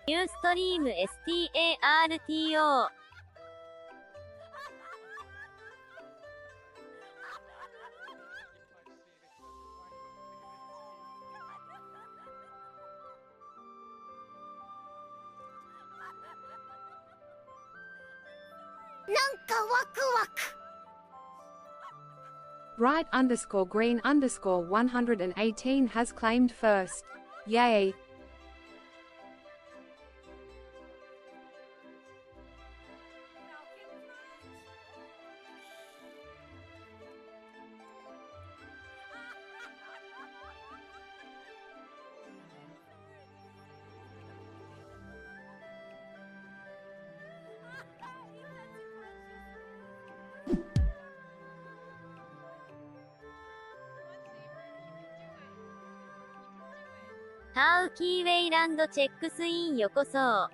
ニューストリーム STARTO。Bright underscore green underscore 118 has claimed first. Yay!ハウキーウェイランドチェックスインよこそ。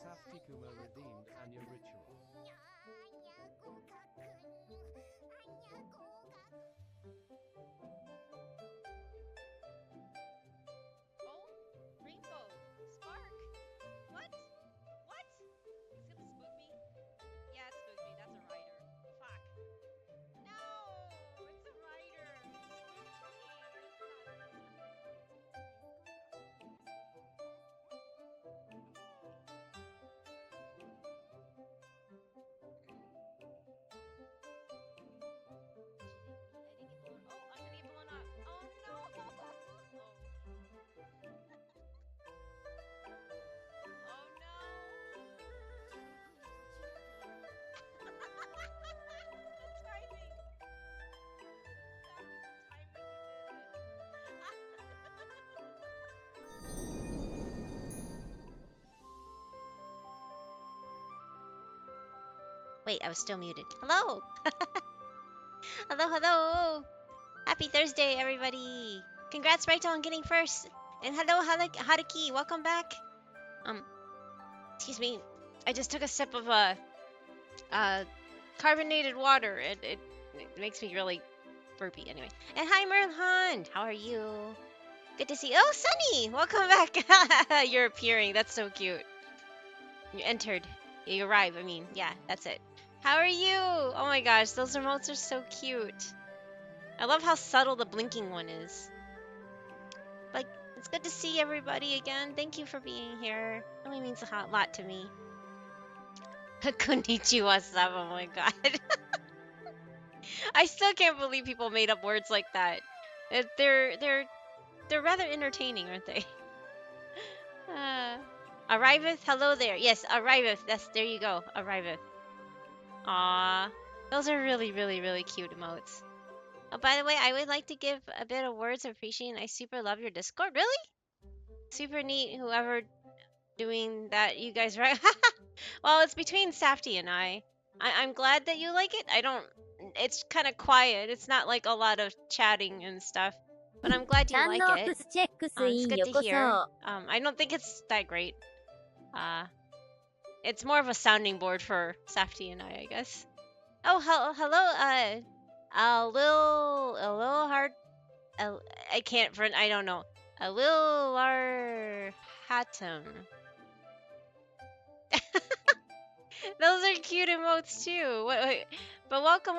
Saftikuma redeemed Anya ritual. Wait, I was still muted. Hello! Hello, hello! Happy Thursday, everybody! Congrats, Raito, on getting first And hello, Haruki. Welcome back. Excuse me. I just took a sip of carbonated water. It makes me really burpy anyway. And hi, Merlhan. How are you? Good to see you. Oh, Sunny. Welcome back. You're appearing. That's so cute. You entered. You arrived. I mean, yeah, that's it. How are you? Oh my gosh, those remotes are so cute. I love how subtle the blinking one is. Like, it's good to see everybody again. Thank you for being here. It really means a lot to me. Konnichiwa-san, oh my god. I still can't believe people made up words like that. They're rather entertaining, aren't they? Arriveth, hello there. Yes, arriveth. There you go. Arriveth. Aww. Those are really, really, really cute emotes. Oh, by the way, I would like to give a bit of words of appreciation. I super love your Discord. Really? Super neat, whoever doing that, you guys, right? Well, it's between Safty and I. I'm glad that you like it. I don't... It's kind of quiet. It's not like a lot of chatting and stuff. But I'm glad you like it. It's good to hear. I don't think it's that great. It's more of a sounding board for Safty and I guess. Oh, hello, a little hard. I can't. I don't know. A little Hatum. Those are cute emotes too. Wait, but welcome.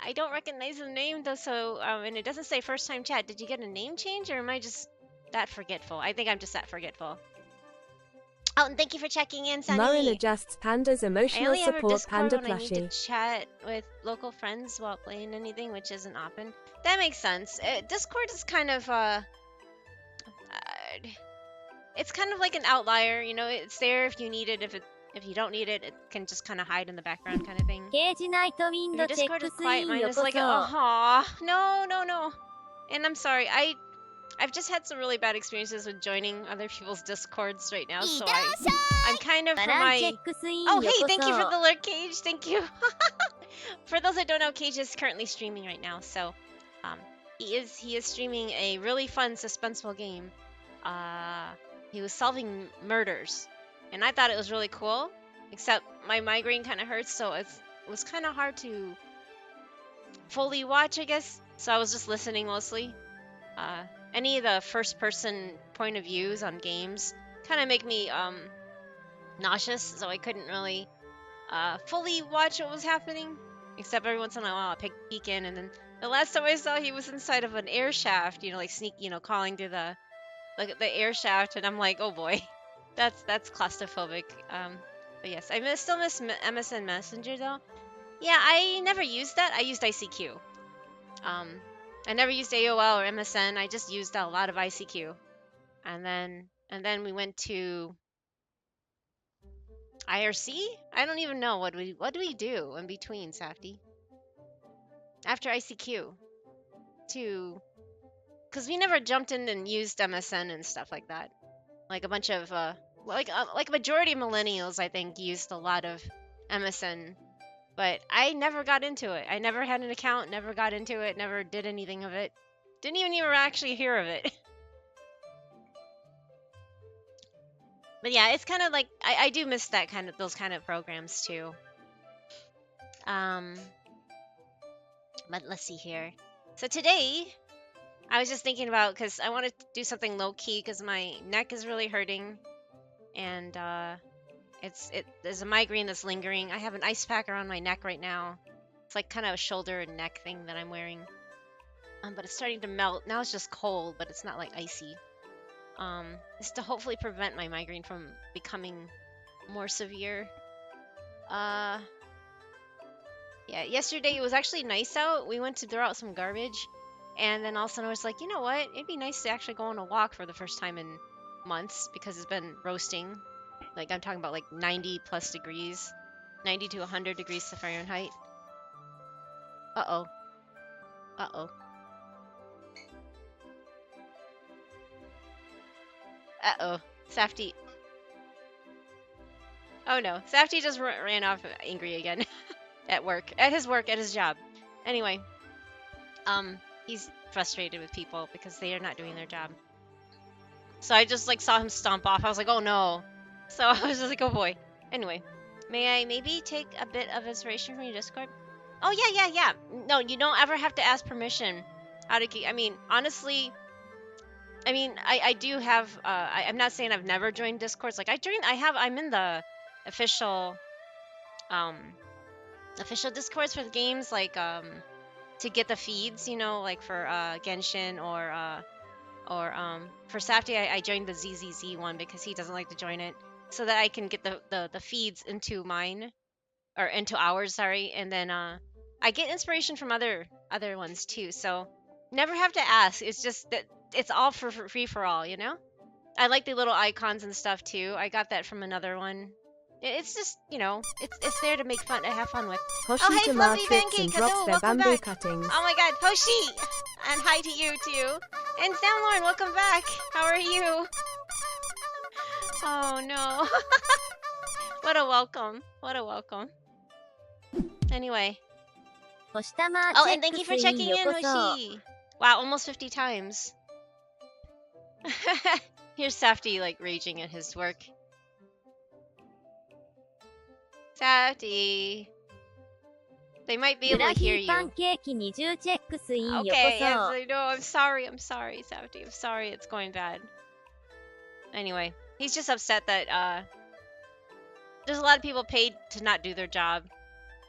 I don't recognize the name though, so and it doesn't say first time chat. Did you get a name change, or am I just that forgetful? I think I'm just that forgetful. Oh, and thank you for checking in, Sunny. Marin adjusts Panda's emotional support Panda when I need to chat with local friends while playing anything, which isn't often. That makes sense. Discord is kind of it's kind of like an outlier, you know. It's there if you need it. If you don't need it, it can just kind of hide in the background, kind of thing. If your Discord is quiet, mine is like, oh, no. And I'm sorry, I've just had some really bad experiences with joining other people's Discords right now, so I'm kind of for my... Oh, hey, thank you for the alert, Cage. Thank you. For those that don't know, Cage is currently streaming right now, so he is streaming a really fun, suspenseful game. He was solving murders, and I thought it was really cool, except my migraine kind of hurts, so it was kind of hard to fully watch, I guess, so I was just listening mostly. Any of the first-person point of views on games kind of make me nauseous, so I couldn't really fully watch what was happening, except every once in a while I'll peek in, and then the last time I saw he was inside of an air shaft, you know, like crawling through the air shaft, and I'm like, oh boy, that's claustrophobic. But yes, I still miss MSN Messenger though. Yeah, I never used that. I used ICQ. I never used AOL or MSN. I just used a lot of ICQ, and then we went to IRC. I don't even know what do we do in between, Safety? After ICQ, because we never jumped in and used MSN and stuff like that. Like a bunch of like a majority of millennials, I think, used a lot of MSN. But I never got into it. I never had an account, never got into it, never did anything of it. Didn't even actually hear of it. But yeah, it's kind of like, I do miss those kind of programs too. But let's see here. So today, I was just thinking about, because I want to do something low-key, because my neck is really hurting. And there's a migraine that's lingering. I have an ice pack around my neck right now. It's like kind of a shoulder and neck thing that I'm wearing. But it's starting to melt. Now it's just cold, but it's not like icy. It's to hopefully prevent my migraine from becoming more severe. Yeah, yesterday it was actually nice out. We went to throw out some garbage. And then all of a sudden I was like, you know what? It'd be nice to actually go on a walk for the first time in months, because it's been roasting. Like, I'm talking about like 90 plus degrees, 90 to 100 degrees Fahrenheit. Uh-oh. Safety. Oh no, Safety just ran off angry again. At his job. Anyway, he's frustrated with people because they are not doing their job. So I just like saw him stomp off. I was like, oh no. So I was just like, oh boy. Anyway, may I maybe take a bit of inspiration from your Discord? Oh yeah. No, you don't ever have to ask permission. I mean, honestly, I mean, I do have. I'm not saying I've never joined Discords. Like I'm in the official, um, official Discords for the games. Like to get the feeds, you know, like for Genshin or for Safty, I joined the ZZZ one because he doesn't like to join it, so that I can get the feeds into mine or into ours, sorry, and then I get inspiration from other ones too. So never have to ask. It's just that it's all for free for all, you know. I like the little icons and stuff too. I got that from another one. It's just, you know, it's there to make fun, to have fun with. Hoshi Oh, hey, Tamar Fluffy trips Pancake, and drops hello, their welcome bamboo back. cuttings. Oh my god, Hoshi! And hi to you too. And Sam Lauren, welcome back. How are you? Oh no. What a welcome. What a welcome. Anyway. Oh, and thank you for checking in, Hoshi. Wow, almost 50 times. Here's Safty like raging at his work. Safty. They might be able to hear you. Okay, yes, I know. I'm sorry, Safty. I'm sorry it's going bad. Anyway, he's just upset that there's a lot of people paid to not do their job,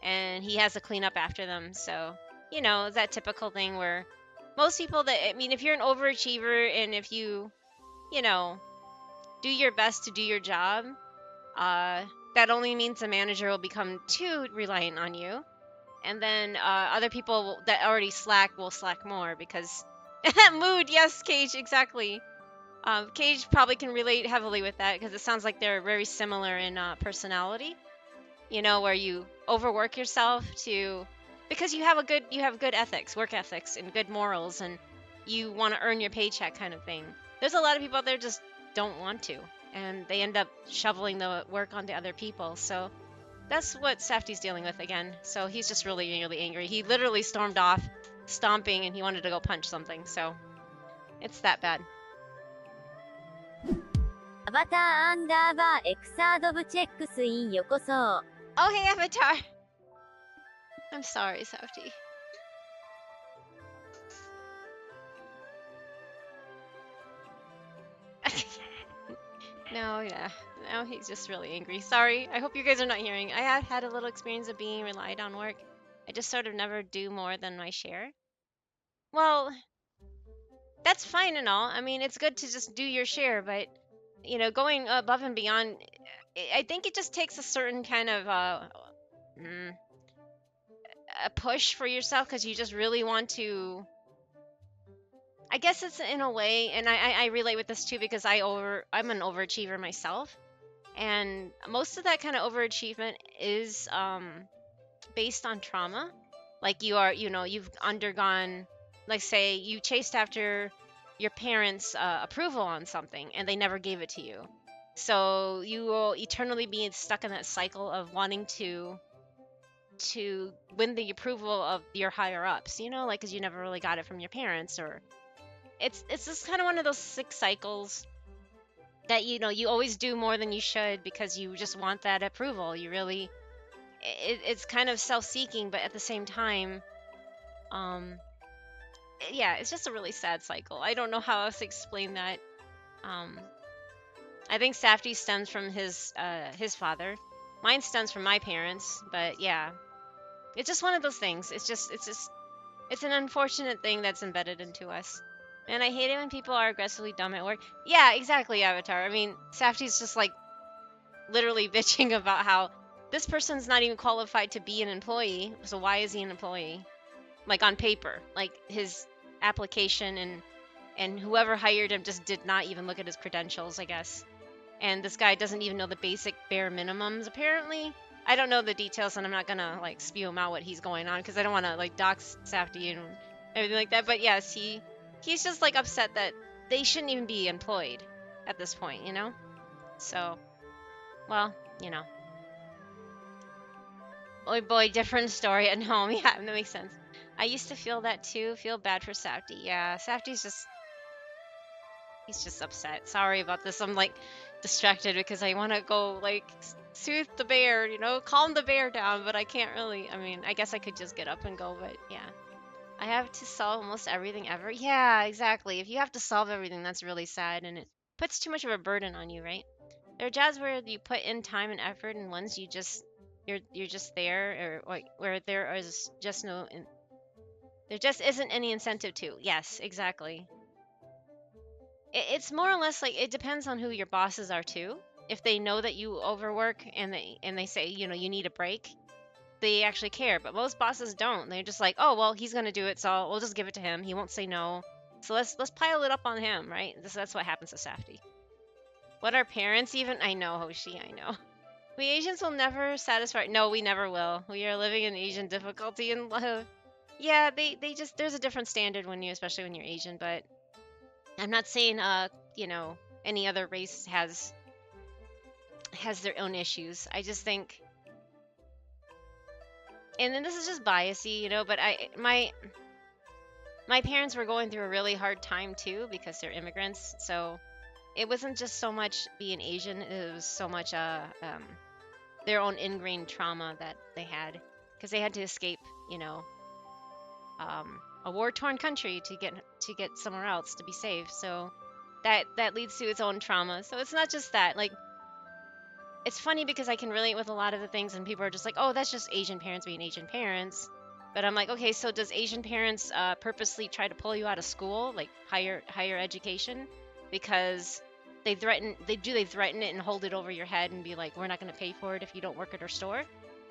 and he has to clean up after them. So, you know, that typical thing where most people I mean, if you're an overachiever and if you know, do your best to do your job, that only means the manager will become too reliant on you. And then other people that already slack will slack more because mood, yes, Cage, exactly. Cage probably can relate heavily with that because it sounds like they're very similar in personality. You know, where you overwork yourself because you have good ethics, work ethics, and good morals, and you want to earn your paycheck, kind of thing. There's a lot of people out there just don't want to, and they end up shoveling the work onto other people. So that's what Safty's dealing with again. So he's just really, really angry. He literally stormed off, stomping, and he wanted to go punch something. So it's that bad. Oh, hey, Avatar. I'm sorry, Safty. No, yeah. Now he's just really angry. Sorry. I hope you guys are not hearing. I have had a little experience of being relied on work. I just sort of never do more than my share. Well, that's fine and all. I mean, it's good to just do your share, but, you know, going above and beyond, I think it just takes a certain kind of a push for yourself because you just really want to. I guess it's in a way, and I relate with this too because I'm an overachiever myself, and most of that kind of overachievement is based on trauma. Like you've undergone, like say you chased after your parents' approval on something and they never gave it to you, so you will eternally be stuck in that cycle of wanting to win the approval of your higher ups, you know, like because you never really got it from your parents, or it's just kind of one of those sick cycles that you always do more than you should because you just want that approval. You really it's kind of self-seeking, but at the same time, yeah, it's just a really sad cycle. I don't know how else to explain that. I think Safety stems from his father. Mine stems from my parents, but yeah, it's just one of those things. It's an unfortunate thing that's embedded into us. And I hate it when people are aggressively dumb at work. Yeah, exactly, Avatar. I mean, Safty's just like literally bitching about how this person's not even qualified to be an employee, so why is he an employee? Like on paper, like his application and whoever hired him just did not even look at his credentials, I guess. And this guy doesn't even know the basic bare minimums, apparently. I don't know the details, and I'm not gonna like spew him out what he's going on because I don't want to like dox Safty and everything like that. But yes, he's just like upset that they shouldn't even be employed at this point, you know? So, well, you know. Oh boy, different story at home. Yeah, that makes sense. I used to feel that too. Feel bad for Safty. Yeah, Safty's just He's just upset. Sorry about this. I'm like distracted because I want to go like soothe the bear, you know, calm the bear down, but I can't really. I mean, I guess I could just get up and go, but yeah. I have to solve almost everything ever. Yeah, exactly. If you have to solve everything, that's really sad and it puts too much of a burden on you, right? There are jobs where you put in time and effort and ones you're just there or where there is just there just isn't any incentive to. Yes, exactly. It's more or less like it depends on who your bosses are too. If they know that you overwork and they say, you know, you need a break, they actually care. But most bosses don't. They're just like, oh well, he's gonna do it, so we'll just give it to him. He won't say no. So let's pile it up on him, right? That's what happens to Safety. What are parents even? I know, Hoshi, I know. We Asians will never satisfy. No, we never will. We are living in Asian difficulty in love. Yeah, they just there's a different standard when you, especially when you're Asian. But I'm not saying you know, any other race has their own issues. I just think, and then this is just biasy, you know. But my parents were going through a really hard time too because they're immigrants. So it wasn't just so much being Asian; it was so much their own ingrained trauma that they had because they had to escape, you know, a war-torn country to get somewhere else to be safe. So that leads to its own trauma. So it's not just that. Like, it's funny because I can relate with a lot of the things, and people are just like, "Oh, that's just Asian parents being Asian parents." But I'm like, okay, so does Asian parents purposely try to pull you out of school, like higher education, because they threaten it and hold it over your head and be like, "We're not going to pay for it if you don't work at our store."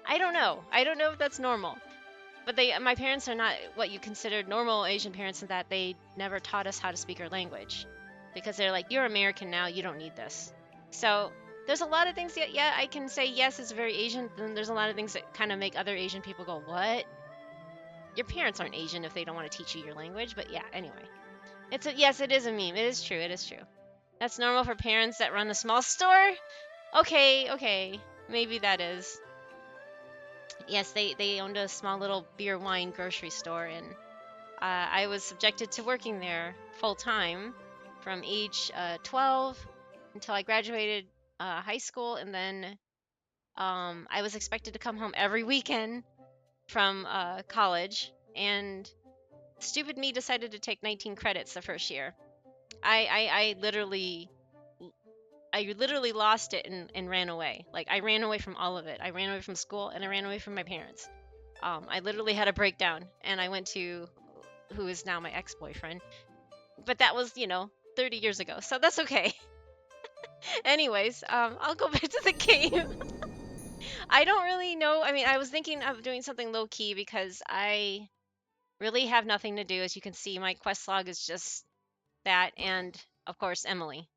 I don't know. I don't know if that's normal. But my parents are not what you considered normal Asian parents in that they never taught us how to speak our language, because they're like, you're American now, you don't need this. So there's a lot of things that, yeah, I can say yes, it's very Asian. Then there's a lot of things that kind of make other Asian people go, what? Your parents aren't Asian if they don't want to teach you your language. But yeah, anyway, yes, it is a meme. It is true. It is true. That's normal for parents that run a small store. Okay, maybe that is. Yes, they owned a small little beer wine grocery store, and I was subjected to working there full time from age 12 until I graduated high school, and then I was expected to come home every weekend from college, and stupid me decided to take 19 credits the first year. I literally lost it and ran away. Like, I ran away from all of it. I ran away from school and I ran away from my parents. I literally had a breakdown, and I went to who is now my ex-boyfriend. But that was, 30 years ago, so that's okay. Anyways, I'll go back to the game. I don't really know. I mean, I was thinking of doing something low key because I really have nothing to do. As you can see, my quest log is just that, and of course, Emily.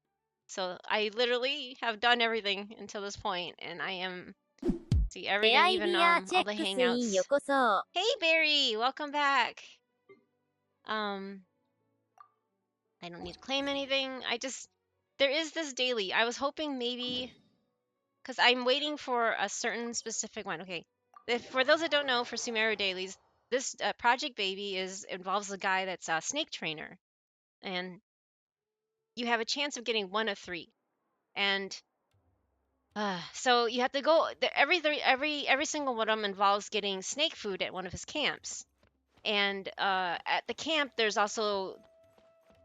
So I literally have done everything until this point, and I am see everything, even all the hangouts. Hey Barry, welcome back. I don't need to claim anything. There is this daily. I was hoping maybe, because I'm waiting for a certain specific one. Okay, for those that don't know, for Sumeru dailies, this Project Baby involves a guy that's a snake trainer, and you have a chance of getting one of three. And so you have to go every single one of them involves getting snake food at one of his camps. And at the camp, there's also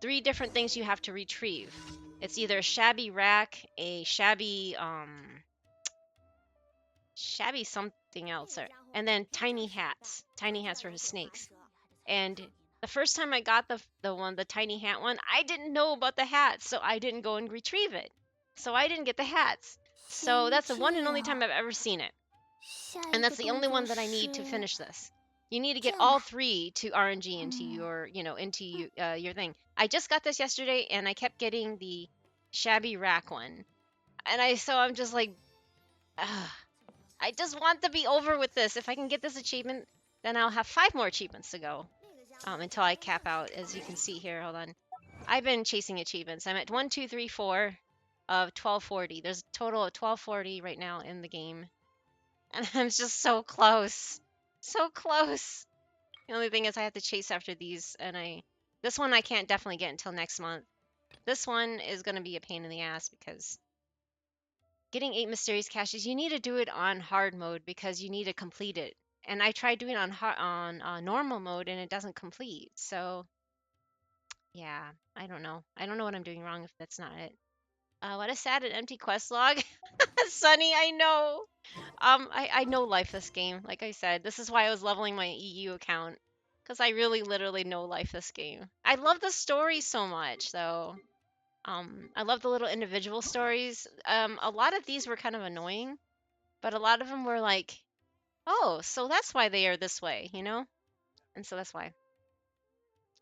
3 different things you have to retrieve. It's either a shabby rack, a shabby something else, and then tiny hats for his snakes. And the first time I got the tiny hat one, I didn't know about the hats, so I didn't go and retrieve it. So I didn't get the hats. So that's the one and only time I've ever seen it. And that's the only one that I need to finish this. You need to get all 3 to RNG into your, your thing. I just got this yesterday, and I kept getting the shabby rack one. And I'm just like, I just want to be over with this. If I can get this achievement, then I'll have 5 more achievements to go until I cap out. As you can see here, hold on. I've been chasing achievements. I'm at 1, 2, 3, 4 of 1240. There's a total of 1240 right now in the game. And I'm just so close. So close. The only thing is I have to chase after these, and this one I can't definitely get until next month. this one is gonna be a pain in the ass because getting 8 mysterious caches, you need to do it on hard mode because you need to complete it. And I tried doing it on normal mode and it doesn't complete. So yeah, I don't know. I don't know what I'm doing wrong if that's not it. What a sad and empty quest log. Sunny, I know. I know life this game. Like I said, this is why I was leveling my EU account. Because I really literally know life this game. I love the story so much though. I love the little individual stories. A lot of these were kind of annoying, but a lot of them were like, oh, so that's why they are this way, you know? And so that's why.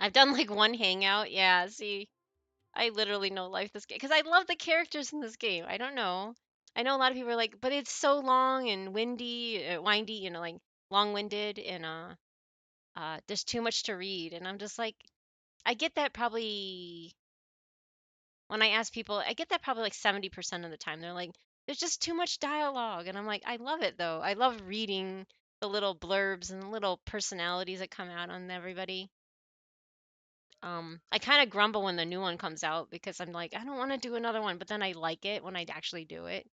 I've done like one hangout. Yeah, see, I literally know life this game because I love the characters in this game. I don't know. I know a lot of people are like, but it's so long and windy, you know, like long-winded, and there's too much to read. And I'm just like, I get that probably when I ask people, I get that probably like 70% of the time. They're like, there's just too much dialogue. And I'm like, I love it though. I love reading the little blurbs and the little personalities that come out on everybody. I kind of grumble when the new one comes out because I'm like, I don't want to do another one, but then I like it when I actually do it.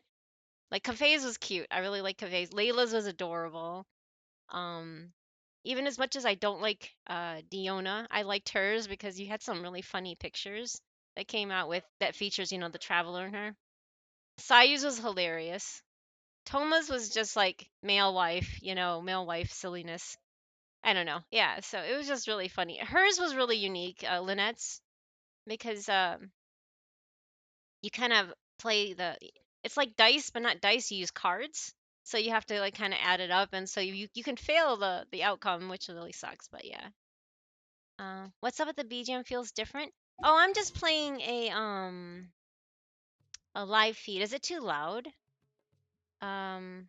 Like Cafe's was cute. I really like Cafe's. Layla's was adorable. Um, Even as much as I don't like Diona, I liked hers because you had some really funny pictures that came out with that features, you know, the traveler in her. Sayu's was hilarious. Toma's was just like male wife, you know, male wife silliness. I don't know. Yeah, so it was just really funny. Hers was really unique, Lynette's, because you kind of play it's like dice, but not dice. You use cards, so you have to like kind of add it up, and so you can fail the outcome, which really sucks. But yeah. What's up with the BGM? Feels different. Oh, I'm just playing a live feed. Is it too loud? Um,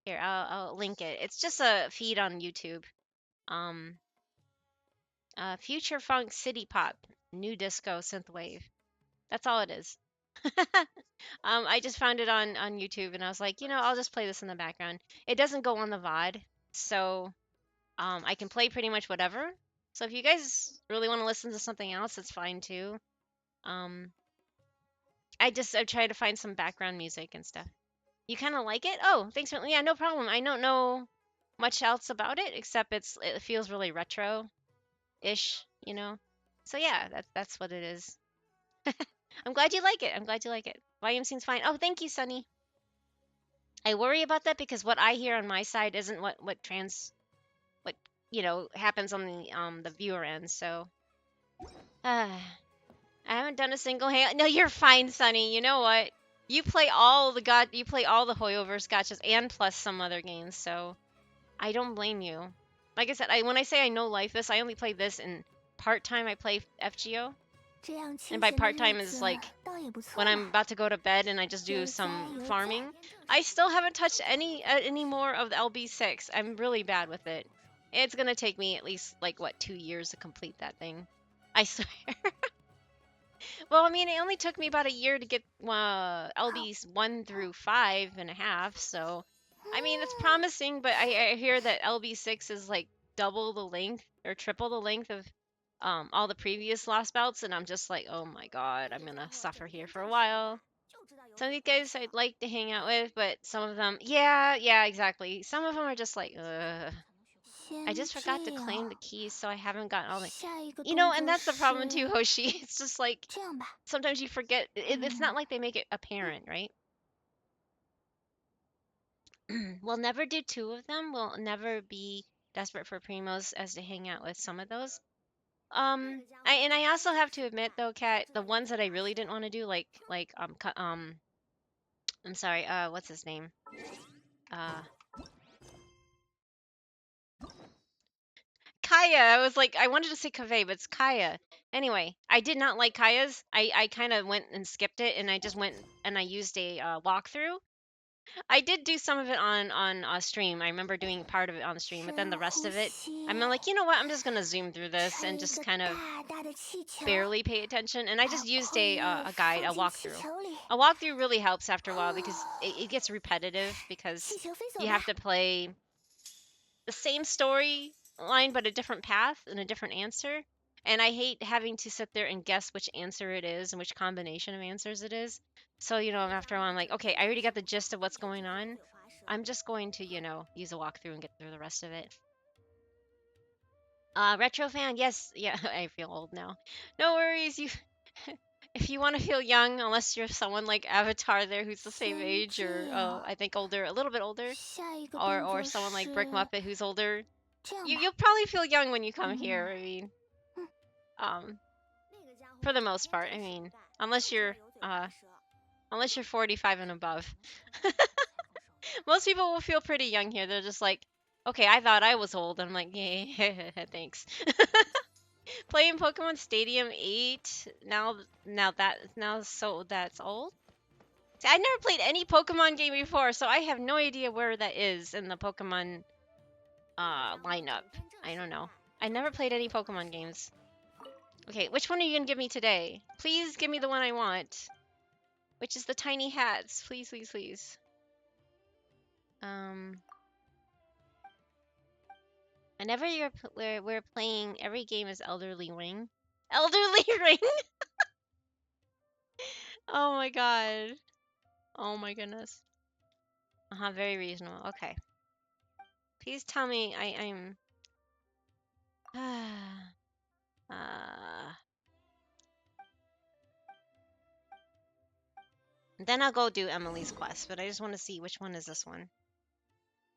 Here, I'll link it. It's just a feed on YouTube. Um, Future Funk City Pop, New Disco Synthwave. That's all it is. I just found it on YouTube and I was like, you know, I'll just play this in the background. It doesn't go on the VOD, so I can play pretty much whatever. So if you guys really want to listen to something else, it's fine too. Um, I try to find some background music and stuff. You kind of like it? Oh, thanks for yeah, no problem. I don't know much else about it except it feels really retro-ish, you know. So yeah, that's what it is. I'm glad you like it. I'm glad you like it. Volume seems fine. Oh, thank you, Sunny. I worry about that because what I hear on my side isn't what you know happens on the viewer end. So I haven't done a single hand. No, you're fine, Sunny. You know what? You play all the Hoyoverse gotchas and plus some other games. So I don't blame you. Like I said, when I say I know life this, I only play this in part time. I play FGO. And by part time is like when I'm about to go to bed and I just do some farming. I still haven't touched any more of the LB6. I'm really bad with it. It's gonna take me at least like what 2 years to complete that thing. I swear. Well, I mean, it only took me about a year to get LBs 1 through 5.5. So, I mean, it's promising, but I hear that LB6 is like double the length or triple the length of all the previous Lost Belts, and I'm just like, oh my god, I'm gonna suffer here for a while. Some of these guys I'd like to hang out with, but some of them, yeah, exactly. Some of them are just like, ugh. I just forgot to claim the keys, so I haven't gotten all the. You know, and that's the problem too, Hoshi. It's just like sometimes you forget. It's not like they make it apparent, right? We'll never do 2 of them. We'll never be desperate for primos as to hang out with some of those. I also have to admit though, Kat, the ones that I really didn't want to do, I'm sorry, what's his name? Uh, Kaya. I was like, I wanted to say Kaveh, but it's Kaya. Anyway, I did not like Kaya's. I kind of went and skipped it, and I just went and I used a walkthrough. I did do some of it on stream. I remember doing part of it on the stream, but then the rest of it, I'm like, you know what? I'm just gonna zoom through this and just kind of barely pay attention. And I just used a guide, a walkthrough. A walkthrough really helps after a while because it gets repetitive because you have to play the same story line but a different path and a different answer. And I hate having to sit there and guess which answer it is and which combination of answers it is. So, after a while, I'm like, okay, I already got the gist of what's going on. I'm just going to, use a walkthrough and get through the rest of it. Retro fan, yes, yeah, I feel old now. No worries, if you want to feel young, unless you're someone like Avatar there who's the same age, or I think older, a little bit older, or someone like Brick Muppet who's older, you'll probably feel young when you come here. I mean, for the most part. I mean, unless you're 45 and above. Most people will feel pretty young here. They're just like, okay, I thought I was old. I'm like, yeah, thanks. Playing Pokemon Stadium 8 so that's old. See, I never played any Pokemon game before, so I have no idea where that is in the Pokemon lineup. I don't know. I never played any Pokemon games. Okay, which one are you gonna give me today? Please give me the one I want. Which is the tiny hats. Please, please, please. Whenever we're playing, every game is Elderly Ring. Elderly Ring? Oh my god. Oh my goodness. Very reasonable. Okay. Please tell me I'm... Then I'll go do Emily's quest, but I just want to see which one is this one.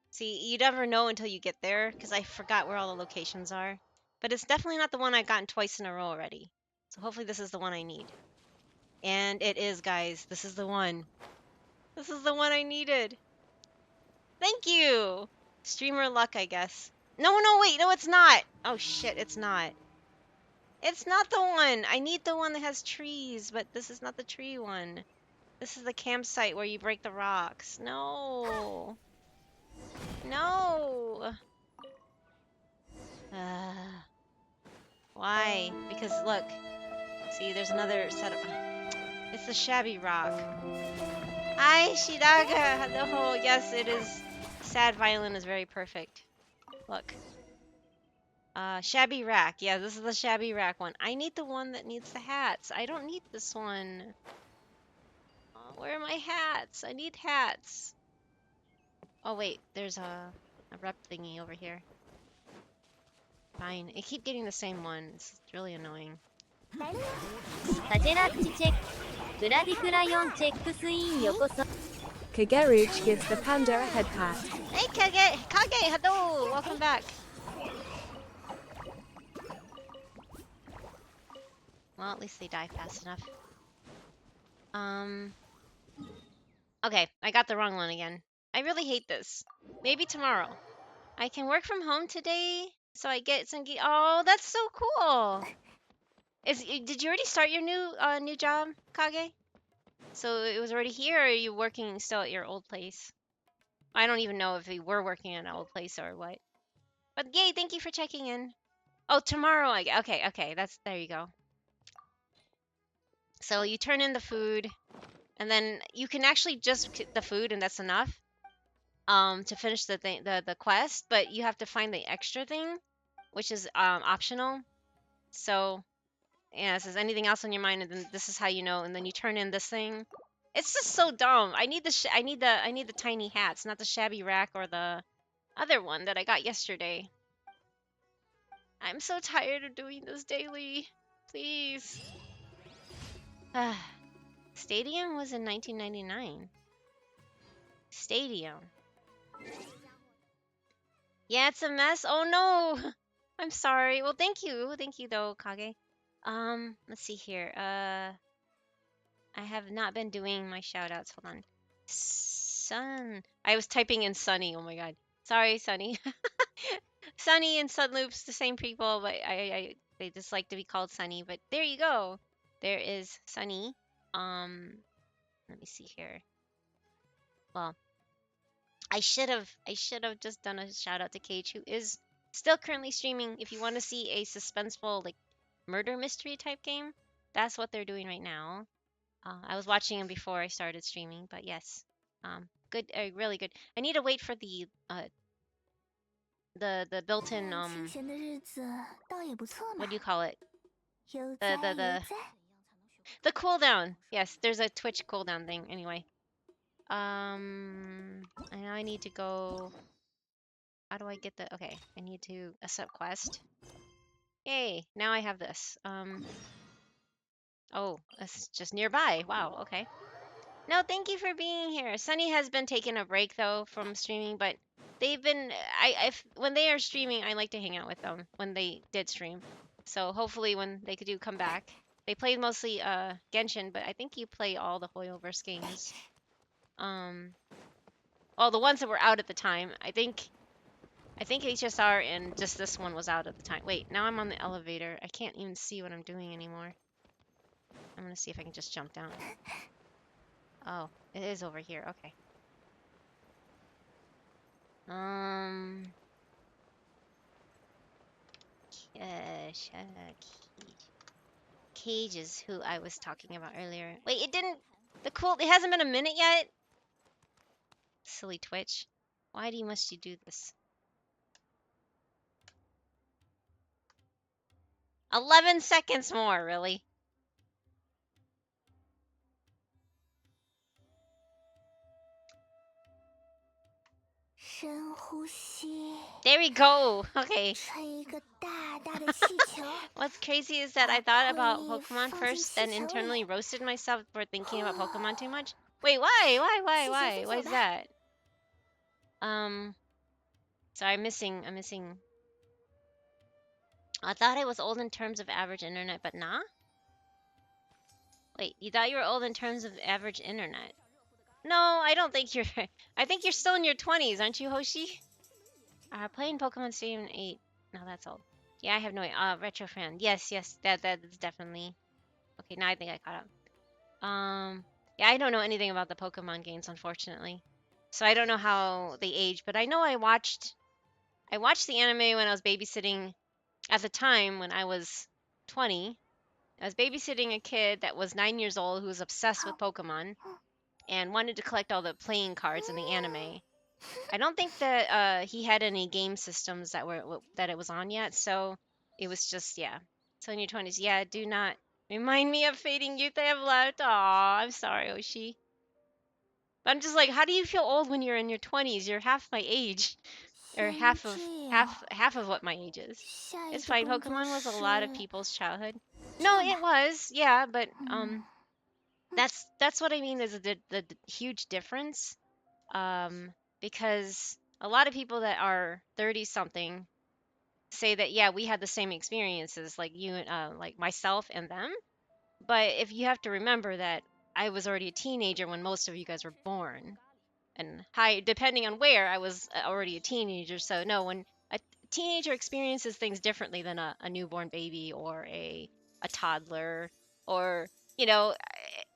See, you never know until you get there, because I forgot where all the locations are. But it's definitely not the one I've gotten twice in a row already. So hopefully this is the one I need. And it is, guys. This is the one. This is the one I needed. Thank you! Streamer luck, I guess. No, wait. No, it's not. Oh, shit, it's not. It's not the one. I need the one that has trees, but this is not the tree one. This is the campsite where you break the rocks. No. No. Why? Because look. See, there's another setup. It's the shabby rock. Hi, Shidaga. No, yes, it is. Sad violin is very perfect. Look. Shabby rack. Yeah, this is the shabby rack one. I need the one that needs the hats. I don't need this one. Where are my hats? I need hats. Oh, wait. There's a rep thingy over here. Fine. I keep getting the same one. It's really annoying. Kageruch gives the panda a head pat. Hey, Kage! Hello! Welcome back. Well, at least they die fast enough. Okay, I got the wrong one again. I really hate this. Maybe tomorrow. I can work from home today, so I get some... Oh, that's so cool! Did you already start your new job, Kage? So it was already here, or are you working still at your old place? I don't even know if you were working at an old place or what. But yay, thank you for checking in. Oh, tomorrow. Okay. There you go. So you turn in the food, and then you can actually just get the food, and that's enough. To finish the quest, but you have to find the extra thing, which is optional. So yeah, it says anything else on your mind, and then this is how you know, and then you turn in this thing. It's just so dumb. I need the tiny hats, not the shabby rack or the other one that I got yesterday. I'm so tired of doing this daily. Please. Stadium was in 1999. Stadium. Yeah, it's a mess. Oh no. I'm sorry. Well, thank you. Thank you though, Kage. Let's see here. I have not been doing my shoutouts. Hold on. Sun. I was typing in Sunny. Oh my god. Sorry, Sunny. Sunny and Sunloops, the same people, but they just like to be called Sunny. But there you go. There is Sunny. Let me see here. Well, I should have just done a shout out to Cage, who is still currently streaming. If you want to see a suspenseful like murder mystery type game, that's what they're doing right now. I was watching him before I started streaming, but yes, good, really good. I need to wait for the built-in what do you call it? The cooldown. Yes, there's a Twitch cooldown thing. Anyway, and now I need to go. How do I get the? Okay, I need to accept quest. Yay! Now I have this. Oh, it's just nearby. Wow. Okay. No, thank you for being here. Sunny has been taking a break though from streaming, but they've been. When they are streaming, I like to hang out with them when they did stream. So hopefully when they could do come back. They played mostly Genshin, but I think you play all the Hoyoverse games. Well, the ones that were out at the time. I think HSR and just this one was out at the time. Wait, now I'm on the elevator. I can't even see what I'm doing anymore. I'm gonna see if I can just jump down. Oh, it is over here. Okay. Cage is who I was talking about earlier. Wait, it didn't. It hasn't been a minute yet. Silly Twitch. Why must you do this? 11 seconds more, really? There we go. Okay. What's crazy is that I thought about Pokemon first, then internally roasted myself for thinking about Pokemon too much. Wait, why? Why is that? So I'm missing. I thought I was old in terms of average internet, but nah? Wait, you thought you were old in terms of average internet? No, I don't think you're. I think you're still in your 20s, aren't you, Hoshi? Playing Pokemon Stadium 8. No, that's old. Yeah, I have no idea. Retro fan. Yes, that is definitely. Okay, now I think I caught up. Yeah, I don't know anything about the Pokemon games, unfortunately. So I don't know how they age, but I know I watched the anime when I was babysitting at the time when I was 20. I was babysitting a kid that was 9 years old who was obsessed with Pokemon and wanted to collect all the playing cards in the anime. I don't think that he had any game systems that it was on yet, so it was just So in your 20s, do not remind me of fading youth I have left. Aw, I'm sorry, Oshi. But I'm just like, how do you feel old when you're in your 20s? You're half my age, or half of what my age is. It's fine. Pokemon was a lot of people's childhood. No, it was, but that's what I mean. Is the huge difference. Because a lot of people that are 30 something say that we had the same experiences like you like myself and them. But if you have to remember that I was already a teenager when most of you guys were born, and depending on where I was already a teenager. So no, when a teenager experiences things differently than a newborn baby or a toddler, or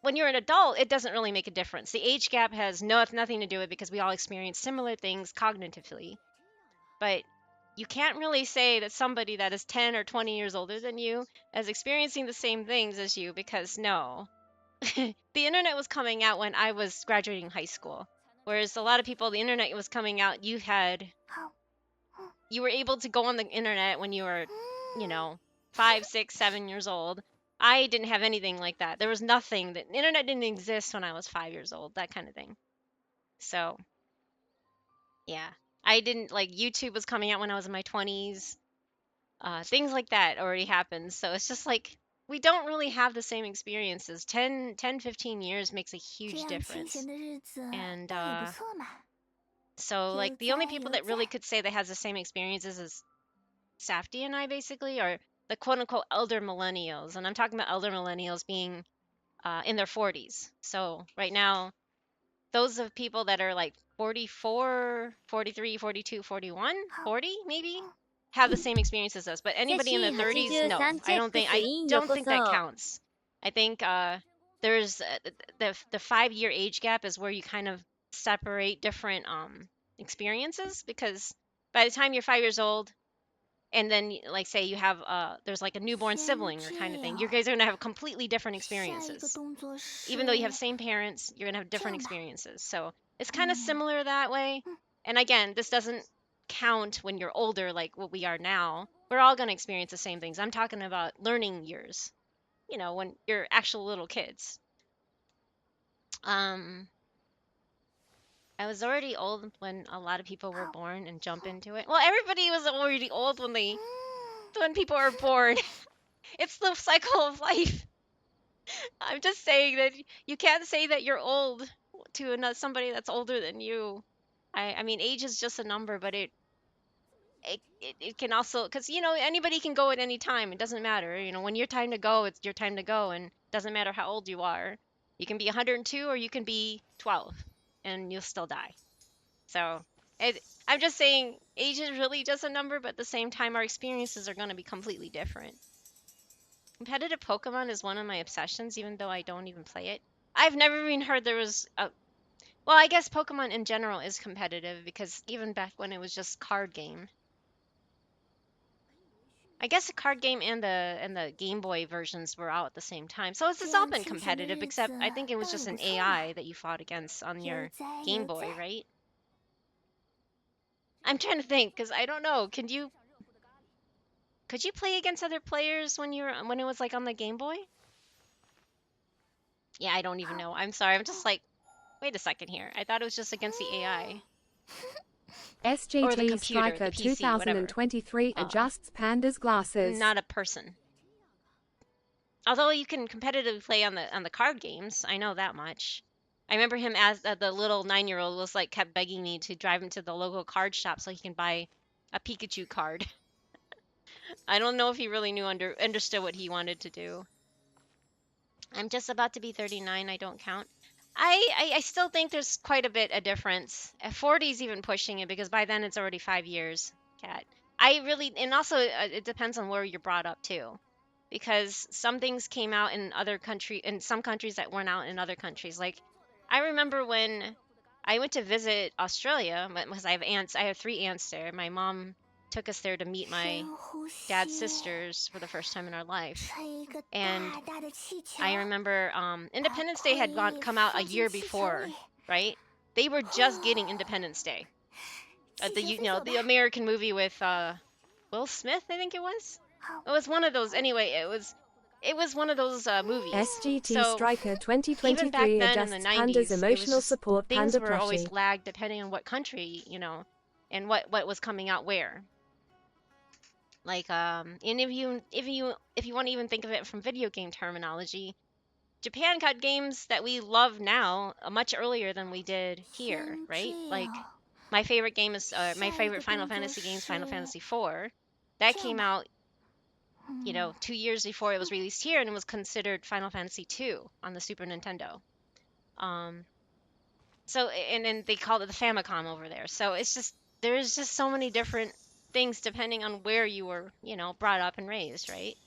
when you're an adult, it doesn't really make a difference. The age gap has nothing to do with it because we all experience similar things cognitively. But you can't really say that somebody that is 10 or 20 years older than you is experiencing the same things as you, because no. The internet was coming out when I was graduating high school. Whereas a lot of people, the internet was coming out, you were able to go on the internet when you were, 5, 6, 7 years old. I didn't have anything like that. There was nothing. The internet didn't exist when I was 5 years old, that kind of thing. So, yeah. I didn't, YouTube was coming out when I was in my 20s. Things like that already happened. So it's just like, we don't really have the same experiences. 10, 15 years makes a huge difference. And, so, the only people that really could say that has the same experiences is Safdie and I, basically, are the quote-unquote elder millennials. And I'm talking about elder millennials being in their 40s. So right now, those of people that are 44, 43, 42, 41, 40 maybe, have the same experiences as us. But anybody in their 30s, no. I don't think that counts. I think there's the 5-year age gap is where you kind of separate different experiences, because by the time you're 5 years old, and then say you have there's a newborn sibling or kind of thing, you guys are going to have completely different experiences. Even though you have same parents, you're going to have different experiences. So it's kind of similar that way. And again, this doesn't count when you're older like what we are now, we're all going to experience the same things. I'm talking about learning years, you know, when you're actual little kids. I was already old when a lot of people were born and jump into it. Well, everybody was already old when people are born. It's the cycle of life. I'm just saying that you can't say that you're old to somebody that's older than you. I mean, age is just a number, but it can also, because you know, anybody can go at any time. It doesn't matter. You know, when your time to go, it's your time to go, and it doesn't matter how old you are. You can be 102 or you can be 12, and you'll still die. So I'm just saying, age is really just a number, but at the same time, our experiences are going to be completely different. Competitive Pokemon is one of my obsessions, even though I don't even play it. I've never even heard there was a. Well, I guess Pokemon in general is competitive because even back when it was just card game. I guess the card game and the Game Boy versions were out at the same time. So it's all been competitive, except I think it was just an AI that you fought against on your Game Boy, right? I'm trying to think because I don't know. Could you play against other players when it was like on the Game Boy? Yeah, I don't even know. I'm sorry. I'm just like, wait a second here. I thought it was just against the AI. Or the SGT computer, Striker the PC, whatever. 2023 adjusts Panda's glasses. Not a person. Although you can competitively play on the card games, I know that much. I remember him as the little 9-year-old was like kept begging me to drive him to the local card shop so he can buy a Pikachu card. I don't know if he really understood what he wanted to do. I'm just about to be 39. I don't count. I still think there's quite a bit of difference. 40 is even pushing it because by then it's already 5 years. Cat. And also it depends on where you're brought up too, because some things came out in some countries that weren't out in other countries. Like I remember when I went to visit Australia because I have aunts. I have 3 aunts there. My mom took us there to meet my dad's sisters for the first time in our life. And I remember Independence Day had come out a year before, right? They were just getting Independence Day. The American movie with Will Smith, I think it was. It was one of those. Anyway, it was one of those movies. SGT So Striker even back 2023 then in the adjusts 90s, Panda's it was emotional just support things Panda were always plushie. lagged depending on what country, and what was coming out where. Like and if you want to even think of it from video game terminology, Japan got games that we love now much earlier than we did here, right? Like my favorite game is my favorite Final Fantasy game is Final Fantasy IV. That came out, 2 years before it was released here, and it was considered Final Fantasy II on the Super Nintendo. So and then they called it the Famicom over there. So there's just so many different things depending on where you were, brought up and raised, right?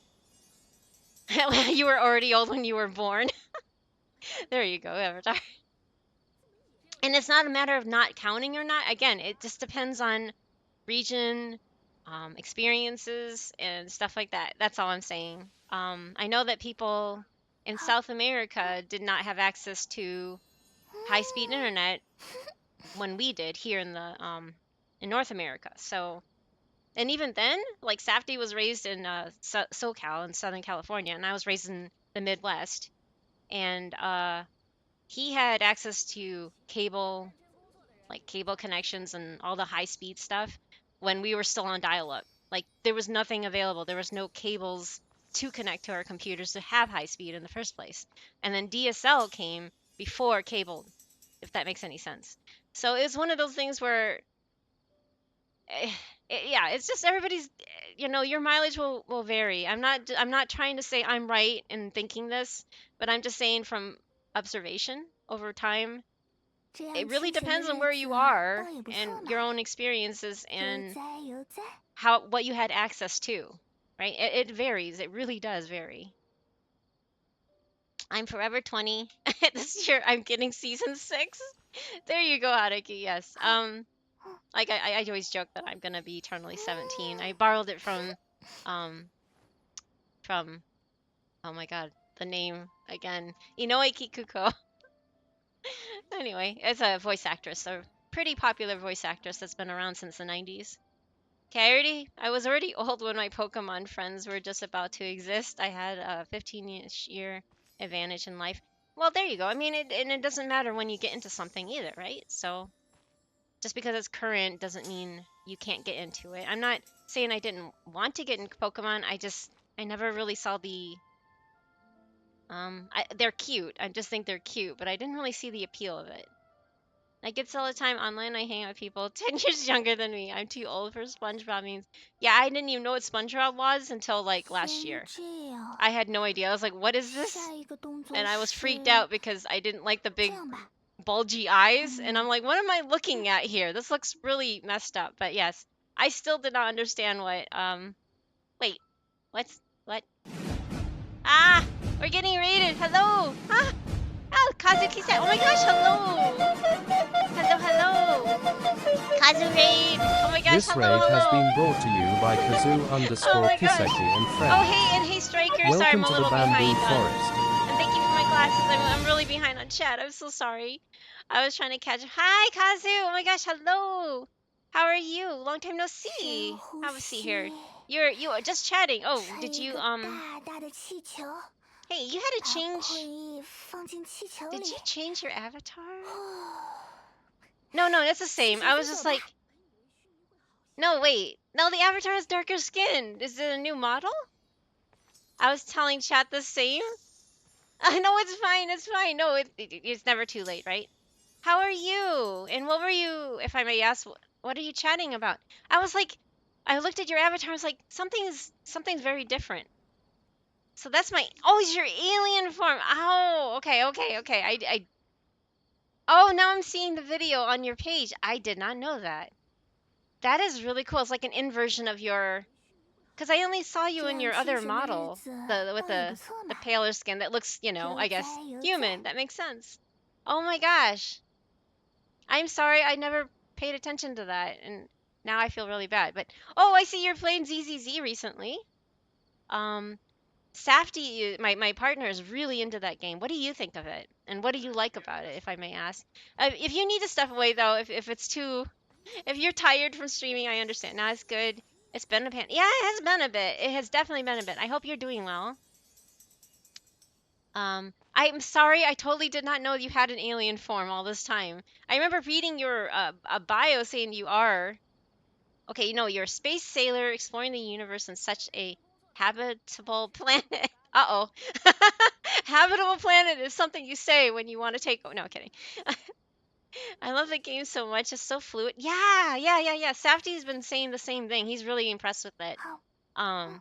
You were already old when you were born. There you go, Avatar. And it's not a matter of not counting or not. Again, it just depends on region, experiences, and stuff like that. That's all I'm saying. I know that people in South America did not have access to high-speed internet when we did here in North America. So, and even then, like Safdie was raised in SoCal in Southern California, and I was raised in the Midwest, and he had access to cable connections and all the high speed stuff when we were still on dial-up. Like there was nothing available. There was no cables to connect to our computers to have high speed in the first place. And then DSL came before cable, if that makes any sense. So it was one of those things where yeah, it's just everybody's, your mileage will vary. I'm not trying to say I'm right in thinking this, but I'm just saying from observation over time, it really depends on where you are and your own experiences and what you had access to, right? It varies. It really does vary. I'm forever 20. This year I'm getting season 6. There you go, Haruki. Yes. Like I always joke that I'm gonna be eternally 17. I borrowed it from oh my god, the name again. Inoue Kikuko. Anyway, it's a voice actress, so pretty popular voice actress that's been around since the 90s. Okay, I was already old when my Pokemon friends were just about to exist. I had a 15-ish year advantage in life. Well, there you go. I mean, it doesn't matter when you get into something either, right? So just because it's current doesn't mean you can't get into it. I'm not saying I didn't want to get into Pokemon. I never really saw the they're cute. I just think they're cute, but I didn't really see the appeal of it. I get all the time online. I hang out with people 10 years younger than me. I'm too old for SpongeBob memes. Yeah, I didn't even know what SpongeBob was until like last year. I had no idea. I was like, what is this? And I was freaked out because I didn't like the big bulgy eyes. And I'm like, what am I looking at here? This looks really messed up. But yes, I still did not understand what, wait, what? Ah, we're getting raided. Hello. Ah. Oh, Kazuki said, oh my gosh, hello. Hello. Kazu raid. Oh my gosh, This hello. raid has been brought to you by Kazoo_Kiseki and friends. Oh, hey, and hey, Striker. Sorry, I'm Welcome a to the little bamboo behind. forest. And thank you for my glasses. I'm really behind on chat. I'm so sorry. I was trying to catch. Hi, Kazu. Oh my gosh, hello. How are you? Long time no see. Have a seat here. You are just chatting. Oh, did you Hey, you had to change. Did you change your avatar? No, that's the same. I was just like, no, wait. No, the avatar has darker skin. Is it a new model? I was telling chat the same. I know it's fine. It's fine. No, it's never too late, right? How are you? And what were you, if I may ask, what are you chatting about? I was like, I looked at your avatar. I was like, something's very different. So that's it's your alien form. Oh, okay. Oh, now I'm seeing the video on your page. I did not know that. That is really cool. It's like an inversion of your, because I only saw you in your other model, with the paler skin that looks, I guess human. That makes sense. Oh my gosh. I'm sorry. I never paid attention to that, and now I feel really bad. But oh, I see you're playing ZZZ recently. Safty, my partner is really into that game. What do you think of it? And what do you like about it, if I may ask? If you need to step away, though, if it's too, if you're tired from streaming, I understand. Now it's good. It's been yeah, it has been a bit. It has definitely been a bit. I hope you're doing well. I'm sorry, I totally did not know you had an alien form all this time. I remember reading your a bio saying you are. Okay, you're a space sailor exploring the universe in such a habitable planet. Uh-oh. Habitable planet is something you say when you want to take. Oh, no, kidding. I love the game so much. It's so fluid. Yeah. Safty's been saying the same thing. He's really impressed with it. I'm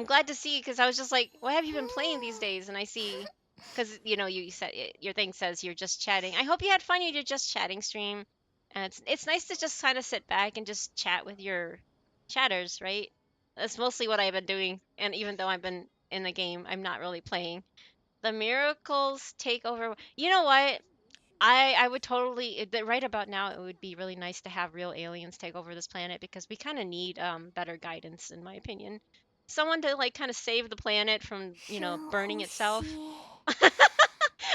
glad to see, because I was just like, what have you been playing these days? And I see, because you said your thing says you're just chatting. I hope you had fun. You did just chatting stream, and it's nice to just kind of sit back and just chat with your chatters, right? That's mostly what I've been doing. And even though I've been in the game, I'm not really playing. The miracles take over. You know what? I would totally, right about now, it would be really nice to have real aliens take over this planet, because we kind of need better guidance, in my opinion. Someone to like kind of save the planet from, burning itself.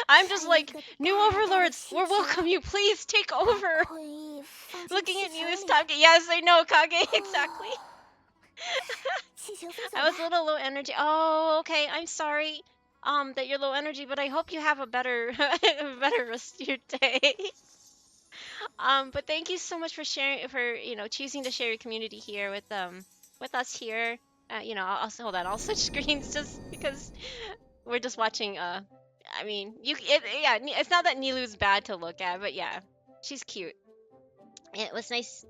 I'm just like, new overlords, we'll welcome you. Please take over. Looking at you is Kage. Yes, I know, Kage, exactly. I was a little low energy. Oh, okay. I'm sorry that you're low energy, but I hope you have a better rest of your day. But thank you so much for sharing, for choosing to share your community here with us here. I'll hold on. I'll switch screens just because we're just watching. I mean, yeah. It's not that Nilu's bad to look at, but yeah, she's cute. It was nice.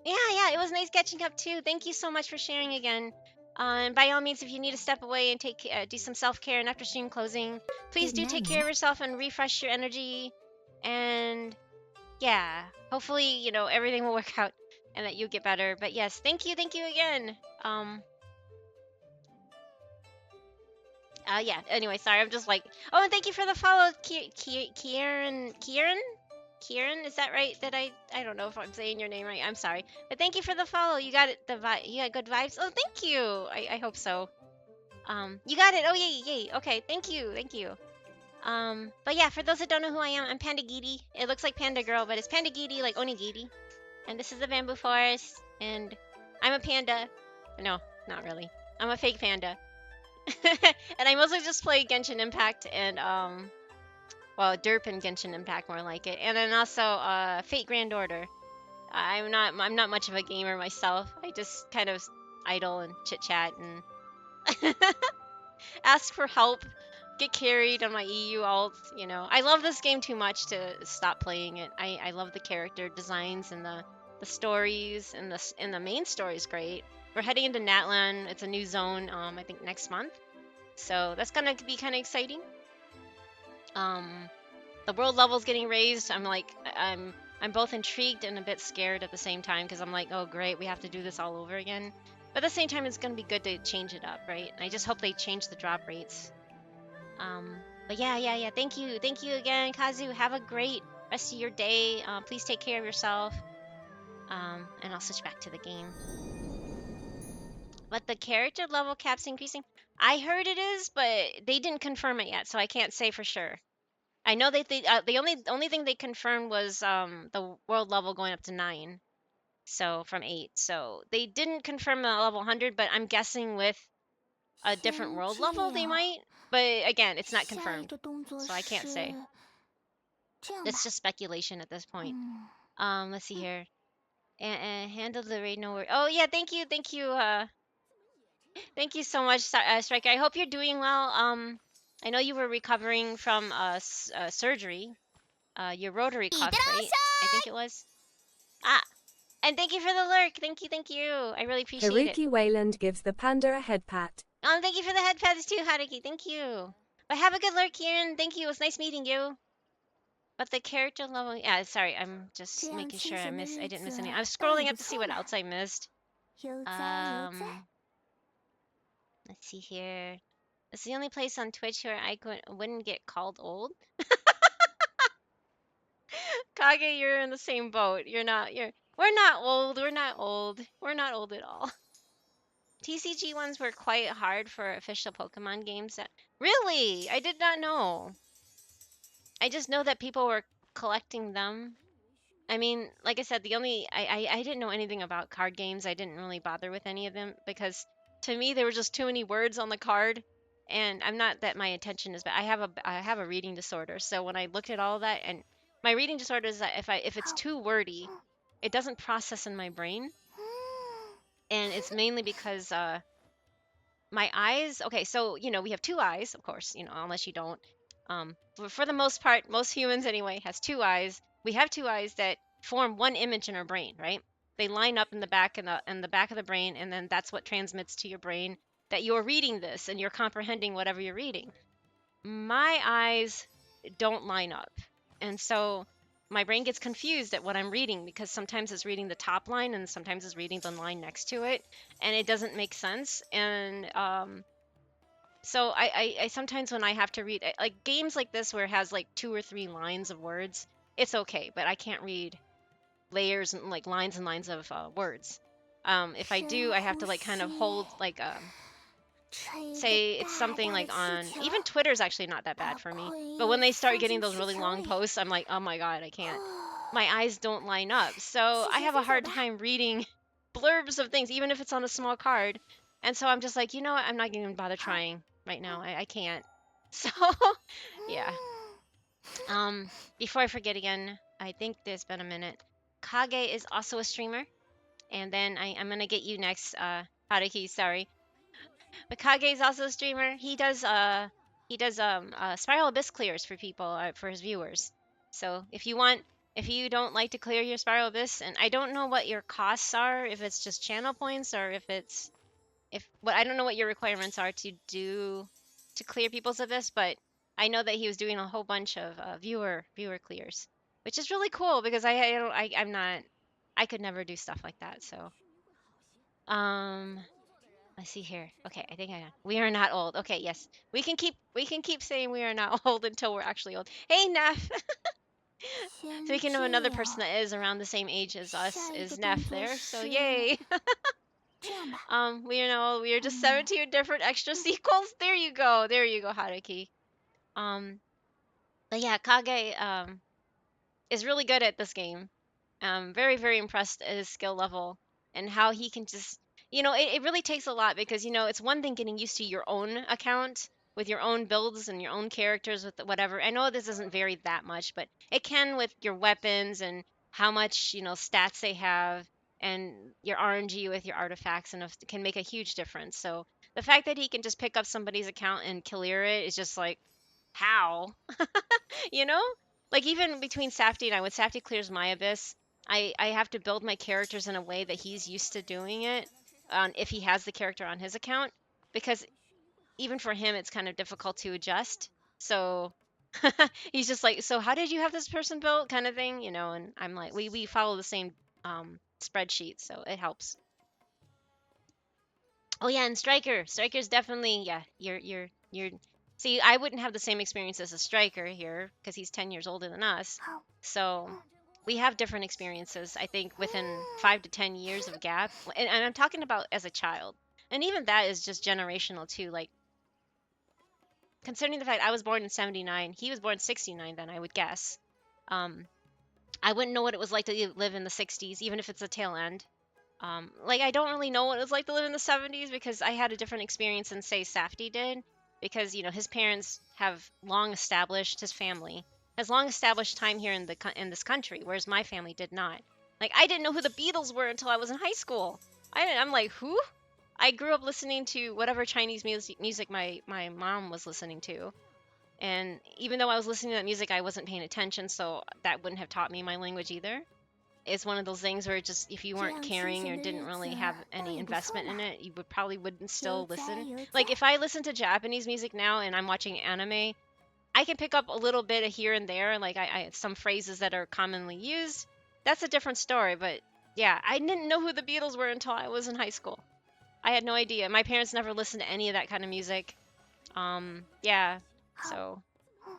Yeah, it was nice catching up too. Thank you so much for sharing again. And by all means, if you need to step away and do some self-care, and after stream closing, please do take care of yourself and refresh your energy. And yeah, hopefully, everything will work out and that you get better. But yes, thank you again. Yeah, anyway, sorry, I'm just like, oh, and thank you for the follow, Kieran, is that right? I don't know if I'm saying your name right. I'm sorry, but thank you for the follow. You got it. You got good vibes. Oh, thank you. I hope so. You got it. Oh, yay. Okay, thank you. But yeah, for those that don't know who I am, I'm Panda Giri. It looks like Panda Girl, but it's Panda Giri, like Onigiri. And this is the bamboo forest, and I'm a panda. No, not really. I'm a fake panda. And I mostly just play Genshin Impact and well, Derp and Genshin Impact more like it, and then also Fate Grand Order. I'm not much of a gamer myself. I just kind of idle and chit chat and ask for help, get carried on my EU alt. You know, I love this game too much to stop playing it. I love the character designs and the stories, and the main story is great. We're heading into Natlan. It's a new zone. I think next month, so that's gonna be kind of exciting. The world level's getting raised. I'm both intrigued and a bit scared at the same time, because I'm like, oh great, we have to do this all over again. But at the same time, it's gonna be good to change it up, right? I just hope they change the drop rates. But yeah. Thank you again, Kazu. Have a great rest of your day. Please take care of yourself. And I'll switch back to the game. But the character level cap's increasing. I heard it is, but they didn't confirm it yet, so I can't say for sure. I know that the only thing they confirmed was the world level going up to 9, so from 8. So they didn't confirm the level 100, but I'm guessing with a different world level they might. But again, it's not confirmed, so I can't say. It's just speculation at this point. Let's see here. And handle the raid, no worry. Oh yeah, thank you, thank you so much, Striker. I hope you're doing well. I know you were recovering from surgery. Your rotary cuff, right? I think it was. Ah, and thank you for the lurk. Thank you. I really appreciate it. Haruki Wayland gives the panda a head pat. Thank you for the head pats too, Haruki. Thank you. But have a good lurk, Kieran. Thank you. It was nice meeting you. But the character level, yeah. Sorry, I'm just making sure I didn't miss any. I was scrolling up to see what else I missed. Let's see here. It's the only place on Twitch where I wouldn't get called old. Kage, you're in the same boat. We're not old. We're not old at all. TCG ones were quite hard for official Pokemon games. Really? I did not know. I just know that people were collecting them. I mean, like I said, I didn't know anything about card games. I didn't really bother with any of them because to me there were just too many words on the card, and I'm not that my attention is bad. I have a reading disorder, so when I looked at all that, and my reading disorder is that if it's too wordy, it doesn't process in my brain, and it's mainly because my eyes. Okay, so we have two eyes, of course, unless you don't. For the most part, most humans anyway has two eyes. We have two eyes that form one image in our brain, right? They line up in the back in the back of the brain, and then that's what transmits to your brain that you're reading this and you're comprehending whatever you're reading. My eyes don't line up, and so my brain gets confused at what I'm reading because sometimes it's reading the top line and sometimes it's reading the line next to it, and it doesn't make sense. And so I sometimes when I have to read like games like this where it has like 2 or 3 lines of words, it's okay, but I can't read layers and like lines and lines of words. If I do, I have to like kind of hold like say it's something like on even Twitter's actually not that bad for me, but when they start getting those really long posts, I'm like, oh my god, I can't. My eyes don't line up, so I have a hard time reading blurbs of things, even if it's on a small card. And so I'm just like, you know what, I'm not gonna bother trying right now. I can't. So yeah. Before I forget again, I think there's been a minute. Kage is also a streamer, and then I'm gonna get you next, Haruki, sorry. But Kage is also a streamer. He does Spiral Abyss clears for people, for his viewers. So if you don't like to clear your Spiral Abyss, and I don't know what your costs are, if it's just channel points or if I don't know what your requirements are to clear people's Abyss, but I know that he was doing a whole bunch of viewer clears, which is really cool because I could never do stuff like that. So let's see here. Okay, I think we are not old. Okay, yes, we can keep saying we are not old until we're actually old. Hey, Neff. Speaking of another person that is around the same age as us, is Neff there? So yay. We are not old. We are just 17 different extra sequels. There you go, Haruki. But yeah, Kage is really good at this game. Very, very impressed at his skill level and how he can just, it really takes a lot because, it's one thing getting used to your own account with your own builds and your own characters with whatever. I know this doesn't vary that much, but it can with your weapons and how much, stats they have and your RNG with your artifacts and it can make a huge difference. So the fact that he can just pick up somebody's account and clear it is just like, how? you know? Like even between Safety and I, when Safety clears my abyss, I have to build my characters in a way that he's used to doing it, if he has the character on his account, because even for him it's kind of difficult to adjust. So he's just like, so how did you have this person built, kind of thing, and I'm like, we follow the same spreadsheet, so it helps. Oh yeah, and Striker's definitely, yeah, you're see, I wouldn't have the same experience as a Striker here because he's 10 years older than us. So we have different experiences, I think, within 5 to 10 years of gap. And I'm talking about as a child. And even that is just generational too. Like considering the fact I was born in 79, he was born 69 then, I would guess. I wouldn't know what it was like to live in the 60s, even if it's the tail end. Like I don't really know what it was like to live in the 70s because I had a different experience than say Safety did, because his parents have long established, his family has long established time here in this country, whereas my family did not. Like I didn't know who the Beatles were until I was in high school. I'm like, who? I grew up listening to whatever Chinese music my mom was listening to. And even though I was listening to that music, I wasn't paying attention, so that wouldn't have taught me my language either. It's one of those things where just if you weren't caring or didn't really have any investment in it, you probably wouldn't still listen. Like if I listen to Japanese music now and I'm watching anime, I can pick up a little bit of here and there, like I some phrases that are commonly used. That's a different story, but yeah, I didn't know who the Beatles were until I was in high school. I had no idea. My parents never listened to any of that kind of music. Yeah, so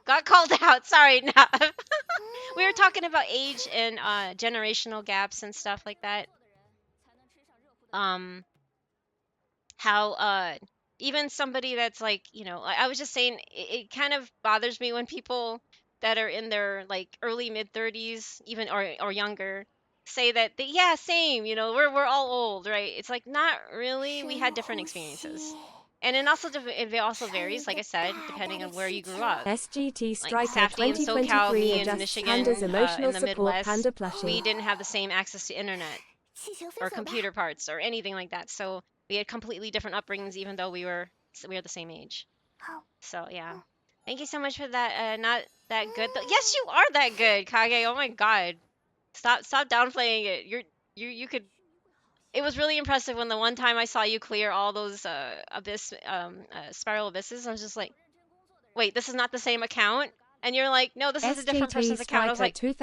got called out. Sorry. Now we were talking about age and generational gaps and stuff like that. How even somebody that's like, I was just saying it kind of bothers me when people that are in their like early mid 30s, even or younger, say that yeah, same, we're all old, right? It's like not really. We had different experiences. And it also varies, like I said, depending on where you grew up. SGT Like Striker Safety in SoCal, 2023 me in adjusts Michigan, Panda's emotional in the support Midwest, Panda we plushie. didn't have the same access to internet or computer parts or anything like that. So we had completely different upbringings, even though we were the same age. So yeah, thank you so much for that. Not that good though. Yes, you are that good, Kage. Oh my God, stop downplaying it. You could. It was really impressive when the one time I saw you clear all those spiral abysses. I was just like, wait, this is not the same account. And you're like, no, this is a different SGT person's account. I was Striker like,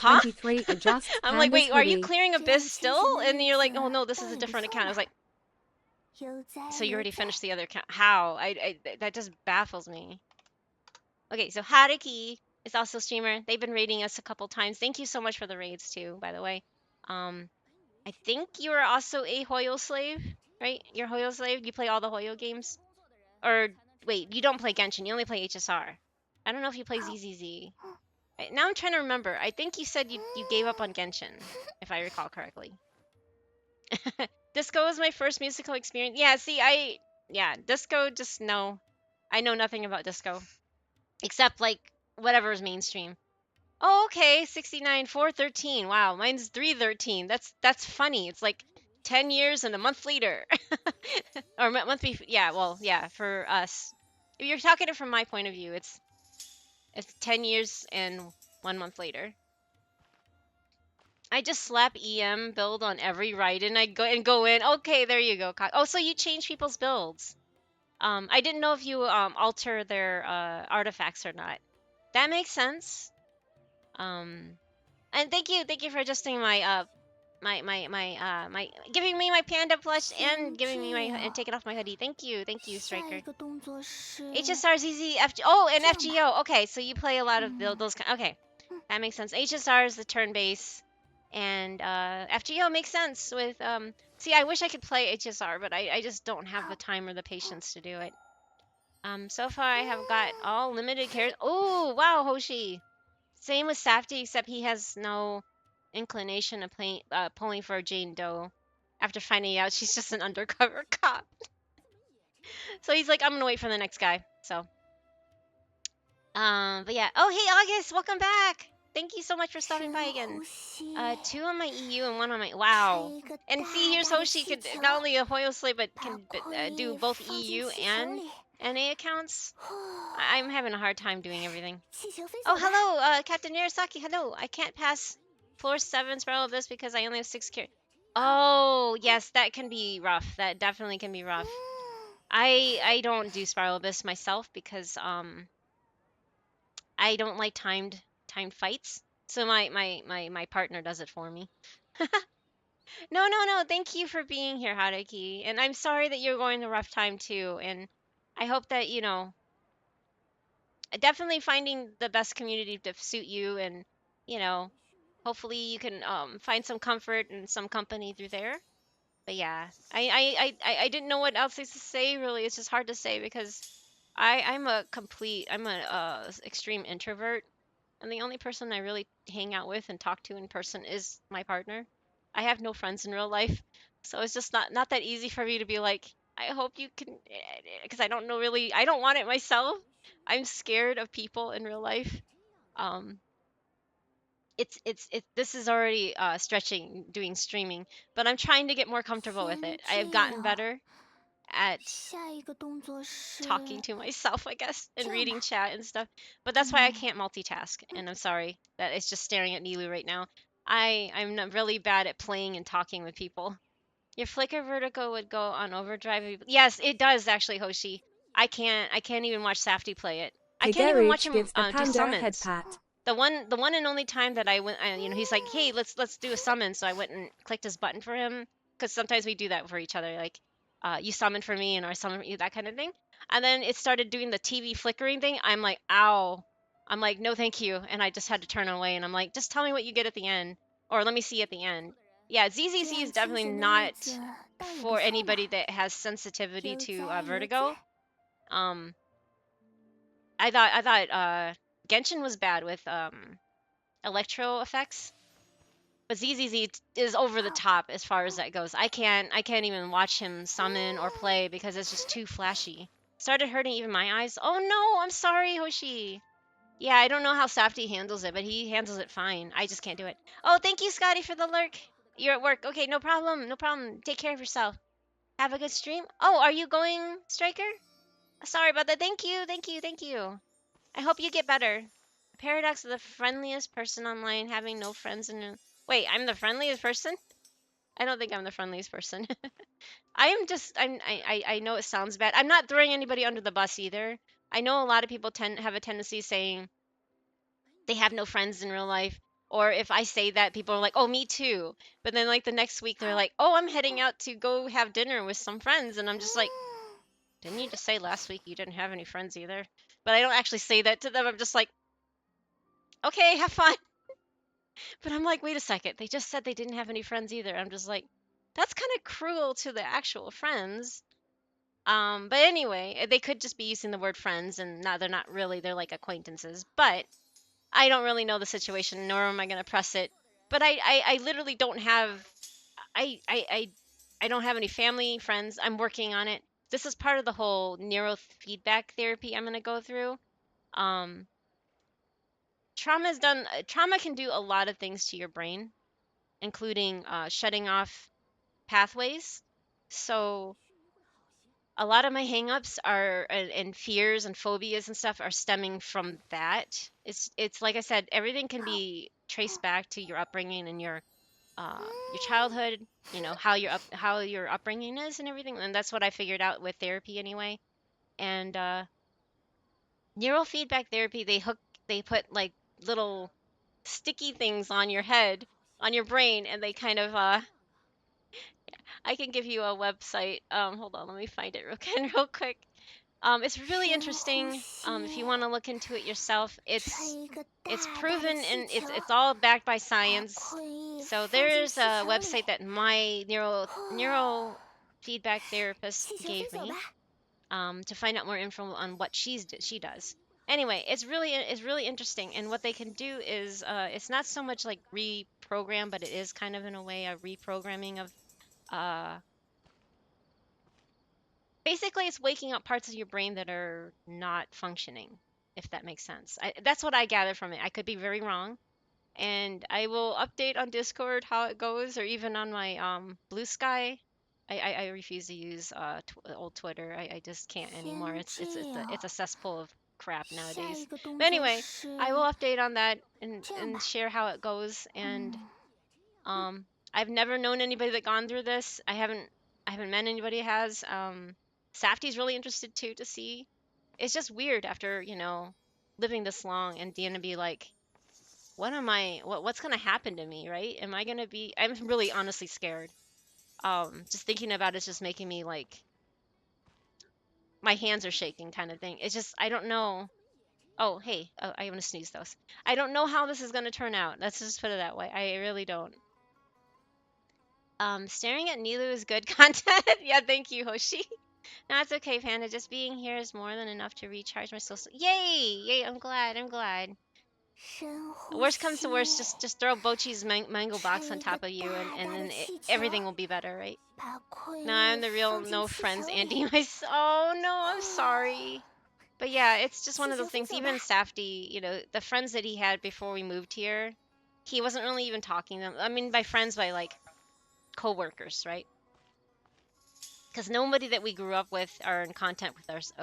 huh? 2023 adjusts I'm like, Panda's wait, are you hoodie. clearing Abyss still? And you're like, oh no, this is a different account. I was like, so you already finished the other account. How? That just baffles me. Okay, so Haruki is also a streamer. They've been raiding us a couple times. Thank you so much for the raids too, by the way. I think you are also a Hoyo slave, right? You're Hoyo slave. You play all the Hoyo games, or wait, you don't play Genshin. You only play HSR. I don't know if you play ZZZ. Now I'm trying to remember. I think you said you gave up on Genshin, if I recall correctly. Disco was my first musical experience. Yeah, see, disco, just no. I know nothing about disco. Except, like, whatever is mainstream. Oh, okay, 69, 413. Wow, mine's 313. That's funny. It's like 10 years and a month later. Or month before. Yeah, well, yeah, for us. If you're talking it from my point of view, it's 10 years and 1 month later. I just slap EM build on every ride and I go in. Okay, there you go. Oh, so you change people's builds. I didn't know if you alter their artifacts or not. That makes sense. And thank you for adjusting my my giving me my panda plush and giving me and taking off my hoodie. Thank you, Striker. HSR, ZZ, FG. Oh, and FGO. Okay, so you play a lot of those. Okay, that makes sense. HSR is the turn base, and FGO makes sense with See, I wish I could play HSR, but I just don't have the time or the patience to do it. So far I have got all limited characters. Oh, wow, Hoshi. Same with Safty, except he has no inclination of pulling for Jane Doe after finding out she's just an undercover cop. So he's like, I'm gonna wait for the next guy. So, but yeah. Oh, hey, August, welcome back. Thank you so much for stopping by again. 2 on my EU and 1 on my, wow. And see, here's Hoshi, could not only a Hoyo slave, but can do both EU and NA accounts. I'm having a hard time doing everything. Oh, hello, Captain Narasaki, hello. I can't pass floor 7 Spiral Abyss because I only have 6 characters. Oh, yes, that can be rough. That definitely can be rough. I don't do Spiral Abyss myself because I don't like timed fights. So my partner does it for me. No. Thank you for being here, Haruki. And I'm sorry that you're going a rough time too. And I hope that, you know, definitely finding the best community to suit you, and, you know, hopefully you can find some comfort and some company through there. But yeah, I didn't know what else to say really. It's just hard to say because I'm a extreme introvert, and the only person I really hang out with and talk to in person is my partner. I have no friends in real life, so it's just not that easy for me to be like, I hope you can, because I don't know really. I don't want it myself. I'm scared of people in real life. Um, this is already stretching doing streaming, but I'm trying to get more comfortable with it. I have gotten better at talking to myself, I guess, and reading chat and stuff. But that's why I can't multitask, and I'm sorry that it's just staring at Nilu right now. I'm not really bad at playing and talking with people. Your flicker vertigo would go on overdrive. Yes, it does actually, Hoshi. I can't even watch Safty play it. I can't even watch Higeruch him gives the do panda a head summons. pat. The one and only time that I went, you know, he's like, hey, let's do a summon. So I went and clicked his button for him, because sometimes we do that for each other, like, you summon for me and I summon for you, that kind of thing. And then it started doing the TV flickering thing. I'm like, ow. I'm like, no, thank you. And I just had to turn away. And I'm like, just tell me what you get at the end, or let me see at the end. Yeah, ZZZ is definitely not for anybody that has sensitivity to vertigo. Um, I thought Genshin was bad with electro effects, but ZZZ is over the top as far as that goes. I can't even watch him summon or play because it's just too flashy. Started hurting even my eyes. Oh no, I'm sorry, Hoshi. Yeah, I don't know how Safty handles it, but he handles it fine. I just can't do it. Oh, thank you, Scotty, for the lurk. You're at work. Okay, no problem. No problem. Take care of yourself. Have a good stream. Oh, are you going, Striker? Sorry about that. Thank you. Thank you. Thank you. I hope you get better. Paradox of the friendliest person online, having no friends and wait, I'm the friendliest person? I don't think I'm the friendliest person. I am just I know it sounds bad. I'm not throwing anybody under the bus either. I know a lot of people have a tendency saying they have no friends in real life. Or if I say that, people are like, oh, me too. But then, like, the next week, they're like, oh, I'm heading out to go have dinner with some friends. And I'm just like, didn't you just say last week you didn't have any friends either? But I don't actually say that to them. I'm just like, okay, have fun. But I'm like, wait a second. They just said they didn't have any friends either. I'm just like, that's kind of cruel to the actual friends. But anyway, they could just be using the word friends, and now they're not really. They're like acquaintances. But I don't really know the situation, nor am I going to press it. But I literally don't have, I, I, I, I don't have any family, friends. I'm working on it. This is part of the whole neurofeedback therapy I'm going to go through. Um, trauma can do a lot of things to your brain, including shutting off pathways. So a lot of my hangups are and fears and phobias and stuff are stemming from that. It's like I said, everything can be traced back to your upbringing and your childhood. You know how your upbringing is and everything, and that's what I figured out with therapy anyway. And neurofeedback therapy, they put like little sticky things on your head, on your brain, and they kind of I can give you a website. Hold on, let me find it real quick. It's really interesting. If you want to look into it yourself, it's proven and it's all backed by science. So there's a website that my neurofeedback therapist gave me. to find out more info on what she does. Anyway, it's really interesting, and what they can do is it's not so much like reprogram, but it is kind of in a way a reprogramming of uh, basically it's waking up parts of your brain that are not functioning, if that makes sense. That's what I gather from it. I could be very wrong, and I will update on Discord how it goes, or even on my Blue Sky. I refuse to use old Twitter. I just can't anymore. It's a cesspool of crap nowadays. But anyway, I will update on that and share how it goes. And I've never known anybody that gone through this. I haven't met anybody who has. Safty's really interested too to see. It's just weird after living this long and Deanna be like, what's gonna happen to me, right? Am I gonna be I'm really honestly scared. Just thinking about it's just making me like my hands are shaking kind of thing. It's just I don't know. Oh, hey, I'm gonna sneeze those. I don't know how this is gonna turn out. Let's just put it that way. I really don't. Staring at Nilu is good content. Yeah, thank you, Hoshi. No, it's okay, Panda. Just being here is more than enough to recharge my soul. Yay! Yay! I'm glad. I'm glad. Worst comes to worst, just throw Bochi's mango box on top of you, and then everything will be better, right? No, I'm the real no friends Andy. Oh no, I'm sorry. But yeah, it's just one of those things. Even Safety, the friends that he had before we moved here, he wasn't really even talking to them. I mean, by friends, by like co-workers, right? Because nobody that we grew up with are in contact with us.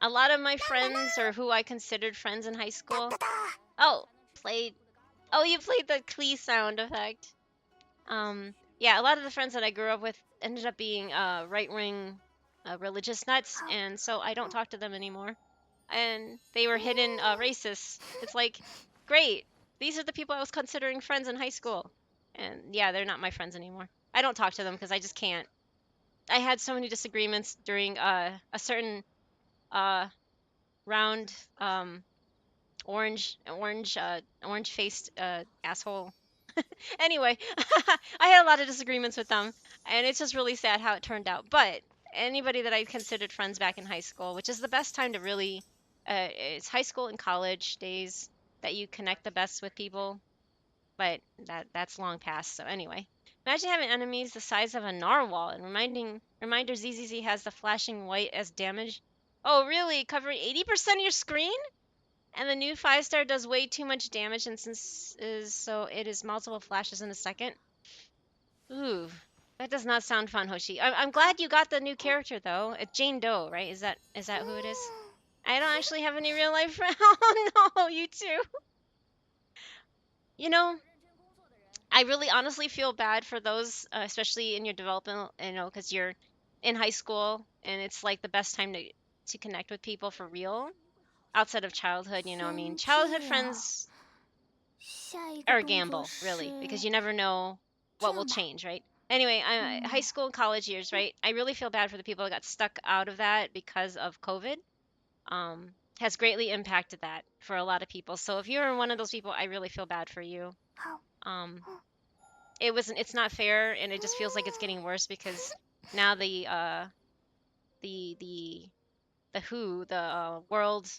A lot of my friends, or who I considered friends in high school. Oh, played. Oh, you played the Klee sound effect. Yeah, a lot of the friends that I grew up with ended up being right-wing religious nuts, and so I don't talk to them anymore. And they were hidden racists. It's like, great. These are the people I was considering friends in high school. And yeah, they're not my friends anymore. I don't talk to them because I just can't. I had so many disagreements during a certain round orange faced asshole. Anyway, I had a lot of disagreements with them, and it's just really sad how it turned out. But anybody that I considered friends back in high school, which is the best time to really, it's high school and college days that you connect the best with people. But that's long past. So anyway, imagine having enemies the size of a narwhal, and reminder ZZZ has the flashing white as damage. Oh really? Covering 80% of your screen? And the new 5-star does way too much damage, and so it is multiple flashes in a second. Ooh, that does not sound fun, Hoshi. I'm glad you got the new character though. It's Jane Doe, right? Is that who it is? I don't actually have any real life friends. Oh no, you too. You know, I really honestly feel bad for those, especially in your development. Because you're in high school and it's like the best time to connect with people for real outside of childhood. I mean, childhood friends are a gamble, really, because you never know what will change, right? Anyway, high school and college years, right? I really feel bad for the people that got stuck out of that because of COVID. Has greatly impacted that for a lot of people. So if you're one of those people, I really feel bad for you. Um, it's not fair, and it just feels like it's getting worse because now the WHO, the World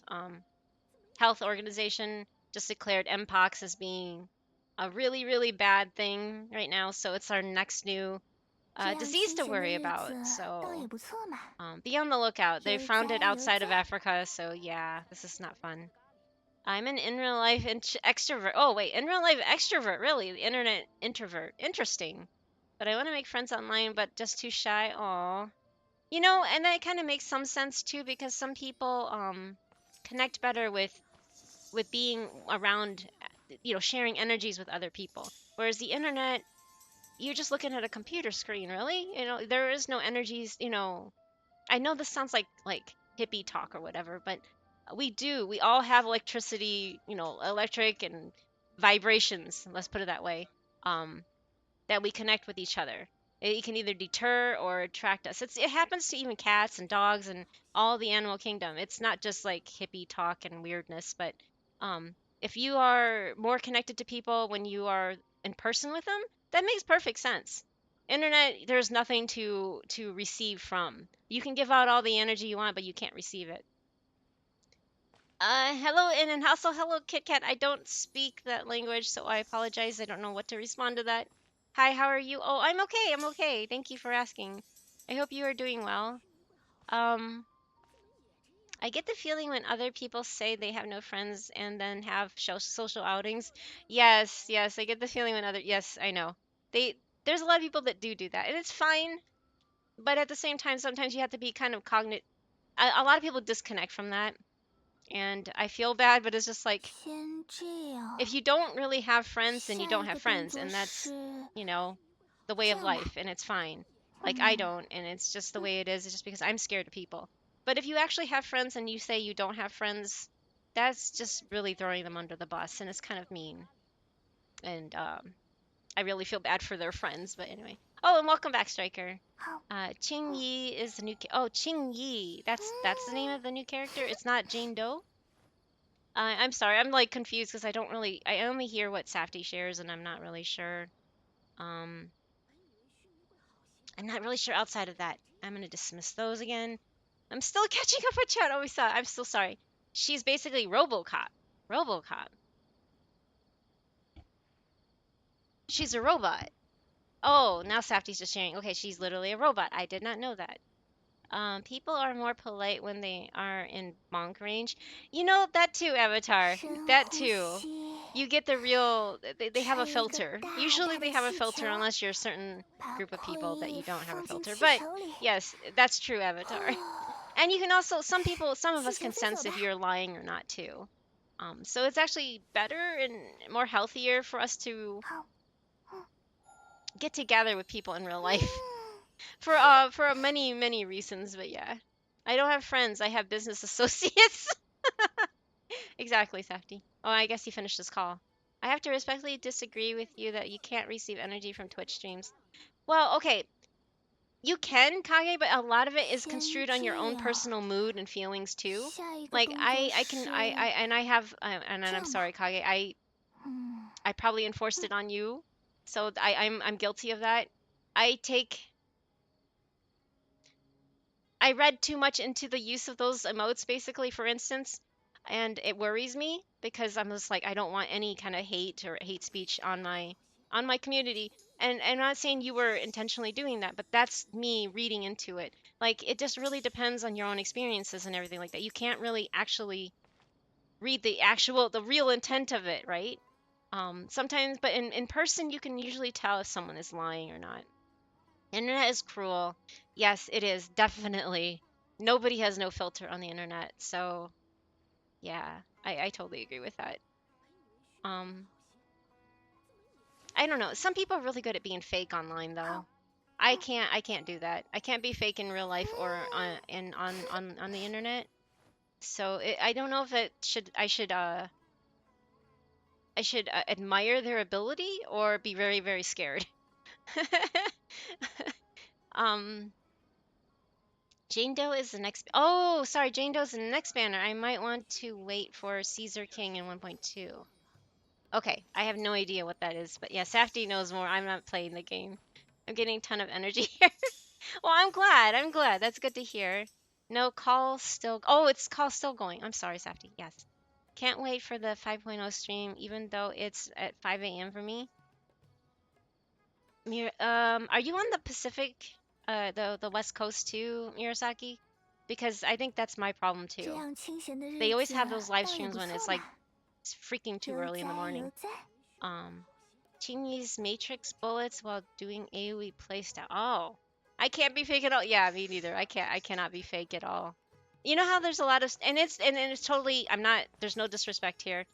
Health Organization, just declared Mpox as being a really, really bad thing right now. So it's our next new disease to worry about. So be on the lookout. They found it outside of Africa. So yeah, this is not fun. I'm an in real life extrovert. Oh wait, in real life extrovert. Really, the internet introvert. Interesting. But I want to make friends online, but just too shy. Aw. And that kind of makes some sense too, because some people connect better with being around, sharing energies with other people. Whereas the internet, you're just looking at a computer screen, really. There is no energies. I know this sounds like hippie talk or whatever, but we all have electricity, electric and vibrations. Let's put it that way. That we connect with each other. It can either deter or attract us. It happens to even cats and dogs and all the animal kingdom. It's not just like hippie talk and weirdness, but if you are more connected to people when you are in person with them, that makes perfect sense. Internet, there's nothing to receive from. You can give out all the energy you want, but you can't receive it. Hello, and also hello, Kit Kat. I don't speak that language, so I apologize. I don't know what to respond to that. Hi, how are you? Oh, I'm okay. I'm okay. Thank you for asking. I hope you are doing well. I get the feeling when other people say they have no friends and then have social outings. Yes, yes, I get the feeling when other. Yes, I know. There's a lot of people that do that, and it's fine. But at the same time, sometimes you have to be kind of cognate. A lot of people disconnect from that, and I feel bad, but it's just like if you don't really have friends, then you don't have friends, and that's, you know, the way of life, and it's fine. Like I don't, and it's just the way it is. It's just because I'm scared of people. But if you actually have friends and you say you don't have friends, that's just really throwing them under the bus, and it's kind of mean. And I really feel bad for their friends. But anyway. Oh, and welcome back, Striker. Ching Yi is the new. Oh, Ching Yi. That's the name of the new character. It's not Jane Doe. I'm sorry, I'm like confused because I only hear what Safty shares, and I'm not really sure. Um, I'm not really sure outside of that. I'm gonna dismiss those again. I'm still catching up with chat. Oh, we saw. I'm still sorry. She's basically RoboCop. RoboCop. She's a robot. Oh, now Safty's just sharing. Okay, she's literally a robot. I did not know that. People are more polite when they are in bonk range. You know, that too, Avatar. That too. You get the real, they have a filter. Usually they have a filter unless you're a certain group of people that you don't have a filter. But yes, that's true, Avatar. And you can also, some of us can sense if you're lying or not too. So it's actually better and more healthier for us to get together with people in real life. For many reasons, but yeah. I don't have friends, I have business associates. Exactly, Safety. Oh, I guess he finished his call. I have to respectfully disagree with you that you can't receive energy from Twitch streams. Well, okay, you can, Kage, but a lot of it is construed on your own personal mood and feelings too. Like and I'm sorry, Kage, I probably enforced it on you, so I'm guilty of that. I read too much into the use of those emotes, basically, for instance, and it worries me because I'm just like I don't want any kind of hate or hate speech on my community. And I'm not saying you were intentionally doing that, but that's me reading into it. Like it just really depends on your own experiences and everything like that. You can't really actually read the real intent of it, right? Sometimes, but in person, you can usually tell if someone is lying or not. Internet is cruel. Yes, it is, definitely. Nobody has no filter on the internet, so yeah, I totally agree with that. Um, I don't know. Some people are really good at being fake online though. I can't do that. I can't be fake in real life or on the internet. So I don't know if I should admire their ability or be very, very scared. um Jane Doe is the next. Oh, sorry, Jane Doe's the next banner. I might want to wait for Caesar King in 1.2. Okay, I have no idea what that is, but yeah, Safty knows more. I'm not playing the game. I'm getting a ton of energy here. Well, I'm glad. I'm glad. That's good to hear. No, call still. Oh, it's call still going. I'm sorry, Safty. Yes. Can't wait for the 5.0 stream, even though it's at 5 a.m. for me. Are you on the Pacific, the West Coast too, Murasaki? Because I think that's my problem too. They always have those live streams when it's like it's freaking too early in the morning. Chingy's matrix bullets while doing AoE playstyle. Oh, I can't be fake at all. Yeah, me neither. I cannot be fake at all. You know how there's a lot of and it's totally. I'm not. There's no disrespect here.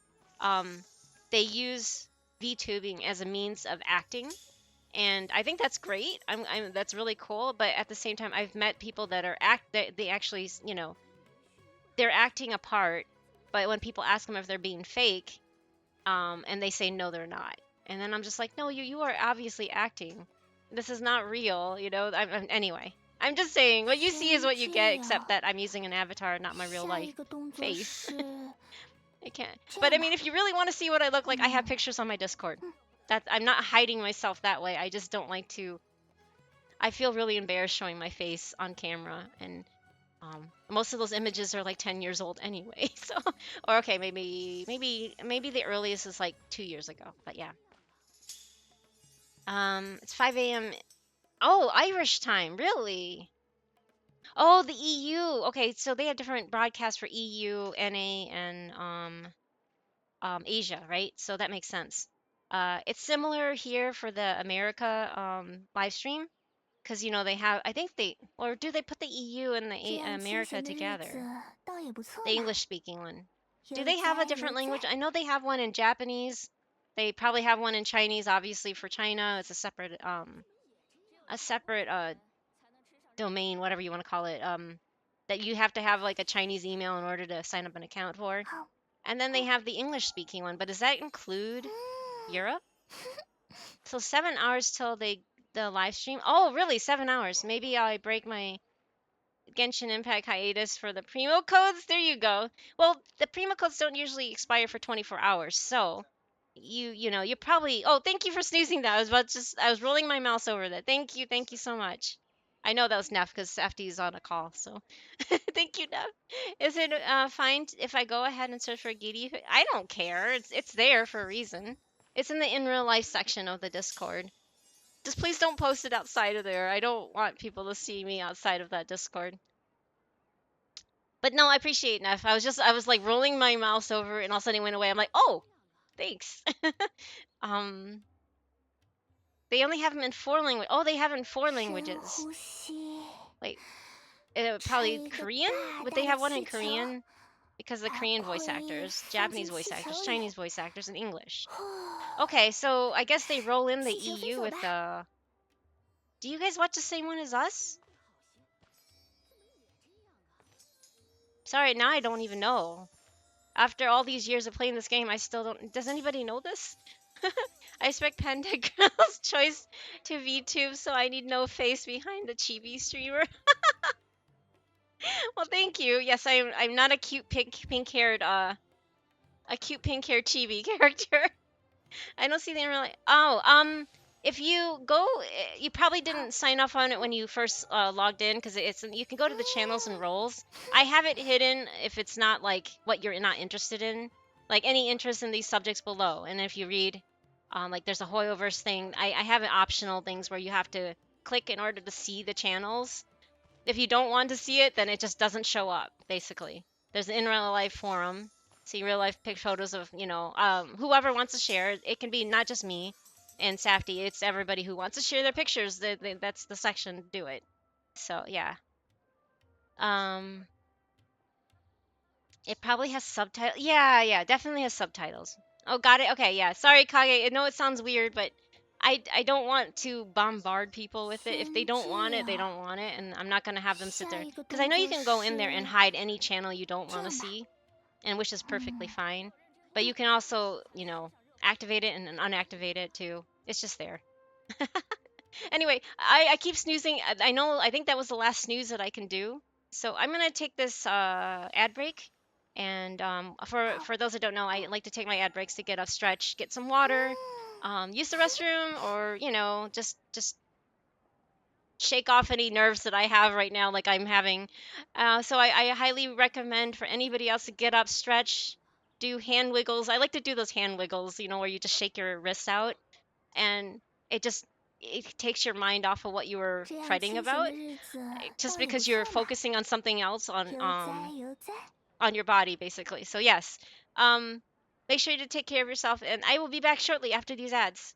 They use VTubing as a means of acting, and I think that's great. That's really cool. But at the same time, I've met people that are they actually, they're acting a part, but when people ask them if they're being fake, and they say no, they're not, and then I'm just like, no, you are obviously acting. This is not real, anyway. I'm just saying, what you see is what you get, except that I'm using an avatar, not my real life face. I can't. But I mean, if you really want to see what I look like, I have pictures on my Discord. I'm not hiding myself that way. I just don't like to I feel really embarrassed showing my face on camera, and most of those images are like 10 years old anyway. So, or okay, maybe the earliest is like 2 years ago. But yeah. It's 5 a.m. Oh, Irish time, really? Oh, the EU. Okay, so they have different broadcasts for EU, NA, and Asia, right? So that makes sense. It's similar here for the America live stream, because they have. I think they, or do they put the EU and the America together? The English speaking one. Do they have a different language? I know they have one in Japanese. They probably have one in Chinese, obviously for China. It's a separate domain, whatever you want to call it, that you have to have like a Chinese email in order to sign up an account for. And then they have the English speaking one, but does that include Europe? So 7 hours till the live stream. Oh, really? 7 hours. Maybe I break my Genshin Impact hiatus for the Primo codes. There you go. Well, the Primo codes don't usually expire for 24 hours, so you probably. Oh, thank you for snoozing that. I was rolling my mouse over that. Thank you so much. I know that was Neff because Safty's on a call, so thank you, Neff. Is it fine if I go ahead and search for Giddy? I don't care. It's there for a reason. It's in the in real life section of the Discord. Just please don't post it outside of there. I don't want people to see me outside of that Discord. But no, I appreciate Neff. I was like rolling my mouse over and all of a sudden it went away. I'm like, oh, thanks. um, they only have them in 4 languages. Oh, they have in 4 languages. Wait, probably Korean? Would they have one in Korean? Because the Korean voice actors, Japanese voice actors, Chinese voice actors, and English. Okay, so I guess they roll in the EU with the. Do you guys watch the same one as us? Sorry, now I don't even know. After all these years of playing this game, I still don't. Does anybody know this? I expect Panda Girl's choice to VTube, so I need no face behind the chibi streamer. Well, thank you. Yes, I'm not a cute pink haired chibi character. I don't see the real. Oh, if you go, you probably didn't sign off on it when you first logged in, because you can go to the channels and roles. I have it hidden if it's not like what you're not interested in, like any interest in these subjects below. And if you read, like there's a Hoyoverse thing, I have optional things where you have to click in order to see the channels. If you don't want to see it, then it just doesn't show up. Basically, there's an in real life forum. See real life pic photos of whoever wants to share. It can be not just me and Safty. It's everybody who wants to share their pictures. That's the section to do it. So yeah. It probably has subtitles. Yeah, definitely has subtitles. Oh, got it. Okay, yeah. Sorry, Kage. I know it sounds weird, but I don't want to bombard people with it. If they don't want it, they don't want it, and I'm not gonna have them sit there, because I know you can go in there and hide any channel you don't want to see, and which is perfectly fine. But you can also, activate it and unactivate it too. It's just there. Anyway, I keep snoozing. I think that was the last snooze that I can do. So I'm gonna take this ad break. And for those that don't know, I like to take my ad breaks to get a stretch, get some water, use the restroom, or just shake off any nerves that I have right now, like I'm having. So I highly recommend for anybody else to get up, stretch, do hand wiggles. I like to do those hand wiggles, where you just shake your wrists out, and it just it takes your mind off of what you were fretting about, just because you're focusing on something else on your body, basically. So yes, make sure to take care of yourself, and I will be back shortly after these ads.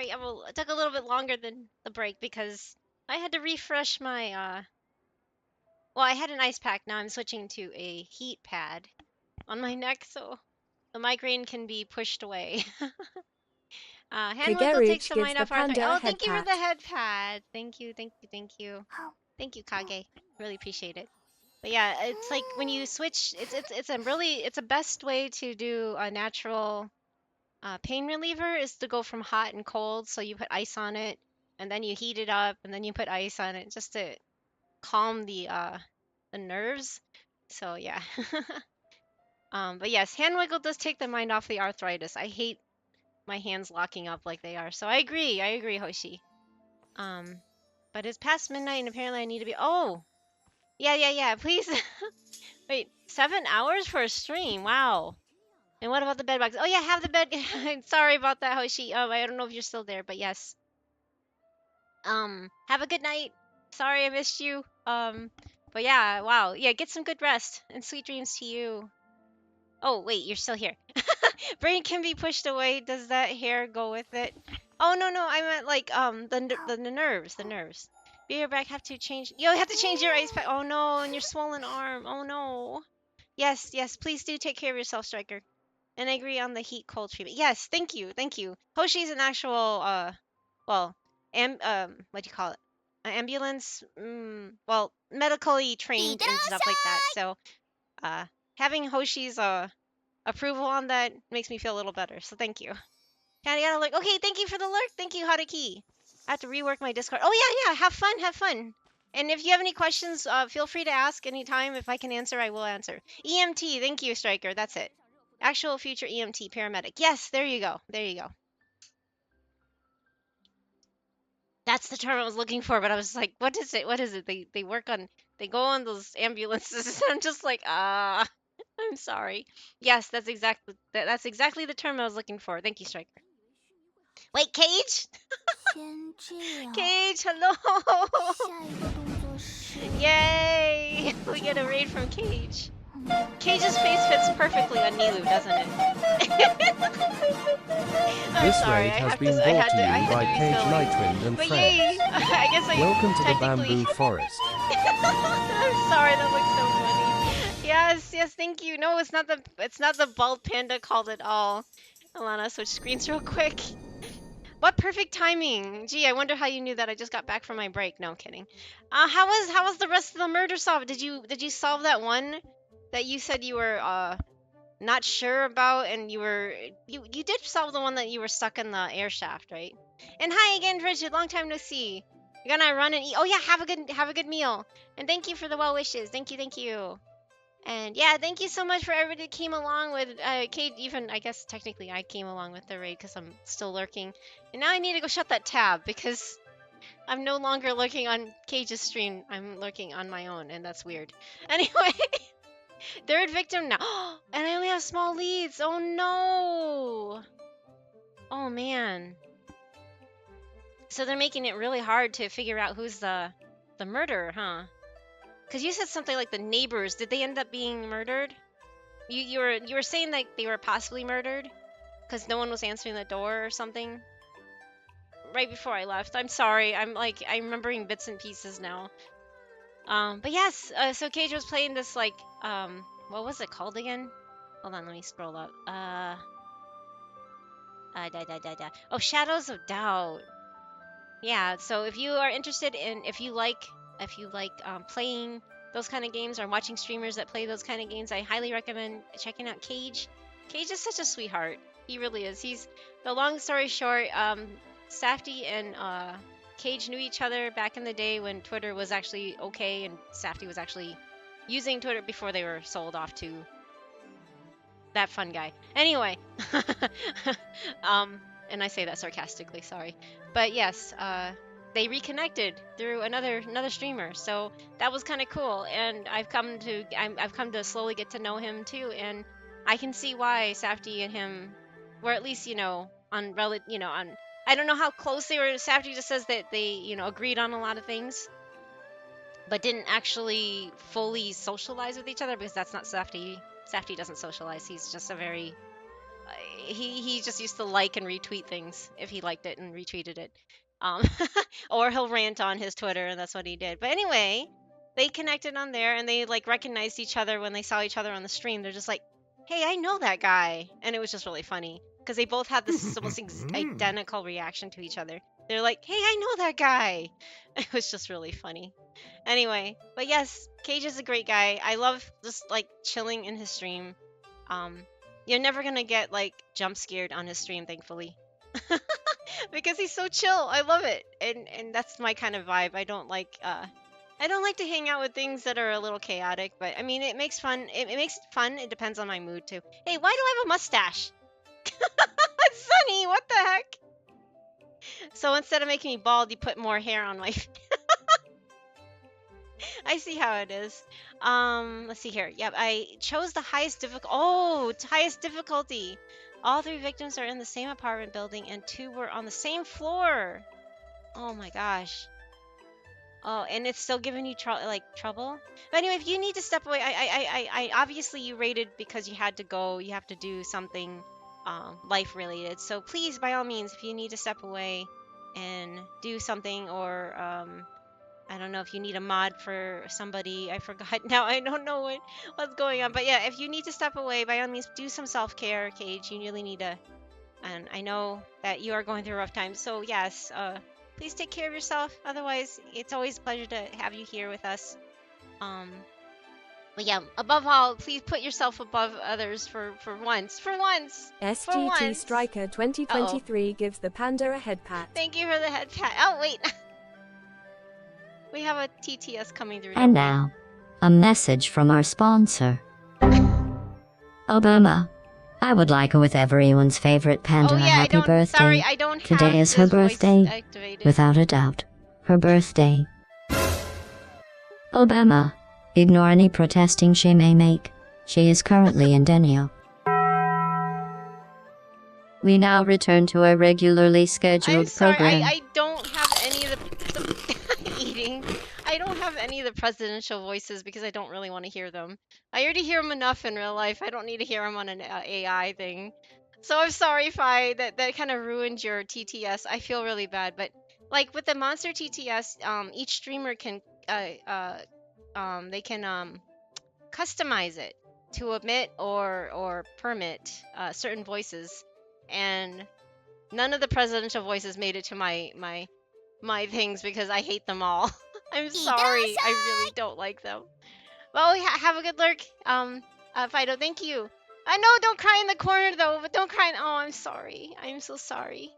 sorry. It took a little bit longer than the break because I had to refresh my well, I had an ice pack. Now I'm switching to a heat pad on my neck, so the migraine can be pushed away. Hand wiggle takes Kageruch the gives mind the off arthritis. panda a Oh, head thank you for the pat. head pad. Thank you, thank you, thank you. Thank you, Kage. Really appreciate it. But yeah, it's like when you switch, it's a best way to do a natural pain reliever is to go from hot and cold. So you put ice on it, and then you heat it up, and then you put ice on it just to calm the nerves. So yeah. But yes, hand wiggle does take the mind off the arthritis. I hate my hands locking up like they are. So I agree, Hoshi. Um, but it's past midnight and apparently I need to be. Oh, yeah. Please, wait, 7 hours for a stream. Wow. And what about the bed bugs? Oh yeah, have the bed. Sorry about that, Hoshi. I don't know if you're still there, but yes. Have a good night. Sorry I missed you. But yeah, wow. Yeah, get some good rest and sweet dreams to you. Oh, wait, you're still here. Brain can be pushed away. Does that hair go with it? Oh, no, I meant like the nerves, the nerves. Be right back. Have to change. You have to change your ice pack. Oh no, and your swollen arm. Oh no. Yes, please do take care of yourself, Striker. And I agree on the heat cold treatment. Yes, thank you. Hoshi's an actual well, what do you call it? An ambulance, well, medically trained and stuff like that. So, uh, having Hoshi's approval on that makes me feel a little better. So thank you. Yada yada. Like, okay, thank you for the lurk. Thank you, Haruki. I have to rework my Discord. Oh yeah. Have fun. And if you have any questions, feel free to ask anytime. If I can answer, I will answer. EMT. Thank you, Striker. That's it. Actual future EMT paramedic. Yes, there you go. That's the term I was looking for, but I was like, what is it? They go on those ambulances. I'm just like, I'm sorry. Yes, that's exactly the term I was looking for. Thank you, Striker. Wait, Cage? Cage, hello! Yay! We get a raid from Cage. Cage's face fits perfectly on Nilu, doesn't it? I'm This sorry, raid I has have been to, brought to I you had by to be Cage silly. Nightwind and But friends. yay! I guess I Welcome to the technically... bamboo forest. I'm sorry, that looks so funny. Yes, thank you. No, it's not the bald panda called it all. Alana, switch screens real quick. What perfect timing! Gee, I wonder how you knew that. I just got back from my break. No, I'm kidding. How was the rest of the murder solved? Did you solve that one that you said you were not sure about, and you did solve the one that you were stuck in the air shaft, right? And hi again, Bridget. Long time no see. You're gonna run and eat. Oh yeah, have a good meal. And thank you for the well wishes. Thank you. And yeah, thank you so much for everybody that came along with Kate. Even I guess technically I came along with the raid because I'm still lurking. And now I need to go shut that tab because I'm no longer lurking on Cage's stream. I'm lurking on my own, and that's weird. Anyway, third victim now. And I only have small leads. Oh no. Oh man. So they're making it really hard to figure out who's the murderer, huh? Because you said something like the neighbors. Did they end up being murdered? You were saying that they were possibly murdered because no one was answering the door or something right before I left. I'm sorry. I'm remembering bits and pieces now. But yes. So Cage was playing this what was it called again? Hold on, let me scroll up. Oh, Shadows of Doubt. Yeah. So if you are interested in, if you like playing those kind of games or watching streamers that play those kind of games, I highly recommend checking out Cage. Cage is such a sweetheart. He really is. The long story short, Safdie and Cage knew each other back in the day when Twitter was actually okay and Safdie was actually using Twitter before they were sold off to that fun guy. Anyway, and I say that sarcastically, sorry. But yes, they reconnected through another streamer, so that was kind of cool. And I've come to slowly get to know him too, and I can see why Safdie and him were at least on I don't know how close they were. Safdie just says that they agreed on a lot of things, but didn't actually fully socialize with each other because that's not Safdie. Safdie doesn't socialize. He's just a very he just used to like and retweet things if he liked it and retweeted it. Um, or he'll rant on his Twitter, and that's what he did. But anyway, they connected on there, and they like recognized each other when they saw each other on the stream. They're just like, "Hey, I know that guy," and it was just really funny because they both had this almost identical reaction to each other. They're like, "Hey, I know that guy." It was just really funny. Anyway, but yes, Cage is a great guy. I love just like chilling in his stream. You're never gonna get like jump scared on his stream, thankfully. Because he's so chill. I love it. And that's my kind of vibe. I don't like to hang out with things that are a little chaotic, but I mean it makes fun. It makes it fun. It depends on my mood too. Hey, why do I have a mustache? Sunny, what the heck? So instead of making me bald, you put more hair on my I see how it is. Let's see here. Yep, I chose the highest difficult. Oh, highest difficulty. All 3 victims are in the same apartment building, and 2 were on the same floor. Oh my gosh. Oh, and it's still giving you trouble. But anyway, if you need to step away, I obviously you rated because you had to go. You have to do something, life related. So please, by all means, if you need to step away and do something, or I don't know if you need a mod for somebody. I forgot now. I don't know what's going on. But yeah, if you need to step away, by all means, do some self-care, Cage. You really need to. And I know that you are going through a rough time. So yes, please take care of yourself. Otherwise, it's always a pleasure to have you here with us. But yeah, above all, please put yourself above others for once. For once. For SGT once. Striker 2023 gives the panda a head pat. Thank you for the head pat. Oh wait. We have a TTS coming through. And now, a message from our sponsor. Obama, I would like with everyone's favorite panda a happy birthday. Sorry, I don't have Today is her this voice birthday, activated. without a doubt. Her birthday. Obama, ignore any protesting she may make. She is currently in denial. We now return to our regularly scheduled I'm sorry, program. I don't have any of the eating. I don't have any of the presidential voices because I don't really want to hear them. I already hear them enough in real life. I don't need to hear them on an AI thing. So I'm sorry, Fi, that kind of ruined your TTS. I feel really bad, but like with the monster TTS, each streamer can they can customize it to omit or permit certain voices, and none of the presidential voices made it to my things because I hate them all. I'm sorry, I really don't like them. Well, have a good lurk, Fido. Thank you. I know, don't cry in the corner though, but don't cry. Oh, I'm sorry. I'm so sorry.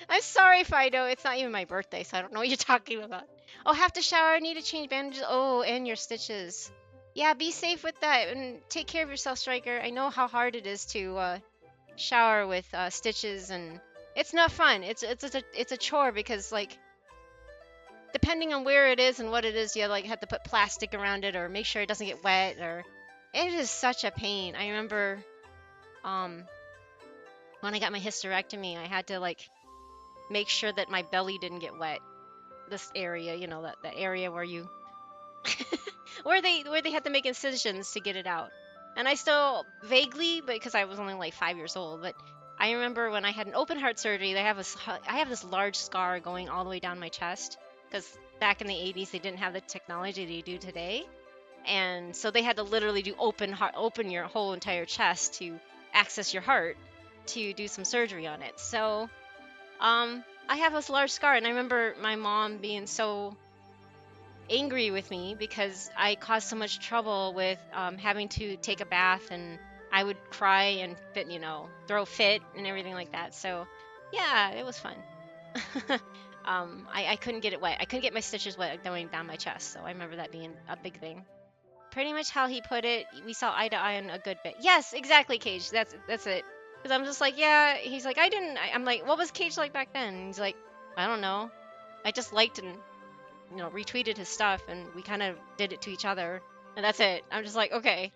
I'm sorry, Fido. It's not even my birthday, so I don't know what you're talking about. Oh, have to shower. Need to change bandages. Oh, and your stitches. Yeah, be safe with that and take care of yourself, Striker. I know how hard it is to shower with stitches, and it's not fun. It's a chore because like depending on where it is and what it is, you like have to put plastic around it or make sure it doesn't get wet, or it is such a pain. I remember when I got my hysterectomy, I had to like make sure that my belly didn't get wet. This area, you know, that area where you where they had to make incisions to get it out. And I still vaguely, because I was only like 5 years old, but I remember when I had an open heart surgery, I have this large scar going all the way down my chest, because back in the 80s they didn't have the technology they do today, and so they had to literally do open your whole entire chest to access your heart to do some surgery on it. So I have this large scar, and I remember my mom being so angry with me because I caused so much trouble with having to take a bath, and I would cry and fit, throw a fit and everything like that. So yeah, it was fun. I couldn't get it wet. I couldn't get my stitches wet going down my chest. So I remember that being a big thing. Pretty much how he put it, we saw eye to eye on a good bit. Yes, exactly, Cage. That's it. Because I'm just like, yeah. He's like, I'm like, what was Cage like back then? And he's like, I don't know. I just liked and retweeted his stuff, and we kind of did it to each other, and that's it. I'm just like, okay.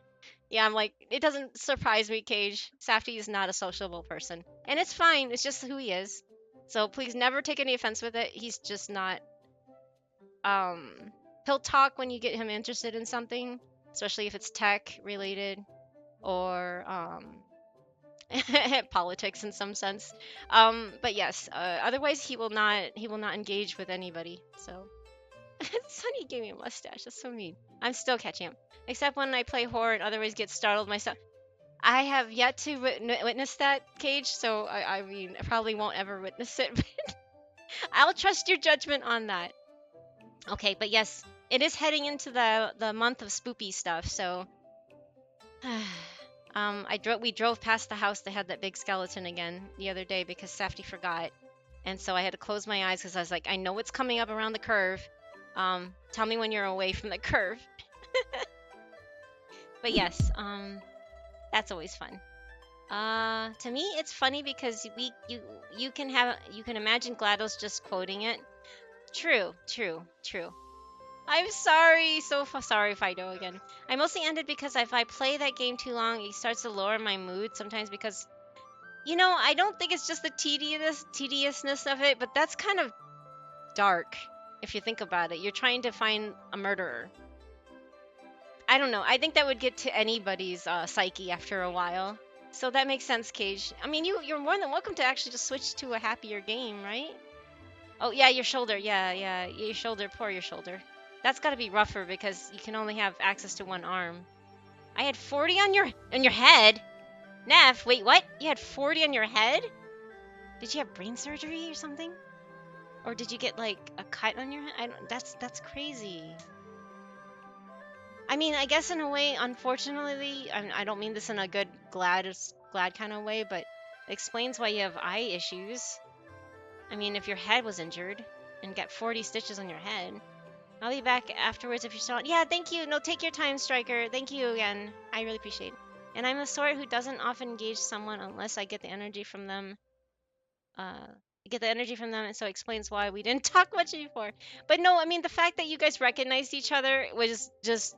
Yeah, I'm like, it doesn't surprise me, Cage. Safety is not a sociable person, and it's fine. It's just who he is. So please never take any offense with it. He's just not. He'll talk when you get him interested in something, especially if it's tech related, or politics in some sense. But yes, otherwise he will not engage with anybody. So Sunny gave me a mustache. That's so mean. I'm still catching up. Except when I play horror and otherwise get startled myself. I have yet to witness that, Cage, so I mean, I probably won't ever witness it, but I'll trust your judgment on that. Okay, but yes, it is heading into the month of spoopy stuff, so we drove past the house that had that big skeleton again the other day because Safety forgot. And so I had to close my eyes because I was like, I know it's coming up around the curve. Tell me when you're away from the curve. But yes, that's always fun. To me, it's funny because you can imagine GLaDOS just quoting it. True. I'm sorry, sorry, Fido again. I mostly ended because if I play that game too long, it starts to lower my mood sometimes because, I don't think it's just the tediousness of it, but that's kind of dark if you think about it. You're trying to find a murderer. I don't know. I think that would get to anybody's psyche after a while. So that makes sense, Cage. I mean, you're more than welcome to actually just switch to a happier game, right? Oh, yeah, your shoulder. Yeah, your shoulder. Poor your shoulder. That's got to be rougher because you can only have access to one arm. I had 40 on your head? Neff, wait, what? You had 40 on your head? Did you have brain surgery or something? Or did you get, like, a cut on your head? That's crazy. I mean, I guess in a way, unfortunately, I don't mean this in a good, glad kind of way, but it explains why you have eye issues. I mean, if your head was injured and get 40 stitches on your head, I'll be back afterwards if you're still on. Yeah, thank you. No, take your time, Striker. Thank you again. I really appreciate it. And I'm the sort who doesn't often engage someone unless I get the energy from them. And so it explains why we didn't talk much before. But no, I mean, the fact that you guys recognized each other was just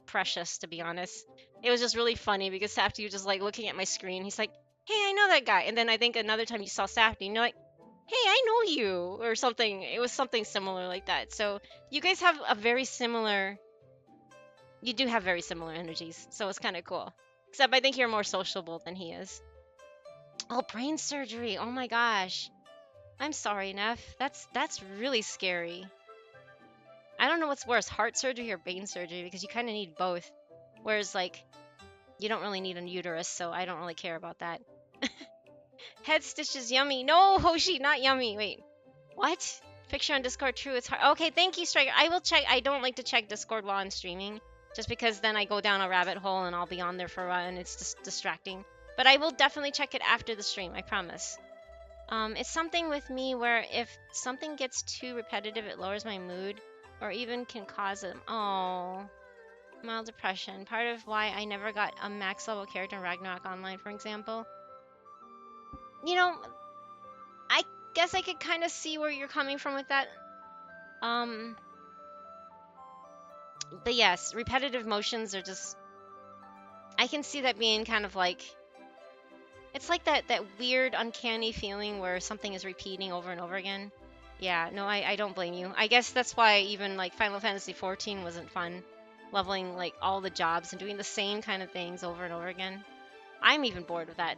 precious, to be honest. It was just really funny because Safty was just like looking at my screen. He's like, hey, I know that guy. And then I think another time you saw Safty and you're like, hey, I know you, or something. It was something similar like that. So you guys have you do have very similar energies. So it's kind of cool. Except I think you're more sociable than he is. Oh, brain surgery. Oh my gosh. I'm sorry, Neff. That's really scary. I don't know what's worse, heart surgery or brain surgery, because you kind of need both. Whereas, like, you don't really need a uterus, so I don't really care about that. Head stitch is yummy. No, Hoshi, not yummy. Wait, what? Picture on Discord, true, it's hard. Okay, thank you, Striker. I will check. I don't like to check Discord while I'm streaming, just because then I go down a rabbit hole and I'll be on there for a while and it's just distracting. But I will definitely check it after the stream, I promise. It's something with me where if something gets too repetitive, it lowers my mood, or even can cause mild depression. Part of why I never got a max level character in Ragnarok Online, for example. I guess I could kind of see where you're coming from with that. But yes, repetitive motions are just... I can see that being kind of like... It's like that weird, uncanny feeling where something is repeating over and over again. Yeah, no, I don't blame you. I guess that's why even, like, Final Fantasy XIV wasn't fun. Leveling, like, all the jobs and doing the same kind of things over and over again. I'm even bored with that,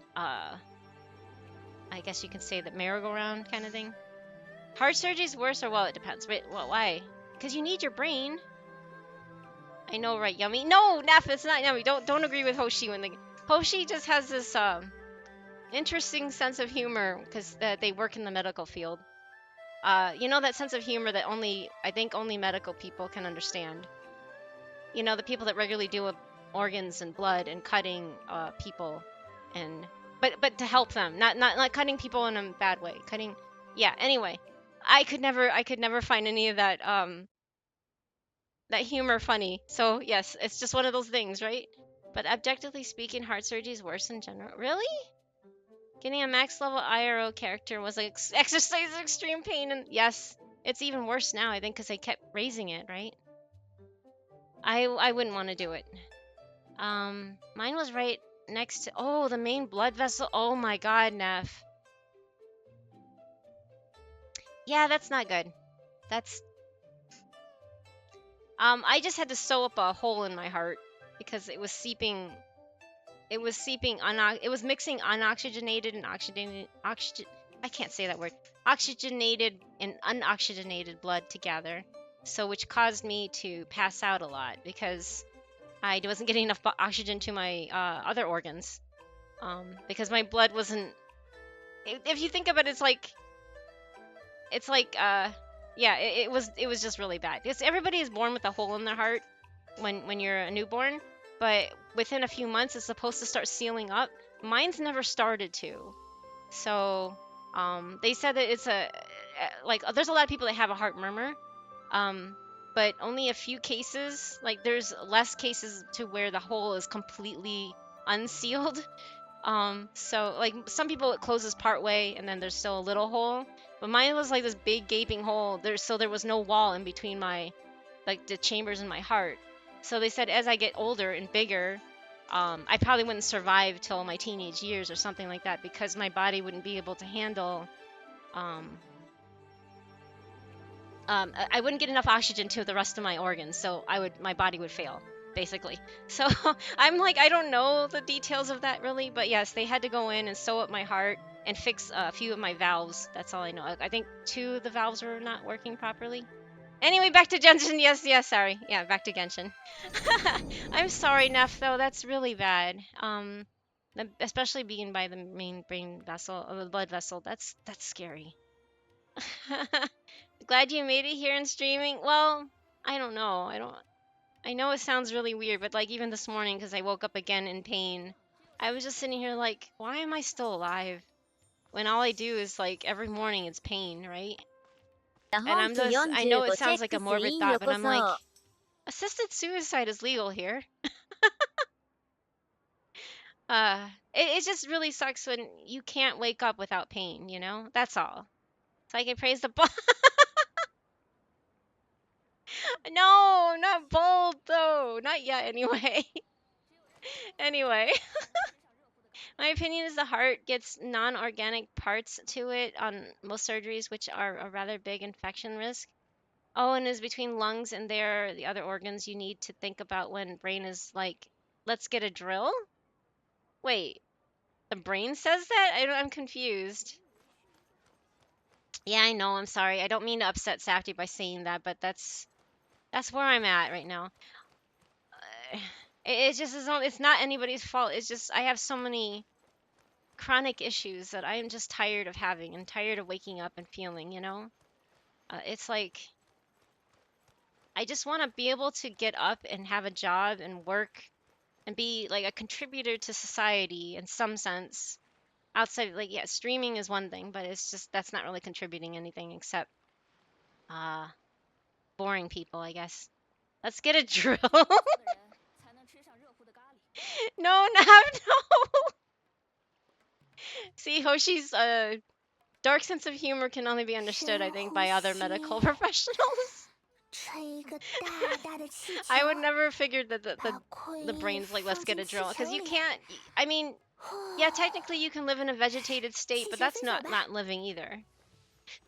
I guess you can say that merry-go-round kind of thing. Heart surgery's worse or well, it depends. Wait, well, why? Because you need your brain. I know, right, Yummy? No, Neff, it's not Yummy. Don't agree with Hoshi when Hoshi just has this, interesting sense of humor because they work in the medical field. That sense of humor that I think only medical people can understand. The people that regularly deal with organs and blood and cutting people, but to help them, not cutting people in a bad way. Yeah. Anyway, I could never find any of that that humor funny. So yes, it's just one of those things, right? But objectively speaking, heart surgery is worse in general. Really? Getting a max level IRO character was like exercise extreme pain, and yes, it's even worse now, I think, because they kept raising it, right? I wouldn't want to do it. Mine was right next to the main blood vessel. Oh my god, Neff. Yeah, that's not good. I just had to sew up a hole in my heart because it was seeping it was it was mixing unoxygenated and oxygenated I can't say that word. Oxygenated and unoxygenated blood together. So which caused me to pass out a lot because I wasn't getting enough oxygen to my other organs. Because my blood wasn't, if you think of it, it's like yeah, it was just really bad. Because everybody is born with a hole in their heart when you're a newborn, but within a few months it's supposed to start sealing up. Mine's never started to. So they said that it's like there's a lot of people that have a heart murmur, but only a few cases, like there's less cases to where the hole is completely unsealed. So like some people it closes part way and then there's still a little hole, but mine was like this big gaping hole. There was no wall in between my, like, the chambers in my heart. So they said as I get older and bigger, I probably wouldn't survive till my teenage years or something like that because my body wouldn't be able to handle. I wouldn't get enough oxygen to the rest of my organs, so my body would fail, basically. So I'm like, I don't know the details of that really, but yes, they had to go in and sew up my heart and fix a few of my valves. That's all I know. I think 2 of the valves were not working properly. Anyway, back to Genshin. Yes, sorry. Yeah, back to Genshin. I'm sorry, Neff, though. That's really bad. Especially being by the main brain vessel, or the blood vessel. That's scary. Glad you made it here in streaming. Well, I don't know. I know it sounds really weird, but like even this morning, because I woke up again in pain, I was just sitting here like, why am I still alive? When all I do is like every morning it's pain, right? And I know it sounds like a morbid thought, but I'm like, assisted suicide is legal here. It just really sucks when you can't wake up without pain, you know? That's all. So I can praise the No, not bold though. Not yet anyway. Anyway, my opinion is the heart gets non-organic parts to it on most surgeries, which are a rather big infection risk. Oh, and is between lungs and the other organs you need to think about when brain is like, let's get a drill? Wait, the brain says that? I'm confused. Yeah, I know. I'm sorry. I don't mean to upset Safety by saying that, but that's where I'm at right now. It just is not, it's not anybody's fault. It's just I have so many chronic issues that I am just tired of having and tired of waking up and feeling, you know? It's like I just want to be able to get up and have a job and work and be like a contributor to society in some sense. Outside, like, yeah, streaming is one thing, but it's just that's not really contributing anything except boring people, I guess. Let's get a drill. No, no. See, Hoshi's dark sense of humor can only be understood, I think, by other medical professionals. I would never have figured that the brain's like, let's get a drill, because you can't. I mean, yeah, technically you can live in a vegetated state, but that's not living either.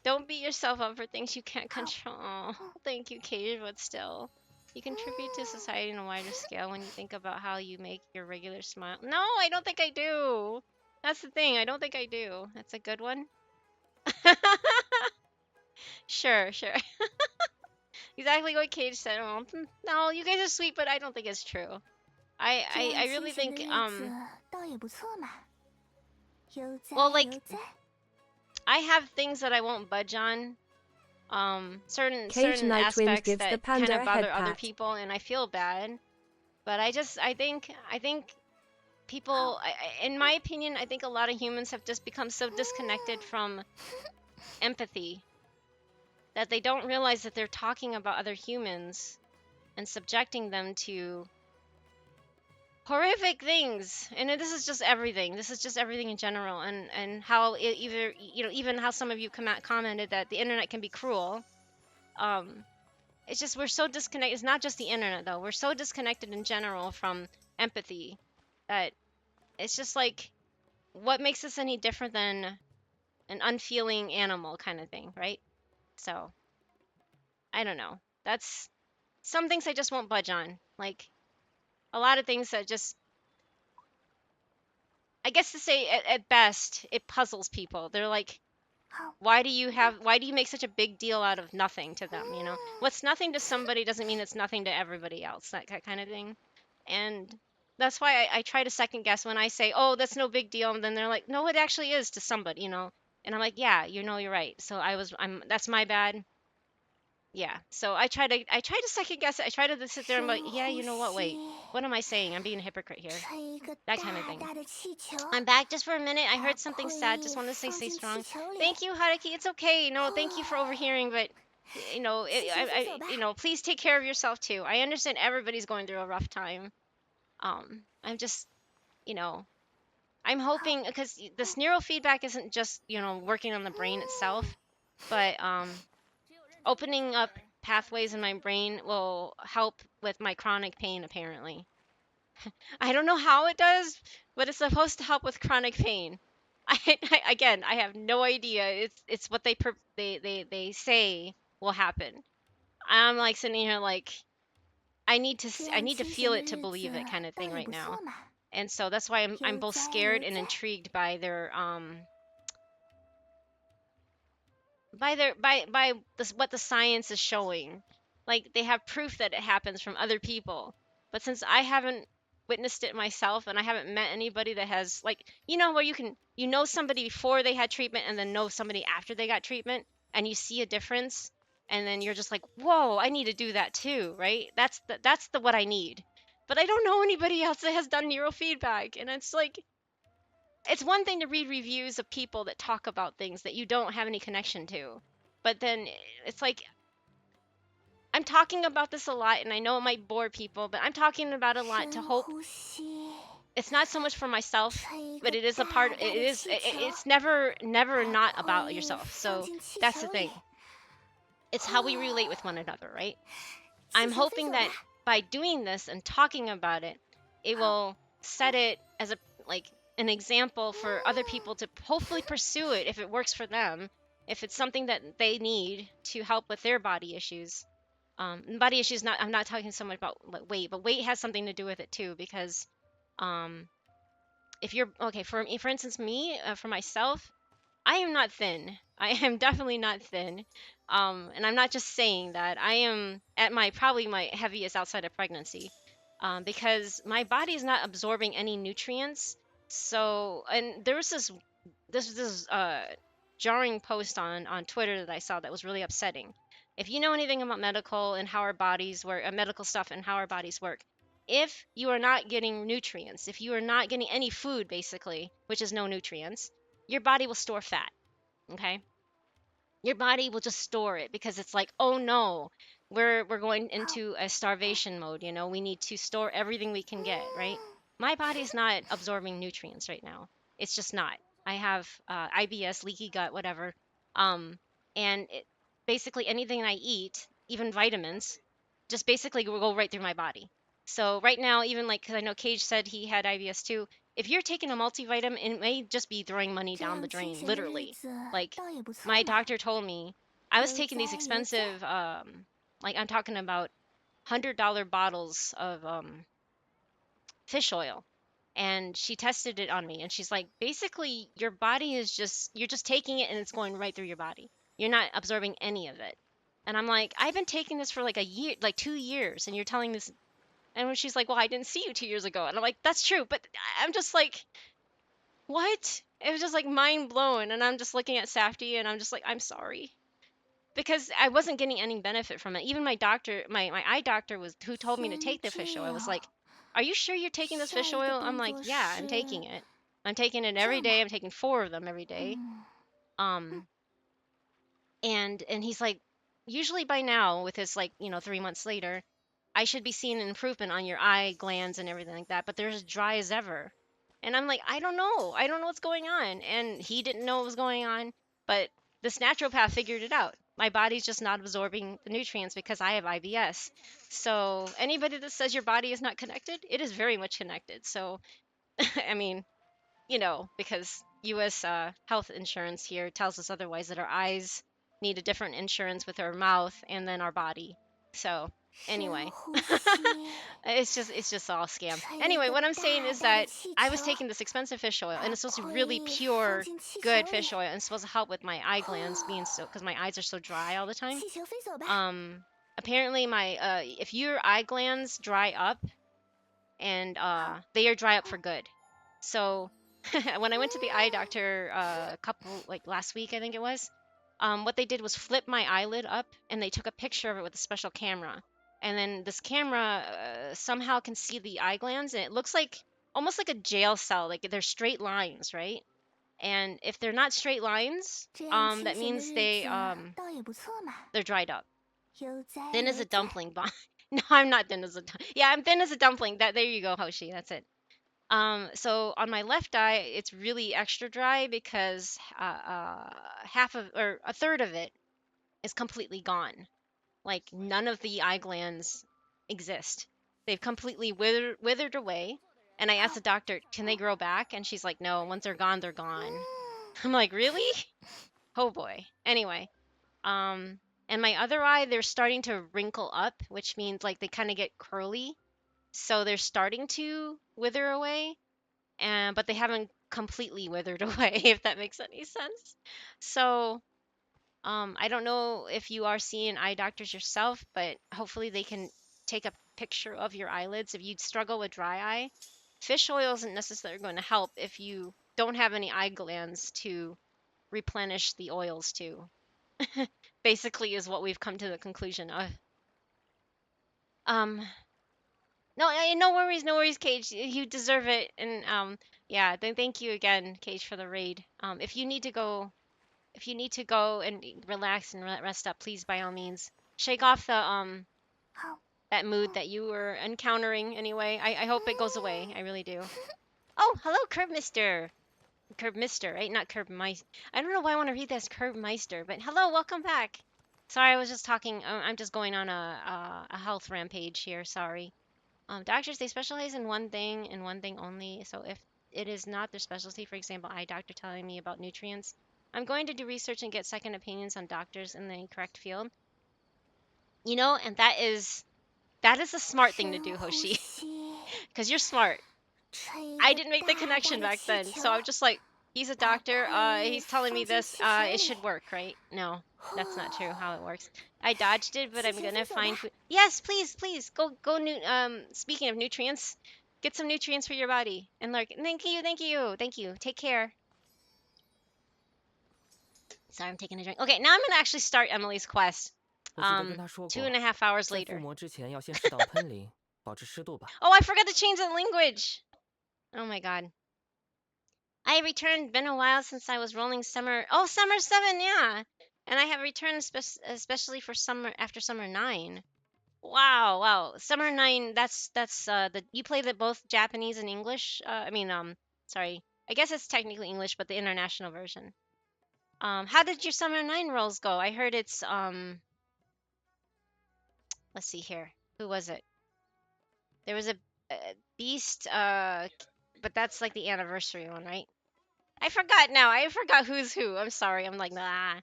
Don't beat yourself up for things you can't control. Thank you, Cage, but still. You contribute to society on a wider scale when you think about how you make your regular smile. No, I don't think I do. That's the thing. I don't think I do. That's a good one. Sure. Exactly what Cage said. Well, no, you guys are sweet, but I don't think it's true. I really think well, like, I have things that I won't budge on. Certain aspects that kind of bother other people, and I feel bad. But I think people, in my opinion, I think a lot of humans have just become so disconnected from empathy that they don't realize that they're talking about other humans and subjecting them to horrific things. And this is just everything. This is just everything in general. And how even how some of you commented that the internet can be cruel. It's just we're so disconnected. It's not just the internet though. We're so disconnected in general from empathy that it's just like, what makes us any different than an unfeeling animal kind of thing, right? So I don't know. That's some things I just won't budge on. Like a lot of things that just I guess to say at best, it puzzles people. They're like, why do you make such a big deal out of nothing to them, you know? What's nothing to somebody doesn't mean it's nothing to everybody else, that kind of thing. And that's why I try to second guess when I say, oh, that's no big deal, and then they're like, no, it actually is to somebody, you know. And I'm like, yeah, you know, you're right. So that's my bad. Yeah. So I try to second guess it. I try to sit there and be like, yeah, you know what? Wait, what am I saying? I'm being a hypocrite here. That kind of thing. I'm back just for a minute. I heard something sad. Just want to say stay strong. Thank you, Haruki. It's okay. No, thank you for overhearing, but you know, please take care of yourself too. I understand everybody's going through a rough time. I'm just, you know, I'm hoping because this neurofeedback isn't just, you know, working on the brain itself, but opening up pathways in my brain will help with my chronic pain apparently. I don't know how it does, but it's supposed to help with chronic pain. Again, I have no idea. It's what they say will happen. I'm like sitting here like I need to feel it to believe it kind of thing right now. And so that's why I'm both scared and intrigued by their by this what the science is showing. Like they have proof that it happens from other people. But since I haven't witnessed it myself and I haven't met anybody that has like you know where you know somebody before they had treatment and then know somebody after they got treatment and you see a difference and then you're just like, "Whoa, I need to do that too," right? That's the what I need. But I don't know anybody else that has done neurofeedback and it's one thing to read reviews of people that talk about things that you don't have any connection to. But then it's like I'm talking about this a lot and I know it might bore people, but I'm talking about a lot to hope it's not so much for myself, but it is a part it's never not about yourself. So that's the thing. It's how we relate with one another, right? I'm hoping that by doing this and talking about it, it will set it as a like an example for other people to hopefully pursue it if it works for them, if it's something that they need to help with their body issues. Body issues not I'm not talking so much about like, weight, but weight has something to do with it too because um if you're okay for instance me for myself I am not thin. I am definitely not thin. And I'm not just saying that. I am at my probably my heaviest outside of pregnancy. Because my body is not absorbing any nutrients. So, and there was this jarring post on Twitter that I saw that was really upsetting. If you know anything about medical and how our bodies work, medical stuff and how our bodies work, if you are not getting nutrients, if you are not getting any food basically, which is no nutrients, your body will store fat. Okay, your body will just store it because it's like, oh no, we're going into a starvation mode. You know, we need to store everything we can get. Right? My body's not absorbing nutrients right now. It's just not. I have IBS, leaky gut, whatever. And basically anything I eat, even vitamins, just basically will go right through my body. So right now, even like, because I know Cage said he had IBS too. If you're taking a multivitamin, it may just be throwing money down the drain, literally. Like my doctor told me, I was taking these expensive, like I'm talking about $100 bottles of fish oil, and she tested it on me, and she's like, basically, your body is you're just taking it and it's going right through your body. You're not absorbing any of it. And I'm like, I've been taking this for like a year, like 2 years, and you're telling this. And when she's like, well, I didn't see you 2 years ago, and I'm like, that's true, but I'm just like, what? It was just like mind blown, and I'm just looking at Safety, and I'm just like, I'm sorry, because I wasn't getting any benefit from it. Even my doctor, my eye doctor was who told me to take the fish oil. I was like, "Are you sure you're taking this fish oil?" I'm like, "Yeah, I'm taking it. I'm taking it every day. I'm taking 4 of them every day." Um, and he's like, "Usually by now, with this like 3 months later, I should be seeing an improvement on your eye glands and everything like that. But they're as dry as ever." And I'm like, I don't know. I don't know what's going on. And he didn't know what was going on. But this naturopath figured it out. My body's just not absorbing the nutrients because I have IBS. So anybody that says your body is not connected, it is very much connected. So, I mean, because U.S. Health insurance here tells us otherwise that our eyes need a different insurance with our mouth and then our body. So Anyway, it's just all scam. Anyway, what I'm saying is that I was taking this expensive fish oil, and it's supposed to be really pure, good fish oil, and it's supposed to help with my eye glands being so, because my eyes are so dry all the time. Apparently my if your eye glands dry up, and they are dry up for good. So when I went to the eye doctor a couple, like last week, I think it was, what they did was flip my eyelid up, and they took a picture of it with a special camera. And then this camera somehow can see the eye glands, and it looks like almost like a jail cell. Like they're straight lines, right? And if they're not straight lines, that means they're dried up. Thin as a dumpling. No, I'm not thin as a yeah, I'm thin as a dumpling. There you go, Hoshi. That's it. So on my left eye, it's really extra dry because half of, or a third of it is completely gone. Like none of the eye glands exist. They've completely withered away. And I asked the doctor, can they grow back? And she's like, no, once they're gone, they're gone. I'm like, really? Oh boy. Anyway, and my other eye, they're starting to wrinkle up, which means like they kind of get curly. So they're starting to wither away, but they haven't completely withered away, if that makes any sense. So I don't know if you are seeing eye doctors yourself, but hopefully they can take a picture of your eyelids. If you struggle with dry eye, fish oil isn't necessarily going to help if you don't have any eye glands to replenish the oils to. Basically, is what we've come to the conclusion of. Um, no, no worries, no worries, Cage. You deserve it, and yeah. Thank you again, Cage, for the raid. If you need to go, and relax and rest up, please, by all means, shake off the that mood that you were encountering. Anyway, I hope it goes away. I really do. Oh, hello, Curb Mister. Curb Mister, right? Not Curb Meister. I don't know why I want to read this Curb Meister, but hello, welcome back. Sorry, I was just talking. I'm just going on a health rampage here. Sorry. Doctors, they specialize in one thing and one thing only. So if it is not their specialty, for example, eye doctor telling me about nutrients, I'm going to do research and get second opinions on doctors in the correct field. You know, and that is a smart thing to do, Hoshi, because you're smart. I didn't make the connection back then, so I'm just like, he's a doctor. He's telling me this. It should work, right? No, that's not true. How it works. I dodged it, but I'm gonna find food. Yes, please, please go. Speaking of nutrients, get some nutrients for your body. And like, thank you, thank you, thank you. Take care. Sorry, I'm taking a drink. Okay, now I'm gonna actually start Emily's quest. 2.5 hours later. Oh, I forgot to change the language. Oh my god. I returned. Been a while since I was rolling summer. Oh, summer 7, yeah. And I have returned especially for summer, after summer 9. Wow, wow. Summer 9. That's you play the both Japanese and English. Sorry. I guess it's technically English, but the international version. How did your summer 9 rolls go? I heard it's Let's see here. Who was it? There was a Beast. But that's like the anniversary one, right? I forgot now. I forgot who's who. I'm sorry. I'm like, nah.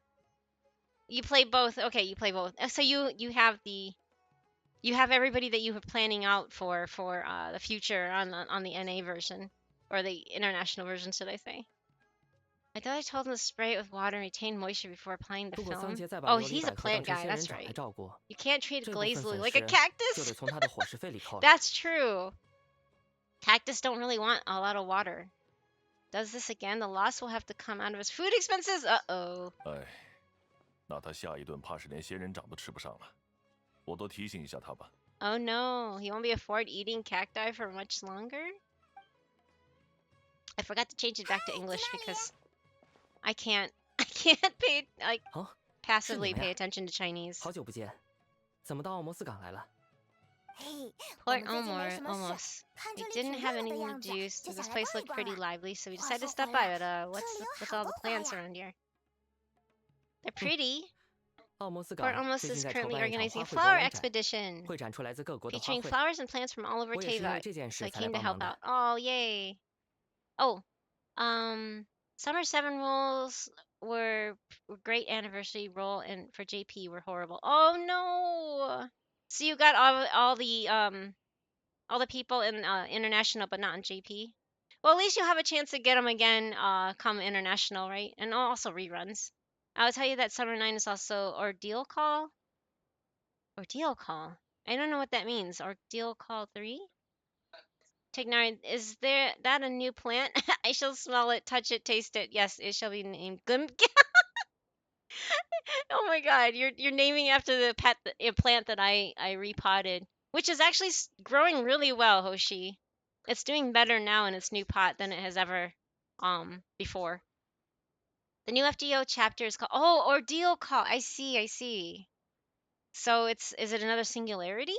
You play both. Okay, you play both. So you have everybody that you were planning out for the future on the NA version, or the international version, should I say? I thought I told him to spray it with water and retain moisture before applying the film. Oh, he's a plant guy. That's right. You can't treat a glazed lily like a cactus. That's true. Cactus don't really want a lot of water. Does this again? The loss will have to come out of his food expenses. Uh-oh. 那他下一顿怕是连仙人掌都吃不上了。我多提醒一下他吧。Oh no, he won't be afford eating cacti for much longer? I forgot to change it back to English because I can't passively pay attention to Chinese. 好久不见，怎么到奥摩斯港来了？ Port almost. We didn't have anything to do, so this place looked pretty lively, so we decided to stop by. But what's all the plants around here? They're pretty. Port Almost is currently organizing a flower expedition, featuring flowers and plants from all over Teyvat. So I came to help out. Oh, yay! Oh, Summer 7 rolls were great anniversary roll, and for JP were horrible. Oh no! So you got all the people in international, but not in JP. Well, at least you'll have a chance to get them again come international, right? And also reruns. I'll tell you that Summer 9 is also Ordeal Call. Ordeal Call. I don't know what that means. Ordeal Call 3? Tignar, is that a new plant? I shall smell it, touch it, taste it. Yes, it shall be named Glim. Oh my god, you're naming after the plant that I repotted, which is actually growing really well, Hoshi. It's doing better now in its new pot than it has ever before. The new FDO chapter is called Ordeal Call. I see. So is it another singularity?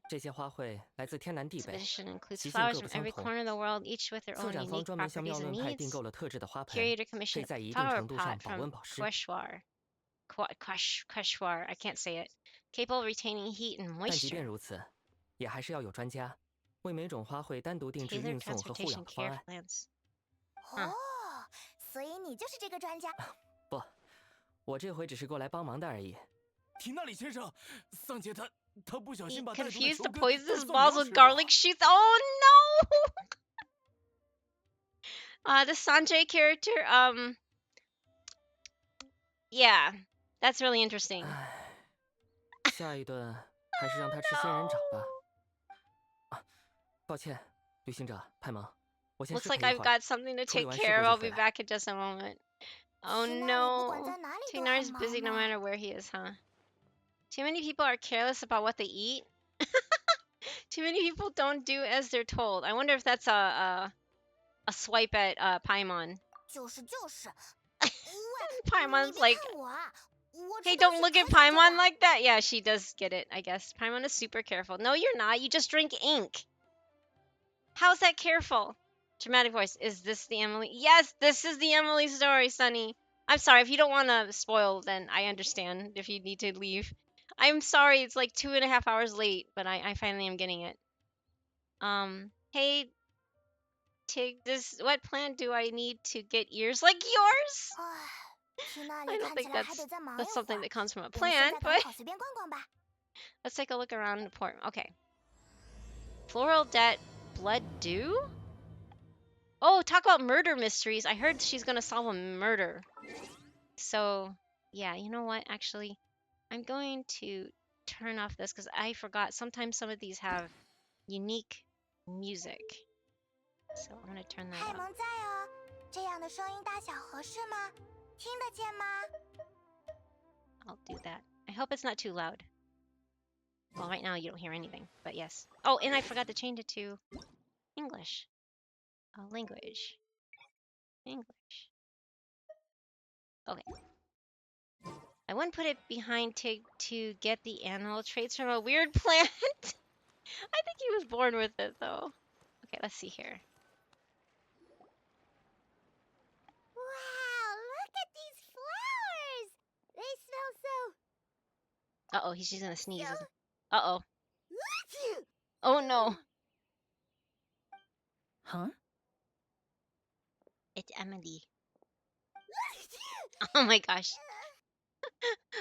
这些花卉来自天南地北， Expedition includes 习性 flowers 各 from 不相 every 同。 corner of the world, each with their 策 own 展方 unique 专门向 properties 妙 and 论派订 needs. 购了特制的花盆， Curator 可以 commissioned 在一定 flower 程度上 pot 保温 from 保湿。 Queshwar. I can't say it. Capable of retaining heat and 但即便 moisture. 如此，也还是要有专家为每种花卉单独定制 Tailored 运送和护 transportation 养的方 care 案。 plants. 哦，所以你就是这个专家。不，我这回只是过来帮忙的而已。缇娜里先生，桑杰他不小 He 心把带毒的 confused 球 the 根 poisonous 送送 balls 流 with 水 garlic 了。 shoots. Oh no! The Sanjay character, yeah, that's really interesting. 下一顿还是让他吃仙人掌吧。啊，抱歉，旅行者派蒙，我先 Looks 失 like 陪一 I've 会儿。 got something to 处理 take 完事 care 故 of. 就 I'll be 回来。 back in just a moment. Oh 缇娜里不 no. 管在哪里都 Tignar is 很 busy 忙 no 呢。 matter where he is, huh? Too many people are careless about what they eat. Too many people don't do as they're told. I wonder if that's a swipe at Paimon. 就是就是。Paimon's like, 看我啊，我 hey, 这东 don't 西 look 可 at 小众 Paimon 了。 like that. Yeah, she does get it, I guess. Paimon is super careful. No, you're not. You just drink ink. How's that careful? Dramatic voice. Is this the Emily? Yes, this is the Emily story, Sunny. I'm sorry. If you don't want to spoil, then I understand if you need to leave. I'm sorry. It's like 2.5 hours late, but I finally am getting it. Hey, Tig, what plant do I need to get ears like yours? 唉，缇娜 I 里 don't 看 think 起来还得再忙一 that's 会 something 儿。 that comes from a 我们现 plant, 在赶 but 跑随便逛逛吧。 let's take a look around the port. Okay. Floral debt, blood dew? Oh, talk about murder mysteries. I heard she's gonna solve a murder. So, yeah, you know what? Actually, I'm going to turn off this because I forgot. Sometimes some of these have unique music. So I'm gonna turn that 派 off. 蒙在哦，这样的声音大小合适吗？听得见吗？ I'll do that. I hope it's not too loud. Well, right now you don't hear anything, but yes. Oh, and I forgot to change it to English. Language. English. Okay. I wouldn't put it behind Tig to get the animal traits from a weird plant. I think he was born with it, though. Okay, let's see here. Wow, look at these flowers! They smell so... Uh-oh, she's gonna sneeze. Uh-oh. Achoo! Oh, no. Huh? It's Emily. Oh my gosh.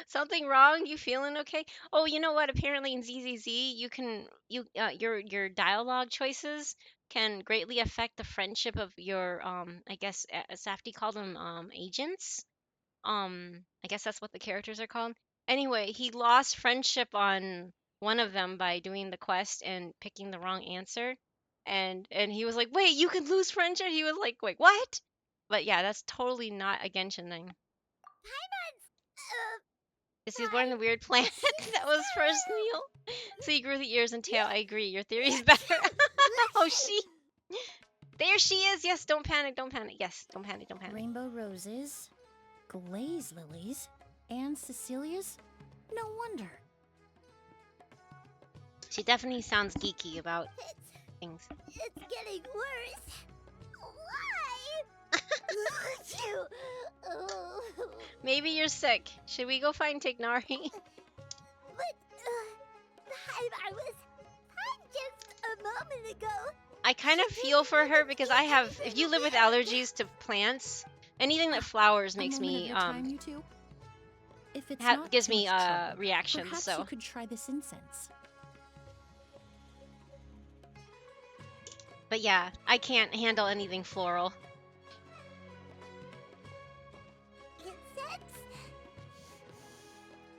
Something wrong? You feeling okay? Oh, you know what? Apparently in ZZZ, your dialogue choices can greatly affect the friendship of your I guess Safdie called them agents. I guess that's what the characters are called. Anyway, he lost friendship on one of them by doing the quest and picking the wrong answer. And he was like, "Wait, you can lose friendship?" He was like, "Wait, what?" But yeah, that's totally not a Genshin thing. Is he born in the weird plant that was first meal? So he grew the ears and tail. I agree. Your theory is better. Oh, there she is. Yes, don't panic. Don't panic. Yes, don't panic. Don't panic. Rainbow roses, glaze lilies, and Cecilia's? No wonder. She definitely sounds geeky about things. It's getting worse. Why? Achoo! Oh. Maybe you're sick. Should we go find Tignari? But I was just a moment ago. I kind of feel for her because I have. If you live with allergies to plants, anything that flowers makes me Time, you two? If it's not gives too me much trouble, reactions. perhaps So you could try this incense. but yeah, I can't handle anything floral. Incense?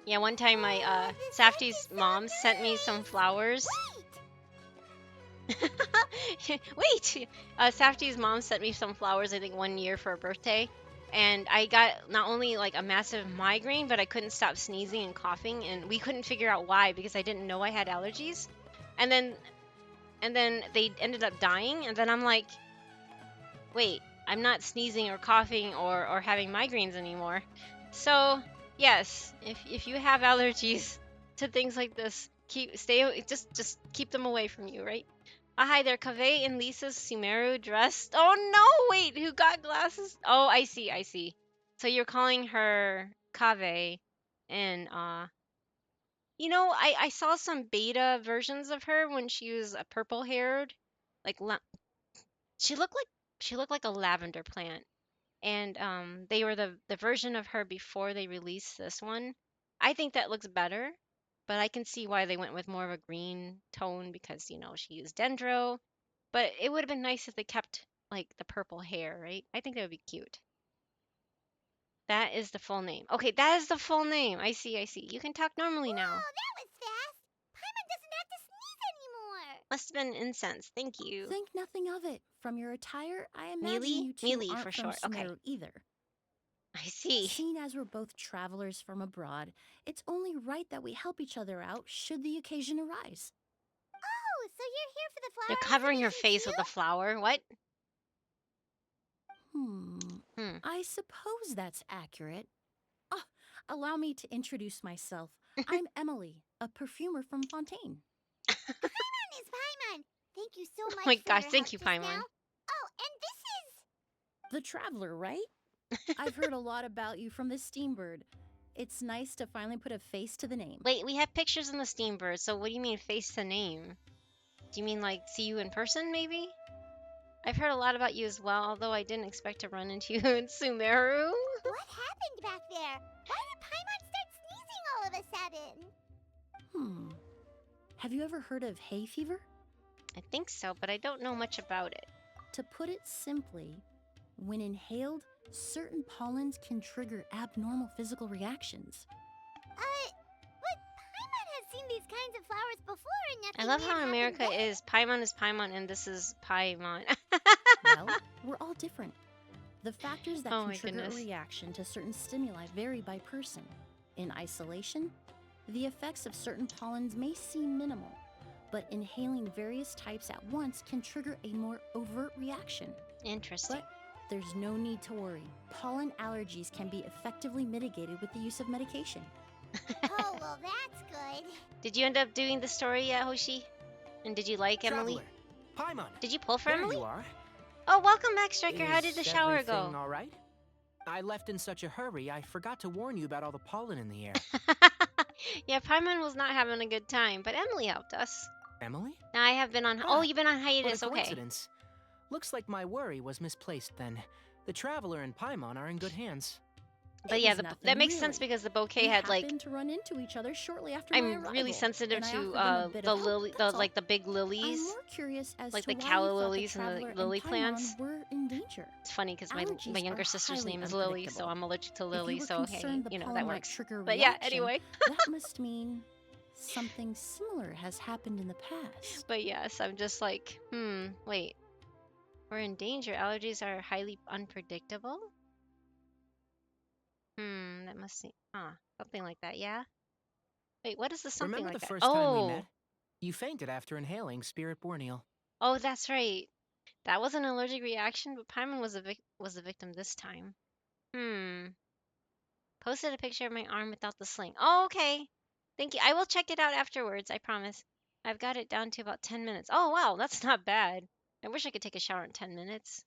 Yeah, one time my Safty's mom sent me some flowers. Wait! Safty's mom sent me some flowers, I think, one year for a birthday. And I got not only like a massive migraine, but I couldn't stop sneezing and coughing. And we couldn't figure out why because I didn't know I had allergies. And then they ended up dying. And then I'm like, wait, I'm not sneezing or coughing or having migraines anymore. So, yes, if you have allergies to things like this, just keep them away from you, right? Hi there, Kaveh and Lisa's Sumeru dressed. Oh no, wait, who got glasses? Oh, I see. So you're calling her Kaveh, and you know, I saw some beta versions of her when she was a purple haired, like she looked like she looked like a lavender plant, and they were the version of her before they released this one. I think that looks better, but I can see why they went with more of a green tone because you know she used dendro. But it would have been nice if they kept like the purple hair, right? I think that would be cute. That is the full name. Okay, that is the full name. I see. You can talk normally now. Oh, that was fast. Paimon doesn't have to sneeze anymore. Must have been incense. Thank you. Think nothing of it. From your attire, I imagine Mealy? you two Mealy aren't for from short. Okay. Sumeru either. I see. Seeing as we're both travelers from abroad, it's only right that we help each other out should the occasion arise. Oh, so you're here for the flower You're covering your exhibition face too? with a flower. What? I suppose that's accurate. Ah, allow me to introduce myself. I'm Emily, a perfumer from Fontaine. Paimon is Paimon. Thank you so much Oh my for gosh, your thank help you, just Paimon. now. Oh, and this is... The Traveler, right? I've heard a lot about you from the Steambird. It's nice to finally put a face to the name. Wait, we have pictures in the Steambird, so what do you mean face the name? Do you mean like see you in person, maybe? I've heard a lot about you as well, although I didn't expect to run into you in Sumeru. What happened back there? Why did Paimon start sneezing all of a sudden? Have you ever heard of hay fever? I think so, but I don't know much about it. To put it simply, when inhaled, certain pollens can trigger abnormal physical reactions. But Paimon has seen these kinds of flowers before and nothing I love weird how happened America then. is Paimon and this is Paimon. Well, we're all different. The factors that Oh can my trigger goodness. a reaction to certain stimuli vary by person. In isolation, the effects of certain pollens may seem minimal, but inhaling various types at once can trigger a more overt reaction. Interesting. But there's no need to worry. Pollen allergies can be effectively mitigated with the use of medication. Oh, well, that's good. Did you end up doing the story yet, Hoshi? And did you like Emily? Paimon. Did you pull for There Emily? you are. Oh, welcome back, Striker. How did the Is shower everything go? all right? I left in such a hurry, I forgot to warn you about all the pollen in the air. Yeah, Paimon was not having a good time, but Emily helped us. Emily? Now I have been on. Ah, Oh, you've been on What hiatus. a Okay. coincidence. Looks like my worry was misplaced then. The Traveler and Paimon are in good hands. But It yeah, was that nothing makes sense really. because the bouquet We had like. happened to run into each other shortly after my I'm arrival, really sensitive and I to offered them a bit the of help, lily, the that's all. like the big I'm lilies. more curious as like to the why calla you thought the lilies and the Traveler lily and Paimon plants. were in danger. It's funny because my Allergies younger are sister's highly name is Lily, so unpredictable. I'm allergic to If you Lily. were So hey, concerned the you know pollen that might works. trigger a But yeah, reaction, anyway. that must mean something similar has happened in the past. But yes, I'm just like, wait. We're in danger. Allergies are highly unpredictable. That must be, something like that, yeah? Wait, what is the something Remember like the that? first time we Oh! met? You fainted after inhaling Spirit Borneal. Oh, that's right. That was an allergic reaction, but Paimon was the victim this time. Posted a picture of my arm without the sling. Oh, okay. Thank you. I will check it out afterwards, I promise. I've got it down to about 10 minutes. Oh, wow, that's not bad. I wish I could take a shower in 10 minutes.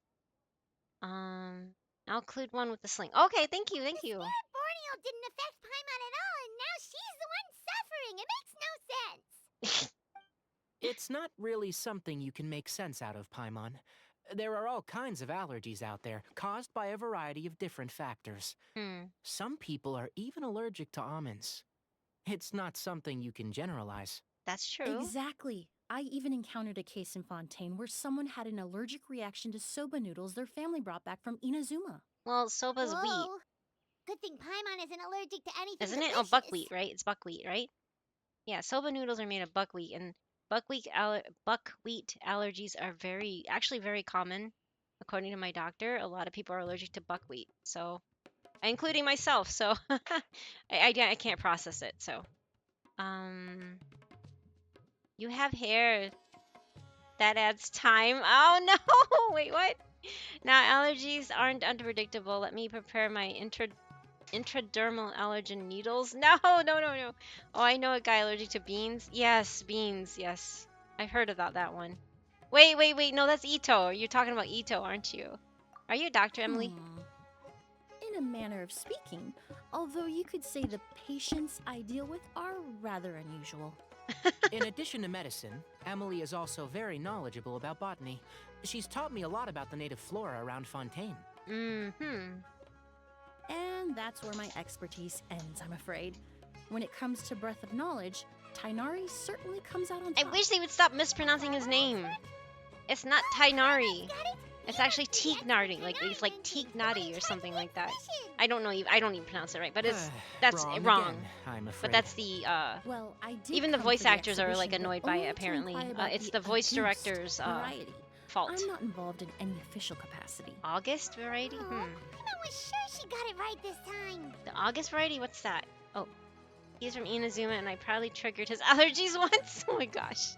I'll include one with the sling. Okay, thank you. Spirit Borneal didn't affect Paimon at all, and now she's the one suffering. It makes no sense. It's not really something you can make sense out of, Paimon. There are all kinds of allergies out there, caused by a variety of different factors. Some people are even allergic to almonds. It's not something you can generalize. That's true. Exactly. I even encountered a case in Fontaine where someone had an allergic reaction to soba noodles their family brought back from Inazuma. Well, soba's wheat. Good thing Paimon isn't allergic to anything Isn't it? delicious. Oh, buckwheat, right? It's buckwheat, right? Yeah, soba noodles are made of buckwheat, and buckwheat allergies are actually very common. According to my doctor, a lot of people are allergic to buckwheat, so including myself. So I can't process it. So, you have hair. That adds time. Oh no! Wait, what? Now allergies aren't unpredictable. Let me prepare my intradermal allergen needles. No. Oh, I know a guy allergic to beans. Yes, beans. Yes, I've heard about that one. Wait. No, that's Ito. You're talking about Ito, aren't you? Are you a doctor, Emily? In a manner of speaking, although you could say the patients I deal with are rather unusual. In addition to medicine, Emily is also very knowledgeable about botany. She's taught me a lot about the native flora around Fontaine. And that's where my expertise ends, I'm afraid. When it comes to breadth of knowledge, Tainari certainly comes out on top. I wish they would stop mispronouncing his name. It's not Tainari. It's actually Teagnardi, like it's like Teagnati or something like that. I don't even pronounce it right, but that's wrong. Again, I'm afraid. But that's the Well, I did even the come voice for the actors are like exhibition, annoyed but by only it to apparently. inquire about It's the voice August director's variety. fault. I'm not involved in any official capacity. August variety? Paimon was sure she got it right this time. The August variety? What's that? Oh, he's from Inazuma, and I probably triggered his allergies once. Oh my gosh.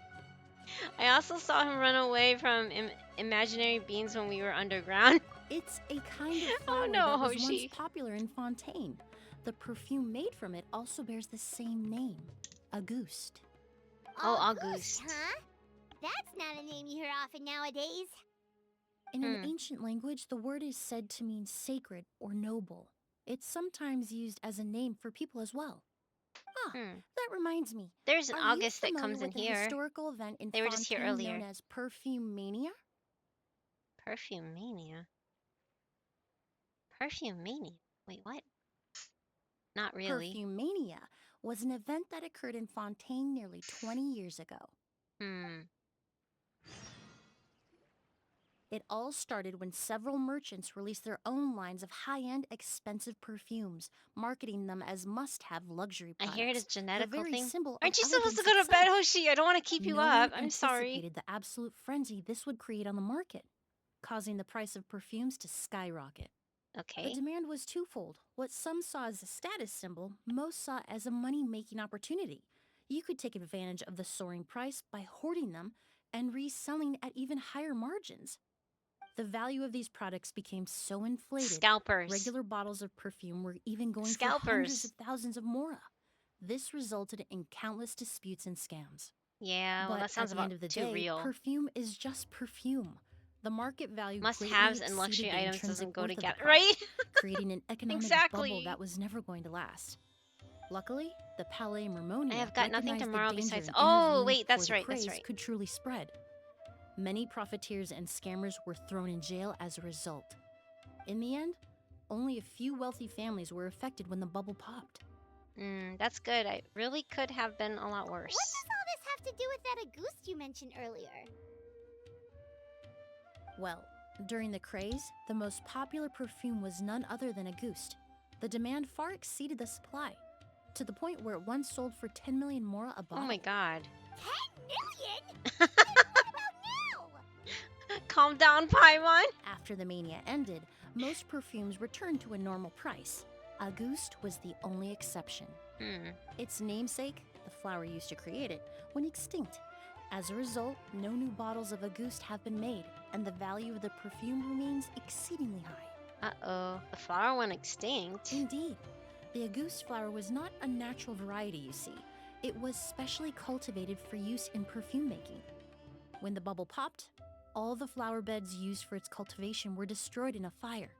I also saw him run away from imaginary beans when we were underground. It's a kind of flower no, that was once Hoshi. popular in Fontaine. The perfume made from it also bears the same name, Auguste. Oh, Auguste. Huh? That's not a name you hear often nowadays. In an ancient language, the word is said to mean sacred or noble. It's sometimes used as a name for people as well. That reminds me. There's an Are you August that familiar comes in with the here. historical event in They were just here Fontaine earlier. known as Perfume Mania? Perfume Mania? Perfume Mania? Wait, what? Not really. Perfume Mania was an event that occurred in Fontaine nearly 20 years ago. It all started when several merchants released their own lines of high-end, expensive perfumes, marketing them as must-have luxury I products. hear it is genetic The very thing. symbol Aren't of you supposed to go elegance to bed, itself. Hoshi? I don't want to keep you No up. one I'm sorry. anticipated the absolute frenzy this would create on the market, causing the price of perfumes to skyrocket. The Okay. demand was twofold. What some saw as a status symbol, most saw as a money-making opportunity. You could take advantage of the soaring price by hoarding them and reselling at even higher margins. The value of these products became so inflated, Scalpers. regular bottles of perfume were even going for Scalpers. hundreds of thousands of mora. This resulted in countless disputes and scams. Yeah, well, But that sounds at the about end of the too day, real. perfume is just perfume. The market value Must-haves greatly and luxury exceeded the items intrinsic doesn't go worth of the together, product, right? creating an economic Exactly. bubble that was never going to last. Luckily, the Palais Mermonia I have got nothing recognized tomorrow the danger besides. in Oh, intervening wait, that's before the right. That's craze right. could truly spread. Many profiteers and scammers were thrown in jail as a result. In the end, only a few wealthy families were affected when the bubble popped. That's good. I really could have been a lot worse. What does all this have to do with that Auguste you mentioned earlier? Well, during the craze, the most popular perfume was none other than Auguste. The demand far exceeded the supply, to the point where it once sold for 10 million mora a bottle. Oh my god. 10 million? What about now? Calm down, Paimon. After the mania ended, most perfumes returned to a normal price. Auguste was the only exception. Its namesake, the flower used to create it, went extinct. As a result, no new bottles of Auguste have been made, and the value of the perfume remains exceedingly high. Uh-oh. The flower went extinct. Indeed. The Auguste flower was not a natural variety, you see. It was specially cultivated for use in perfume making. When the bubble popped, all the flower beds used for its cultivation were destroyed in a fire.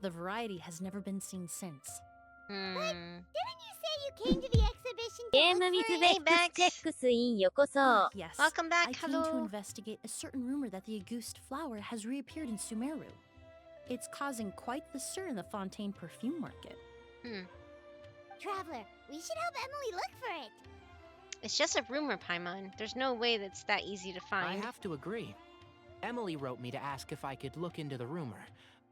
The variety has never been seen since. But didn't you say you came to the exhibition ゲーム with Vex チェックスインよこそ。 Yes. Welcome back, I came to hello. investigate a certain rumor that the Auguste flower has reappeared in Sumeru. It's causing quite the stir in the Fontaine perfume market. Traveler, we should help Emily look for it. It's just a rumor, Paimon. There's no way that's that easy to I find. have to agree. Emily wrote me to ask if I could look into the rumor,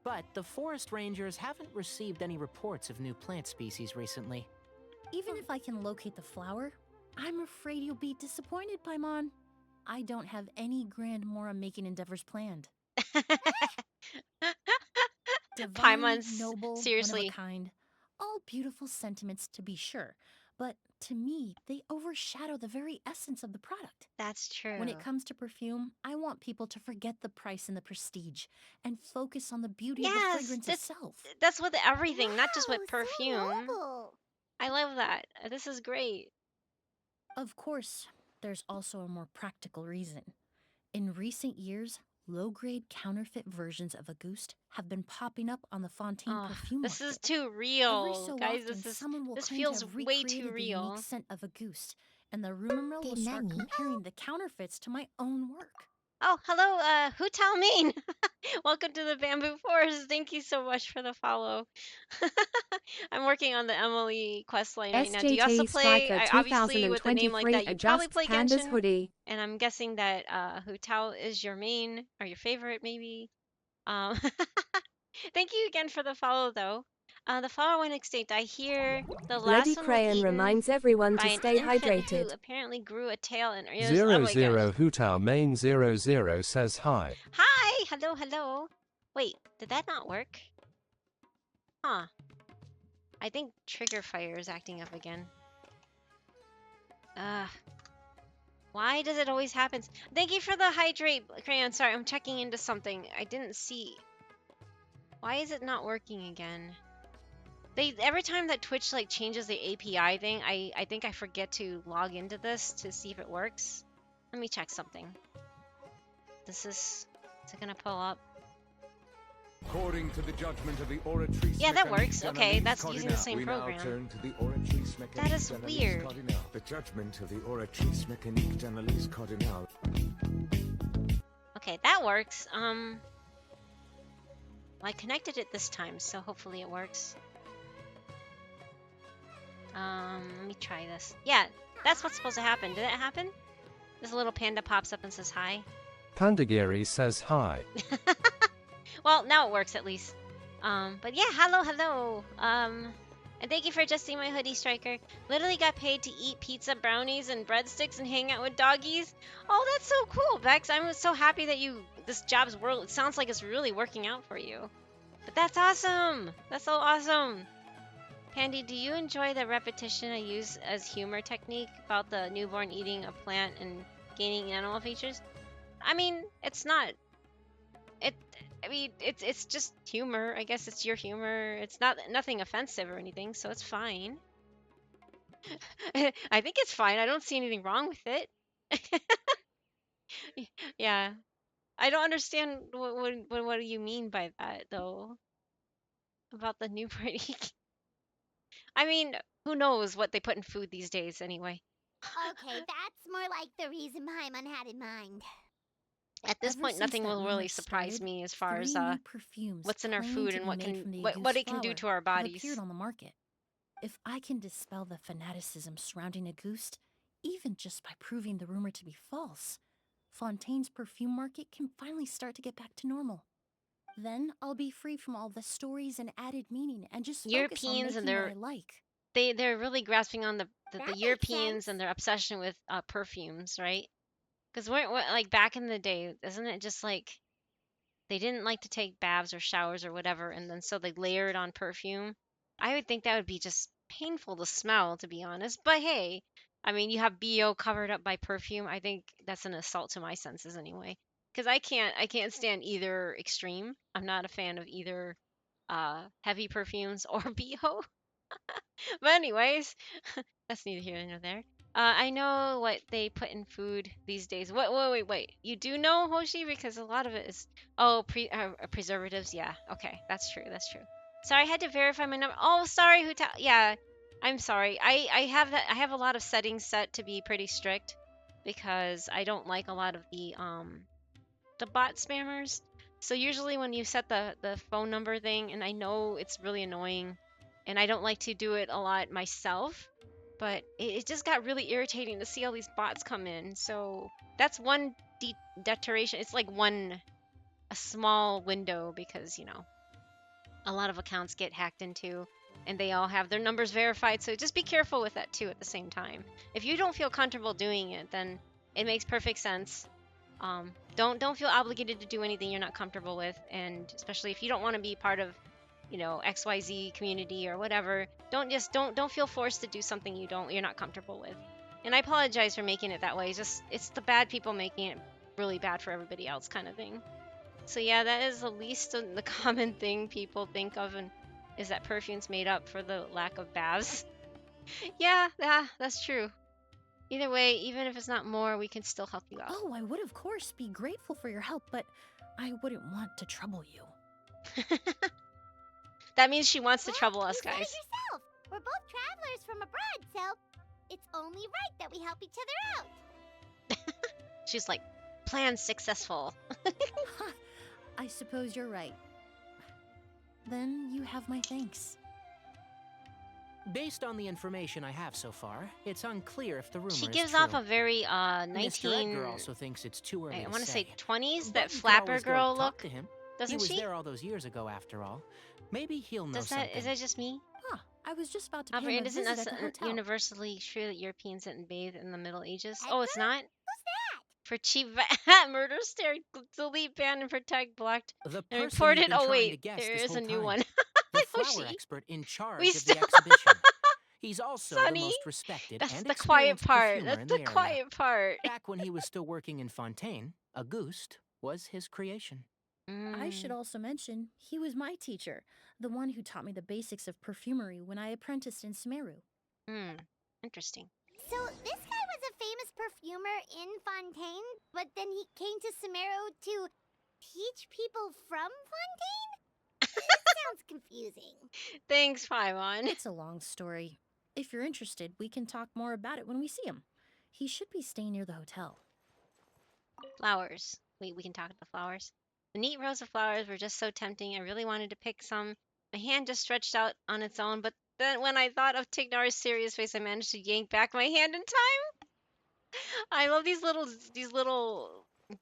but the forest rangers haven't received any reports of new plant species recently. Even if I can locate the flower, I'm afraid you'll be disappointed, Paimon. I don't have any grand Mora-making endeavors planned. Divine, Paimon's noble, seriously. one of a kind. All beautiful sentiments, to be sure, but to me, they overshadow the very essence of the product. That's true. When it comes to perfume, I want people to forget the price and the prestige and focus on the beauty of the fragrance itself. That's with everything, not just with Wow, perfume. So noble. I love that. This is great. Of course, there's also a more practical reason. In recent years, low-grade counterfeit versions of Auguste have been popping up on the Fontaine perfume This market. is too Every real, so guys. often, someone will This claim feels to have way too recreated the real. unique scent of Auguste, and the rumor mill will start Nani? comparing the counterfeits to my own work. Oh, hello, Hu Tao Mein. Welcome to the Bamboo Forest. Thank you so much for the follow. I'm working on the Emily questline right now. Do you also SJT play? Striker Obviously, with a name like 2023 that, you probably adjusts play Panda's Genshin. hoodie. And I'm guessing that Hu Tao is your main or your favorite, maybe. Thank you again for the follow, though. The flower went extinct. I hear the Bloody last one was Crayon eaten reminds everyone by to an stay infant hydrated. who apparently grew a tail and ears. Zero Oh my zero gosh. Hutao Main 00 says hi. Hi! Hello, hello. Wait, did that not work? Huh. I think Trigger Fire is acting up again. Why does it always happen? Thank you for the hydrate, Crayon. Sorry, I'm checking into something. I didn't see. Why is it not working again? Every time that Twitch like changes the API thing, I think I forget to log into this to see if it works. Let me check something. Is it gonna pull up? According to the judgment of the oratory, yeah, that works. Okay, that's using the same program. That is weird. The judgment of the oratrice mécanique d'analyse cardinale. Okay, that works. Well, I connected it this time, so hopefully it works. Let me try this. Yeah, that's what's supposed to happen. Did it happen? This little panda pops up and says hi. Pandagiri says hi. Well, now it works at least. But yeah, hello. And thank you for adjusting my hoodie, Striker. Literally got paid to eat pizza, brownies, and breadsticks and hang out with doggies. Oh, that's so cool, Vex. I'm so happy that this job's it sounds like it's really working out for you. But that's awesome. That's so awesome. Pandy, do you enjoy the repetition I use as humor technique about the newborn eating a plant and gaining animal features? I mean, it's not. It's just humor. I guess it's your humor. It's nothing offensive or anything, so it's fine. I think it's fine. I don't see anything wrong with it. Yeah. I don't understand what do you mean by that, though? About the newborn eating. I mean, who knows what they put in food these days anyway. Okay, that's more like the reason Paimon had in mind. At this point, nothing will really surprise me as far as what's in our food and what it can do to our bodies. Appeared on the market. If I can dispel the fanaticism surrounding Auguste, even just by proving the rumor to be false, Fontaine's perfume market can finally start to get back to normal. Then I'll be free from all the stories and added meaning and just focus on making what I like. They're really grasping on the Europeans and their obsession with perfumes, right? Because like back in the day, isn't it just like they didn't like to take baths or showers or whatever, and then so they layered on perfume? I would think that would be just painful to smell, to be honest. But hey, I mean, you have BO covered up by perfume. I think that's an assault to my senses anyway. Because I can't stand either extreme. I'm not a fan of either heavy perfumes or BO. But anyways, that's neither here nor there. I know what they put in food these days. Wait. You do know, Hoshi? Because a lot of it is... Oh, preservatives. Yeah, okay. That's true. Sorry, I had to verify my number. Oh, sorry, Huta. Yeah, I'm sorry. I have a lot of settings set to be pretty strict because I don't like a lot of the bot spammers. So usually when you set the phone number thing, and I know it's really annoying, and I don't like to do it a lot myself, but it just got really irritating to see all these bots come in. So that's one deterioration. It's like a small window because, you know, a lot of accounts get hacked into and they all have their numbers verified. So just be careful with that too at the same time. If you don't feel comfortable doing it, then it makes perfect sense. Don't feel obligated to do anything you're not comfortable with, and especially if you don't want to be part of, you know, XYZ community or whatever, don't feel forced to do something you're not comfortable with. And I apologize for making it that way. It's the bad people making it really bad for everybody else kind of thing. So yeah, that is the least of the common thing people think of, and is that perfume's made up for the lack of baths. Yeah, that's true. Either way, even if it's not more, we can still help you out. Oh, I would of course be grateful for your help, but I wouldn't want to trouble you. That means she wants to trouble us, guys. Yourself. We're both travelers from abroad, so it's only right that we help each other out. She's like, plan successful. I suppose you're right. Then you have my thanks. Based on the information I have so far, it's unclear if the rumor She is gives true. off a very Mr. Edgar also thinks it's too early I want to say. say 20s, But that you could flapper always go girl talk look. to him. Doesn't he was she? there all those years ago, after all. Maybe he'll know something. Is that just me? Huh, I was just about to pay him a It isn't visit at the hotel. universally true that Europeans didn't bathe in the Middle Ages. Edgar? Oh, it's not? Who's that? For cheap murder, stare, delete, ban, and protect, blocked, The and person reported. you've been Oh trying to wait, guess there this is a whole new time. one. The Oh, flower she. expert in charge We of still. the exhibition. He's also the Sonny, most respected that's and the quiet experienced part. perfumer That's in the the area. quiet part. Back when he was still working in Fontaine, Auguste was his creation. I should also mention, he was my teacher, the one who taught me the basics of perfumery when I apprenticed in Sumeru. Interesting. So this guy was a famous perfumer in Fontaine, but then he came to Sumeru to teach people from Fontaine? It sounds confusing. Thanks, Paimon. It's a long story. If you're interested, we can talk more about it when we see him. He should be staying near the hotel. Flowers. We can talk about the flowers. The neat rows of flowers were just so tempting. I really wanted to pick some. My hand just stretched out on its own, but then when I thought of Tignar's serious face, I managed to yank back my hand in time. I love these little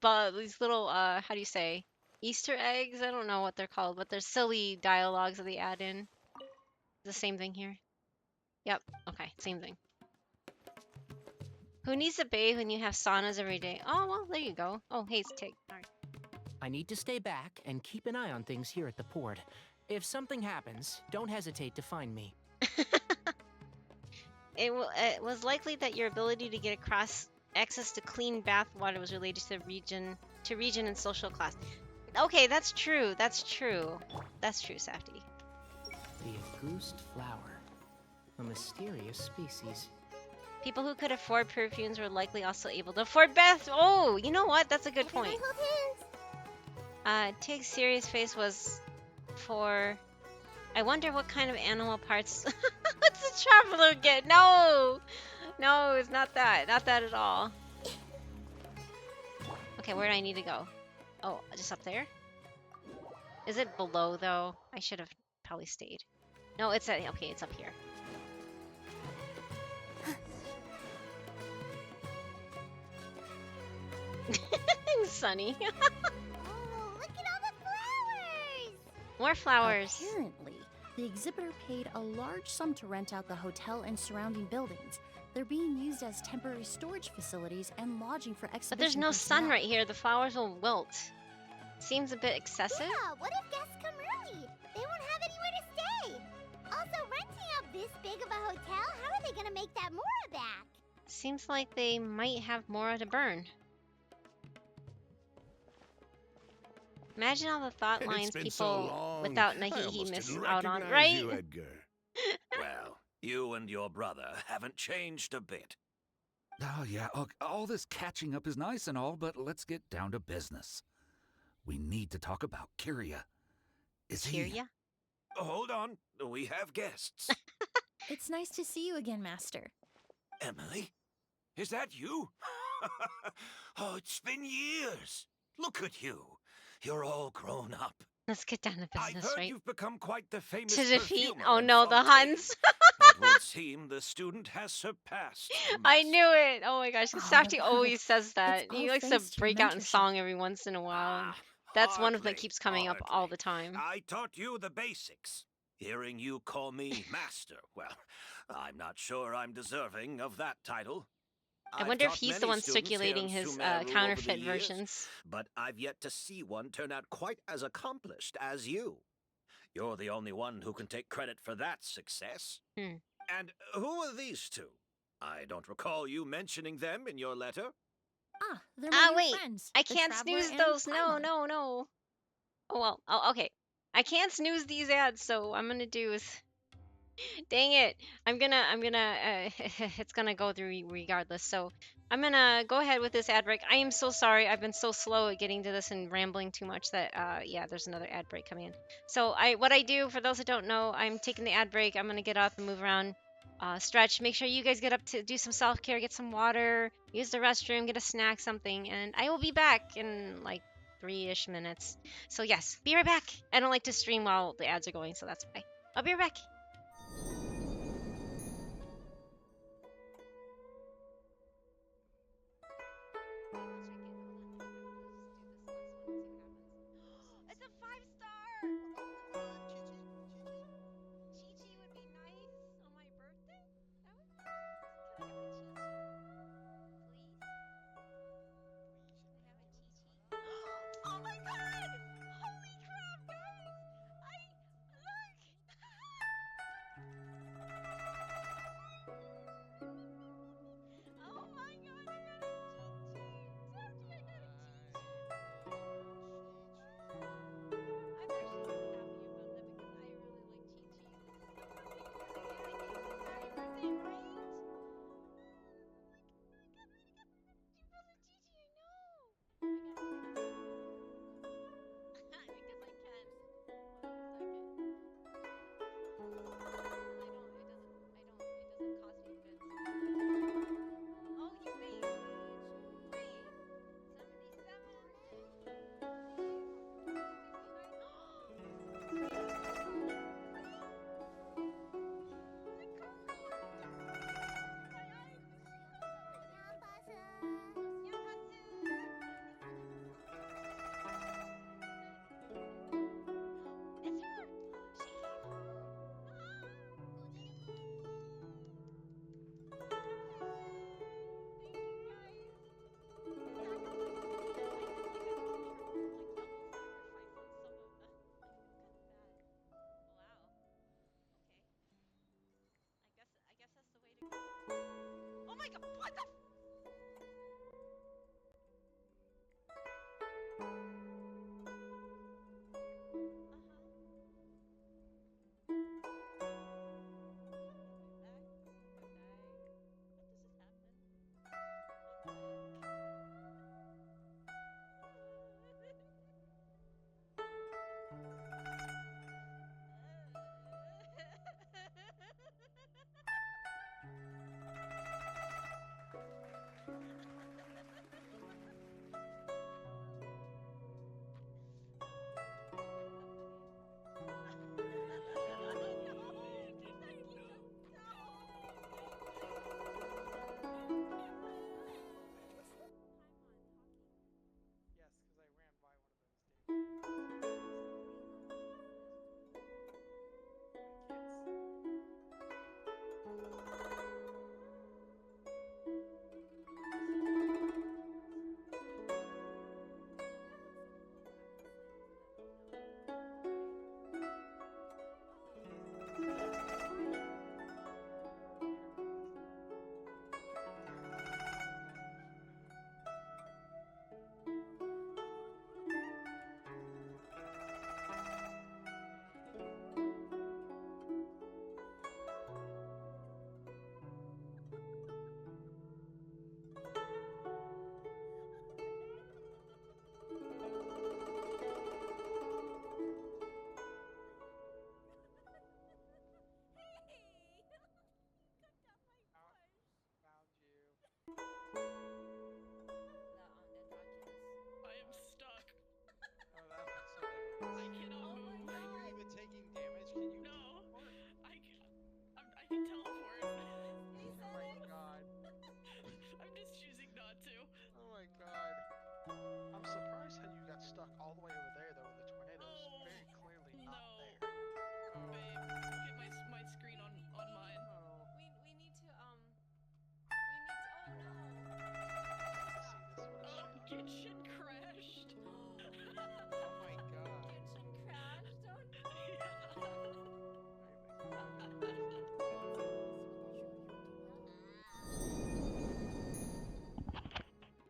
how do you say, Easter eggs? I don't know what they're called, but they're silly dialogues that they add in. The same thing here. Yep. Okay, same thing. Who needs to bathe when you have saunas every day? Oh, well, there you go. Oh, hey, it's Tig. All right. I need to stay back and keep an eye on things here at the port. If something happens, don't hesitate to find me. It was likely that your ability to get access to clean bath water was related to region and social class. Okay, that's true. That's true. That's true, Safety. The Auguste flower, a mysterious species. People who could afford perfumes were likely also able to afford bath. Oh, you know what? That's a good point. Tig's serious face was for. I wonder what kind of animal parts. What's the traveler get? No, it's not that. Not that at all. Okay, where do I need to go? Oh, just up there. Is it below though? I should have probably stayed. No, it's at. Okay, it's up here. Sunny. Oh, look at all the flowers! More flowers. Apparently, the exhibitor paid a large sum to rent out the hotel and surrounding buildings. They're being used as temporary storage facilities and lodging for exhibition. But there's no sun right here. The flowers will wilt. Seems a bit excessive. Yeah, what if guests come early? They won't have anywhere to stay. Also, renting out this big of a hotel, how are they gonna make that Mora back? Seems like they might have Mora to burn. Imagine all the thought lines people without Nahihi miss out on, right? You, Edgar. Well, you and your brother haven't changed a bit. Oh, yeah, all this catching up is nice and all, but let's get down to business. We need to talk about Kyria. Is he... Kyria? Hold on, we have guests. It's nice to see you again, Master. Emily? Is that you? Oh, it's been years. Look at you. You're all grown up. Let's get down to I've business, heard right? you've become quite the famous To defeat, perfumer oh in no, the Fontaine. Huns. It would seem the student has surpassed the I master. knew it. Oh my gosh, Oh, Safety but always says that. it's He all likes to thanks to your break out in mentorship. song every once in a while. And that's one of them that keeps coming up all the time. I taught you the basics. Hearing you call me master, well, I'm not sure I'm deserving of that title. I I've wonder if taught he's the many one students here circulating in his Sumeru over the counterfeit years, versions. but I've yet to see one turn out quite as accomplished as you. You're the only one who can take credit for that success. And who are these two? I don't recall you mentioning them in your letter. Ah, they're my new wait. friends. I the can't Traveler snooze and those. No, Paimon. no. Oh well. Oh, okay. I can't snooze these ads, so I'm gonna do is. Dang it! I'm gonna. It's gonna go through regardless. So I'm gonna go ahead with this ad break. I am so sorry. I've been so slow at getting to this and rambling too much that yeah, there's another ad break coming in. So what I do for those that don't know, I'm taking the ad break. I'm gonna get up and move around, stretch. Make sure you guys get up to do some self care, get some water, use the restroom, get a snack, something, and I will be back in like 3-ish minutes. So yes, be right back. I don't like to stream while the ads are going, so that's why. I'll be right back. It's a 5-star! Chi-Chi would be nice on my birthday? That would be nice. Can I have a Chi-Chi? Please? Can I have a Chi-Chi? Oh my god! Holy crap, guys! Look! Oh my god, I got a Chi-Chi! Safety, I got a Chi-Chi! I'm actually really happy about that because I really like Chi-Chi. This is so perfect. Yeah, I gave him happy birthday, right? You built a Chi-Chi, I know! I gotta because I can. 1 second. It doesn't cost me bits. Oh, wait. 77. Oh my god, what the?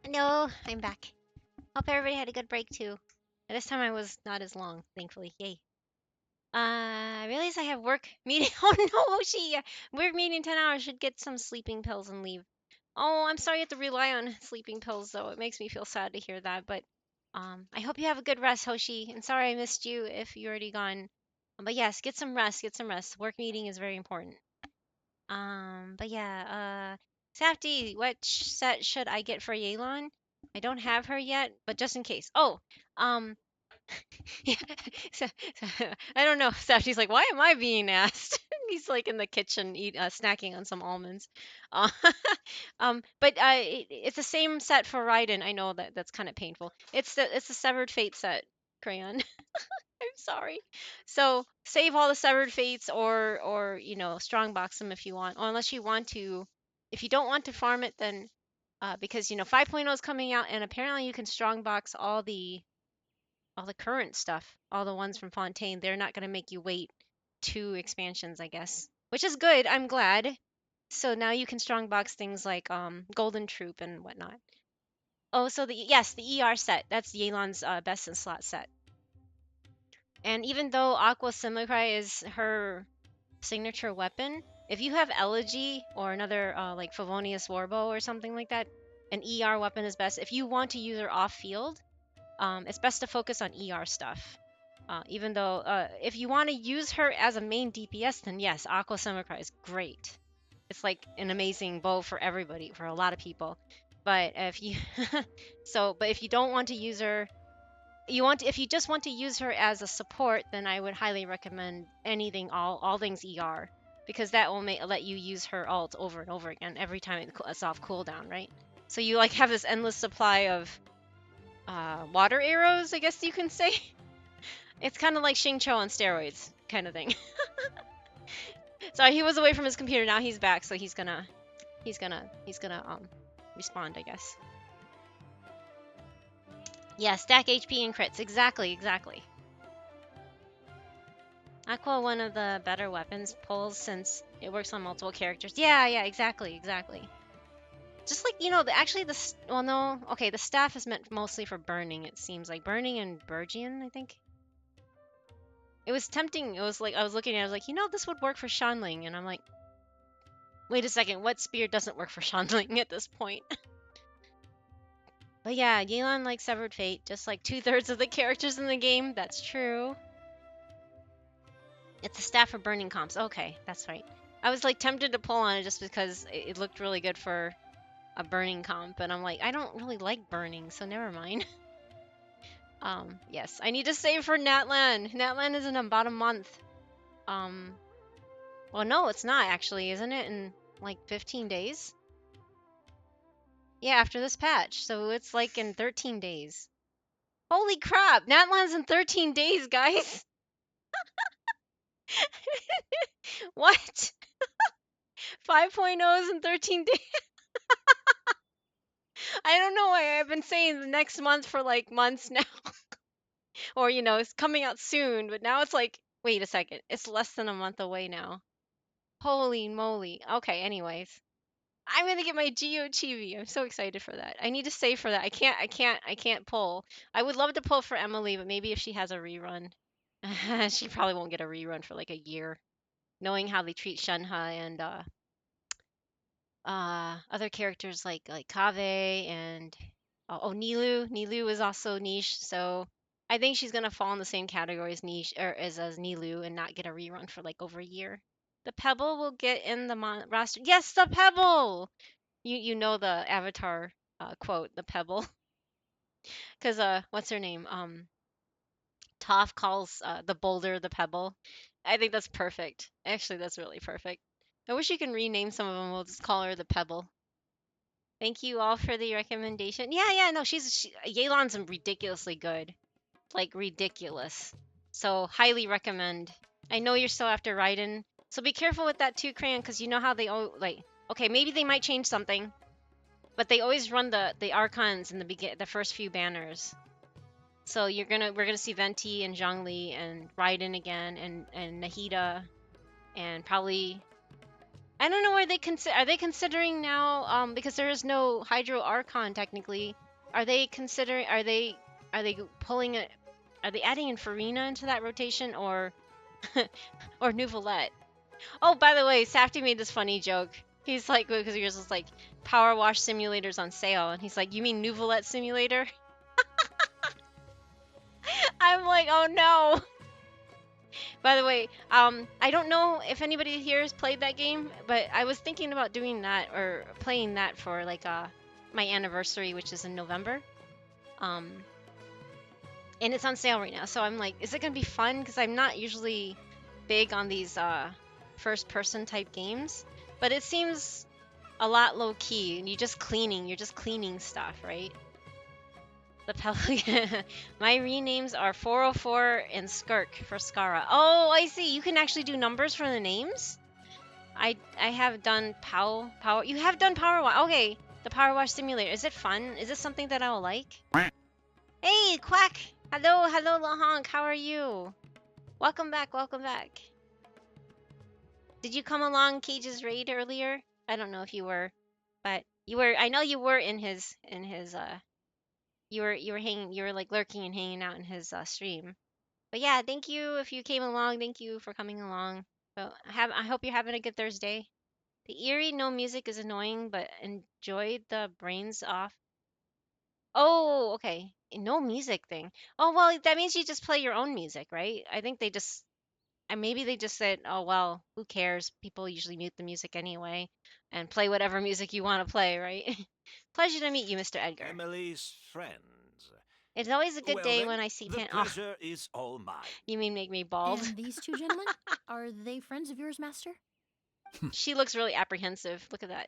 No, I'm back. Hope everybody had a good break too. This time I was not as long, thankfully. Yay. I realize I have work meeting. Oh no, work meeting 10 hours. Should get some sleeping pills and leave. Oh, I'm sorry you have to rely on sleeping pills though. It makes me feel sad to hear that, but I hope you have a good rest, Hoshi. And sorry I missed you if you're already gone. But yes, get some rest, get some rest. Work meeting is very important. But yeah, Safty, what set should I get for Yelan? I don't have her yet, but just in case. Oh, um, yeah. I don't know. Safty's like, why am I being asked? He's like in the kitchen, snacking on some almonds. Uh, but it's the same set for Raiden. I know that's kind of painful. It's the Severed Fate set, Crayon. I'm sorry. So save all the Severed Fates, or strong box them if you want, or unless you want to. If you don't want to farm it, then because 5.0 is coming out, and apparently you can strong box all the current stuff, all the ones from Fontaine. They're not going to make you wait 2 expansions, I guess, which is good. I'm glad. So now you can strong box things like Golden Troop and whatnot. Oh, so the ER set. That's Yelan's best in slot set. And even though Aqua Simulacry is her signature weapon, if you have Elegy or another like Favonius Warbow or something like that, an ER weapon is best. If you want to use her off field, it's best to focus on ER stuff. Even though if you want to use her as a main DPS, then yes, Aqua Simulacry is great. It's like an amazing bow for everybody, for a lot of people. But if you but if you don't want to use her, if you just want to use her as a support, then I would highly recommend anything, all things ER, because that will let you use her ult over and over again every time it's off cooldown, right? So you like have this endless supply of water arrows, I guess you can say. It's kind of like Xingqiu on steroids, kind of thing. Sorry, he was away from his computer. Now he's back, so he's gonna respond, I guess. Yeah, stack HP and crits. Exactly. Aqua, one of the better weapons pulls since it works on multiple characters. Yeah, exactly. Just like, actually well, no, okay, the staff is meant mostly for burning, it seems like. Burning and Burgian, I think. It was tempting. It was like, I was looking at it, I was like, this would work for Shanling, and I'm like, wait a second, what spear doesn't work for Shanling at this point? But yeah, Yelan like Severed Fate, just like 2/3 of the characters in the game. That's true. It's a staff for burning comps. Okay, that's right. I was like tempted to pull on it just because it looked really good for a burning comp, and I'm like, I don't really like burning, so never mind. Yes, I need to save for Natlan. Natlan is in about a month. Well, no, it's not actually, isn't it? In like 15 days? Yeah, after this patch. So it's like in 13 days. Holy crap! Natlan's in 13 days, guys! What? 5.0s in 13 days? I don't know why I've been saying the next month for like months now. Or, it's coming out soon, but now it's like, wait a second, it's less than a month away now. Holy moly. Okay, anyways. I'm gonna get my Geo Chibi. I'm so excited for that. I need to save for that. I can't pull. I would love to pull for Emily, but maybe if she has a rerun. She probably won't get a rerun for like a year. Knowing how they treat Shenhe and other characters like Kaveh and Nilu. Nilu is also niche, so I think she's gonna fall in the same category as niche or as Nilu and not get a rerun for like over a year. The Pebble will get in the roster. Yes, the Pebble. You know the Avatar quote, the Pebble, because what's her name? Toph calls the boulder the Pebble. I think that's perfect. Actually, that's really perfect. I wish you can rename some of them. We'll just call her the Pebble. Thank you all for the recommendation. Yeah, no, Yelan's ridiculously good. Like, ridiculous. So, highly recommend. I know you're still after Raiden, so be careful with that too, Crayon, because you know how they, okay, maybe they might change something, but they always run the Archons in the first few banners. So we're gonna see Venti and Zhongli and Raiden again and Nahida and probably I don't know where they are they considering now, because there is no Hydro Archon technically. Are they considering, are they pulling it, are they adding in Farina into that rotation, or or Nuvolette? Oh, by the way, Safty made this funny joke. He's like, because he was just like, Power Wash Simulator's on sale, and he's like, you mean Nuvolette Simulator? I'm like, oh no. By the way, I don't know if anybody here has played that game, but I was thinking about doing that or playing that for like my anniversary, which is in November. And it's on sale right now, so I'm like, is it gonna be fun? Because I'm not usually big on these first-person type games, but it seems a lot low-key, and you're just cleaning stuff, right? The Pelican. My renames are 404 and Skirk for Skara. Oh, I see. You can actually do numbers for the names? I have done Power. You have done Power Wash. Okay. The Power Wash Simulator. Is it fun? Is this something that I will like? Hey, Quack. Hello, Lahonk. How are you? Welcome back. Did you come along Cage's raid earlier? I don't know if you were, but you were. I know you were in his you were like lurking and hanging out in his stream. But yeah, thank you if you came along. Thank you for coming along. So I hope you're having a good Thursday. The eerie no music is annoying, but enjoy the brains off. Oh, okay. No music thing. Oh, well, that means you just play your own music, right? I think they just, and maybe they just said, oh, well, who cares? People usually mute the music anyway and play whatever music you want to play, right? Pleasure to meet you, Mr. Edgar. Emily's friends. It's always a good day then, when I see the pleasure is all mine. You mean make me bald? And these two gentlemen, are they friends of yours, Master? She looks really apprehensive. Look at that.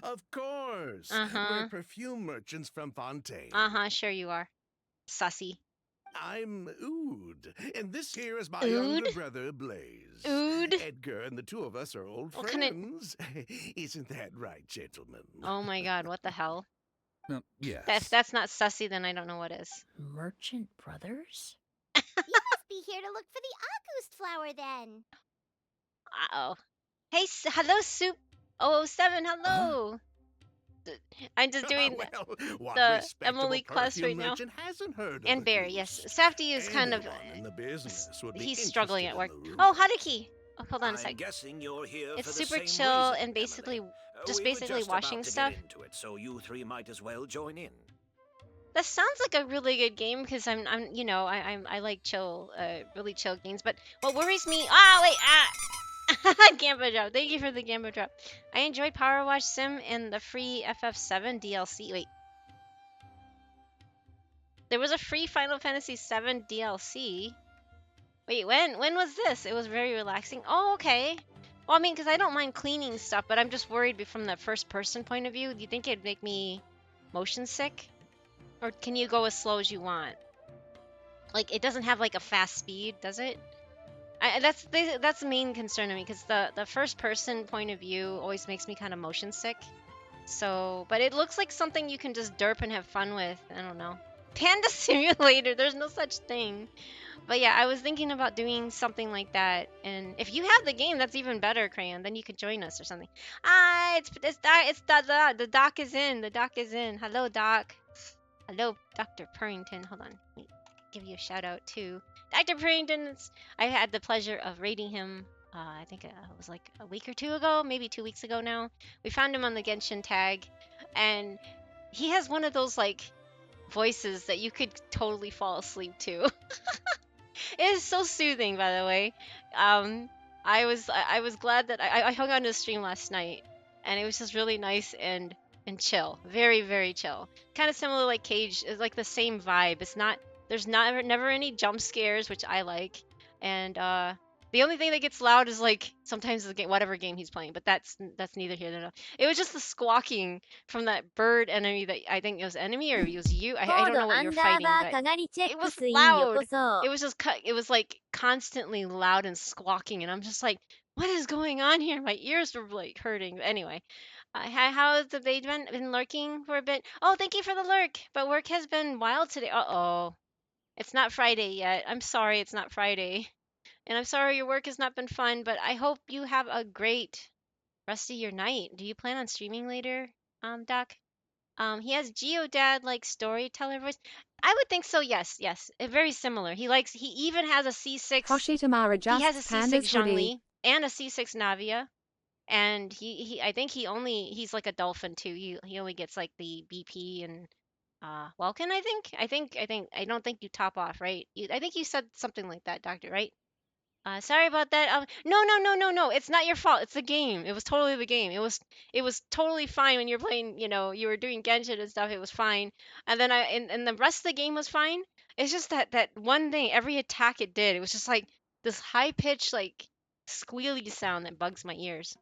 Of course. Uh-huh. We're perfume merchants from Fontaine. Uh-huh, sure you are. Sussy. I'm Ood, and this here is my Ood? younger brother, Blaze. Ood? Edgar and the two of us are old What friends. Isn't that right, gentlemen? Oh my god, what the hell? Yes. If that's not sussy, then I don't know what is. Merchant brothers? You must be here to look for the August flower then. Uh-oh. Hey, hello, Soup 007, hello! I'm just doing the Emily quest right now. And Barry, yes. Safety is kind of... he's struggling at work. Oh, Haruki! Oh, hold on a sec. It's super chill and basically... just basically washing stuff. So you three might as well join in. That sounds like a really good game because I like chill, really chill games. But what worries me... Gamba drop. Thank you for the Gamba drop. I enjoyed Power Wash Sim and the free FF7 DLC. Wait. There was a free Final Fantasy VII DLC. Wait, when was this? It was very relaxing. Oh, okay. Well, I mean, because I don't mind cleaning stuff, but I'm just worried from the first person point of view. Do you think it'd make me motion sick? Or can you go as slow as you want? Like, it doesn't have like a fast speed, does it? That's the main concern to me, because the first person point of view always makes me kind of motion sick. So, but it looks like something you can just derp and have fun with. I don't know. Panda Simulator, there's no such thing. But yeah, I was thinking about doing something like that. And if you have the game, that's even better, Crayon. Then you could join us or something. The doc is in. The doc is in. Hello, Doc. Hello, Dr. Purrington. Hold on. Let me give you a shout out too. Dr. Purrington, I had the pleasure of raiding him. I think it was like a week or two ago, maybe 2 weeks ago now. We found him on the Genshin tag, and he has one of those like voices that you could totally fall asleep to. It is so soothing, by the way. I was glad that I hung on to the stream last night, and it was just really nice and chill, very, very chill. Kind of similar like Cage, it's like the same vibe. There's never any jump scares, which I like, and the only thing that gets loud is like sometimes the game, whatever game he's playing, but that's neither here nor there. It was just the squawking from that bird enemy that I think it was enemy or it was you. I don't know what you're fighting, but it was loud. It was like constantly loud and squawking, and I'm just like, what is going on here? My ears were like hurting. But anyway, how has the day been lurking for a bit? Oh, thank you for the lurk. But work has been wild today. Uh-oh. It's not Friday yet. I'm sorry, it's not Friday. And I'm sorry your work has not been fun, but I hope you have a great rest of your night. Do you plan on streaming later, Doc? He has Geodad like storyteller voice. I would think so. Yes, yes, very similar. He even has a C6. Hoshitamara He has just a C6 pandas hoodie. Zhongli and a C6 Navia, and I think he's like a dolphin too. He only gets like the BP and Welkin. I don't think you top off, right? I think you said something like that, Doctor, right? Sorry about that. No, no, no, no, no. It's not your fault. It's the game. It was totally the game. It was totally fine when you're playing. You know, you were doing Genshin and stuff. It was fine. And then and the rest of the game was fine. It's just that one thing. Every attack it did, it was just like this high pitched like squealy sound that bugs my ears.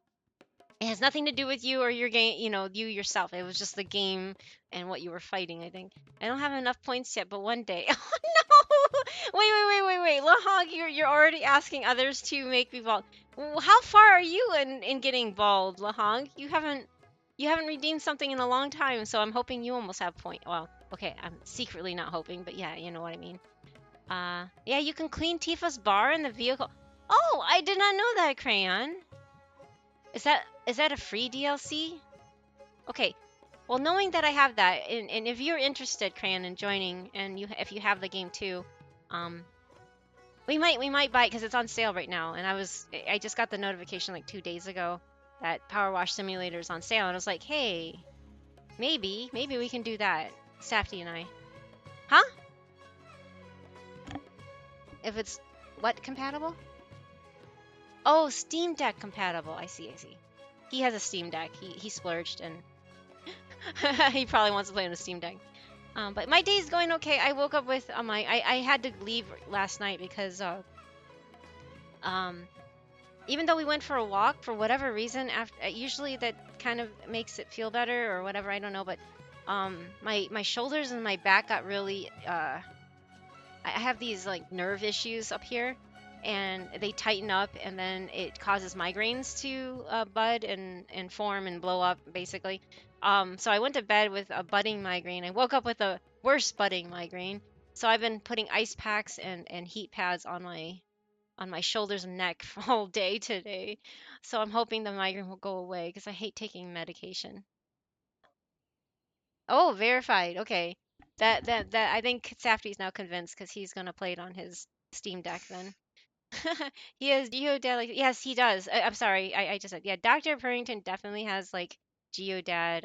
It has nothing to do with you or your game, you know, you yourself. It was just the game and what you were fighting, I think. I don't have enough points yet, but one day. Oh no! Wait. Lahog, you're already asking others to make me bald. How far are you in getting bald, Lahog? You haven't redeemed something in a long time, so I'm hoping you almost have point. Well, okay, I'm secretly not hoping, but yeah, you know what I mean. Yeah, you can clean Tifa's bar in the vehicle. Oh, I did not know that, Crayon. Is that a free DLC? Okay. Well, knowing that I have that, and if you're interested, Crayon, in joining, and if you have the game too, we might buy it because it's on sale right now. And I just got the notification like 2 days ago that Power Wash Simulator is on sale, and I was like, hey, maybe we can do that, Safety and I. Huh? If it's what compatible? Oh, Steam Deck compatible. I see. He has a Steam Deck. He splurged and he probably wants to play on a Steam Deck. But my day's going okay. I woke up with I had to leave last night because even though we went for a walk for whatever reason, usually that kind of makes it feel better or whatever, I don't know, but my shoulders and my back got really I have these like nerve issues up here, and they tighten up, and then it causes migraines to bud and form and blow up, basically. So I went to bed with a budding migraine. I woke up with a worse budding migraine. So I've been putting ice packs and heat pads on my shoulders and neck all day today. So I'm hoping the migraine will go away because I hate taking medication. Oh, verified. Okay. That I think Safty's now convinced because he's gonna play it on his Steam Deck then. He has Geodad. Like, yes, he does. I'm sorry. I just said, yeah. Dr. Purrington definitely has like Geodad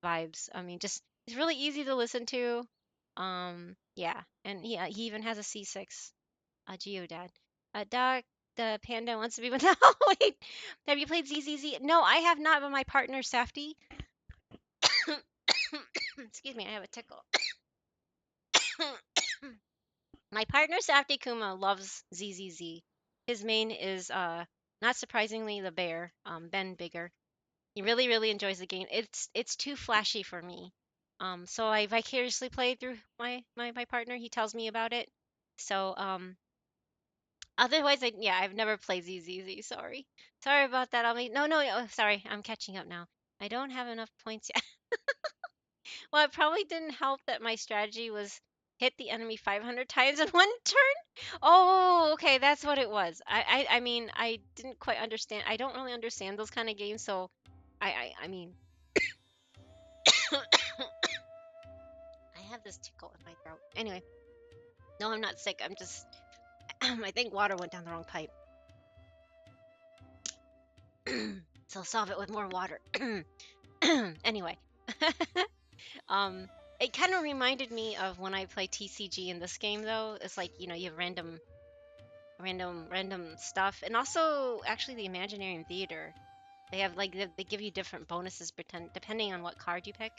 vibes. I mean, just it's really easy to listen to. Yeah, and he even has a C6 Geodad. Doc, the panda wants to be with. Oh wait, have you played ZZZ? No, I have not. But my partner Safty. Excuse me, I have a tickle. My partner Safty Kuma loves ZZZ. His main is not surprisingly the bear, Ben Bigger. He really enjoys the game. It's too flashy for me. So I vicariously play through my partner. He tells me about it. So otherwise I've never played ZZZ. Sorry about that. No. Sorry, I'm catching up now. I don't have enough points yet. Well, it probably didn't help that my strategy was hit the enemy 500 times in one turn. Oh, okay, that's what it was. I mean, I didn't quite understand. I don't really understand those kind of games, so I mean, I have this tickle in my throat. Anyway, no, I'm not sick. I'm just, I think water went down the wrong pipe. So solve it with more water. Anyway. It kind of reminded me of when I play TCG in this game, though. It's like, you have random stuff, and also actually the Imaginarium Theater. They have they give you different bonuses depending on what card you pick.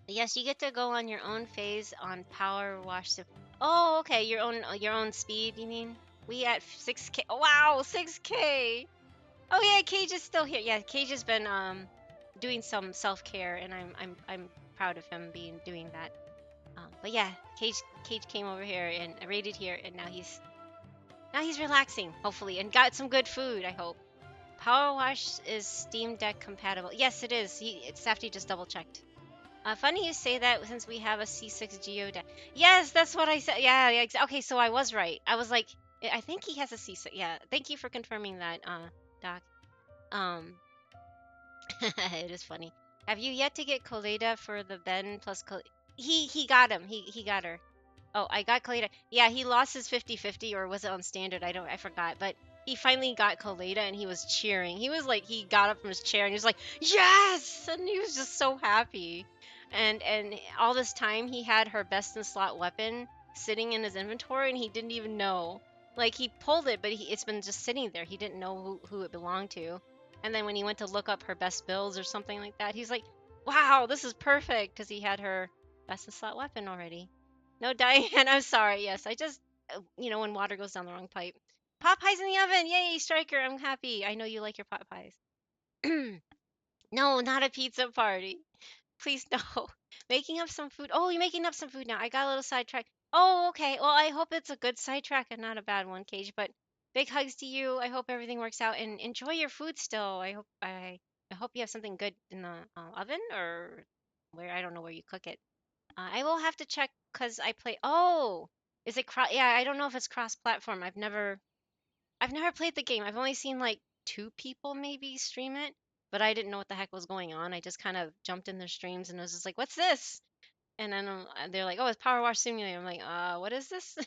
Yes, you get to go on your own phase on Power Wash. Oh, okay, your own speed. You mean? We at 6K. Oh, wow, 6K. Oh yeah, Cage is still here. Yeah, Cage has been doing some self-care, and I'm proud of him doing that. But yeah, Cage came over here and raided here, and now he's relaxing, hopefully, and got some good food, I hope. Power Wash is Steam Deck compatible. Yes, it is. Safety just double checked. Funny you say that since we have a C6 Geodad. Yes, that's what I said. Yeah. Okay, so I was right. I was like, I think he has a C6. Yeah, thank you for confirming that, Doc. Um, it is funny. Have you yet to get Colada for the Ben plus he got him. He got her. Oh, I got Colada. Yeah, he lost his 50-50, or was it on standard? I forgot. But he finally got Colada and he was cheering. He was like, he got up from his chair and he was like, yes! And he was just so happy. And all this time he had her best in slot weapon sitting in his inventory and he didn't even know. Like, he pulled it, but it's been just sitting there. He didn't know who it belonged to. And then when he went to look up her best builds or something like that, he's like, wow, this is perfect, because he had her best in slot weapon already. No, Diane, I'm sorry. Yes, I just, when water goes down the wrong pipe. Pot pies in the oven. Yay, Striker. I'm happy. I know you like your pot pies. No, not a pizza party. Please, no. Making up some food. Oh, you're making up some food now. I got a little sidetracked. Oh, okay. Well, I hope it's a good sidetrack and not a bad one, Cage. But big hugs to you. I hope everything works out and enjoy your food still. I hope you have something good in the oven, or where, I don't know where you cook it. I will have to check because I play. Oh, is it cross? Yeah, I don't know if it's cross-platform. I've never played the game. I've only seen like 2 people maybe stream it, but I didn't know what the heck was going on. I just kind of jumped in their streams and was just like, "What's this?" And then they're like, "Oh, it's Power Wash Simulator." I'm like, what is this?"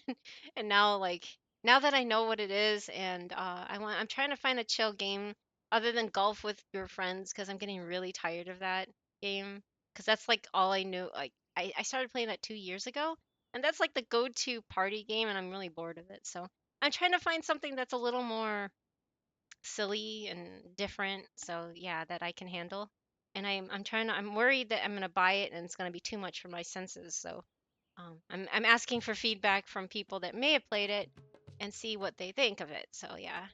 And now, like, now that I know what it is, and I'm trying to find a chill game other than golf with your friends, because I'm getting really tired of that game. Because that's like all I knew. Like, I started playing that 2 years ago, and that's like the go-to party game, and I'm really bored of it. So I'm trying to find something that's a little more silly and different, so yeah, that I can handle. And I'm worried that I'm gonna buy it and it's gonna be too much for my senses. So I'm asking for feedback from people that may have played it and see what they think of it. So yeah.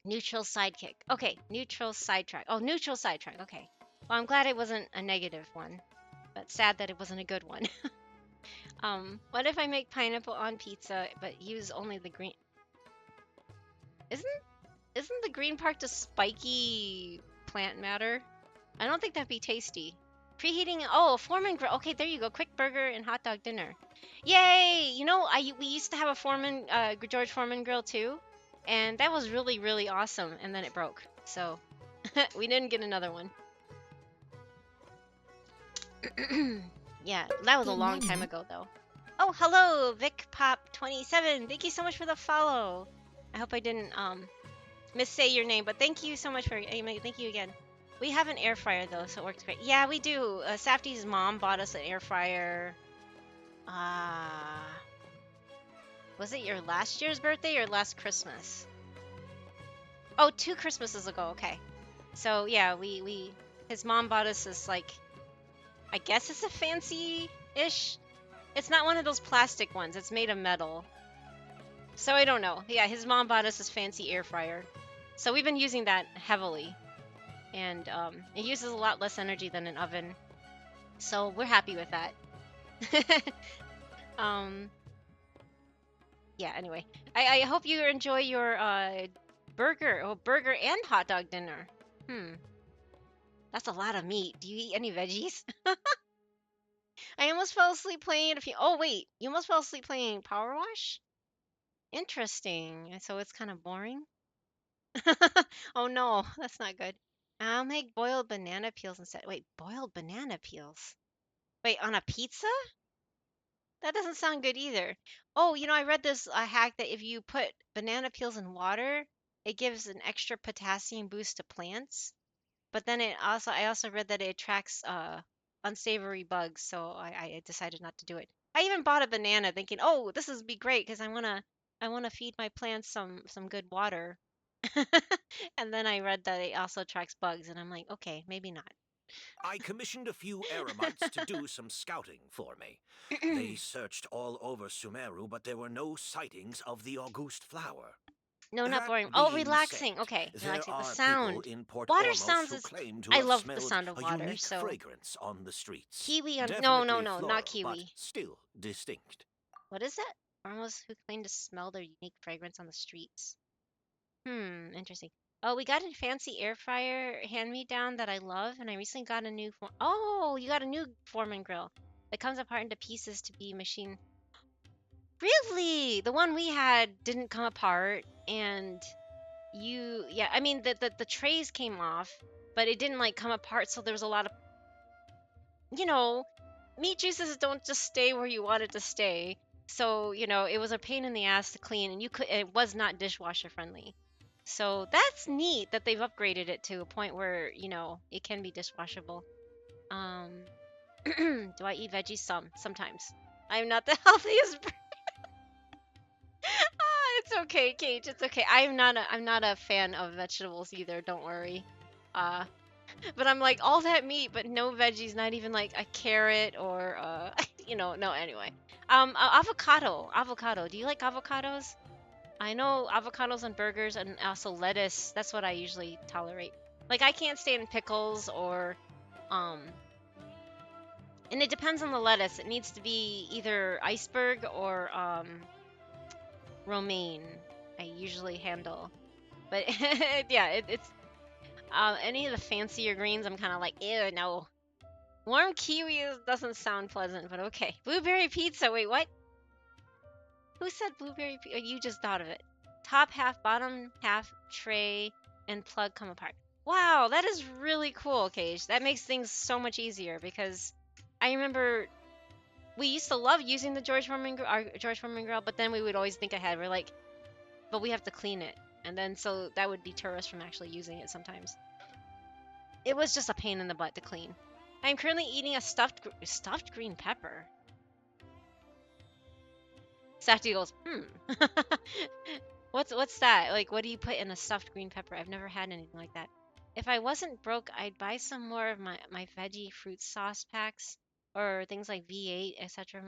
Neutral sidekick. Okay, neutral sidetrack. Oh, neutral sidetrack. Okay. Well, I'm glad it wasn't a negative one, but sad that it wasn't a good one. What if I make pineapple on pizza but use only the green? Isn't isn't the green part just spiky plant matter? I don't think that'd be tasty. Preheating. Oh, Foreman grill. Okay, there you go. Quick burger and hot dog dinner. Yay! We used to have a George Foreman grill too, and that was really really awesome. And then it broke, so we didn't get another one. Yeah, that was a long time ago though. Oh, hello, Vic Pop 27. Thank you so much for the follow. I hope I didn't missay your name, but thank you so much for thank you again. We have an air fryer though, so it works great. Yeah, we do. Safty's mom bought us an air fryer. Was it your last year's birthday or last Christmas? Oh, 2 Christmases ago. Okay. So yeah, his mom bought us this, like, I guess it's a fancy-ish. It's not one of those plastic ones. It's made of metal. So I don't know. Yeah, his mom bought us this fancy air fryer. So we've been using that heavily. And it uses a lot less energy than an oven. So we're happy with that. Yeah, anyway. I hope you enjoy your burger and hot dog dinner. That's a lot of meat. Do you eat any veggies? I almost fell asleep playing a few. Oh, wait. You almost fell asleep playing Power Wash? Interesting. So it's kind of boring? Oh, no. That's not good. I'll make boiled banana peels instead. Wait, boiled banana peels? Wait, on a pizza? That doesn't sound good either. Oh, I read this hack that if you put banana peels in water, it gives an extra potassium boost to plants. But then I also read that it attracts unsavory bugs, so I decided not to do it. I even bought a banana thinking, oh, this would be great because I wanna feed my plants some good water. And then I read that it also attracts bugs, and I'm like, okay, maybe not. I commissioned a few eremites to do some scouting for me. They searched all over Sumeru, but there were no sightings of the August flower. No, not boring. Oh, relaxing. Okay, relaxing. The sound. Water sounds is. I love the sound of water. So. Fragrance on the streets. Kiwi on. No, not kiwi. But still distinct. What is it? Farmers who claim to smell their unique fragrance on the streets. Interesting. Oh, we got a fancy air fryer hand-me-down that I love, and I recently got a new. Oh, you got a new Foreman grill that comes apart into pieces to be machined. Really? The one we had didn't come apart, and yeah, I mean the trays came off, but it didn't like come apart, so there was a lot of, you know, meat juices don't just stay where you want it to stay. So, it was a pain in the ass to clean, and it was not dishwasher friendly. So that's neat that they've upgraded it to a point where, it can be dishwashable. Do I eat veggies? Sometimes. I'm not the healthiest. It's okay, Cage. It's okay. I'm not a fan of vegetables either. Don't worry. Uh, but I'm like all that meat, but no veggies. Not even like a carrot or No, anyway. Avocado. Do you like avocados? I know avocados on burgers and also lettuce. That's what I usually tolerate. Like I can't stand pickles or um. And it depends on the lettuce. It needs to be either iceberg or romaine. I usually handle, but yeah, it's any of the fancier greens. I'm kind of like, ew, no. Warm kiwi doesn't sound pleasant, but okay. Blueberry pizza. Wait, what? Who said blueberry pizza? You just thought of it. Top half, bottom half tray, and plug come apart. Wow, that is really cool, Cage. That makes things so much easier because I remember we used to love using the George Foreman grill, but then we would always think ahead. We're like, but we have to clean it, and then so that would deter us from actually using it sometimes. It was just a pain in the butt to clean. I'm currently eating a stuffed green pepper. Safety goes, What's that? Like, what do you put in a stuffed green pepper? I've never had anything like that. If I wasn't broke, I'd buy some more of my veggie fruit sauce packs or things like V8, etc.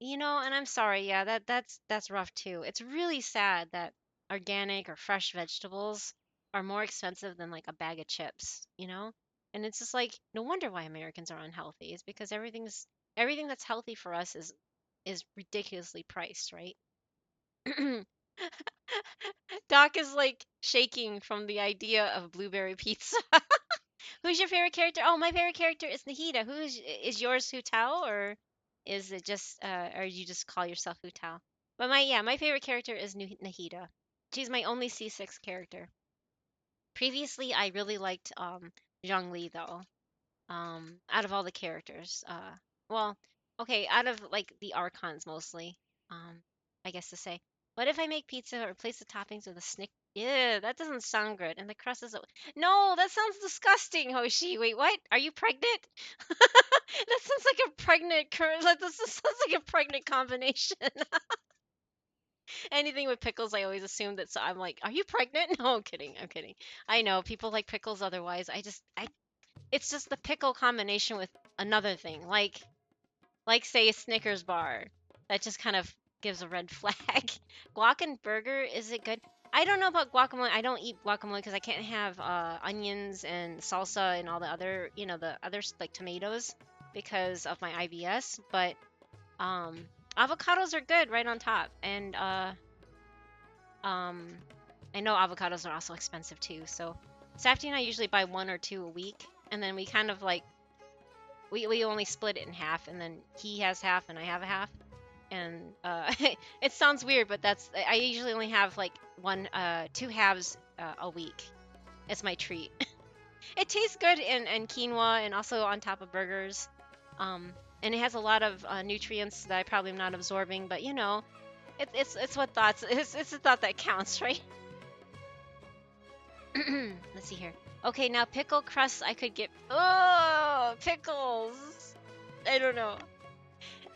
And I'm sorry, yeah, that's rough too. It's really sad that organic or fresh vegetables are more expensive than like a bag of chips. And it's just like no wonder why Americans are unhealthy. It's because everything that's healthy for us is ridiculously priced, right? Doc is like shaking from the idea of blueberry pizza. Who's your favorite character? Oh, my favorite character is Nahida. Is yours Hu Tao, or is it just or you just call yourself Hu Tao? But my favorite character is Nahida. She's my only C6 character. Previously, I really liked Zhongli though. Out of all the characters, well, okay, out of like the archons mostly, I guess to say. What if I make pizza or replace the toppings with a snick? Yeah, that doesn't sound good. And the crust is no, that sounds disgusting, Hoshi. Wait, what? Are you pregnant? That sounds like a pregnant This sounds like a pregnant combination. Anything with pickles, I always assume that. So I'm like, are you pregnant? No, I'm kidding. I'm kidding. I know people like pickles otherwise. It's just the pickle combination with another thing, like say a Snickers bar. That just kind of gives a red flag. Guac and burger, is it good? I don't know about guacamole. I don't eat guacamole because I can't have onions and salsa and all the other, the others like tomatoes because of my IBS. But avocados are good right on top, and I know avocados are also expensive too. So Safety and I usually buy 1 or 2 a week, and then we kind of like we only split it in half, and then he has half and I have a half. And it sounds weird, but I usually only have like 2 halves a week. It's my treat. It tastes good in quinoa and also on top of burgers. And it has a lot of nutrients that I probably am not absorbing, but it's what thoughts. It's the thought that counts, right? Let's see here. Okay, now pickle crust I could get. Oh, pickles. I don't know.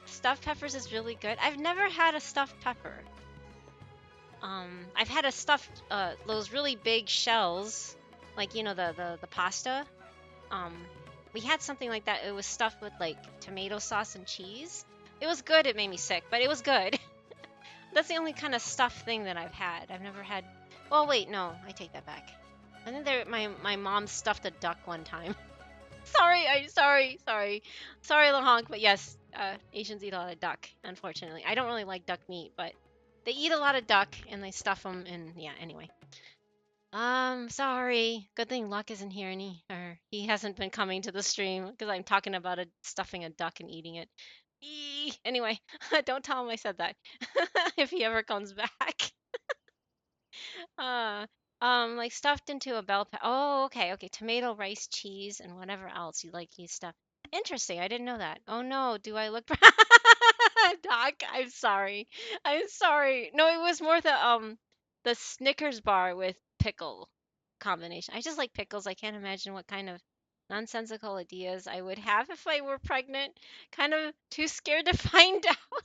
Stuffed peppers is really good. I've never had a stuffed pepper. I've had a stuffed those really big shells, like the pasta. We had something like that. It was stuffed with like tomato sauce and cheese. It was good. It made me sick, but it was good. That's the only kind of stuffed thing that I've had. I've never had. Well, wait, no, I take that back. I think my mom stuffed a duck one time. Sorry, sorry, Lahonk, but yes, Asians eat a lot of duck. Unfortunately, I don't really like duck meat, but they eat a lot of duck and they stuff them. And yeah, anyway. Sorry. Good thing Luck isn't here, or he hasn't been coming to the stream because I'm talking about stuffing a duck and eating it. Anyway, don't tell him I said that. If he ever comes back. Uh, like stuffed into a bell pepper. Oh, okay. Tomato, rice, cheese, and whatever else you like. You stuff. Interesting. I didn't know that. Oh no, do I look? Doc, I'm sorry. I'm sorry. No, it was more the Snickers bar with pickle combination. I just like pickles. I can't imagine what kind of nonsensical ideas I would have if I were pregnant. Kind of too scared to find out.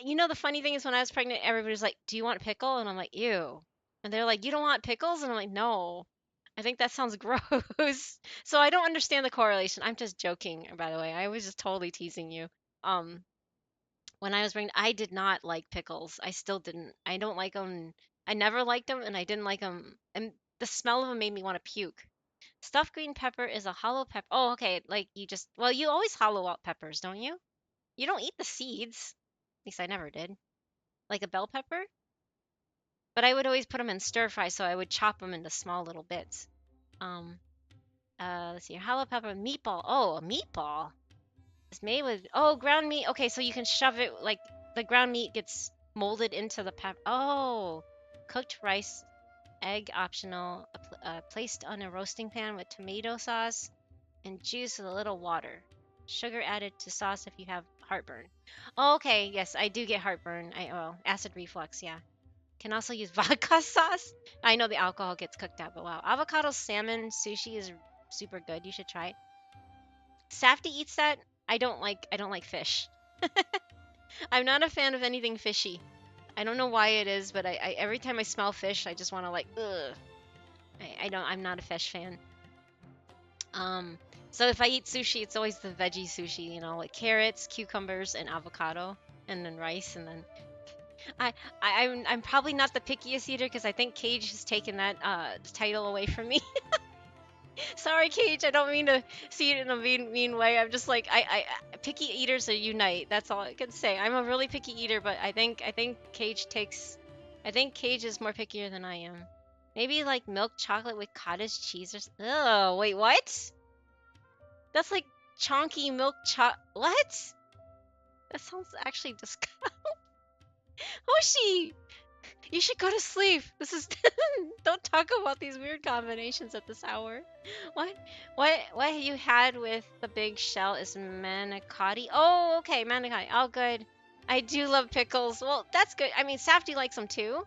You know, the funny thing is when I was pregnant, everybody's like, "Do you want pickle?" And I'm like, "Ew." And they're like, "You don't want pickles?" And I'm like, "No. I think that sounds gross." So I don't understand the correlation. I'm just joking, by the way. I was just totally teasing you. Um, when I was pregnant, I did not like pickles. I still didn't. I don't like them. I never liked them, and I didn't like them. And the smell of them made me want to puke. Stuffed green pepper is a hollow pepper. Oh, okay. Like you just, well, you always hollow out peppers, don't you? You don't eat the seeds. At least I never did. Like a bell pepper. But I would always put them in stir fry, so I would chop them into small little bits. Um, let's see, hollow pepper meatball. Oh, a meatball. It's made with ground meat. Okay, so you can shove it like the ground meat gets molded into the pepper. Oh, cooked rice, egg optional, placed on a roasting pan with tomato sauce and juice with a little water. Sugar added to sauce if you have heartburn. Oh, okay, yes, I do get heartburn. Acid reflux, yeah. Can also use vodka sauce. I know the alcohol gets cooked out, but wow. Avocado salmon sushi is super good. You should try it. Safety eats that. I don't like fish. I'm not a fan of anything fishy. I don't know why it is, but I every time I smell fish, I just want to like ugh. I'm not a fish fan. So if I eat sushi, it's always the veggie sushi, you know, like carrots, cucumbers, and avocado, and then rice, and then I'm probably not the pickiest eater because I think Cage has taken that title away from me. Sorry, Cage. I don't mean to see it in a mean way. I'm just like picky eaters are unite. That's all I can say. I'm a really picky eater, but I think Cage takes. I think Cage is more pickier than I am. Maybe like milk chocolate with cottage cheese or. Oh, wait, what? That's like chonky milk What? That sounds actually disgusting. Hoshi! You should go to sleep. This is don't talk about these weird combinations at this hour. What you had with the big shell is manicotti. Oh, okay, manicotti. Oh, good. I do love pickles. Well, that's good. I mean, Safety likes them too,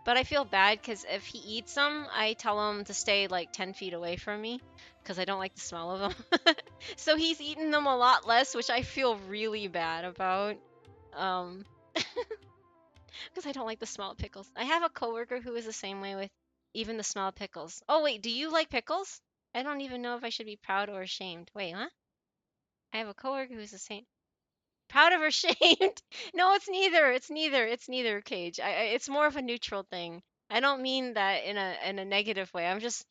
but I feel bad because if he eats them, I tell him to stay like 10 feet away from me because I don't like the smell of them. So he's eaten them a lot less, which I feel really bad about. Um, because I don't like the smell of pickles. I have a coworker who is the same way with even the smell of pickles. Oh, wait, do you like pickles? I don't even know if I should be proud or ashamed. Wait, huh? I have a coworker who's the same. Proud or ashamed? No, it's neither. It's neither. It's neither, Cage. It's more of a neutral thing. I don't mean that in a negative way. I'm just.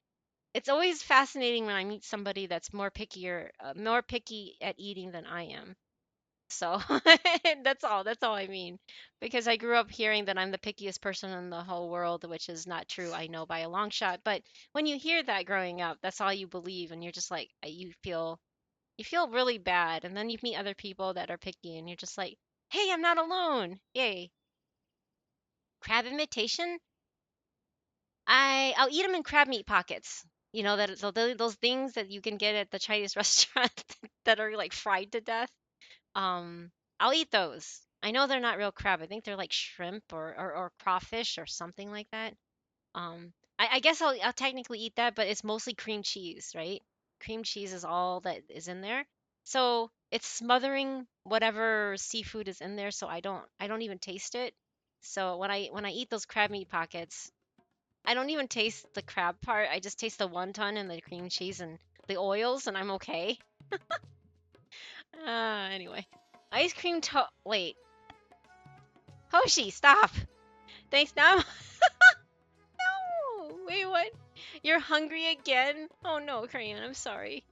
It's always fascinating when I meet somebody that's more picky at eating than I am. So that's all I mean. Because I grew up hearing that I'm the pickiest person in the whole world, which is not true, I know by a long shot. But when you hear that growing up, that's all you believe, and you're just like you feel really bad, and then you meet other people that are picky, and you're just like, hey, I'm not alone. Yay. Crab imitation? I'll eat them in crab meat pockets. You know that those things that you can get at the Chinese restaurant that are like fried to death. Um, I'll eat those. I know they're not real crab. I think they're like shrimp or crawfish or something like that. I guess I'll technically eat that, but it's mostly cream cheese, right? Cream cheese is all that is in there. So it's smothering whatever seafood is in there, so I don't even taste it. So when I eat those crab meat pockets, I don't even taste the crab part. I just taste the wonton and the cream cheese and the oils, and I'm okay. Anyway. Ice cream wait. Hoshi, stop! Thanks, now. No! Wait, what? You're hungry again? Oh no, Korean, I'm sorry.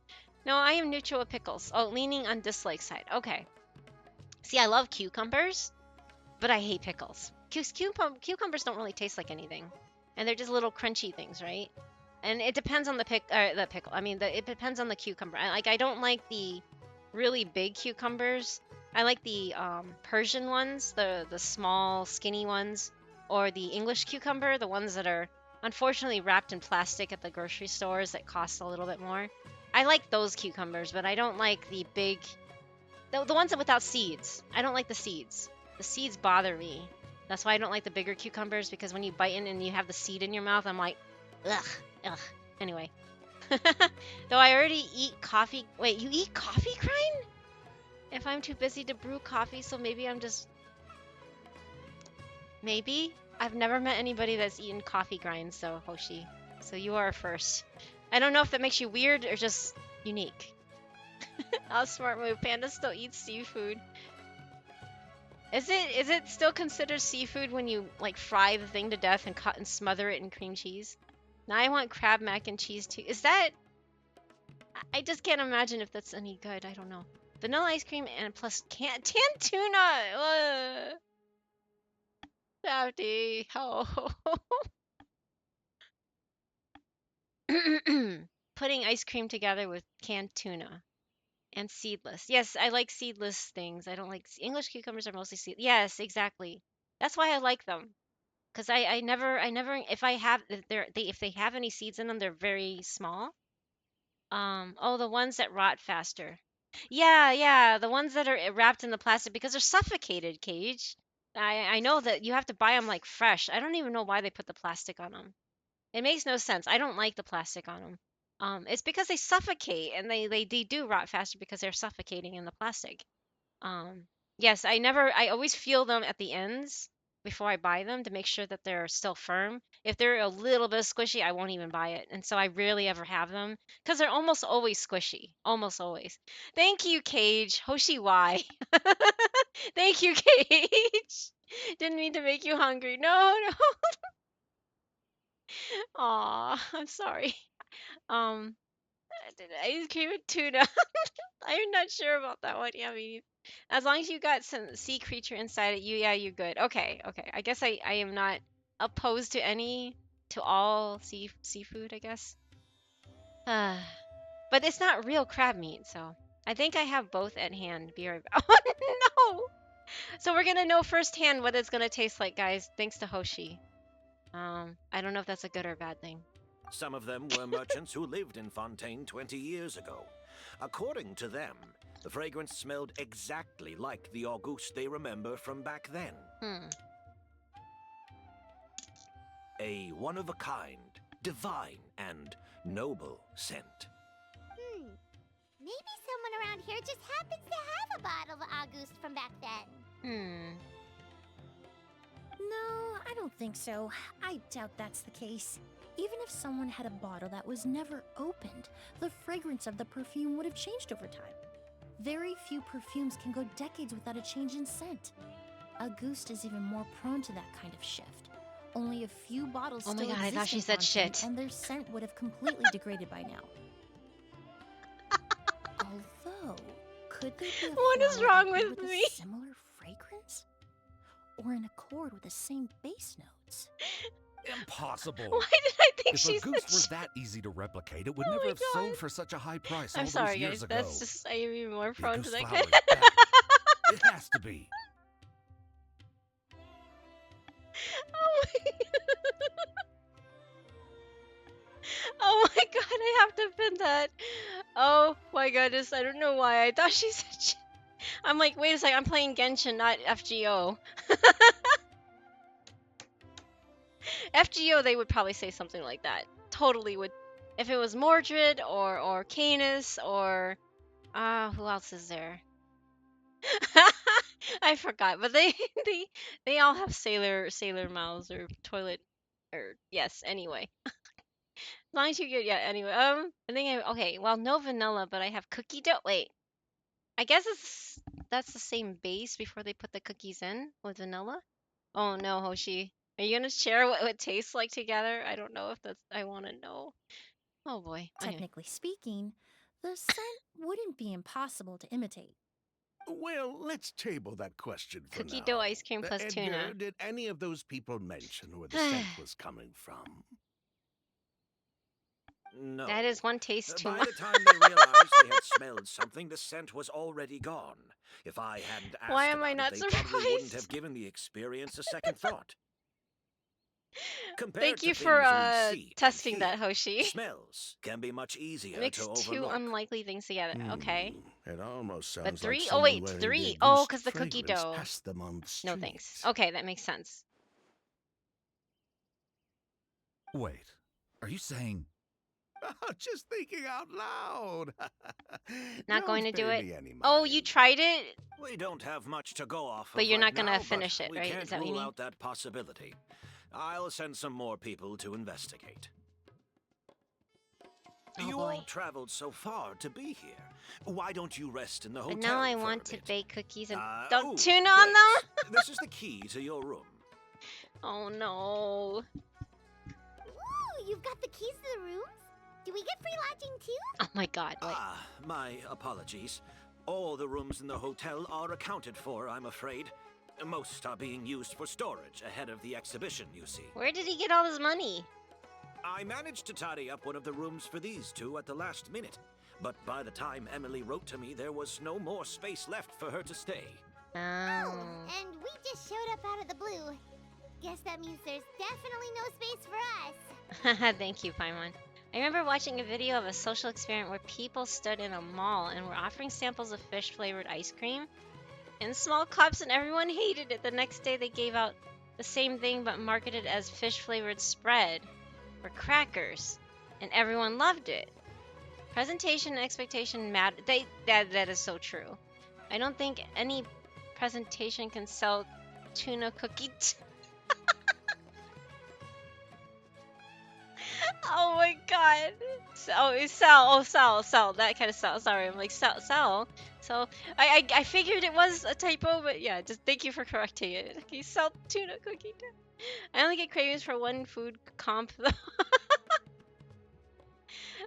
No, I am neutral with pickles. Oh, leaning on dislike side. Okay. See, I love cucumbers, but I hate pickles. Cucumbers don't really taste like anything. And they're just little crunchy things, right? And it depends on the pickle. I mean, it depends on the cucumber. I don't like the really big cucumbers. I like the Persian ones, the small, skinny ones, or the English cucumber, the ones that are unfortunately wrapped in plastic at the grocery stores that cost a little bit more. I like those cucumbers, but I don't like the big, the ones that without seeds. I don't like the seeds. The seeds bother me. That's why I don't like the bigger cucumbers, because when you bite in and you have the seed in your mouth, I'm like, ugh, ugh. Anyway. Though I already eat coffee. Wait, you eat coffee grind? If I'm too busy to brew coffee, so maybe I'm just... Maybe? I've never met anybody that's eaten coffee grinds, so Hoshi. So you are first. I don't know if that makes you weird or just unique. Oh, smart move. Panda still eats seafood. Is it still considered seafood when you like fry the thing to death and cut and smother it in cream cheese? Now I want crab mac and cheese too. Is that... I just can't imagine if that's any good. I don't know. Vanilla ice cream and plus canned tuna. Howdy. Oh. Putting ice cream together with canned tuna and seedless. Yes, I like seedless things. I don't like English cucumbers are mostly seed. Yes, exactly. That's why I like them. Cause I never if I have if they have any seeds in them, they're very small. Oh, the ones that rot faster. Yeah, the ones that are wrapped in the plastic because they're suffocated, Cage. I know that you have to buy them like fresh. I don't even know why they put the plastic on them. It makes no sense. I don't like the plastic on them. It's because they suffocate and they do rot faster because they're suffocating in the plastic. Um, yes, I always feel them at the ends before I buy them to make sure that they're still firm. If they're a little bit squishy, I won't even buy it. And so I rarely ever have them because they're almost always squishy. Almost always. Thank you, Cage. Hoshi, why? Thank you, Cage. Didn't mean to make you hungry. No, no. Aw, I'm sorry. Um, ice cream and tuna. I'm not sure about that one. Yeah, I mean, as long as you got some sea creature inside it, yeah, you're good. Okay. I guess I am not opposed to all seafood, I guess. But it's not real crab meat, so I think I have both at hand. Be right back. Oh no! So we're gonna know firsthand what it's gonna taste like, guys. Thanks to Hoshi. I don't know if that's a good or bad thing. Some of them were merchants who lived in Fontaine 20 years ago. According to them, the fragrance smelled exactly like the Auguste they remember from back then. A one-of-a-kind, divine, and noble scent. Maybe someone around here just happens to have a bottle of Auguste from back then. No, I don't think so. I doubt that's the case. Even if someone had a bottle that was never opened, the fragrance of the perfume would have changed over time. Very few perfumes can go decades without a change in scent. Auguste is even more prone to that kind of shift. Only a few bottles Oh my still god, I exist thought she in said Fontaine, shit. and their scent would have completely degraded by now. Although, could there be a What is flower wrong out there with with me? a similar fragrance? Or in accord with the same bass notes? Impossible. Why did I think If she Auguste said were shit? that easy to replicate, it would Oh never my have god. sold for such a high price all I'm those sorry, years guys. ago. That's just I am even more The prone to Auguste that flower kind. is bad. It has to be. Oh my Oh my god, I have to pin that. Oh my goodness, I don't know why. I thought she said shit. I'm like, wait a second, I'm playing Genshin, not FGO. FGO, they would probably say something like that. Totally would. If it was Mordred or Canis or who else is there? I forgot, but they all have sailor mouths or toilet or yes. Anyway, as long as you get Anyway, I think okay. Well, no vanilla, but I have cookie dough. Wait, I guess that's the same base before they put the cookies in with vanilla. Oh no, Hoshi. Are you gonna share what it tastes like together? I don't know if that's. I want to know. Oh boy. Anyway. Technically speaking, the scent wouldn't be impossible to imitate. Well, let's table that question for Cookie now. dough ice cream plus Edgar, tuna. did any of those people mention where the scent was coming from? No. That is one taste too By much. the time they realized they had smelled something, the scent was already gone. If I hadn't asked Why am I about not it, they probably wouldn't surprised? have given the experience a second thought. Compared Thank you to for things we see testing and that, Hoshi. smells can be much easier Mix to two overlook. unlikely things together. Okay. It almost But sounds like 3? Oh someone wait, wearing 3. their Oh, goose because the cookie fragrance dough. passed them on the street. No thanks. Okay, that makes sense. Wait, are you saying? Just thinking out loud. Not going to Don't do pay it? me any Oh, mind. you tried it? We don't have much to go off But of you're right not gonna now, finish but it, we right? can't Is that what you rule mean? out that possibility. I'll send some more people to investigate. Oh, You boy. all traveled so far to be here. Why don't you rest in the hotel But now I for want a to bit? bake cookies and Oh, don't tune on them. this is the key to your room. Oh no. Ooh, you've got the keys to the rooms? Do we get free lodging too? Oh my god. Wait. My apologies. All the rooms in the hotel are accounted for, I'm afraid. Most are being used for storage ahead of the exhibition, you see. Where did he get all his money? I managed to tidy up one of the rooms for these two at the last minute. But by the time Emily wrote to me, there was no more space left for her to stay. Oh. And we just showed up out of the blue. Guess that means there's definitely no space for us. Thank you, Paimon. I remember watching a video of a social experiment where people stood in a mall and were offering samples of fish-flavored ice cream in small cups, and everyone hated it. The next day, they gave out the same thing but marketed as fish-flavored spread or crackers, and everyone loved it. Presentation and expectation matter. That is so true. I don't think any presentation can sell tuna cookies. Oh my god. Sell. That kind of sell. Sorry, I'm like, sell. So, I figured it was a typo, but yeah, just thank you for correcting it. Okay, sell tuna cookie dough. I only get cravings for one food comp, though.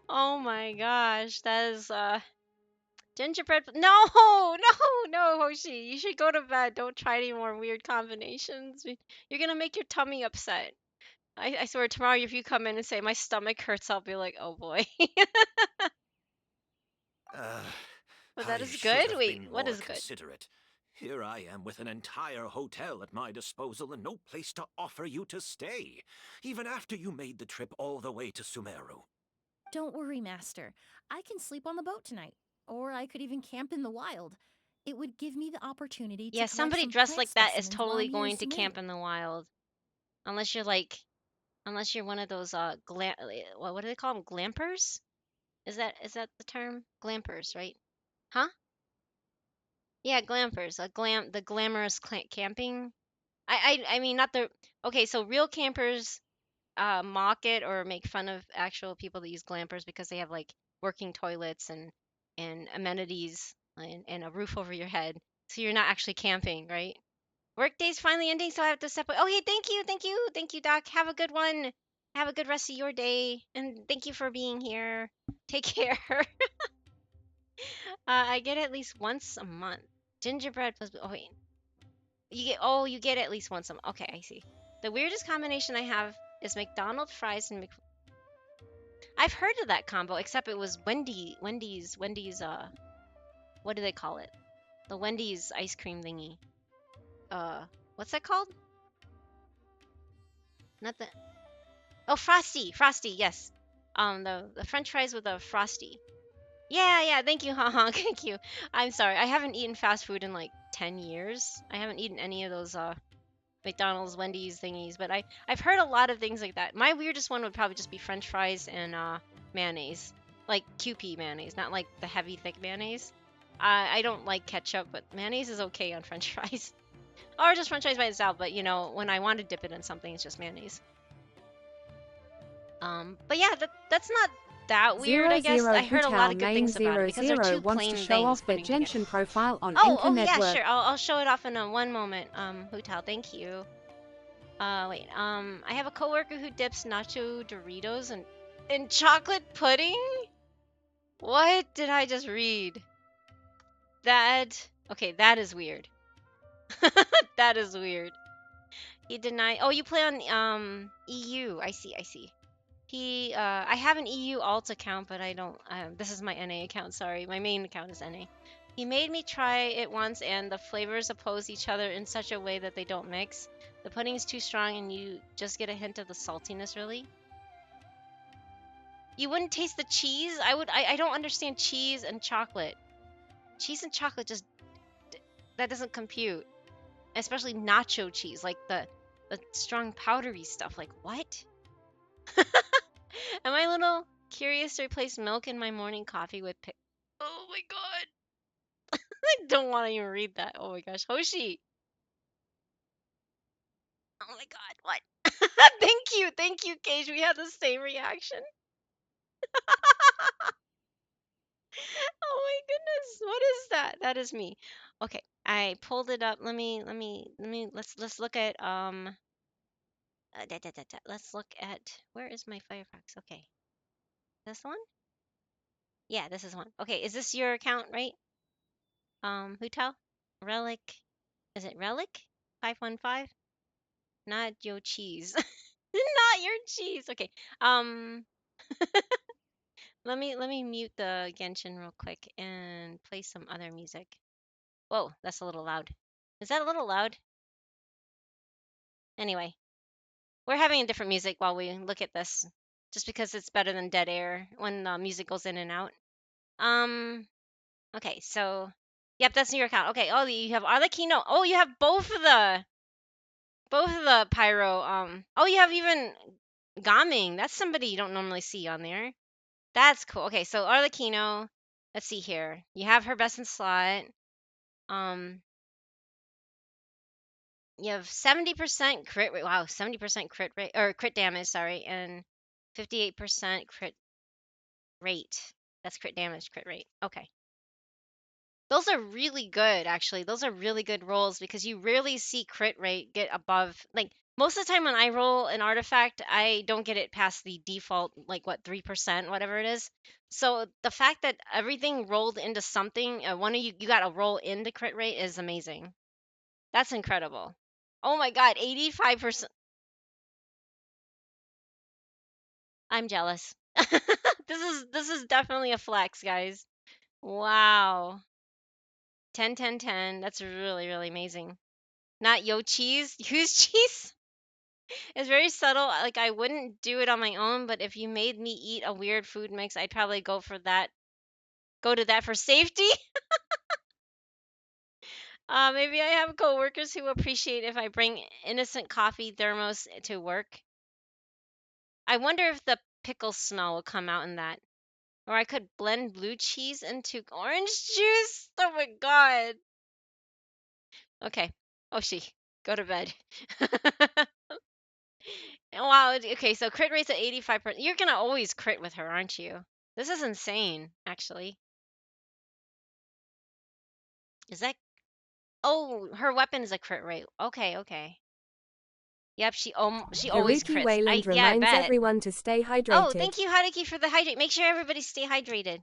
Oh my gosh, that is, gingerbread. No, Hoshi. You should go to bed. Don't try any more weird combinations. You're gonna make your tummy upset. I swear, tomorrow if you come in and say my stomach hurts, I'll be like, oh boy. But that I is should good? have Wait, been what more is good? considerate. Here I am with an entire hotel at my disposal and no place to offer you to stay, even after you made the trip all the way to Sumeru. Don't worry, Master. I can sleep on the boat tonight. Or I could even camp in the wild. It would give me the opportunity to Yeah, collect somebody some dressed plant like that is specimens while totally I'm here going to Sumeru. camp in the wild. Unless you're one of those what do they call them? Glampers? Is that the term? Glampers, right? Huh? Yeah, glampers. The glamorous camping. I mean not the. Okay, so real campers mock it or make fun of actual people that use glampers because they have like working toilets and amenities and a roof over your head. So you're not actually camping, right? Workday's finally ending, so I have to step away. Oh, hey, thank you, Doc. Have a good one. Have a good rest of your day, and thank you for being here. Take care. I get at least once a month. Gingerbread plus. Oh wait, you get at least once a month. Okay, I see. The weirdest combination I have is McDonald's fries and I've heard of that combo, except it was Wendy's. What do they call it? The Wendy's ice cream thingy. What's that called? Not the. Oh, Frosty, yes. The French fries with a Frosty. Yeah, thank you, haha, thank you. I'm sorry, I haven't eaten fast food in like 10 years. I haven't eaten any of those McDonald's, Wendy's thingies, but I've heard a lot of things like that. My weirdest one would probably just be French fries and mayonnaise, like QP mayonnaise, not like the heavy thick mayonnaise. I don't like ketchup, but mayonnaise is okay on French fries, or just French fries by itself. But you know, when I want to dip it in something, it's just mayonnaise. But yeah, that's not that weird, I guess. I heard a lot of good things about it because they're two wants plain to show things off their putting together. Genshin profile on Oh, Anchor yeah, Network. sure. I'll show it off in one moment. Hutal, thank you. Wait. I have a coworker who dips nacho Doritos in chocolate pudding. What did I just read? Okay, that is weird. That is weird. He denied. Oh, you play on EU. I see. I have an EU alt account, but I don't. This is my NA account. Sorry, my main account is NA. He made me try it once, and the flavors oppose each other in such a way that they don't mix. The pudding is too strong, and you just get a hint of the saltiness. Really, you wouldn't taste the cheese. I would. I don't understand cheese and chocolate. Cheese and chocolate just that doesn't compute. Especially nacho cheese, like the strong powdery stuff. Like what? Am I a little curious to replace milk in my morning coffee with Oh my god. I don't want to even read that. Oh my gosh. Hoshi. Oh my god. What? Thank you. Thank you, Cage. We had the same reaction. Oh my goodness. What is that? That is me. Okay. I pulled it up. Let's look at let's look at where is my Firefox? Okay. This one? Yeah, this is one. Okay, is this your account, right? Hutal? Relic. Is it Relic? 515? Not your cheese. Not your cheese. Okay. Um let me mute the Genshin real quick and play some other music. Whoa, that's a little loud. Is that a little loud? Anyway, we're having a different music while we look at this. Just because it's better than dead air when the music goes in and out. Okay, so yep, that's your account. Okay, oh, you have Arlecchino. Oh, you have both of the pyro. Oh, you have even Gaming. That's somebody you don't normally see on there. That's cool. Okay, so Arlecchino. Let's see here. You have her best in slot. Um, you have 70% crit rate. Wow, 70% crit rate or crit damage. Sorry, and 58% crit rate. That's crit damage, crit rate. Okay. Those are really good, actually. Those are really good rolls because you rarely see crit rate get above, like, most of the time when I roll an artifact, I don't get it past the default, like, what, 3%, whatever it is. So the fact that everything rolled into something, one of you got a roll into crit rate is amazing. That's incredible. Oh my god, 85%. I'm jealous. This is definitely a flex, guys. Wow. 10, 10, 10. That's really, really amazing. Not yo cheese. Whose cheese? It's very subtle. Like I wouldn't do it on my own, but if you made me eat a weird food mix, I'd probably go for that. Go to that for safety. Maybe I have coworkers who appreciate if I bring innocent coffee thermos to work. I wonder if the pickle smell will come out in that. Or I could blend blue cheese into orange juice. Oh my god. Okay. Oshi, go to bed. Wow. Okay, so crit rate's at 85%. You're gonna always crit with her, aren't you? This is insane, actually. Is that? Oh, her weapon is a crit rate. Okay, okay. Yep, she always Haruki crits. Wayland Yeah, I reminds bet. everyone to stay hydrated. Oh, thank you, Haruki, for the hydrate. Make sure everybody stay hydrated.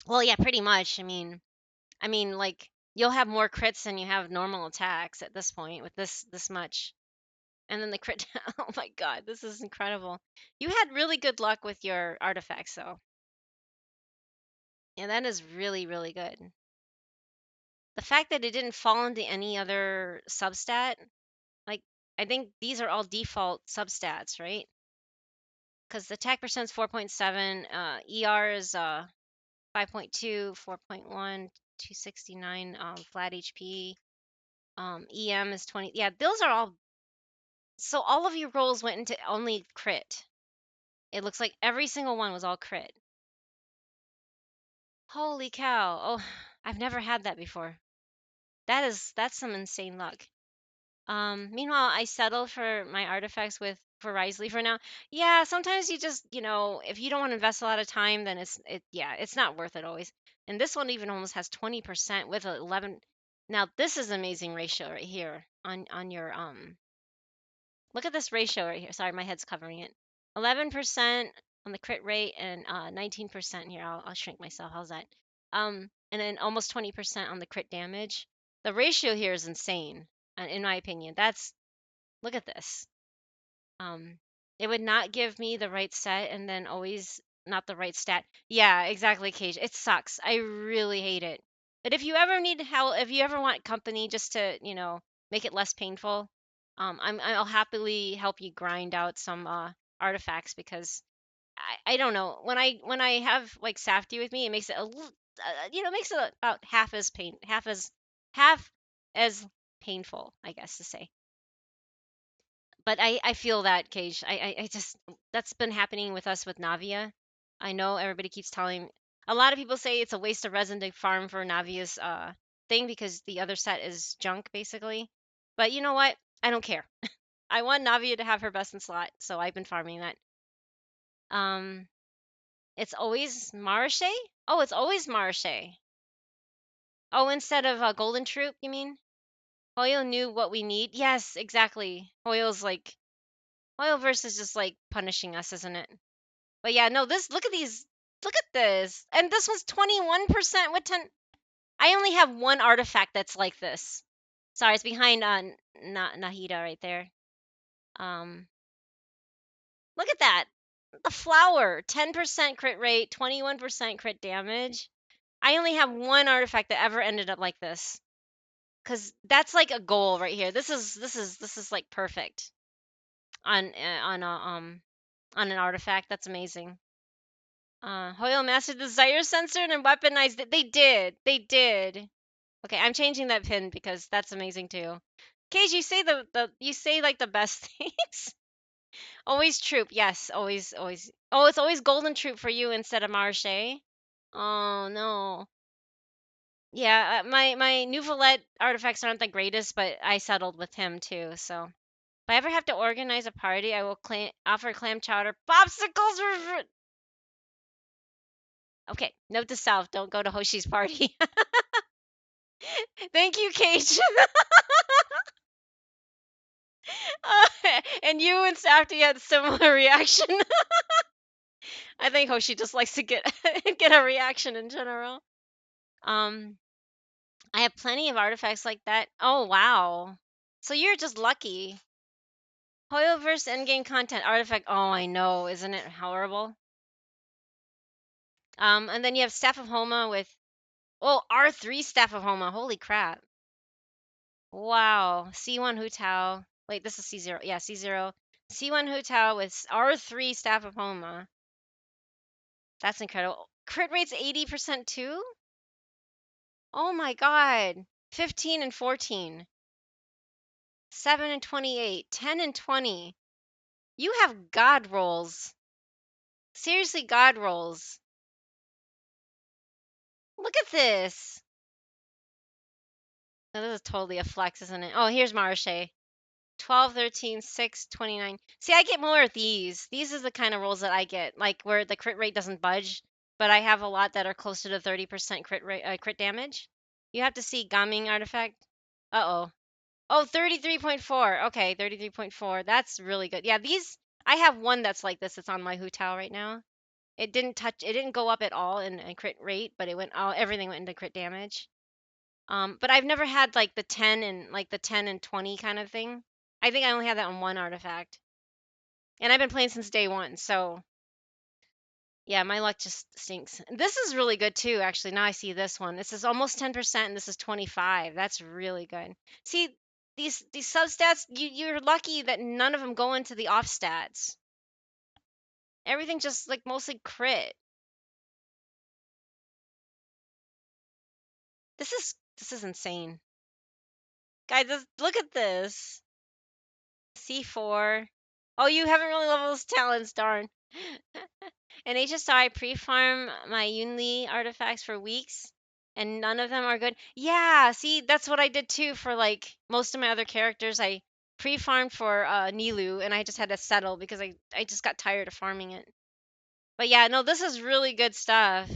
Well, yeah, pretty much. I mean, like you'll have more crits than you have normal attacks at this point with this much. And then the crit. Oh my god, this is incredible. You had really good luck with your artifacts, though. Yeah, that is really, really good. The fact that it didn't fall into any other substat, like, I think these are all default substats, right? Because the attack percent's 4.7, ER is 5.2, 4.1, 269, flat HP, EM is 20. Yeah, those are all. So all of your rolls went into only crit. It looks like every single one was all crit. Holy cow. Oh, I've never had that before. That's some insane luck. Meanwhile, I settled for my artifacts with for Risley for now. Yeah, sometimes you just, if you don't want to invest a lot of time, then it's not worth it always. And this one even almost has 20% with 11. Now, this is amazing ratio right here on your look at this ratio right here. Sorry, my head's covering it. 11% on the crit rate and 19% here. I'll shrink myself. How's that? And then almost 20% on the crit damage. The ratio here is insane, in my opinion. Look at this. It would not give me the right set and then always not the right stat. Yeah, exactly, Cage. It sucks. I really hate it. But if you ever need help, if you ever want company just to, make it less painful, I'll happily help you grind out some artifacts because I don't know when I have like Safety with me, it makes it makes it about half as painful, I guess to say. But I feel that, Cage. I just that's been happening with us with Navia. I know everybody keeps telling. A lot of people say it's a waste of resin to farm for Navia's thing because the other set is junk basically. But you know what? I don't care. I want Navia to have her best in slot, so I've been farming that. It's always Marche? Oh, it's always Marche. Oh, instead of Golden Troop, you mean? Hoyo knew what we need. Yes, exactly. Hoyoverse is just like punishing us, isn't it? But yeah, no, look at these. Look at this. And this was 21% with 10. I only have one artifact that's like this. Sorry, it's behind Nahida right there. Look at that. The flower, 10% crit rate, 21% crit damage. I only have one artifact that ever ended up like this. Cuz that's like a goal right here. This is like perfect on an artifact. That's amazing. Hoyle mastered the Zaire sensor and weaponized it. They did. They did. Okay, I'm changing that pin because that's amazing too. Cage, you say you say like the best things. Always troop. Yes, always. Oh, it's always golden troop for you instead of Marche. Oh no. Yeah, my new Valette artifacts aren't the greatest, but I settled with him too. So if I ever have to organize a party, I will offer clam chowder popsicles. Okay, note to self: don't go to Hoshi's party. Thank you, Cage. And you and Safety had similar reaction. I think Hoshi just likes to get a reaction in general. I have plenty of artifacts like that. Oh wow. So you're just lucky. Hoyoverse endgame content artifact. Oh, I know, isn't it horrible? And then you have Staff of Homa with R3 Staff of Homa. Holy crap. Wow. C1 Hu Tao. Wait, this is C0. Yeah, C0. C1 Hu Tao with R3 Staff of Homa. That's incredible. Crit rate's 80% too? Oh my god. 15 and 14. 7 and 28. 10 and 20. You have god rolls. Seriously, god rolls. Look at this. Oh, this is totally a flex, isn't it? Oh, here's Marche. 12, 13, 6, 29. See, I get more of these. These is the kind of rolls that I get, like where the crit rate doesn't budge, but I have a lot that are closer to 30% crit damage. You have to see Gaming artifact. Uh-oh. Oh, 33.4. Okay, 33.4. That's really good. Yeah, I have one that's like this. It's on my Hu Tao right now. It didn't go up at all in crit rate, but everything went into crit damage. But I've never had like the 10 and 20 kind of thing. I think I only had that on one artifact. And I've been playing since day one, so yeah, my luck just stinks. This is really good too, actually. Now I see this one. This is almost 10% and this is 25. That's really good. See, these substats, you're lucky that none of them go into the off stats. Everything just like mostly crit. This is insane. Guys, look at this. C4. Oh, you haven't really leveled those talents, darn. In HSR, I pre-farm my Yunli artifacts for weeks, and none of them are good. Yeah, see, that's what I did too for like most of my other characters. I pre-farmed for Nilu, and I just had to settle because I just got tired of farming it. But yeah, no, this is really good stuff.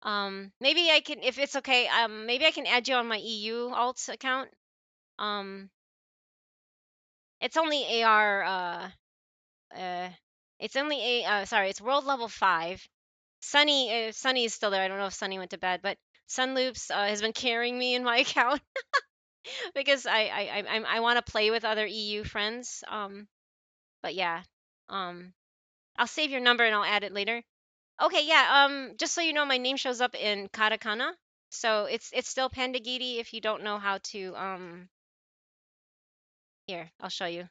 Maybe I can, if it's okay, maybe I can add you on my EU alt account. It's only AR, it's world level 5. Sunny is still there. I don't know if Sunny went to bed, but Sunloops has been carrying me in my account because I want to play with other EU friends. But yeah, I'll save your number and I'll add it later. Okay, yeah. Just so you know, my name shows up in katakana, so it's still Pandagiri. If you don't know how to, here I'll show you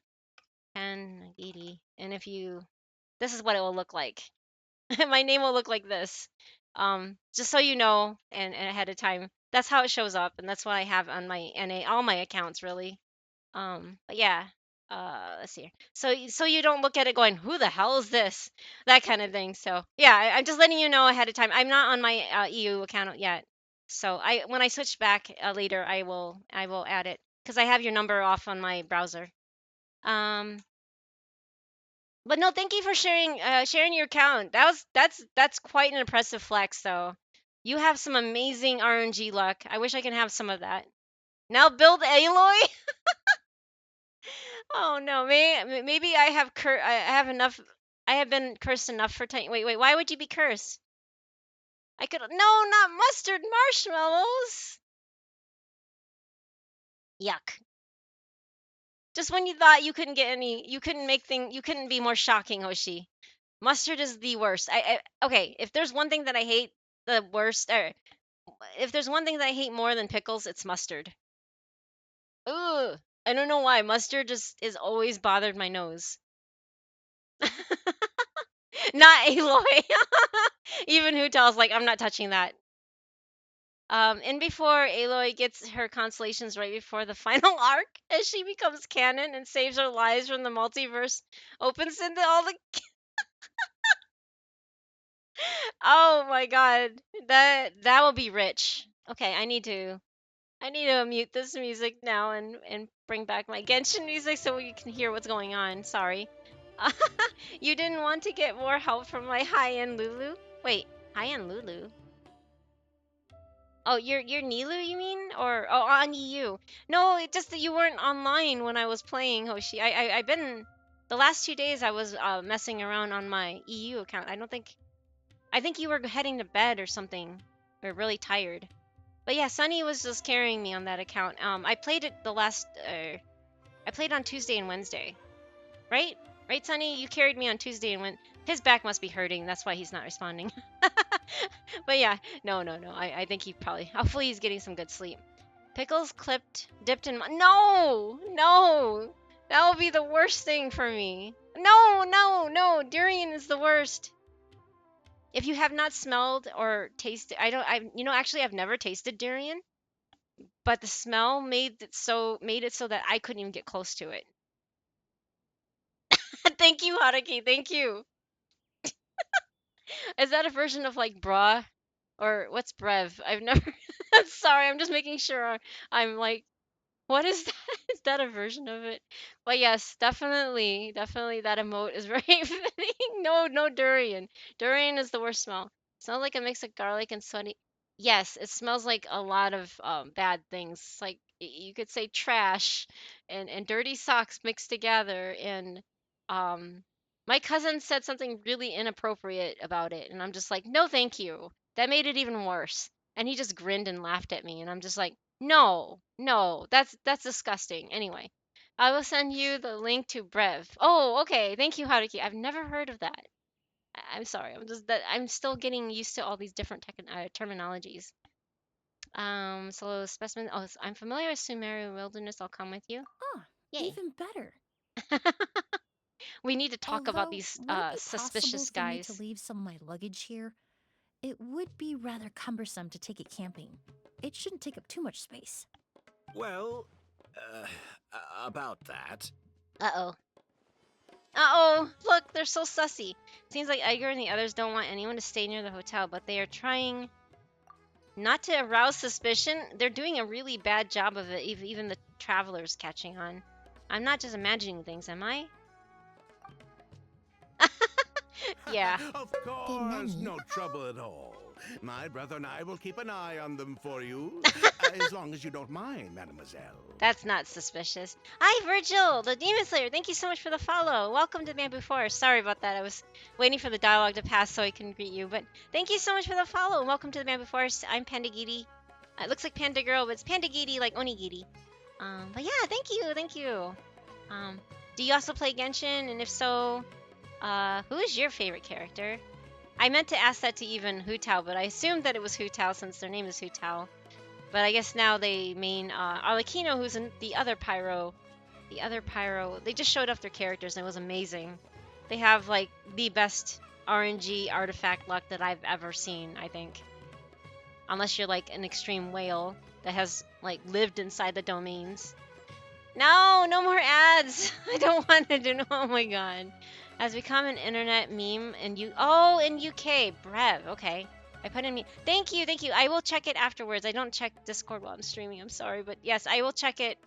Pandagiri, and if you, this is what it will look like. My name will look like this. Just so you know, and ahead of time, that's how it shows up, and that's what I have on my NA, all my accounts really. But yeah, let's see here. So you don't look at it going, who the hell is this? That kind of thing. So yeah, I'm just letting you know ahead of time. I'm not on my EU account yet. So when I switch back later, I will add it because I have your number off on my browser. But no, thank you for sharing your account. That's quite an impressive flex though. You have some amazing RNG luck. I wish I can have some of that. Now build Aloy? Oh no, maybe I have I have enough. I have been cursed enough for time. Wait, why would you be cursed? I could no, not mustard marshmallows. Yuck. Just when you thought you couldn't get any, you couldn't be more shocking, Hoshi. Mustard is the worst. Okay, if there's one thing that I hate the worst, or if there's one thing that I hate more than pickles, it's mustard. Ugh. I don't know why. Mustard just is always bothered my nose. Not Aloy. Even Hootel's like, I'm not touching that. And before Aloy gets her constellations right before the final arc, as she becomes canon and saves our lives from the multiverse, opens into all the. Oh my god, that will be rich. Okay, I need to mute this music now and bring back my Genshin music so you can hear what's going on. Sorry. You didn't want to get more help from my high-end Lulu? Wait, high-end Lulu? Oh, you're Nilu, you mean? Or on EU? No, it just that you weren't online when I was playing, Hoshi. I've been the last 2 days I was messing around on my EU account. I think you were heading to bed or something, or really tired. But yeah, Sunny was just carrying me on that account. I played it I played on Tuesday and Wednesday, right? Right, Sunny? You carried me on Tuesday and Wednesday. His back must be hurting. That's why he's not responding. But yeah, no. I think he probably, hopefully he's getting some good sleep. Pickles dipped in, no. That would be the worst thing for me. No. Durian is the worst. If you have not smelled or tasted, actually I've never tasted durian, but the smell made it so that I couldn't even get close to it. Thank you, Haruki. Thank you. Is that a version of like bra? Or what's brev? I've never. Sorry, I'm just making sure I'm like, what is that? Is that a version of it? But yes, definitely that emote is very fitting. No durian. Durian is the worst smell. Smells like a mix of garlic and sweaty. Yes, it smells like a lot of bad things. Like you could say trash and dirty socks mixed together. And um, my cousin said something really inappropriate about it, and I'm just like, no, thank you. That made it even worse. And he just grinned and laughed at me, and I'm just like, no, that's disgusting. Anyway, I will send you the link to Brev. Oh, okay. Thank you, Haruki. I've never heard of that. I'm sorry. I'm still getting used to all these different terminologies. So specimen. Oh, I'm familiar with Sumeru Wilderness. I'll come with you. Oh, yay! Even better. We need to talk about these suspicious guys. For me to leave some of my luggage here? It would be rather cumbersome to take it camping. It shouldn't take up too much space. Well, about that. Uh-oh. Look, they're so sussy. Seems like Edgar and the others don't want anyone to stay near the hotel, but they are trying not to arouse suspicion. They're doing a really bad job of it, even the travelers catching on. I'm not just imagining things, am I? Yeah. Of course, no trouble at all. My brother and I will keep an eye on them for you, as long as you don't mind, mademoiselle. That's not suspicious. Hi, Virgil, the Demon Slayer. Thank you so much for the follow. Welcome to Bamboo Forest. Sorry about that. I was waiting for the dialogue to pass so I can greet you. But thank you so much for the follow. Welcome to the Bamboo Forest. I'm Pandagiri. It looks like Panda Girl, but it's Pandagiri like Onigiri. But yeah, thank you. Do you also play Genshin? And if so, who is your favorite character? I meant to ask that to even Hu Tao, but I assumed that it was Hu Tao since their name is Hu Tao. But I guess now they mean Arlecchino, who's in the other Pyro. The other Pyro, they just showed off their characters and it was amazing. They have like the best RNG artifact luck that I've ever seen, I think. Unless you're like an extreme whale that has like lived inside the domains. No, no more ads. I don't want to do. Oh my god, has become an internet meme. And in UK, Brev. Okay, I put in me. Thank you, thank you. I will check it afterwards. I don't check Discord while I'm streaming. I'm sorry, but yes, I will check it.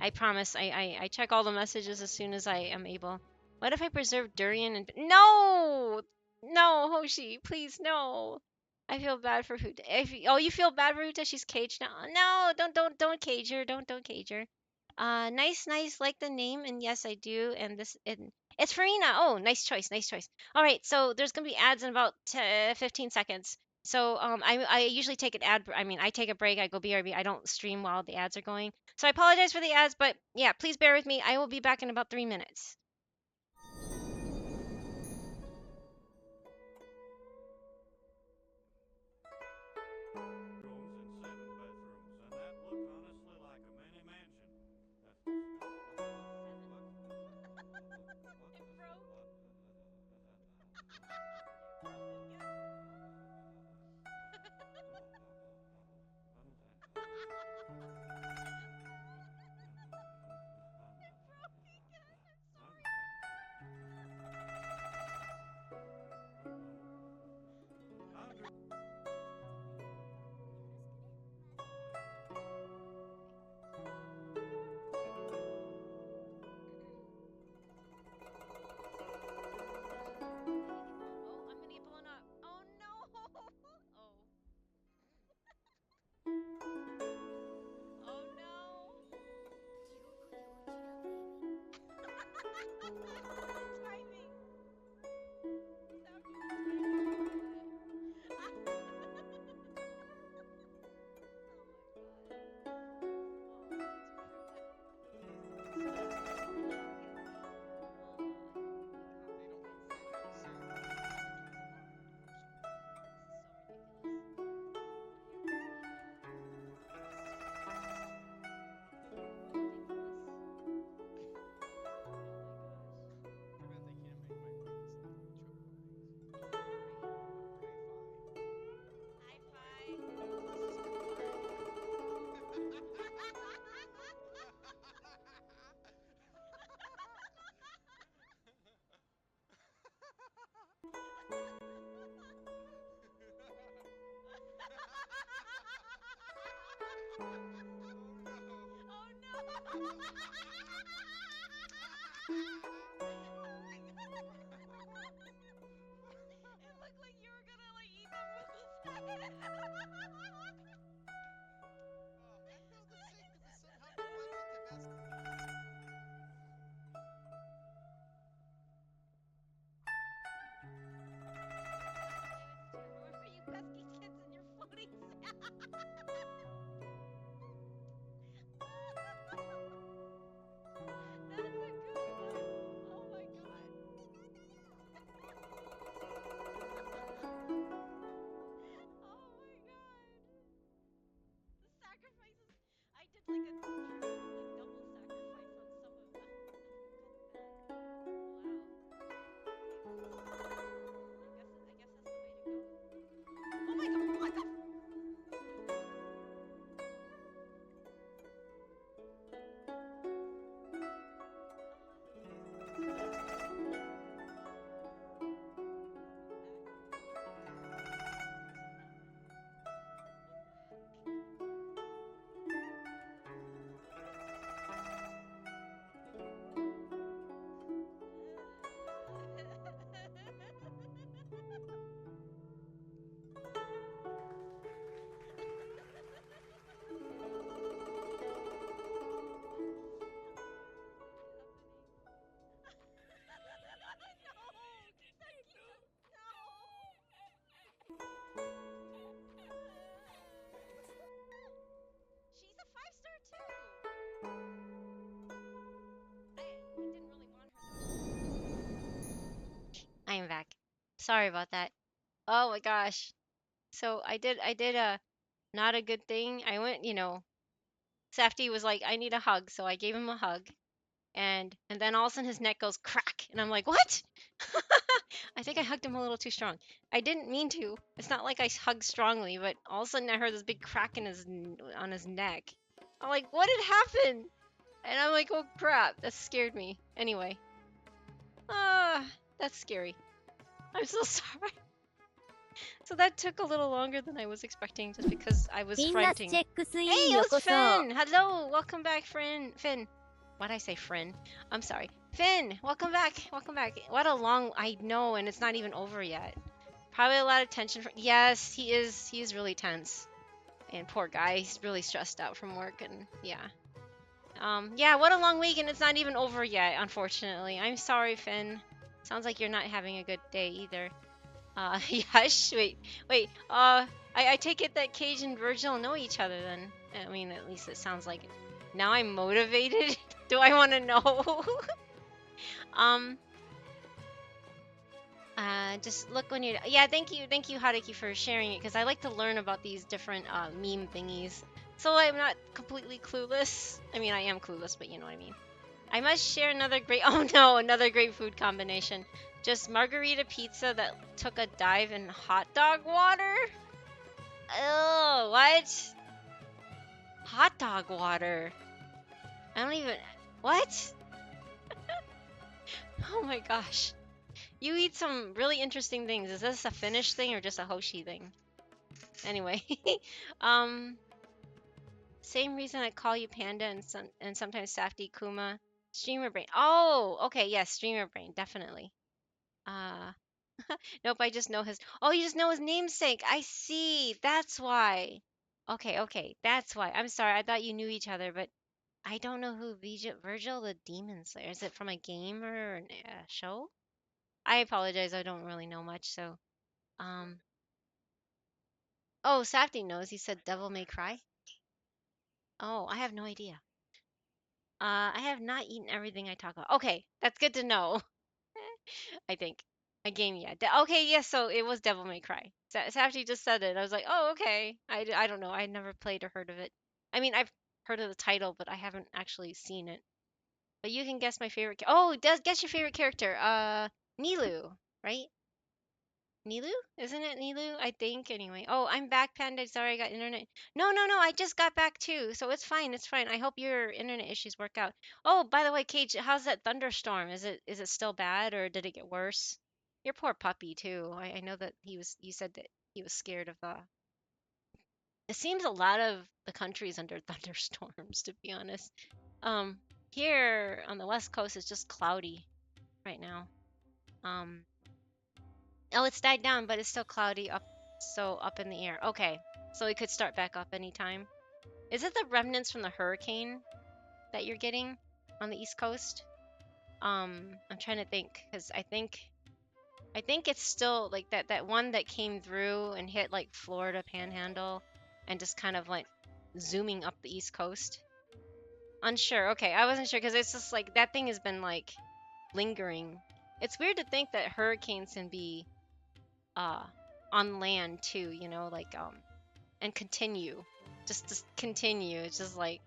I promise. I check all the messages as soon as I am able. What if I preserve durian and no, no, Hoshi, please no. I feel bad for Huta. Oh, you feel bad for Huta? She's caged now. No, don't cage her. Don't cage her. Nice, like the name, and yes, I do. And it's Farina. Oh, nice choice, nice choice. All right, so there's gonna be ads in about 15 seconds. So I usually take an ad. I mean, I take a break. I go BRB. I don't stream while the ads are going. So I apologize for the ads, but yeah, please bear with me. I will be back in about 3 minutes. Sorry about that. Oh my gosh. So I did a not a good thing. I went, Safety was like, I need a hug, so I gave him a hug. And then all of a sudden his neck goes crack, and I'm like, what? I think I hugged him a little too strong. I didn't mean to. It's not like I hugged strongly, but all of a sudden I heard this big crack on his neck. I'm like, what had happened? And I'm like, oh crap, that scared me. Anyway, that's scary. I'm so sorry. So that took a little longer than I was expecting, just because I was fronting. Hey, it was Finn! Hello! Welcome back, Finn. Why'd I say friend? I'm sorry. Finn, welcome back. Welcome back. What a long... I know, and it's not even over yet. Probably a lot of tension. Yes, he is. He is really tense. And poor guy, he's really stressed out from work, and yeah. Yeah, what a long week, and it's not even over yet, unfortunately. I'm sorry, Finn. Sounds like you're not having a good day either. Yash? Wait, I take it that Cage and Virgil know each other then. I mean, at least it sounds like it. Now I'm motivated? Do I want to know? Just look when you're... Yeah, thank you, Haruki, for sharing it, because I like to learn about these different, meme thingies. So I'm not completely clueless. I mean, I am clueless, but you know what I mean. I must share another great... Oh no, another great food combination. Just margarita pizza that took a dive in hot dog water? Oh, what? Hot dog water? I don't even... What? Oh my gosh. You eat some really interesting things. Is this a Finnish thing or just a Hoshi thing? Anyway. Same reason I call you Panda and sometimes Safty Kuma. Streamer brain. Oh, okay, yes, streamer brain, definitely. Nope, I just know his... Oh, you just know his namesake. I see. That's why. Okay, that's why. I'm sorry, I thought you knew each other, but I don't know who Virgil the Demon Slayer. Is it from a game or a show? I apologize, I don't really know much, so... Oh, Safty knows. He said Devil May Cry. Oh, I have no idea. I have not eaten everything I talk about. Okay, that's good to know. I think. A game, yeah. Okay, yes, so it was Devil May Cry. Safety just said it. I was like, oh, okay. I don't know. I never played or heard of it. I mean, I've heard of the title, but I haven't actually seen it. But you can guess my favorite... Oh, guess your favorite character. Nilu, right? Nilu? Isn't it Nilu? I think, anyway. Oh, I'm back, Panda. Sorry, I got internet. No. I just got back, too. So it's fine. I hope your internet issues work out. Oh, by the way, Cage, how's that thunderstorm? Is it still bad, or did it get worse? Your poor puppy, too. I know that you said that he was scared of the... It seems a lot of the country's under thunderstorms, to be honest. Here on the West Coast, it's just cloudy right now. Oh, it's died down, but it's still cloudy up in the air. Okay, so it could start back up anytime. Is it the remnants from the hurricane that you're getting on the East Coast? I'm trying to think, because I think it's still like that one that came through and hit like Florida Panhandle and just kind of like zooming up the East Coast. Unsure. Okay, I wasn't sure because it's just like that thing has been like lingering. It's weird to think that hurricanes can be on land too, like and continue. Just continue. It's just like,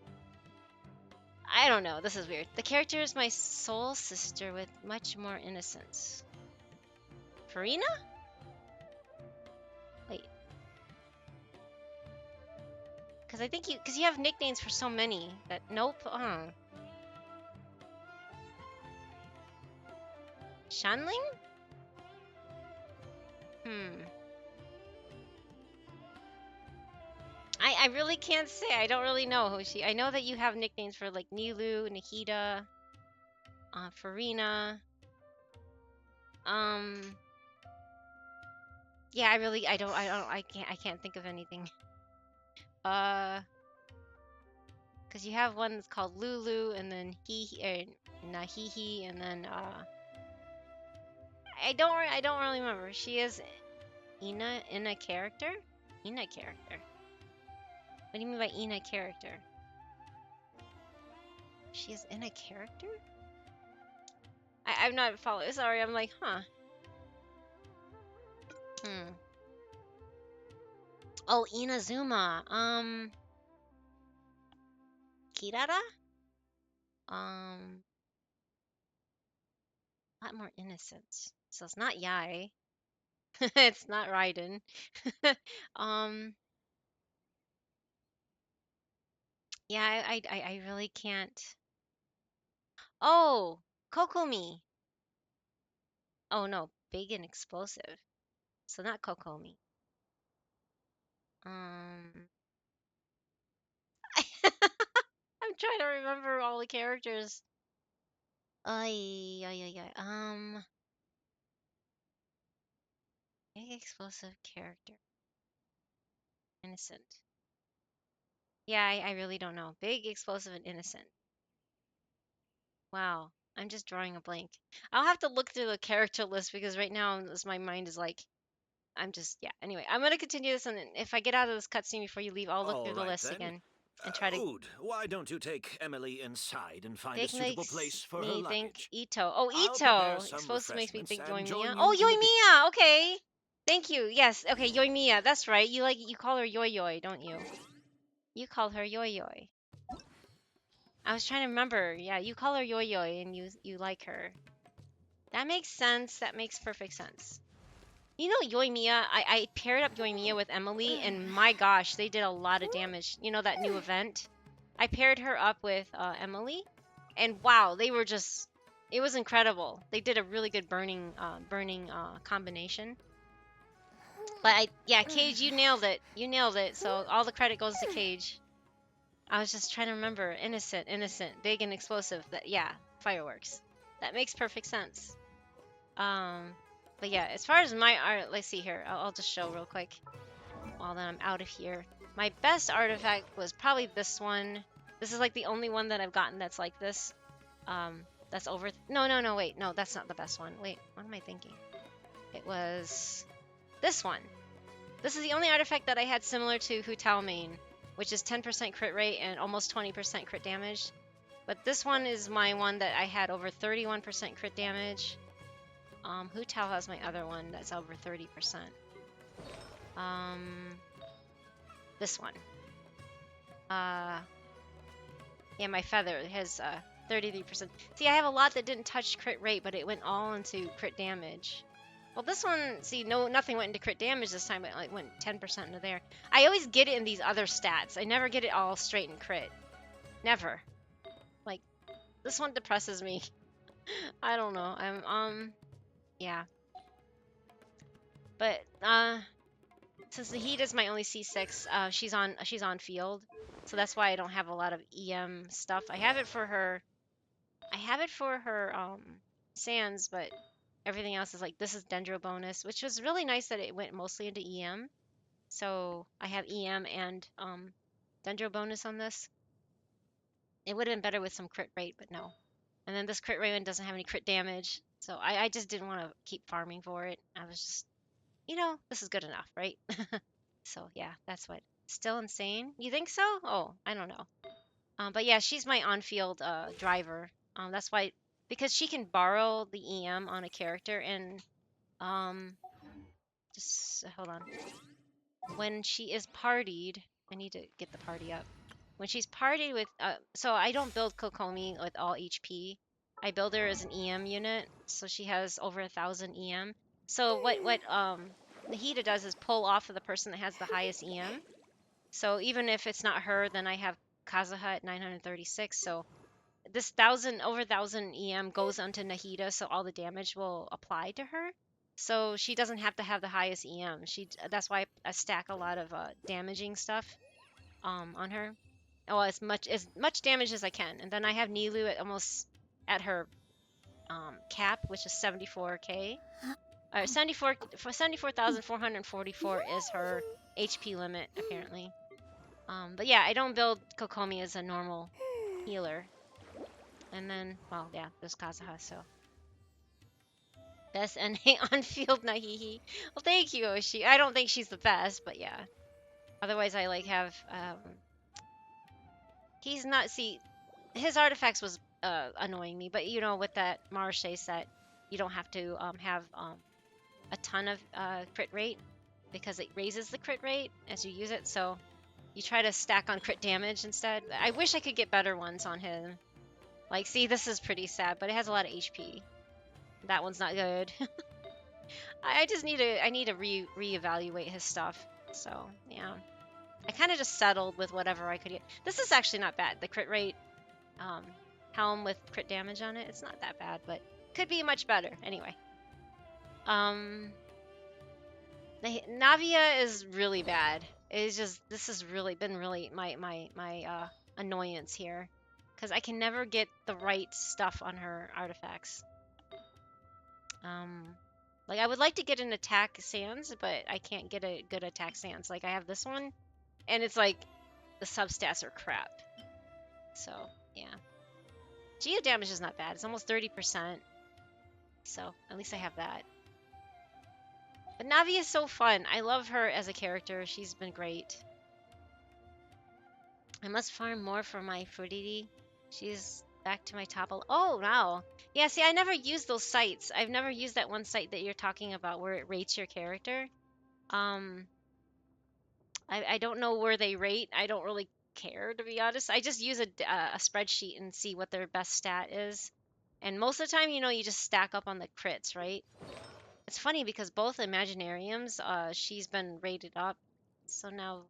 I don't know, this is weird. The character is my soul sister with much more innocence. Farina? Wait. Because you have nicknames for so many that... Nope. Shanling? I really can't say. I don't really know, Hoshi. I know that you have nicknames for like Nilu, Nahida, Farina. Yeah, I can't think of anything. Because you have one that's called Lulu, and then Nahihi, and then I don't really remember. She is Ina character? Ina character. What do you mean by Ina character? She is in a character? I'm not following. Sorry, I'm like, huh. Hmm. Oh, Inazuma. Kirara? A lot more innocence. So it's not Yai. It's not Raiden. um, yeah, I really can't. Oh, Kokomi. Oh no, big and explosive. So not Kokomi. Um, I'm trying to remember all the characters. Ay, ay, ay, ay. Big explosive character. Innocent. Yeah, I really don't know. Big, explosive, and innocent. Wow. I'm just drawing a blank. I'll have to look through the character list because right now my mind is like, I'm just, yeah. Anyway, I'm going to continue this, and then if I get out of this cutscene before you leave, I'll look All through the right, list then. again and try to Ood, why don't you take Emily inside and find a It suitable makes place for her me think luggage? Ito. Oh, I'll prepare Ito. It's some supposed to make me refreshments think and join Yoimiya. you Oh, in the Yoimiya. Okay. Thank you. Yes. Okay, Yoimiya. That's right. You call her Yoyoi, don't you? You call her Yoyoi. I was trying to remember. Yeah, you call her Yoyoi and you like her. That makes sense. That makes perfect sense. You know Yoimiya, I paired up Yoimiya with Emily, and my gosh, they did a lot of damage. You know that new event? I paired her up with Emily, and wow, they were just, it was incredible. They did a really good burning combination. But yeah, Cage, you nailed it. You nailed it. So all the credit goes to Cage. I was just trying to remember. Innocent, big and explosive. That, yeah, fireworks. That makes perfect sense. But yeah, as far as my art, let's see here. I'll just show real quick while then I'm out of here. My best artifact was probably this one. This is like the only one that I've gotten that's like this. That's over. No, wait. No, that's not the best one. Wait, what am I thinking? It was this one. This is the only artifact that I had similar to Hu Tao Main, which is 10% crit rate and almost 20% crit damage. But this one is my one that I had over 31% crit damage. Hu Tao has my other one that's over 30%. This one. Yeah, my feather has 33%. See, I have a lot that didn't touch crit rate, but it went all into crit damage. Well, this one, see, nothing went into crit damage this time, but it went 10% into there. I always get it in these other stats. I never get it all straight in crit. Never. Like, this one depresses me. I don't know. Yeah. But, since the heat is my only C6, she's on field. So that's why I don't have a lot of EM stuff. I have it for her Sands, but everything else is like, this is Dendro bonus, which was really nice that it went mostly into EM. So I have EM and Dendro bonus on this. It would have been better with some crit rate, but no. And then this crit rate one doesn't have any crit damage. So I just didn't want to keep farming for it. I was just, this is good enough, right? So yeah, that's what. Still insane? You think so? Oh, I don't know. But yeah, she's my on-field driver. That's why, because she can borrow the EM on a character, and just hold on. When she is partied, I need to get the party up. When she's partied with, so I don't build Kokomi with all HP. I build her as an EM unit, so she has over 1,000 EM. So what Nahida does is pull off of the person that has the highest EM. So even if it's not her, then I have Kazuha at 936. So this over 1,000 EM goes onto Nahida, so all the damage will apply to her. So she doesn't have to have the highest EM. That's why I stack a lot of damaging stuff on her. Well, as much damage as I can. And then I have Nilu at almost at her cap, which is 74k. 74,444 is her HP limit apparently. But yeah, I don't build Kokomi as a normal healer. And then, well, yeah, there's Kazuha, so. Best NA on field Nahihi. Well, thank you, Oshi. I don't think she's the best, but yeah. Otherwise, I have, he's not, see, his artifacts was, annoying me, but with that Marche set, you don't have to, have, a ton of crit rate because it raises the crit rate as you use it. So you try to stack on crit damage instead. I wish I could get better ones on him. Like, see, this is pretty sad, but it has a lot of HP. That one's not good. I just need to reevaluate his stuff. So yeah, I kind of just settled with whatever I could get. This is actually not bad. The crit rate, helm with crit damage on it, it's not that bad, but could be much better. Anyway, the Navia is really bad. It's just, this has really been my annoyance here, because I can never get the right stuff on her artifacts. Like, I would like to get an attack sans, but I can't get a good attack sans. Like, I have this one, and it's like, the substats are crap. So, yeah. Geo damage is not bad. It's almost 30%. So, at least I have that. But Navi is so fun. I love her as a character. She's been great. I must farm more for my Fudidi. She's back to my top. Oh, wow. Yeah, see, I never used those sites. I've never used that one site that you're talking about where it rates your character. I don't know where they rate. I don't really care, to be honest. I just use a spreadsheet and see what their best stat is. And most of the time, you know, you just stack up on the crits, right? It's funny because both Imaginariums, she's been rated up. So now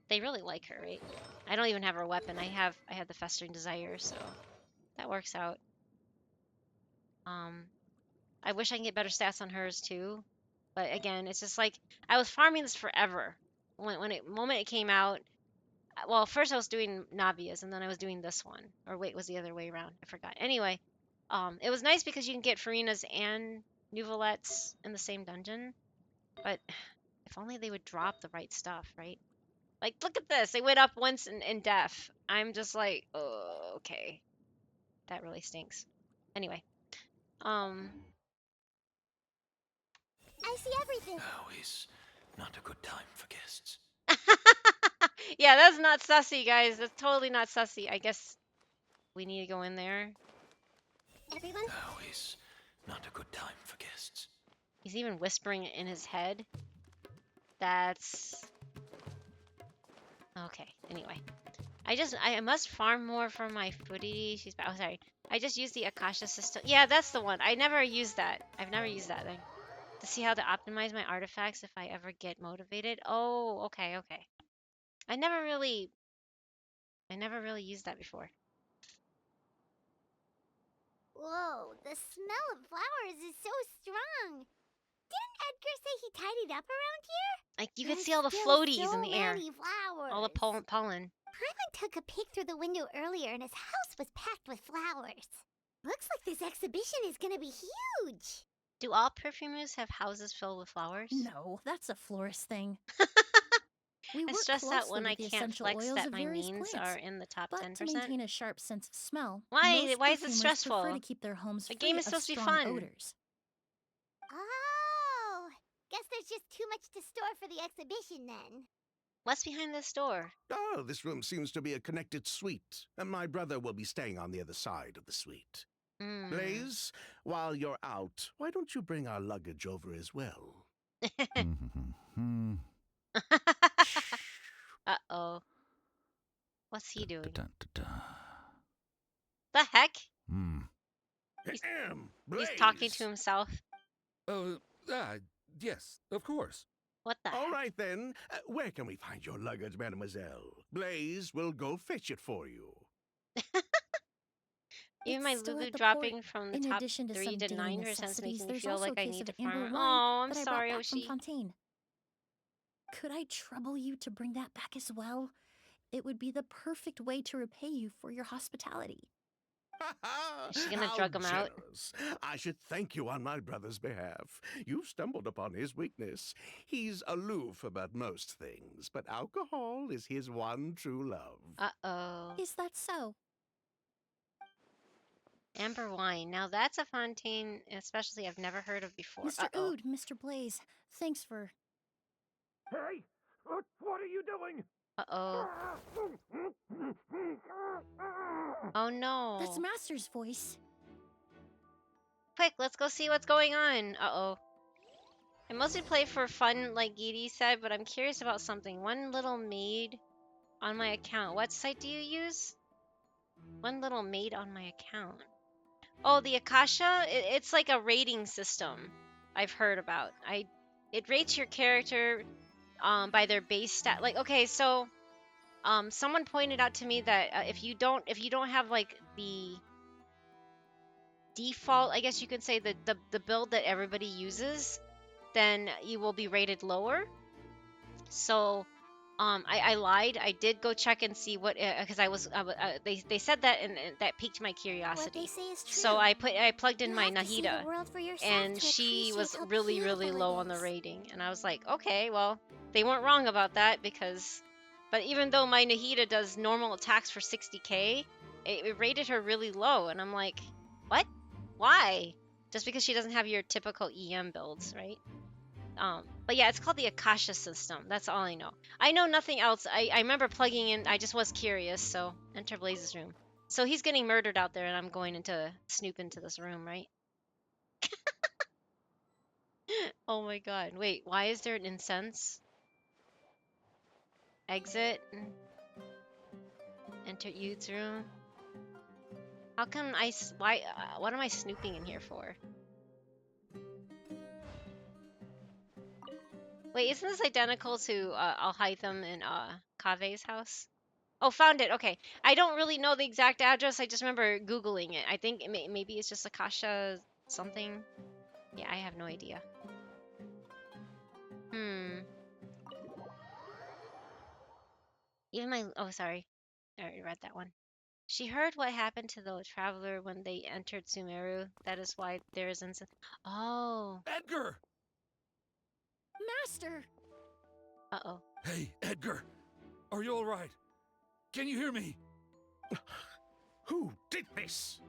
they really like her, right? I don't even have her weapon. I have the Festering Desire, so that works out. I wish I can get better stats on hers too. But again, it's just like, I was farming this forever. Moment it came out, well, first I was doing Navias, and then I was doing this one. Or wait, it was the other way around. I forgot. Anyway, it was nice because you can get Farinas and Nouvelettes in the same dungeon. But if only they would drop the right stuff, right? Like, look at this. They went up once in def. I'm just like, oh, okay. That really stinks. Anyway. I see everything. Now is not a good time for guests. Yeah, that's not sussy, guys. That's totally not sussy. I guess we need to go in there. Everyone? Now is not a good time for guests. He's even whispering it in his head. That's... okay, anyway. I must farm more for my Fudidi. She's... oh, sorry. I just used the Akasha system. Yeah, that's the one. I never used that. I've never used that thing. To see how to optimize my artifacts if I ever get motivated. Oh, okay, okay. I never really used that before. Whoa, the smell of flowers is so strong. Didn't Edgar say he tidied up around here? Like, you could see all the floaties in the air. Flowers. All the pollen. Paimon took a peek through the window earlier and his house was packed with flowers. Looks like this exhibition is gonna be huge. Do all perfumers have houses filled with flowers? No, that's a florist thing. We I work stress that closely when I with the can't essential flex oils that of my various means plants. are in the top But 10%. to maintain a sharp sense of smell, Why? most Why is it perfumers stressful? prefer to keep their homes The free game is of supposed to be strong fun. odors. Oh, guess there's just too much to store for the exhibition then. What's behind this door? Oh, this room seems to be a connected suite, and my brother will be staying on the other side of the suite. Blaze, while you're out, why don't you bring our luggage over as well? Uh-oh. What's he doing? The heck? He's talking to himself. Yes, of course. What the heck? All right, then. Where can we find your luggage, mademoiselle? Blaze will go fetch it for you. Even my Lulu dropping from the top 3 to 9% making me feel like I need to farm. Oh, I'm sorry, Oshi. Could I trouble you to bring that back as well? It would be the perfect way to repay you for your hospitality. Is she gonna drug him out? I should thank you on my brother's behalf. You stumbled upon his weakness. He's aloof about most things, but alcohol is his one true love. Uh-oh. Is that so? Amber wine. Now that's a fontaine, especially I've never heard of before. Mr. Ood, Mr. Blaze, thanks for... Hey! What are you doing? Uh-oh. Oh no. That's Master's voice. Quick, let's go see what's going on. Uh-oh. I mostly play for fun, like Gidi said, but I'm curious about something. One little maid on my account. What site do you use? One little maid on my account. Oh, the Akasha? It's like a rating system I've heard about. It rates your character by their base stat. Like, okay, so someone pointed out to me that if you don't have like the default, I guess you could say the build that everybody uses, then you will be rated lower. So I lied. I did go check and see what, because they said that, and that piqued my curiosity. What they say is true. So I plugged in You my have to see the Nahida, world for yourself and to she was appreciate how really beautiful low it on the is. rating, and I was like, okay, well, they weren't wrong about that, because, but even though my Nahida does normal attacks for 60k, it rated her really low, and I'm like, what? Why? Just because she doesn't have your typical EM builds, right? But yeah, it's called the Akasha system. That's all I know. I know nothing else. I remember plugging in. I just was curious, so enter Blaze's room. So he's getting murdered out there, and I'm going to snoop into this room, right? Oh my god. Wait, why is there an incense? Exit. Enter Yude's room. How come why, what am I snooping in here for? Wait, isn't this identical to Alhaitham in Kave's house? Oh, found it. Okay. I don't really know the exact address. I just remember Googling it. I think maybe it's just Akasha something. Yeah, I have no idea. Even my... Oh, sorry. I already read that one. She heard what happened to the traveler when they entered Sumeru. That is why there is incense. Oh. Edgar! Master! Uh-oh. Hey, Edgar. Are you all right? Can you hear me? Who did this?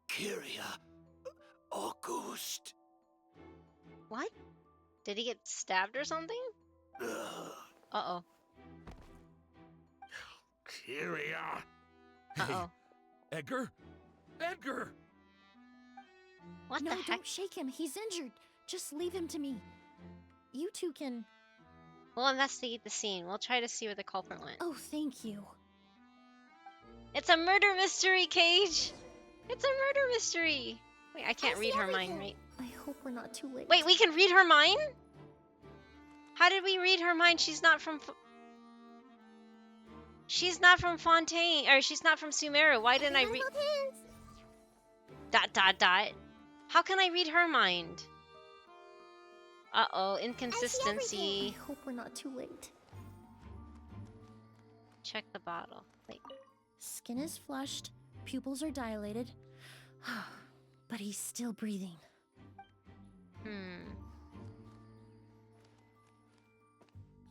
Kyria. August. What? Did he get stabbed or something? Uh-oh. Kyria. Uh-oh. Hey, Edgar? Edgar! What no, the heck? Don't shake him. He's injured. Just leave him to me. You two can... We'll investigate the scene. We'll try to see where the culprit went. Oh, thank you. It's a murder mystery, Cage! It's a murder mystery! Wait, I can't read her mind, right? I hope we're not too late. Wait, we can read her mind? How did we read her mind? She's not from... She's not from Fontaine, or she's not from Sumeru. Why didn't I read... ... How can I read her mind? Uh-oh, inconsistency. I hope we're not too late. Check the bottle. Wait. Skin is flushed, pupils are dilated, but he's still breathing.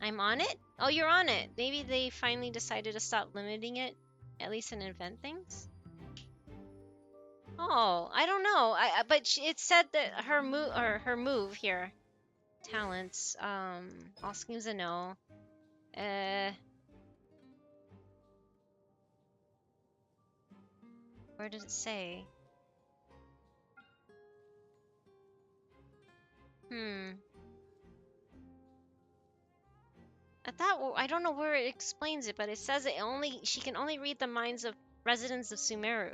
I'm on it? Oh, you're on it. Maybe they finally decided to stop limiting it, at least in event things? Oh, I don't know. But it said that her move here, talents, all schemes a no. Where did it say? I don't know where it explains it, but it says she can only read the minds of residents of Sumeru.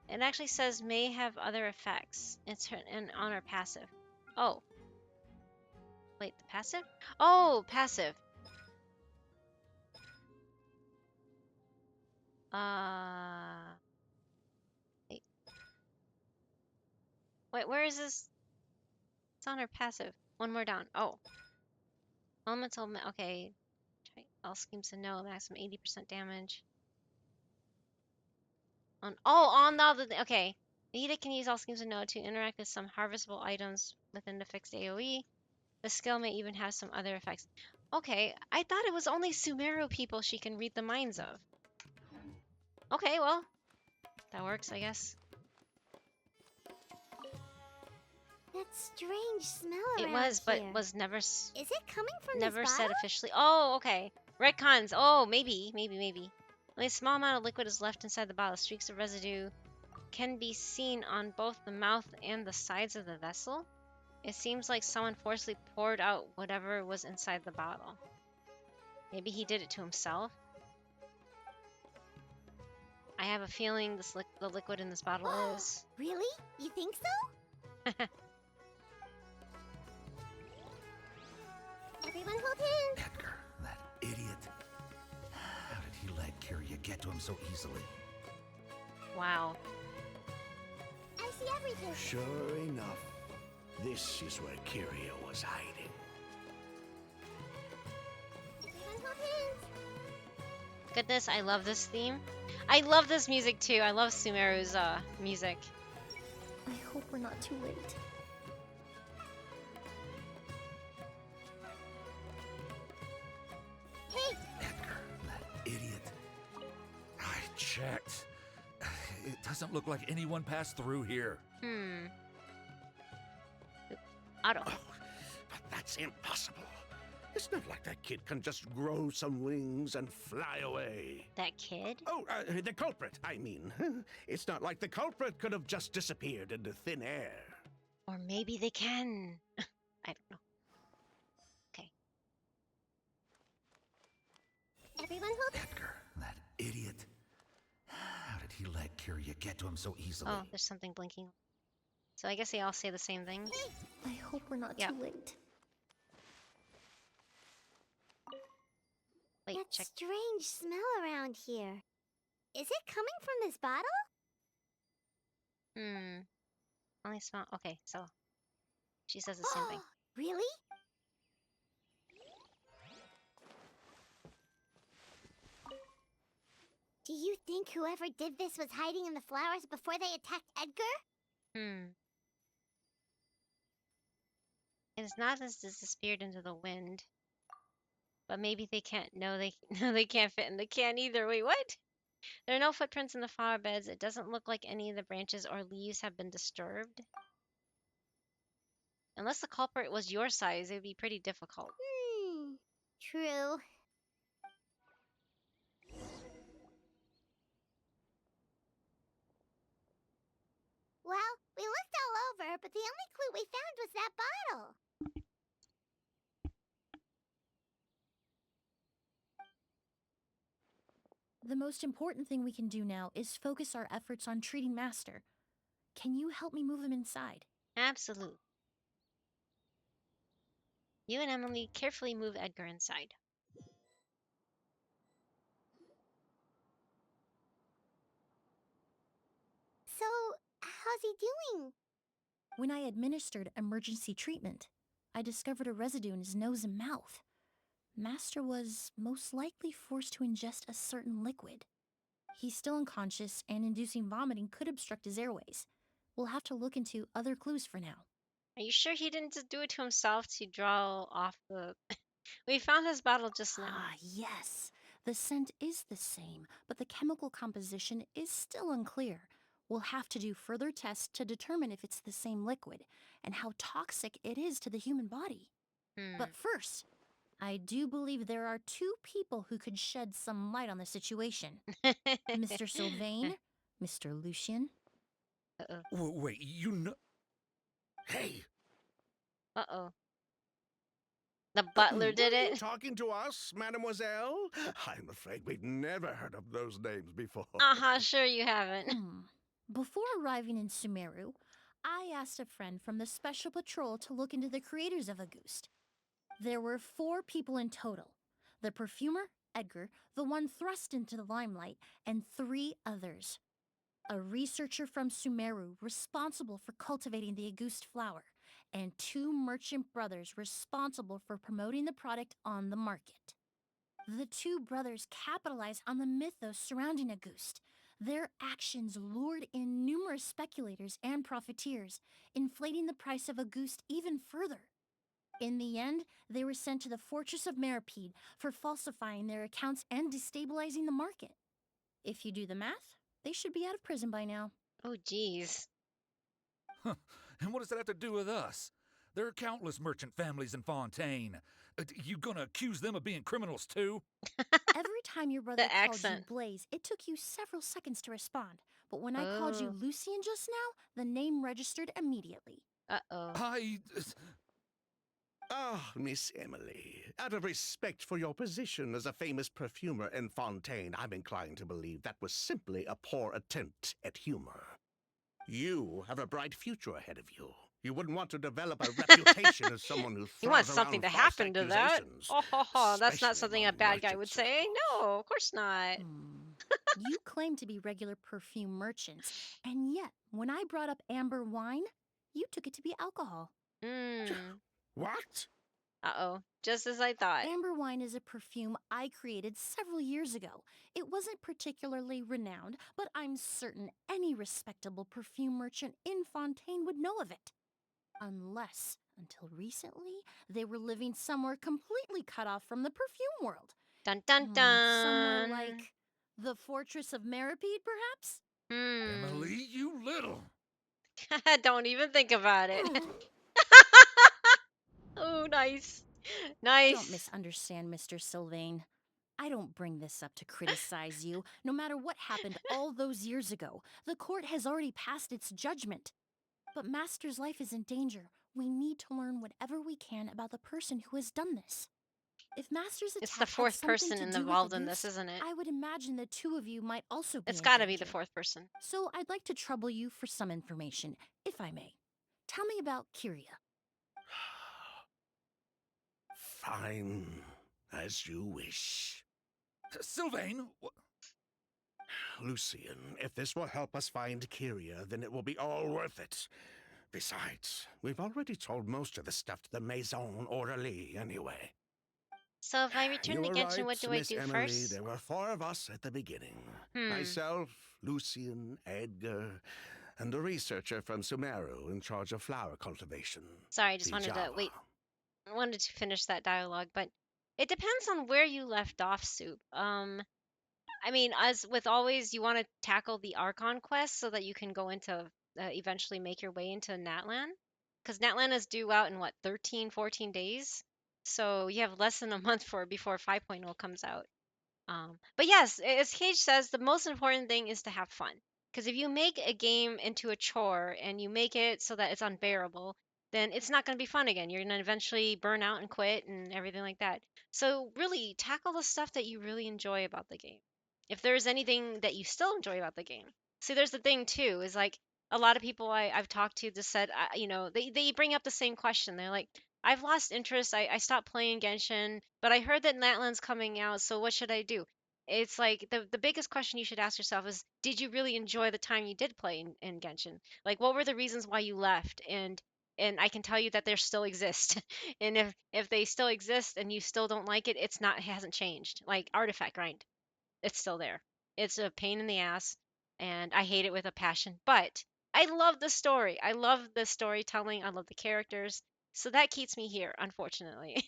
It actually says may have other effects. It's on her passive. Oh. Wait, the passive? Oh, passive. Wait, where is this? It's on her passive. One more down. Oh. Elemental, okay. All schemes to no, maximum 80% damage. On the other thing. Okay. Nita can use all schemes to no to interact with some harvestable items within the fixed AoE. The skill may even have some other effects. Okay, I thought it was only Sumeru people she can read the minds of. Okay, well, that works, I guess. That strange smell It around was, but here. was never... Is it coming from never this said bottle? officially. Oh, okay. Retcons. Oh, maybe. Only a small amount of liquid is left inside the bottle. Streaks of residue can be seen on both the mouth and the sides of the vessel. It seems like someone forcibly poured out whatever was inside the bottle. Maybe he did it to himself. I have a feeling the liquid in this bottle is. Really? You think so? Everyone hold hands. Edgar, that idiot. How did he let Kyria get to him so easily? Wow. I see everything. Sure enough, this is where Kyria was hiding. Everyone hold hands. Goodness, I love this theme. I love this music too. I love Sumeru's music. I hope we're not too late. Hey! Edgar, that idiot. I checked. It doesn't look like anyone passed through here. Otto. Oh, but that's impossible. It's not like that kid can just grow some wings and fly away. That kid? Oh, the culprit, I mean. It's not like the culprit could have just disappeared into thin air. Or maybe they can. I don't know. Okay. Everyone hold. Edgar, that idiot. How did he let Kyria get to him so easily? Oh, there's something blinking. So I guess they all say the same thing. I hope we're not too late. Wait, That check. strange smell around here. Is it coming from this bottle? Only smell. Okay, so she says the same thing. Really? Do you think whoever did this was hiding in the flowers before they attacked Edgar? It is not as disappeared into the wind. But maybe they can't. No, they can't fit in the can either. Wait, what? There are no footprints in the flower beds. It doesn't look like any of the branches or leaves have been disturbed. Unless the culprit was your size, it would be pretty difficult. True. Well, we looked all over, but the only clue we found was that bottle. The most important thing we can do now is focus our efforts on treating Master. Can you help me move him inside? Absolutely. You and Emily carefully move Edgar inside. So, how's he doing? When I administered emergency treatment, I discovered a residue in his nose and mouth. Master was most likely forced to ingest a certain liquid. He's still unconscious, and inducing vomiting could obstruct his airways. We'll have to look into other clues for now. Are you sure he didn't just do it to himself to draw off the... We found his bottle just now. Ah, yes. The scent is the same, but the chemical composition is still unclear. We'll have to do further tests to determine if it's the same liquid and how toxic it is to the human body. But first, I do believe there are two people who could shed some light on the situation. Mr. Sylvain, Mr. Lucien. Wait, you know... Hey! Uh-oh. The butler did Were you it? talking to us, mademoiselle? I'm afraid we'd never heard of those names before. Sure you haven't. Before arriving in Sumeru, I asked a friend from the Special Patrol to look into the creators of Auguste. There were 4 people in total. The perfumer, Edgar, the one thrust into the limelight, and 3 others. A researcher from Sumeru responsible for cultivating the Auguste flower, and 2 merchant brothers responsible for promoting the product on the market. The 2 brothers capitalized on the mythos surrounding Auguste. Their actions lured in numerous speculators and profiteers, inflating the price of Auguste even further. In the end, they were sent to the Fortress of Meripede for falsifying their accounts and destabilizing the market. If you do the math, they should be out of prison by now. Oh, jeez. And what does that have to do with us? There are countless merchant families in Fontaine. You gonna accuse them of being criminals too? Every time your brother The called accent. you Blaze, it took you several seconds to respond. but when I called you Lucian just now, the name registered immediately. I... Ah, Miss Emily, out of respect for your position as a famous perfumer in Fontaine, I'm inclined to believe that was simply a poor attempt at humor. You have a bright future ahead of you. You wouldn't want to develop a reputation as someone who You want throws something around to false happen to that? accusations. That's not especially something a among bad guy would merchant say. No, of course not. You claim to be regular perfume merchants, and yet, when I brought up amber wine, you took it to be alcohol. What? Uh-oh. Just as I thought. Amber wine is a perfume I created several years ago. It wasn't particularly renowned, but I'm certain any respectable perfume merchant in Fontaine would know of it. Unless, until recently, they were living somewhere completely cut off from the perfume world. Dun dun dun. Somewhere like the Fortress of Meripede, perhaps? Emily, you little... Don't even think about it. Oh, nice. Nice. Don't misunderstand, Mr. Sylvain. I don't bring this up to criticize you. No matter what happened all those years ago, the court has already passed its judgment. But Master's life is in danger. We need to learn whatever we can about the person who has done this. If Master's attack It's the fourth person involved in this, isn't it? I would imagine the two of you might also be It's in gotta be danger. the fourth person. So I'd like to trouble you for some information, if I may. Tell me about Kyria. Fine, as you wish. Sylvain? Lucian, if this will help us find Kyria, then it will be all worth it. Besides, we've already told most of the stuff to the Maison Orderly anyway. So if I return to Genshin, what do I Miss do Emily, first? There were 4 of us at the beginning. Myself, Lucian, Edgar, and a researcher from Sumeru in charge of flower cultivation. Sorry, I just wanted to wait. I wanted to finish that dialogue, but it depends on where you left off, Soup. I mean, as with always, you want to tackle the Archon quest so that you can go into eventually make your way into Natlan, because Natlan is due out in what 13, 14 days, so you have less than a month before 5.0 comes out. But yes, as Cage says, the most important thing is to have fun. Because if you make a game into a chore and you make it so that it's unbearable, then it's not going to be fun again. You're going to eventually burn out and quit and everything like that. So really tackle the stuff that you really enjoy about the game. If there's anything that you still enjoy about the game. See, there's the thing too, is like a lot of people I've talked to just said, they bring up the same question. They're like, I've lost interest. I stopped playing Genshin, but I heard that Natlan's coming out, so what should I do? It's like the biggest question you should ask yourself is, did you really enjoy the time you did play in Genshin? Like, what were the reasons why you left? And I can tell you that they still exist. And if they still exist and you still don't like it, it hasn't changed. Like Artifact Grind, it's still there. It's a pain in the ass, and I hate it with a passion. But I love the story. I love the storytelling. I love the characters. So that keeps me here, unfortunately.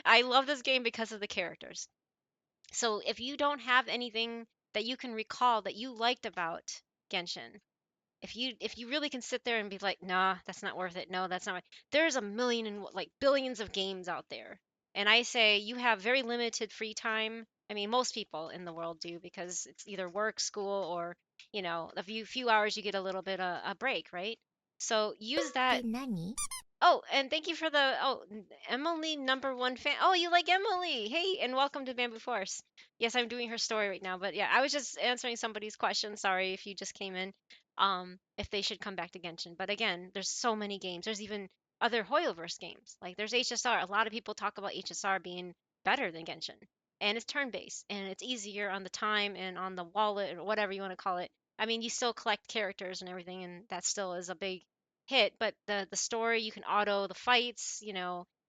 I love this game because of the characters. So if you don't have anything that you can recall that you liked about Genshin, if you really can sit there and be like, nah, that's not worth it. No, that's not. There's a million and like billions of games out there, and I say you have very limited free time. I mean, most people in the world do because it's either work, school, or a few hours you get a little bit of a break, right? So use that. Oh, and thank you for the Emily #1 fan. Oh, you like Emily? Hey, and welcome to Bamboo Force. Yes, I'm doing her story right now, but yeah, I was just answering somebody's question. Sorry if you just came in. If they should come back to Genshin, but again, there's so many games. There's even other Hoyoverse games. Like there's HSR. A lot of people talk about HSR being better than Genshin, and it's turn-based and it's easier on the time and on the wallet or whatever you want to call it. I mean, you still collect characters and everything, and that still is a big hit, but the story, you can auto the fights,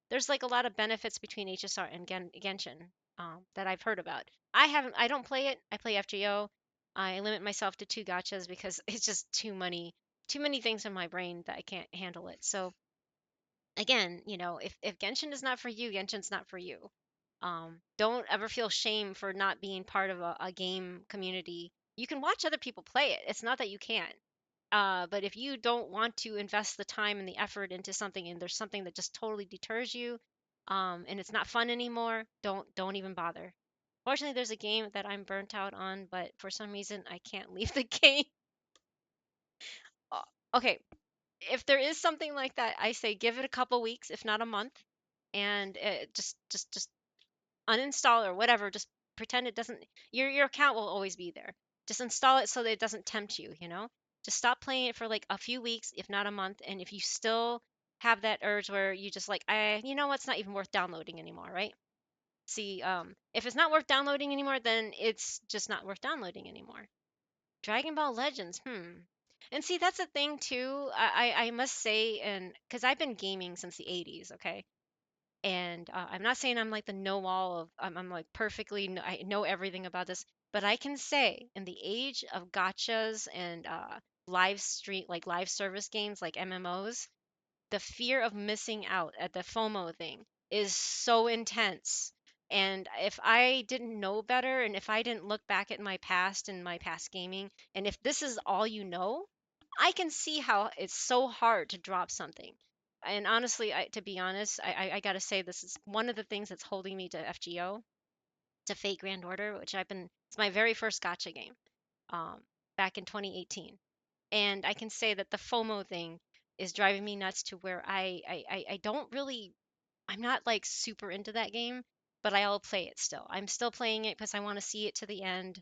there's like a lot of benefits between HSR and Genshin that I've heard about. I don't play it. I play FGO. I limit myself to 2 gachas because it's just too many things in my brain that I can't handle it. So again, if Genshin is not for you, Genshin's not for you. Don't ever feel shame for not being part of a game community. You can watch other people play it. It's not that you can't. But if you don't want to invest the time and the effort into something, and there's something that just totally deters you, and it's not fun anymore, don't even bother. Fortunately, there's a game that I'm burnt out on, but for some reason I can't leave the game. okay, if there is something like that, I say give it a couple weeks, if not a month, and just uninstall or whatever. Just pretend it doesn't. Your account will always be there. Just install it so that it doesn't tempt you. You know, just stop playing it for like a few weeks, if not a month. And if you still have that urge where you just like, you know what's not even worth downloading anymore, right? See, if it's not worth downloading anymore, then it's just not worth downloading anymore. Dragon Ball Legends, And see, that's the thing too. I must say, and because I've been gaming since the 80s, okay? And I'm not saying I'm like the know-all of, I'm like perfectly, I know everything about this, but I can say in the age of gotchas and live stream, like live service games like MMOs, the fear of missing out at the FOMO thing is so intense. And if I didn't know better, and if I didn't look back at my past and my past gaming, and if this is all you know, I can see how it's so hard to drop something. And honestly, to be honest, I gotta say this is one of the things that's holding me to FGO, to Fate Grand Order, which it's my very first gotcha game, um, back in 2018. And I can say that the FOMO thing is driving me nuts to where I don't really, I'm not like super into that game, but I'll play it still. I'm still playing it because I want to see it to the end.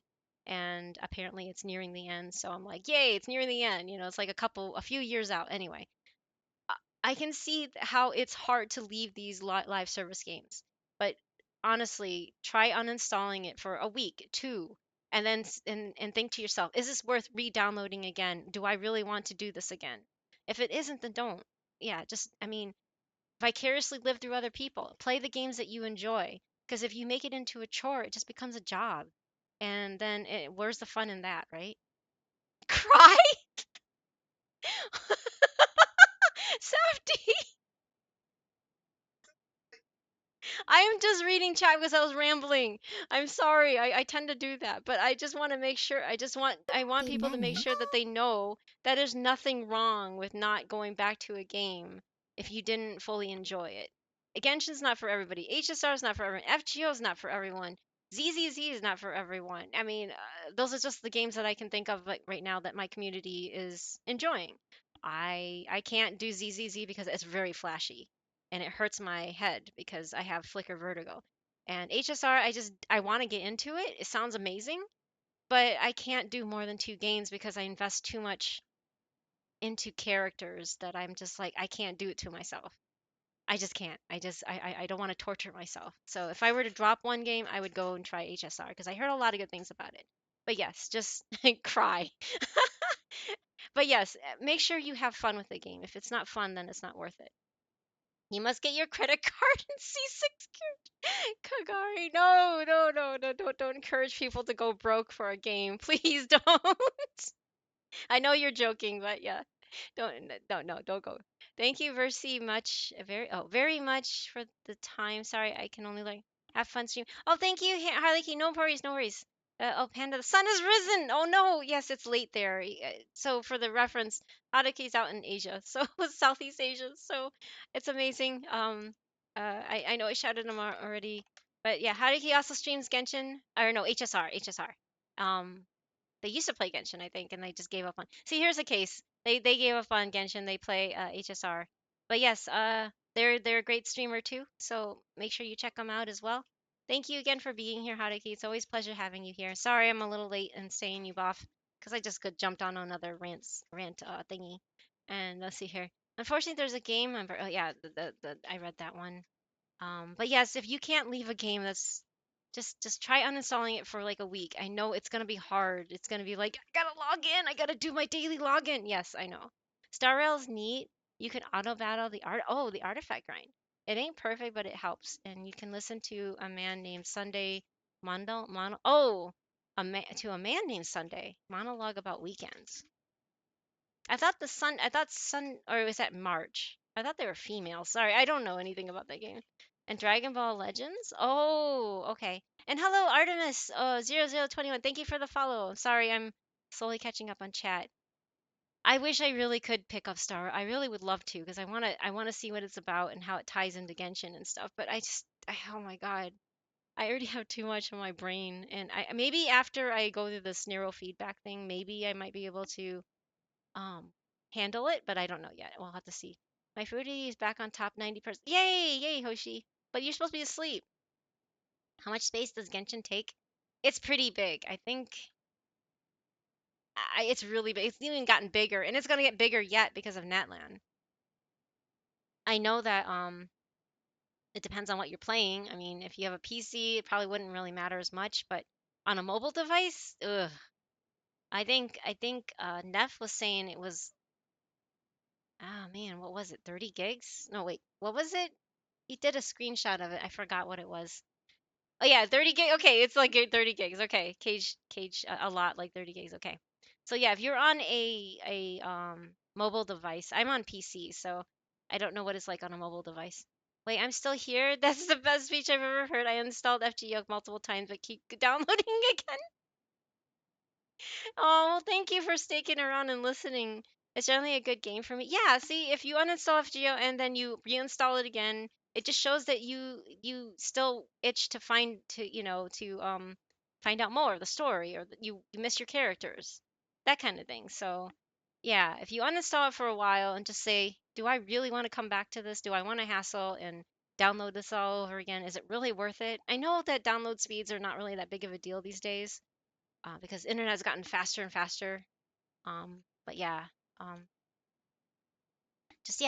And apparently it's nearing the end. So I'm like, yay, it's nearing the end. You know, it's like a few years out. Anyway, I can see how it's hard to leave these live service games. But honestly, try uninstalling it for a week, two, and then and think to yourself, is this worth re-downloading again? Do I really want to do this again? If it isn't, then don't. Yeah, just I mean, vicariously live through other people. Play the games that you enjoy. Because if you make it into a chore, it just becomes a job. And then where's the fun in that, right? Cry? Safety! I am just reading chat because I was rambling. I'm sorry. I tend to do that, but I just want to make sure. I want people to make sure that they know that there's nothing wrong with not going back to a game if you didn't fully enjoy it. Genshin's not for everybody. HSR is not for everyone. FGO is not for everyone. ZZZ is not for everyone. I mean, those are just the games that I can think of like right now that my community is enjoying. I can't do ZZZ because it's very flashy and it hurts my head because I have flicker vertigo. And HSR, I want to get into it. It sounds amazing, but I can't do more than two games because I invest too much into characters that I'm just like I can't do it to myself. I just can't. I don't want to torture myself. So if I were to drop one game, I would go and try HSR because I heard a lot of good things about it. But yes, just cry. But yes, make sure you have fun with the game. If it's not fun, then it's not worth it. You must get your credit card and C6 Kagari. No, no, no, no, don't encourage people to go broke for a game. Please don't. I know you're joking, but yeah. Don't go. Thank you very much for the time. Sorry, I can only like have fun stream. Oh, thank you, Harley. No worries, no worries. Oh, Panda, the sun has risen. Oh no, yes, it's late there. So for the reference, Haruki's out in Asia, so Southeast Asia. So it's amazing. I know I shouted him already, but yeah, Haruki also streams Genshin, or no, HSR. They used to play Genshin, I think, and they just gave up on. See, here's the case. They gave up on Genshin. They play HSR. But yes, they're a great streamer too. So make sure you check them out as well. Thank you again for being here, Haruki. It's always a pleasure having you here. Sorry I'm a little late and saying you off because I just got jumped on another rant thingy. And let's see here. Unfortunately, there's a game. Oh yeah, the I read that one. But yes, if you can't leave a game, that's just try uninstalling it for like a week. I know it's gonna be hard. It's gonna be like I gotta log in. I gotta do my daily login. Yes, I know. Star Rail's neat. You can auto battle the artifact grind. It ain't perfect, but it helps. And you can listen to a man named Sunday to a man named Sunday monologue about weekends. I thought Sun, or was that March? I thought they were females. Sorry, I don't know anything about that game. And Dragon Ball Legends? Oh, okay. And hello, Artemis, 0021. Thank you for the follow. Sorry, I'm slowly catching up on chat. I wish I really could pick up Star. I really would love to because I want to see what it's about and how it ties into Genshin and stuff. But oh my God, I already have too much in my brain. And maybe after I go through this neurofeedback thing, maybe I might be able to um handle it, but I don't know yet. We'll have to see. My foodie is back on top 90%. Yay, yay, Hoshi. But you're supposed to be asleep. How much space does Genshin take? It's pretty big. I think it's really big. It's even gotten bigger, and it's gonna get bigger yet because of Netland. I know that it depends on what you're playing. I mean, if you have a PC, it probably wouldn't really matter as much, but on a mobile device, ugh. I think Neff was saying it was, oh man, what was it? 30 gigs? No, wait, what was it? He did a screenshot of it. I forgot what it was. Oh yeah, 30 gig. Okay, it's like 30 gigs. Okay, cage a lot like 30 gigs. Okay. So yeah, if you're on a mobile device, I'm on PC, so I don't know what it's like on a mobile device. Wait, I'm still here. That's the best speech I've ever heard. I installed FGO multiple times, but keep downloading again. Oh, well, thank you for sticking around and listening. It's generally a good game for me. Yeah, see, if you uninstall FGO and then you reinstall it again, it just shows that you still itch to find out more of the story, or that you miss your characters, that kind of thing. So, yeah, if you uninstall it for a while and just say, do I really want to come back to this? Do I want to hassle and download this all over again? Is it really worth it? I know that download speeds are not really that big of a deal these days, because internet has gotten faster and faster. But yeah, um, just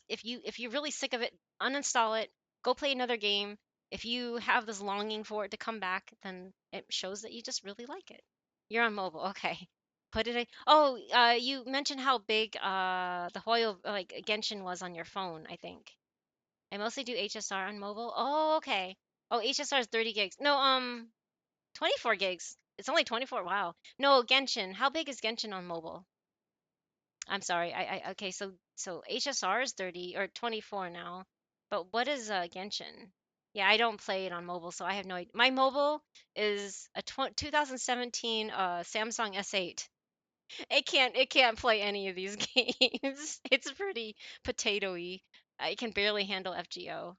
if you're really sick of it, uninstall it, go play another game. If you have this longing for it to come back, then it shows that you just really like it. You're on mobile, okay. Put it. Oh, you mentioned how big the Hoyo like Genshin was on your phone. I think I mostly do HSR on mobile. Oh, okay. Oh, HSR is 30 gigs. No, 24 gigs. It's only 24. Wow. No, Genshin. How big is Genshin on mobile? I'm sorry. Okay, so HSR is 30 or 24 now. But what is Genshin? Yeah, I don't play it on mobile, so I have no idea. My mobile is a 2017 Samsung S8. It can't play any of these games. It's pretty potatoy. I can barely handle FGO.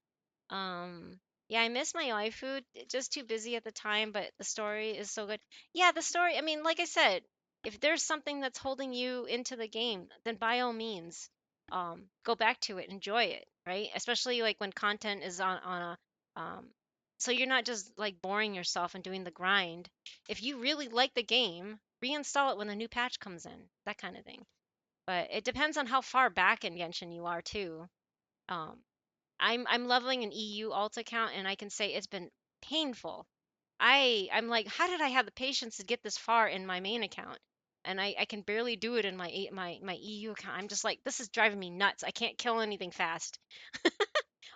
Um, yeah, I miss my waifu. Just too busy at the time, but the story is so good. Yeah, the story, I mean, like I said, if there's something that's holding you into the game, then by all means, go back to it, enjoy it, right? Especially like when content is on a so you're not just like boring yourself and doing the grind. If you really like the game, reinstall it when the new patch comes in, that kind of thing. But it depends on how far back in Genshin you are too. Um, I'm leveling an EU alt account, and I can say it's been painful. I'm like, how did I have the patience to get this far in my main account? And I can barely do it in my EU account. I'm just like, this is driving me nuts. I can't kill anything fast.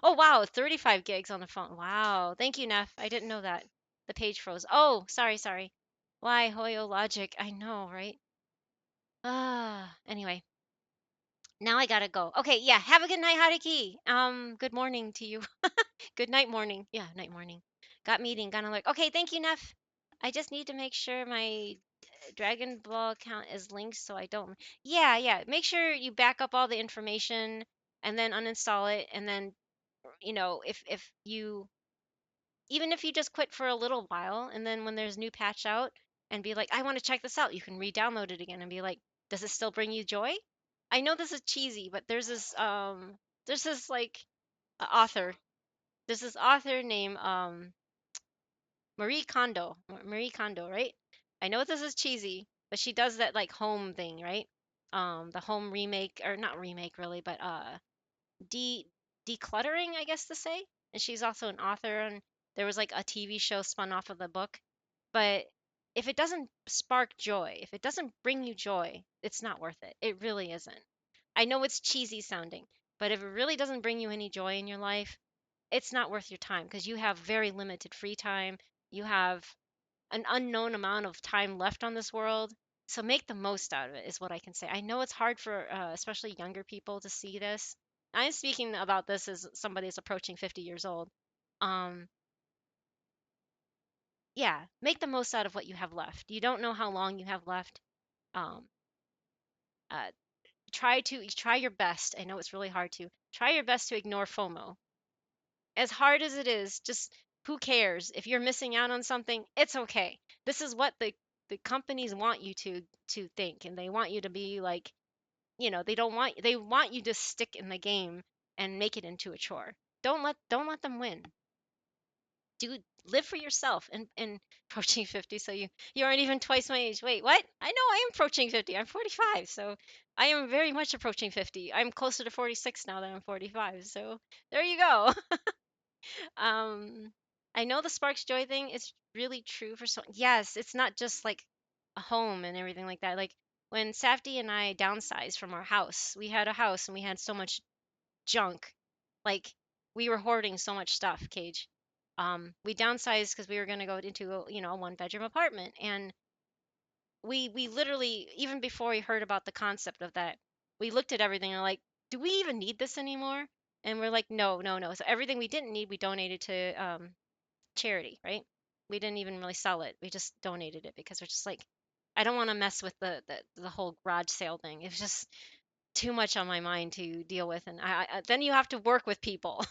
Oh wow, 35 gigs on the phone. Wow. Thank you, Neff. I didn't know that. The page froze. Oh, sorry. Why Hoyo logic? I know, right? Anyway, now I gotta go. Okay, yeah. Have a good night, Haruki. Good morning to you. Good night, morning. Yeah, night, morning. Got meeting, gonna alert. Okay, thank you, Neff. I just need to make sure my Dragon Ball account is linked so I don't. Yeah. Make sure you back up all the information and then uninstall it. And then, if you, even if you just quit for a little while, and then when there's new patch out, and be like, I want to check this out, you can re-download it again and be like, does it still bring you joy? I know this is cheesy, but there's this like author. There's this author named Marie Kondo. Marie Kondo, right? I know this is cheesy, but she does that like home thing, right? The home remake, or not remake really, but de decluttering, I guess to say. And she's also an author, and there was like a TV show spun off of the book. But if it doesn't spark joy, if it doesn't bring you joy, it's not worth it. It really isn't. I know it's cheesy sounding, but if it really doesn't bring you any joy in your life, it's not worth your time, because you have very limited free time. You have an unknown amount of time left on this world. So make the most out of it, is what I can say. I know it's hard for especially younger people to see this. I'm speaking about this as somebody that's approaching 50 years old. Um, yeah, make the most out of what you have left. You don't know how long you have left. Um, uh, try your best. I know it's really hard to try your best to ignore FOMO. As hard as it is, just who cares? If you're missing out on something, it's okay. This is what the companies want you to think, and they want you to be like you know, they want you to stick in the game and make it into a chore. Don't let them win. Live for yourself and approaching 50, so you aren't even twice my age. Wait, what? I know I am approaching 50. I'm 45, so I am very much approaching 50. I'm closer to 46 now than I'm 45. So there you go. I know the Sparks Joy thing is really true for some. Yes, it's not just like a home and everything like that. Like when Safdie and I downsized from our house, we had a house and we had so much junk. Like we were hoarding so much stuff, Cage. We downsized because we were going to go into a 1 bedroom apartment, and we literally, even before we heard about the concept of that, we looked at everything and like, do we even need this anymore? And we're like, no, no, no. So everything we didn't need, we donated to charity, right? We didn't even really sell it. We just donated it because we're just like, I don't want to mess with the whole garage sale thing. It's just too much on my mind to deal with, and then you have to work with people.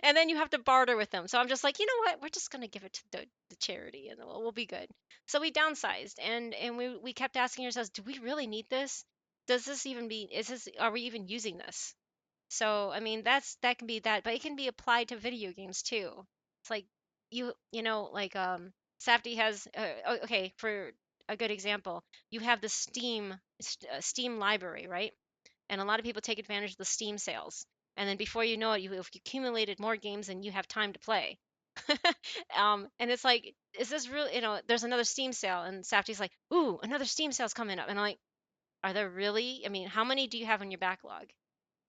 And then you have to barter with them. So I'm just like, you know what? We're just gonna give it to the charity, and we'll be good. So we downsized, and we kept asking ourselves, do we really need this? Does this even be? Are we even using this? So I mean, that can be that, but it can be applied to video games too. It's like like Safdie has okay, for a good example, you have the Steam library, right? And a lot of people take advantage of the Steam sales. And then before you know it, you've accumulated more games than you have time to play. And it's like, is this real? There's another Steam sale, and Safdie's like, ooh, another Steam sale's coming up. And I'm like, are there really? I mean, how many do you have on your backlog?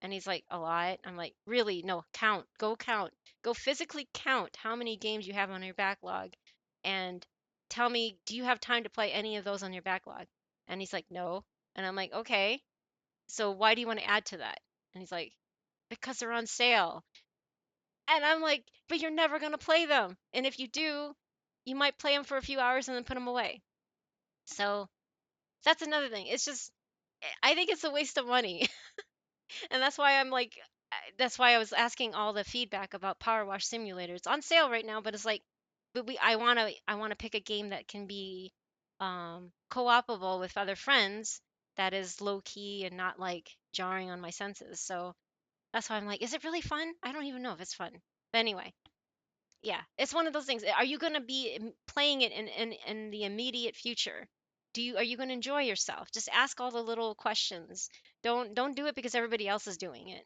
And he's like, a lot. I'm like, really? No, count. Go count. Go physically count how many games you have on your backlog, and tell me, do you have time to play any of those on your backlog? And he's like, no. And I'm like, okay. So why do you want to add to that? And he's like, because they're on sale. And I'm like, but you're never going to play them. And if you do, you might play them for a few hours and then put them away. So that's another thing. It's just, I think it's a waste of money. And that's why I'm like, that's why I was asking all the feedback about Power Wash Simulator. It's on sale right now, but it's like, but I want to pick a game that can be co-opable with other friends, that is low key and not like jarring on my senses. So that's why I'm like, is it really fun? I don't even know if it's fun. But anyway, yeah, it's one of those things. Are you going to be playing it in the immediate future? Are you going to enjoy yourself? Just ask all the little questions. Don't do it because everybody else is doing it.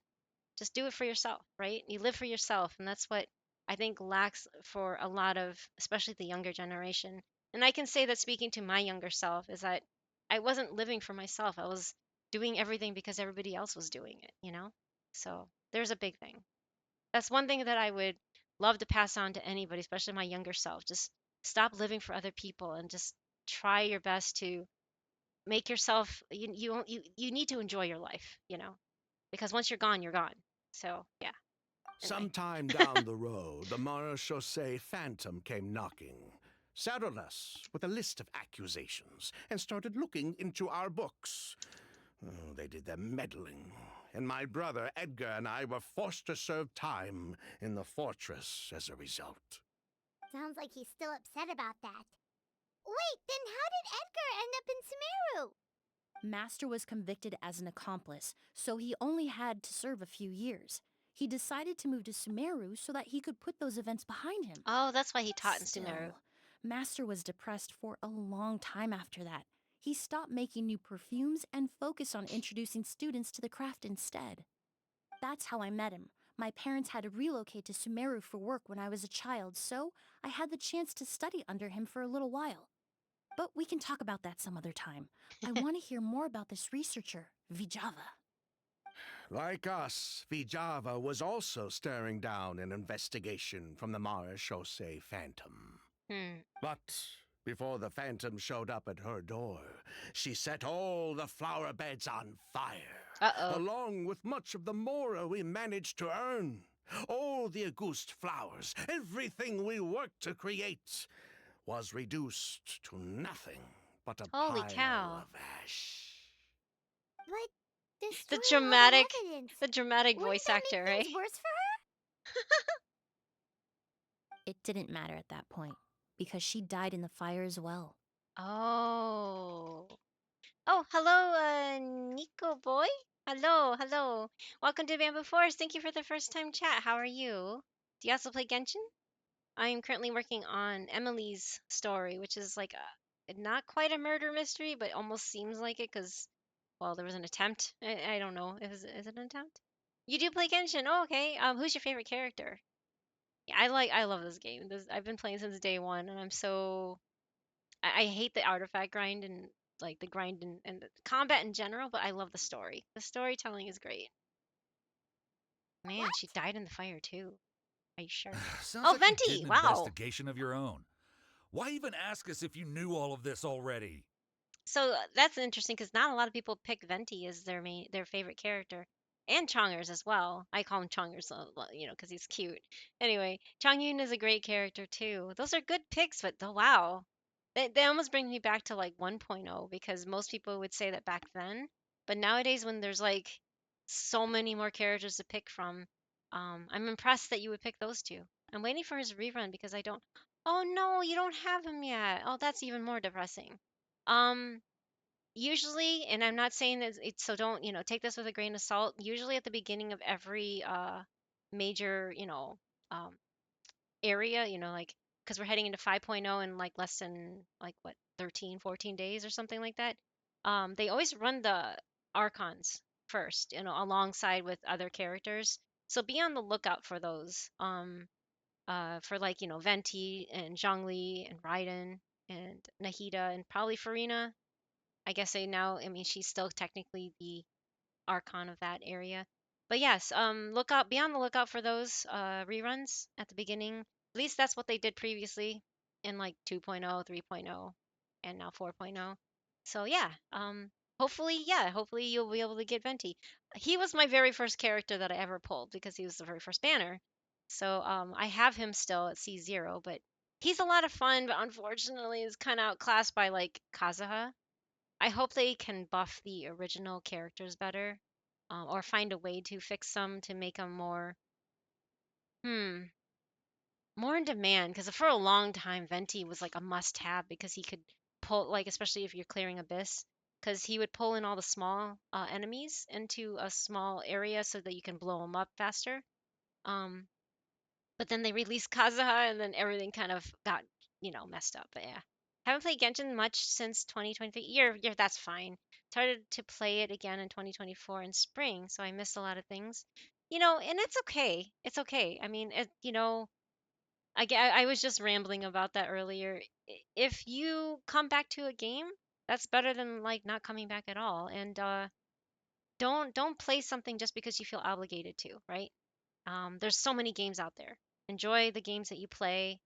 Just do it for yourself, right? You live for yourself, and that's what I think lacks for a lot of, especially the younger generation. And I can say that, speaking to my younger self, is that I wasn't living for myself. I was doing everything because everybody else was doing it. So there's a big thing. That's one thing that I would love to pass on to anybody, especially my younger self. Just stop living for other people and just try your best to make yourself, you need to enjoy your life, because once you're gone, you're gone. So, yeah. Anyway. Sometime down the road, the Marechaussee Phantom came knocking, saddled us with a list of accusations, and started looking into our books. Oh, they did their meddling, and my brother Edgar and I were forced to serve time in the fortress as a result. Sounds like he's still upset about that. Wait, then how did Edgar end up in Sumeru? Master was convicted as an accomplice, so he only had to serve a few years. He decided to move to Sumeru so that he could put those events behind him. Oh, that's why he taught in Sumeru. Master was depressed for a long time after that. He stopped making new perfumes and focused on introducing students to the craft instead. That's how I met him. My parents had to relocate to Sumeru for work when I was a child, so I had the chance to study under him for a little while. But we can talk about that some other time. I want to hear more about this researcher, Vijava. Like us, Vijava was also staring down an investigation from the Marechaussee Phantom. But before the Phantom showed up at her door, she set all the flower beds on fire, along with much of the mora we managed to earn. All the Auguste flowers, everything we worked to create, was reduced to nothing but a pile of ash. But the dramatic voice actor, right? Worse for her? It didn't matter at that point, because she died in the fire as well. Oh. Oh, hello, Nico boy. Hello, hello. Welcome to Bamboo Forest. Thank you for the first time chat. How are you? Do you also play Genshin? I am currently working on Emily's story, which is like not quite a murder mystery, but almost seems like it because, well, there was an attempt. I don't know. Is it an attempt? You do play Genshin? Oh, okay. Who's your favorite character? Yeah, I love this game. I've been playing since day one, and I'm so I hate the artifact grind and like the grind and the combat in general, but I love the story. The storytelling is great. Man, she died in the fire too. Are you sure? Sounds Oh, like you did Venti! an Wow. investigation of your own. Why even ask us if you knew all of this already? So that's interesting because not a lot of people pick Venti as their favorite character, and Chongers as well. I call him Chongers, because he's cute. Anyway, Chongyun is a great character too. Those are good picks, but wow, they almost bring me back to like 1.0 because most people would say that back then, but nowadays when there's like so many more characters to pick from, I'm impressed that you would pick those two. I'm waiting for his rerun because I don't. Oh no, you don't have him yet. Oh, that's even more depressing. Um, Usually, and I'm not saying that it's so don't, take this with a grain of salt. Usually at the beginning of every major, um area, like because we're heading into 5.0 in like less than like what 13, 14 days or something like that. They always run the archons first, alongside with other characters. So be on the lookout for those. For like, Venti and Zhongli and Raiden and Nahida and probably Farina. I guess I mean, she's still technically the archon of that area. But yes, be on the lookout for those reruns at the beginning. At least that's what they did previously in like 2.0, 3.0, and now 4.0. So hopefully you'll be able to get Venti. He was my very first character that I ever pulled because he was the very first banner. So I have him still at C0, but he's a lot of fun, but unfortunately is kind of outclassed by like Kazuha. I hope they can buff the original characters better, or find a way to fix them to make them hmm, more in demand. Because for a long time, Venti was like a must-have because he could pull, like, especially if you're clearing Abyss, because he would pull in all the small enemies into a small area so that you can blow them up faster. Um, but then they released Kazuha, and then everything kind of got, messed up. But yeah, haven't played Genshin much since 2023. That's fine. Started to play it again in 2024 in spring, so I missed a lot of things. And it's okay. It's okay. I mean, I was just rambling about that earlier. If you come back to a game, that's better than like not coming back at all. And don't play something just because you feel obligated to, right? There's so many games out there. Enjoy the games that you play.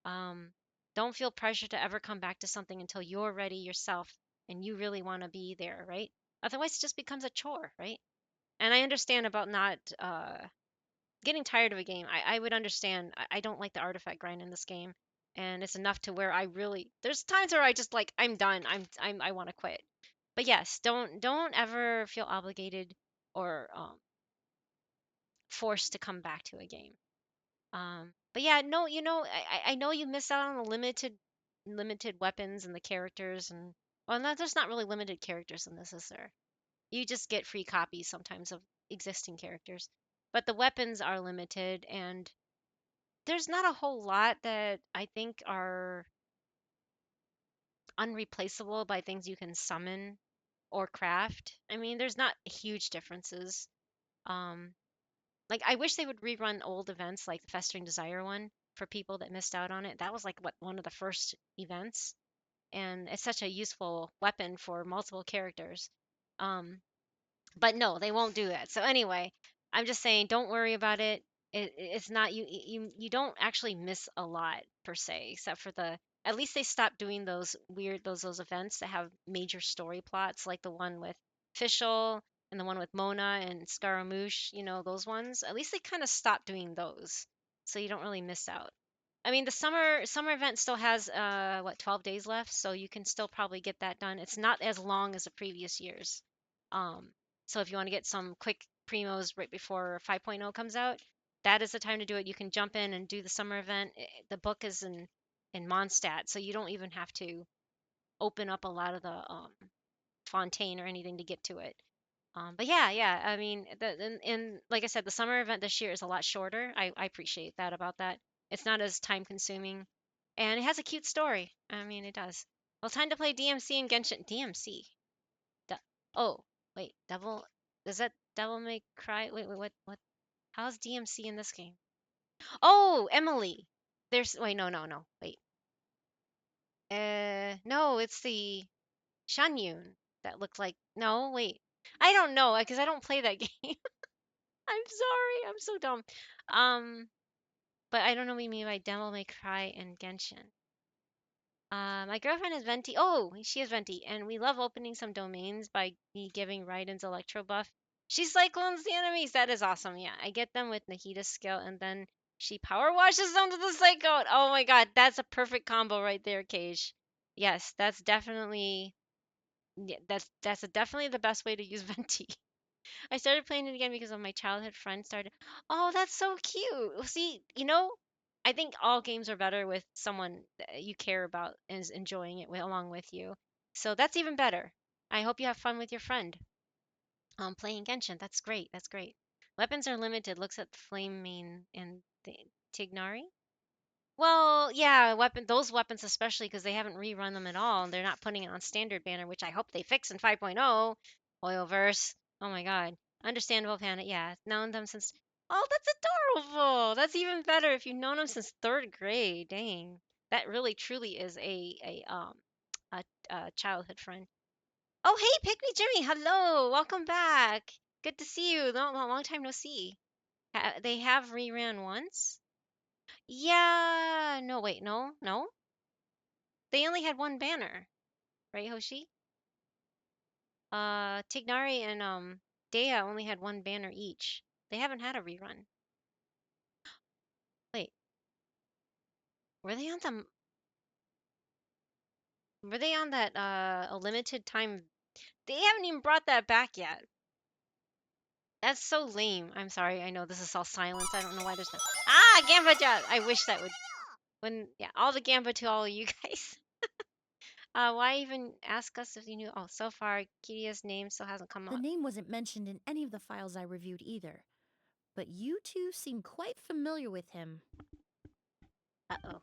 Um, don't feel pressure to ever come back to something until you're ready yourself and you really want to be there, right? Otherwise, it just becomes a chore, right? And I understand about not getting tired of a game. I would understand. I don't like the artifact grind in this game, and it's enough to where there's times where I just like I'm done. I want to quit. But yes, don't ever feel obligated or forced to come back to a game. But yeah, no, I know you miss out on the limited weapons and the characters and well, no, there's not really limited characters in this, is there? You just get free copies sometimes of existing characters, but the weapons are limited and there's not a whole lot that I think are unreplaceable by things you can summon or craft. I mean, there's not huge differences. Um, Like I wish they would rerun old events like the Festering Desire one for people that missed out on it. That was like what one of the first events, and it's such a useful weapon for multiple characters. Um, but no, they won't do that. So anyway, I'm just saying, don't worry about it. It's not you don't actually miss a lot per se, except for at least they stopped doing those weird those events that have major story plots, like the one with Fischl and the one with Mona and Scaramouche. Those ones. At least they kind of stopped doing those, so you don't really miss out. I mean, the summer event still has 12 days left, so you can still probably get that done. It's not as long as the previous years. Um, so if you want to get some quick primos right before 5.0 comes out, that is the time to do it. You can jump in and do the summer event. The book is in Mondstadt, so you don't even have to open up a lot of the Fontaine or anything to get to it. But yeah. I mean, and like I said, the summer event this year is a lot shorter. I appreciate that about that. It's not as time consuming, and it has a cute story. I mean, it does. Well, time to play DMC and Genshin. DMC. Oh, wait, Devil. Does that Devil May Cry? Wait, what? How's DMC in this game? Oh, Emily. Wait, no. Wait. No, it's the Shanyun that looked like. No, wait. I don't know because I don't play that game. I'm sorry. I'm so dumb. But I don't know what you mean by Devil May Cry and Genshin. My girlfriend is Venti. Oh, she is Venti, and we love opening some domains by me giving Raiden's Electro buff. She cyclones the enemies. That is awesome. Yeah, I get them with Nahita's skill, and then she power washes them to the cyclone. Oh my god, that's a perfect combo right there, Cage. Yes, that's definitely definitely the best way to use Venti. I started playing it again because of my childhood friend started. Oh, that's so cute. Well, see, I think all games are better with someone that you care about and is enjoying it along with you. So that's even better. I hope you have fun with your friend. Playing Genshin. That's great. That's great. Weapons are limited. Looks at Flame Main and the Tignari. Well, yeah, those weapons especially because they haven't rerun them at all, and they're not putting it on standard banner, which I hope they fix in 5.0. Oilverse. Oh my god. Understandable, Panda. Yeah, known them since. Oh, that's adorable. That's even better if you've known them since third grade. Dang, that really truly is a childhood friend. Oh, hey, Pick Me Jimmy. Hello, welcome back. Good to see you. Long time no see. They have reran once. Yeah, no, wait, no. They only had one banner, right, Hoshi? Tignari and Dea only had one banner each. They haven't had a rerun. Wait, were they on the? Were they on that a limited time? They haven't even brought that back yet. That's so lame. I'm sorry. I know this is all silence. I don't know why there's no. Gamba Jet. I wish that would. All the Gamba to all of you guys. Why even ask us if you knew? Oh, so far, Kiria's name still hasn't come up. The name wasn't mentioned in any of the files I reviewed either. But you two seem quite familiar with him. Uh-oh.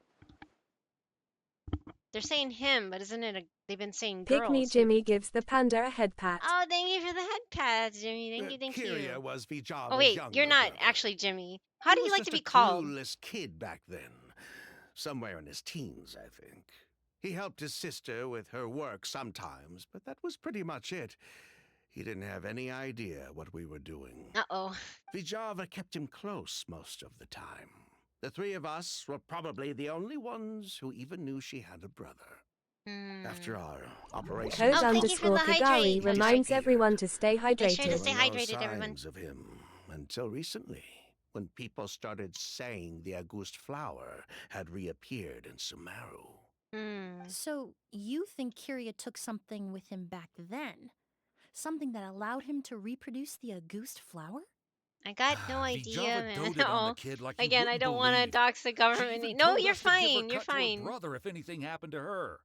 They're saying him, but isn't it they've been saying Pick girls. Me Jimmy gives the panda a head pat. Oh, thank you for the head pats, Jimmy. Thank you. Kiria was Vijava's Oh, wait, younger you're not brother. actually Jimmy. How do you like to be He was called? just a clueless kid back then. Somewhere in his teens, I think. He helped his sister with her work sometimes, but that was pretty much it. He didn't have any idea what we were doing. Uh-oh. Vijava kept him close most of the time. The three of us were probably the only ones who even knew she had a brother. After our operation, Code_Kagari reminds everyone to stay hydrated. Make sure to stay hydrated, no everyone. signs of him until recently, when people started saying the August flower had reappeared in Sumeru. So you think Kiria took something with him back then? Something that allowed him to reproduce the August flower? I got no idea, man. On the kid like Again, I don't want to dox the government. No, you're fine. You're fine. Brother, if anything happened to her.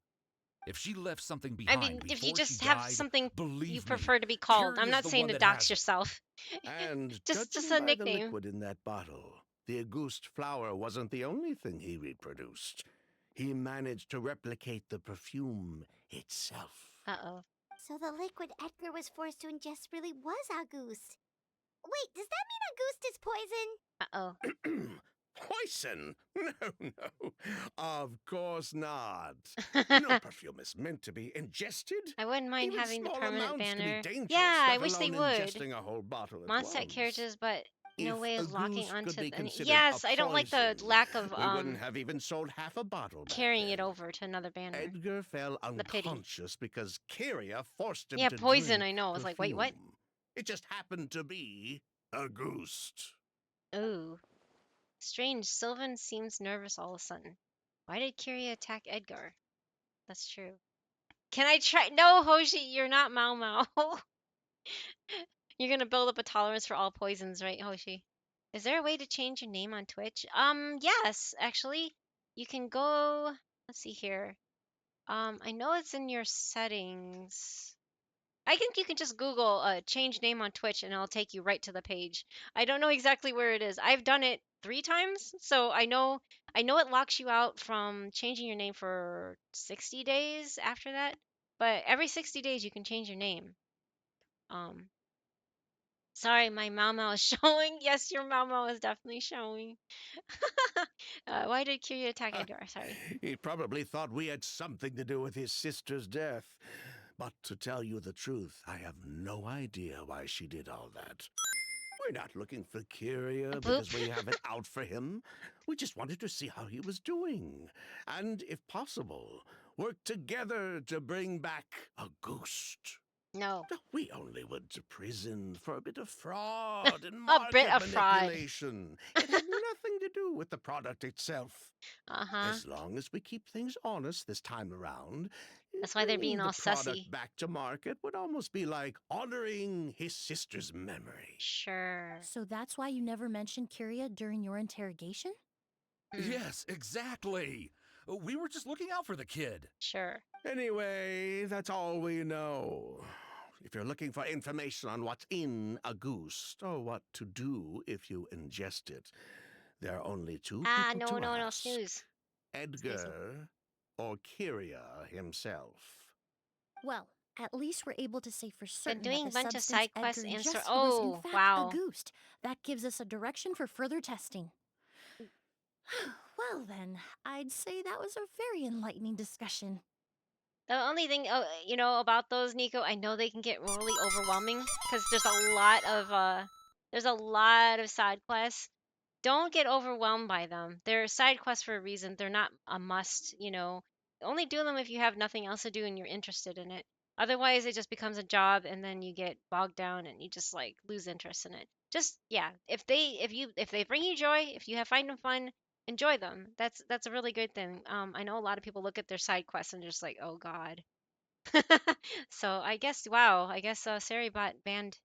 If she left something behind, I mean, if you just died, have something you prefer to be called, I'm not saying to dox yourself. And just judging a by nickname. the liquid in that bottle, the August flower wasn't the only thing he reproduced. He managed to replicate the perfume itself. Uh-oh. So the liquid Edgar was forced to ingest really was August. Wait, does that mean August is poison? Uh-oh. Poison? No. Of course not. No perfume is meant to be ingested. I wouldn't mind Even having the small permanent amounts can be banner. dangerous, Yeah, I let wish they alone would. ingesting a whole bottle at Monster once. characters, but no If way of locking August onto could be the. considered Yes, a I don't like the poison, lack of we wouldn't have even sold half a bottle back carrying then. it over to another banner. Edgar fell The pity. unconscious because Kiria forced him Yeah, to poison. drink I know. I was like, wait, what? perfume. It just happened to be August. Ooh. Strange. Sylvan seems nervous all of a sudden. Why did Kiria attack Edgar? That's true. Can I try? No, Hoshi, you're not Mao Mao. You're gonna build up a tolerance for all poisons, right, Hoshi? Is there a way to change your name on Twitch? Yes, actually. You can go. Let's see here. I know it's in your settings. I think you can just Google change name on Twitch and it'll take you right to the page. I don't know exactly where it is. I've done it 3 times, so I know it locks you out from changing your name for 60 days after that. But every 60 days you can change your name. Um, Sorry, my Mama is showing. Yes, your Mama is definitely showing. Why did Kiryu attack Edgar? Sorry. He probably thought we had something to do with his sister's death. But to tell you the truth, I have no idea why she did all that. We're not looking for Kyria because we have it out for him. We just wanted to see how he was doing. And, if possible, work together to bring back a ghost. No. We only went to prison for a bit of fraud and A bit market of fraud. manipulation. It had nothing to do with the product itself. Uh-huh. As long as we keep things honest this time around, That's why they're being bringing all the product sussy. back to market would almost be like honoring his sister's memory. Sure. So that's why you never mentioned Kyria during your interrogation? Yes, exactly. We were just looking out for the kid. Sure. Anyway, that's all we know. If you're looking for information on what's in a goose or what to do if you ingest it, there are only two people to ask. Snooze. Edgar or Kyria himself. Well, at least we're able to say for certain doing that the a bunch of substance side quests Edgar and ingested was oh, in fact wow. a goose. That gives us a direction for further testing. Well then, I'd say that was a very enlightening discussion. The only thing, about those, Nico, I know they can get really overwhelming because there's a lot of side quests. Don't get overwhelmed by them. They're side quests for a reason. They're not a must, Only do them if you have nothing else to do and you're interested in it. Otherwise, it just becomes a job and then you get bogged down and you just like lose interest in it. Just yeah, if they bring you joy, if you find them fun, enjoy them. That's a really good thing. I know a lot of people look at their side quests and just like, oh god. So I guess wow, I guess Saribot banned.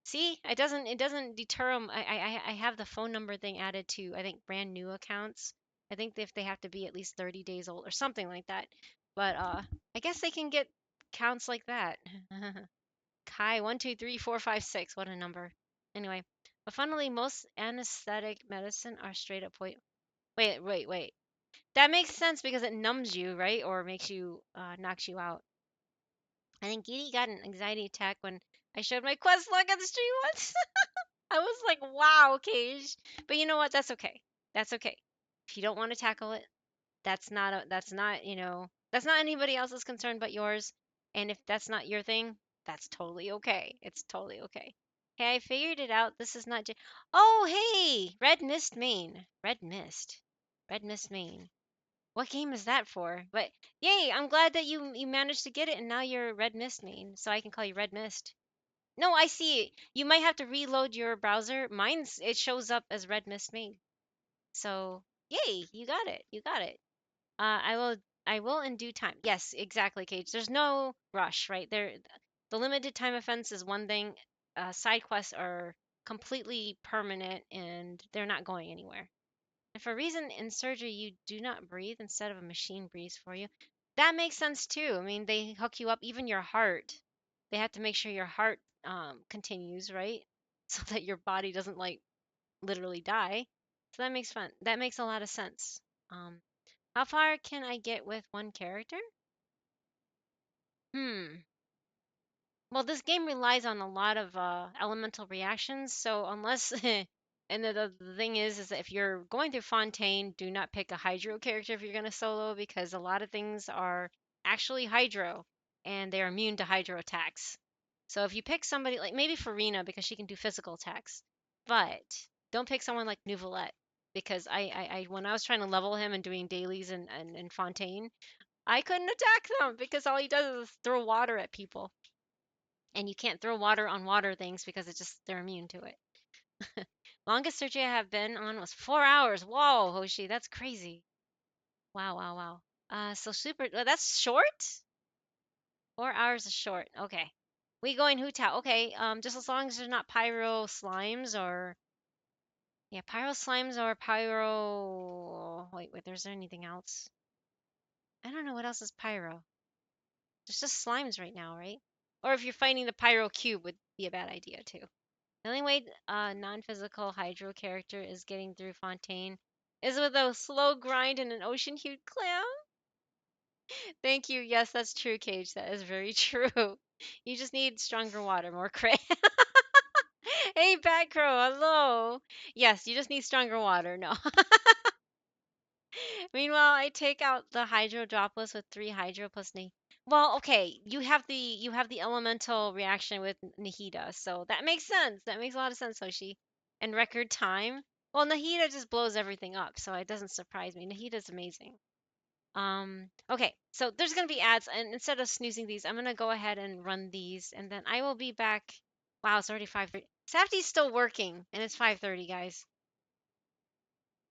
See, it doesn't deter them. I have the phone number thing added to I think brand new accounts. I think if they have to be at least 30 days old or something like that. But I guess they can get counts like that. Kai 1 2 3 4 5 6. What a number. Anyway, but funnily most anesthetic medicine are straight up wait. That makes sense because it numbs you, right? Or makes you knocks you out. I think Giddy got an anxiety attack when I showed my quest log on the stream once. I was like, wow, Cage. But you know what? That's okay. That's okay. If you don't want to tackle it, that's not anybody else's concern but yours. And if that's not your thing, that's totally okay. It's totally okay. Okay, I figured it out. This is not oh, hey! Red Mist Main. Red Mist. Red Mist Main. What game is that for? But yay, I'm glad that you managed to get it and now you're Red Mist Main, so I can call you Red Mist. No, I see. You might have to reload your browser. Mine's it shows up as Red Mist Main. So, yay, you got it. You got it. I will in due time. Yes, exactly, Cage. There's no rush, right? The limited time offense is one thing. Side quests are completely permanent and they're not going anywhere. And for a reason in surgery you do not breathe instead of a machine breathes for you. That makes sense too. I mean, they hook you up, even your heart. They have to make sure your heart continues, right? So that your body doesn't like literally die. So that makes a lot of sense. How far can I get with one character? Well, this game relies on a lot of elemental reactions, so unless and the thing is that if you're going through Fontaine, do not pick a Hydro character if you're going to solo because a lot of things are actually Hydro and they're immune to Hydro attacks. So if you pick somebody like maybe Farina because she can do physical attacks, but don't pick someone like Nouvelette because I when I was trying to level him and doing dailies and Fontaine, I couldn't attack them because all he does is throw water at people. And you can't throw water on water things because they're immune to it. Longest surgery I have been on was 4 hours. Whoa, Hoshi, that's crazy. Wow. So super. That's short. 4 hours is short. Okay, we going Hutao. Okay, just as long as there's not pyro slimes or yeah, pyro slimes or pyro. Wait. There's there anything else? I don't know what else is pyro. There's just slimes right now, right? Or if you're fighting the Pyro Cube, would be a bad idea too. The only way non-physical Hydro character is getting through Fontaine is with a slow grind and an ocean-hued clam. Thank you. Yes, that's true, Cage. That is very true. You just need stronger water, more cray. Hey, Batcrow, hello. Yes, you just need stronger water. No. Meanwhile, I take out the Hydro Dropless with 3 Hydro plus Well, okay, you have the elemental reaction with Nahida, so that makes sense. That makes a lot of sense, Hoshi. And record time. Well, Nahida just blows everything up, so it doesn't surprise me. Nahida's amazing. Okay, so there's gonna be ads, and instead of snoozing these, I'm gonna go ahead and run these, and then I will be back. Wow, it's already 5:30. Safty's still working, and it's 5:30, guys.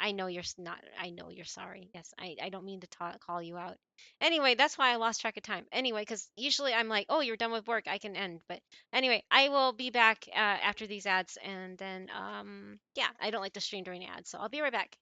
I know you're not. I know you're sorry. Yes, I don't mean to call you out. Anyway, that's why I lost track of time. Anyway, because usually I'm like, oh, you're done with work, I can end. But anyway, I will be back after these ads, and then yeah, I don't like to stream during ads, so I'll be right back.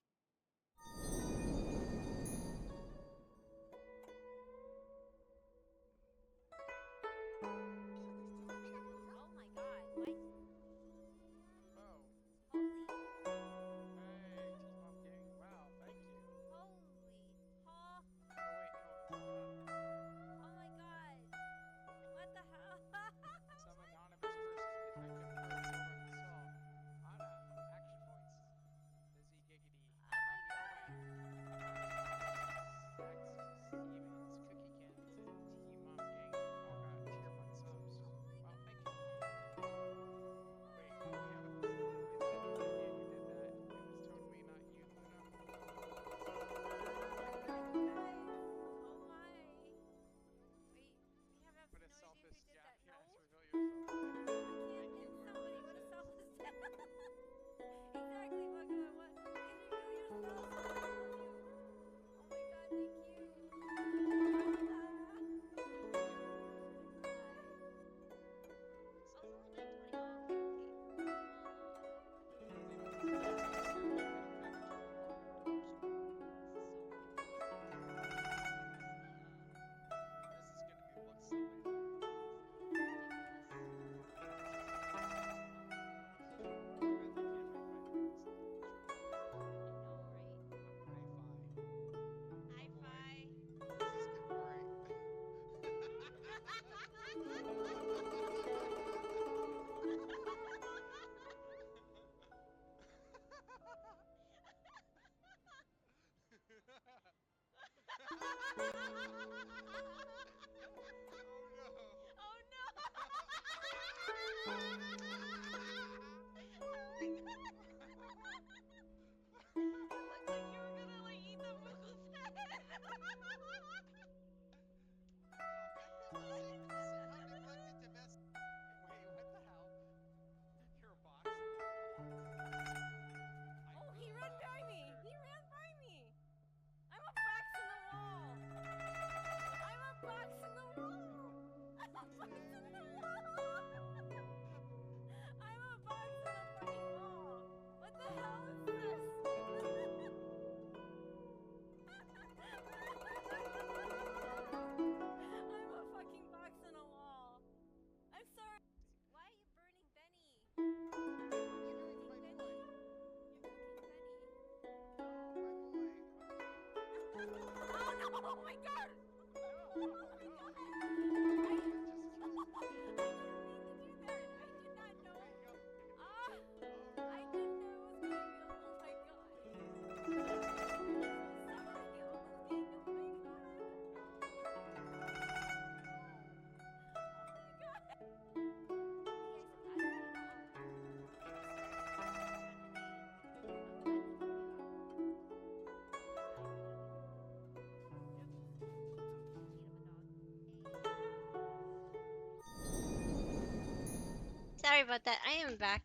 Sorry about that. I am back.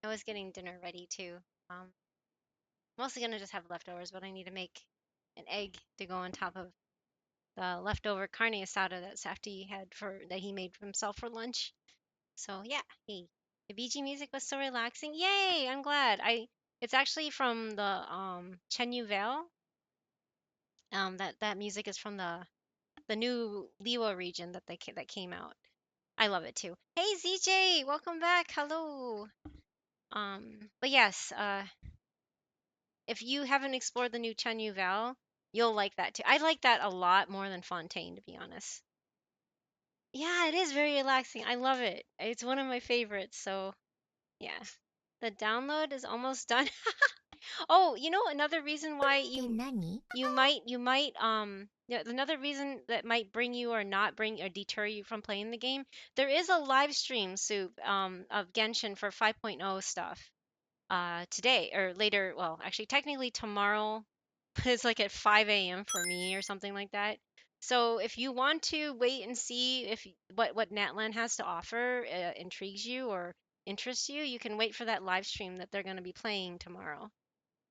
I was getting dinner ready too. Mostly gonna just have leftovers, but I need to make an egg to go on top of the leftover carne asada that Safty had that he made for himself for lunch. So yeah, hey, the BG music was so relaxing. Yay! I'm glad. It's actually from the Chen Yu Vale. That music is from the new Liwa region that came out. I love it too. Hey ZJ, welcome back. Hello. But yes, if you haven't explored the new Chenyu Val, you'll like that too. I like that a lot more than Fontaine, to be honest. Yeah, it is very relaxing. I love it. It's one of my favorites. So yeah, the download is almost done. Oh, you know another reason why yeah, another reason that might bring you or not bring or deter you from playing the game. There is a live stream, Soup, of Genshin for 5.0 stuff. Today or later, well, actually technically tomorrow, but it's like at 5 a.m. for me or something like that. So if you want to wait and see if what Natlan has to offer intrigues you or interests you, you can wait for that live stream that they're going to be playing tomorrow.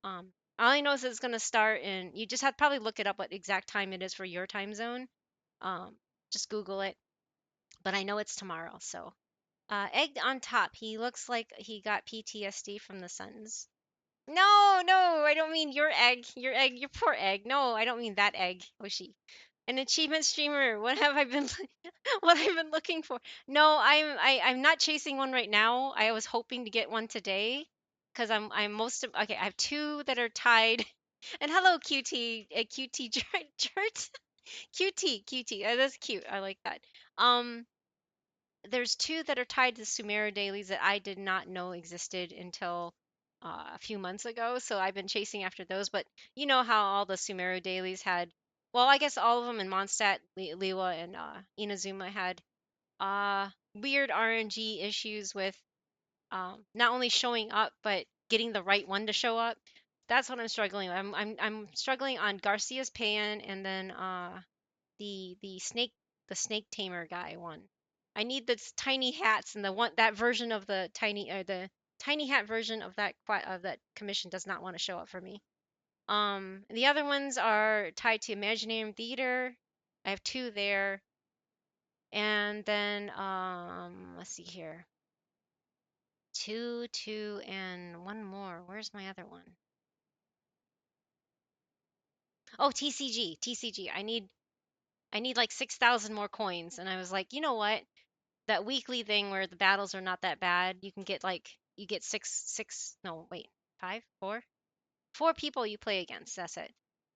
All I know is it's going to start in. You just have to probably look it up what exact time it is for your time zone. Um, just Google it. But I know it's tomorrow. So, egg on top. He looks like he got PTSD from the sentence. No, no, I don't mean your egg. Your egg. Your poor egg. No, I don't mean that egg. Oshi. An achievement streamer. What have I been? What I've been looking for? No, I'm not chasing one right now. I was hoping to get one today, because I'm most of okay. I have two that are tied. And hello, QT, QT Jert, QT. That's cute. I like that. Um, there's two that are tied to Sumeru dailies that I did not know existed until a few months ago. So I've been chasing after those. But you know how all the Sumeru dailies had, well, I guess all of them in Mondstadt, Liwa, and Inazuma had weird RNG issues with not only showing up but getting the right one to show up. That's what I'm struggling with. I'm struggling on Garcia's Pan and then the snake tamer guy one. I need the tiny hats and the one that version of the tiny hat version of that commission does not want to show up for me. The other ones are tied to Imaginarium Theater. I have two there. And then let's see here. Two, and one more. Where's my other one? Oh, TCG. I need like 6,000 more coins. And I was like, you know what? That weekly thing where the battles are not that bad. You can get like you get no, wait, five, four people you play against. That's it.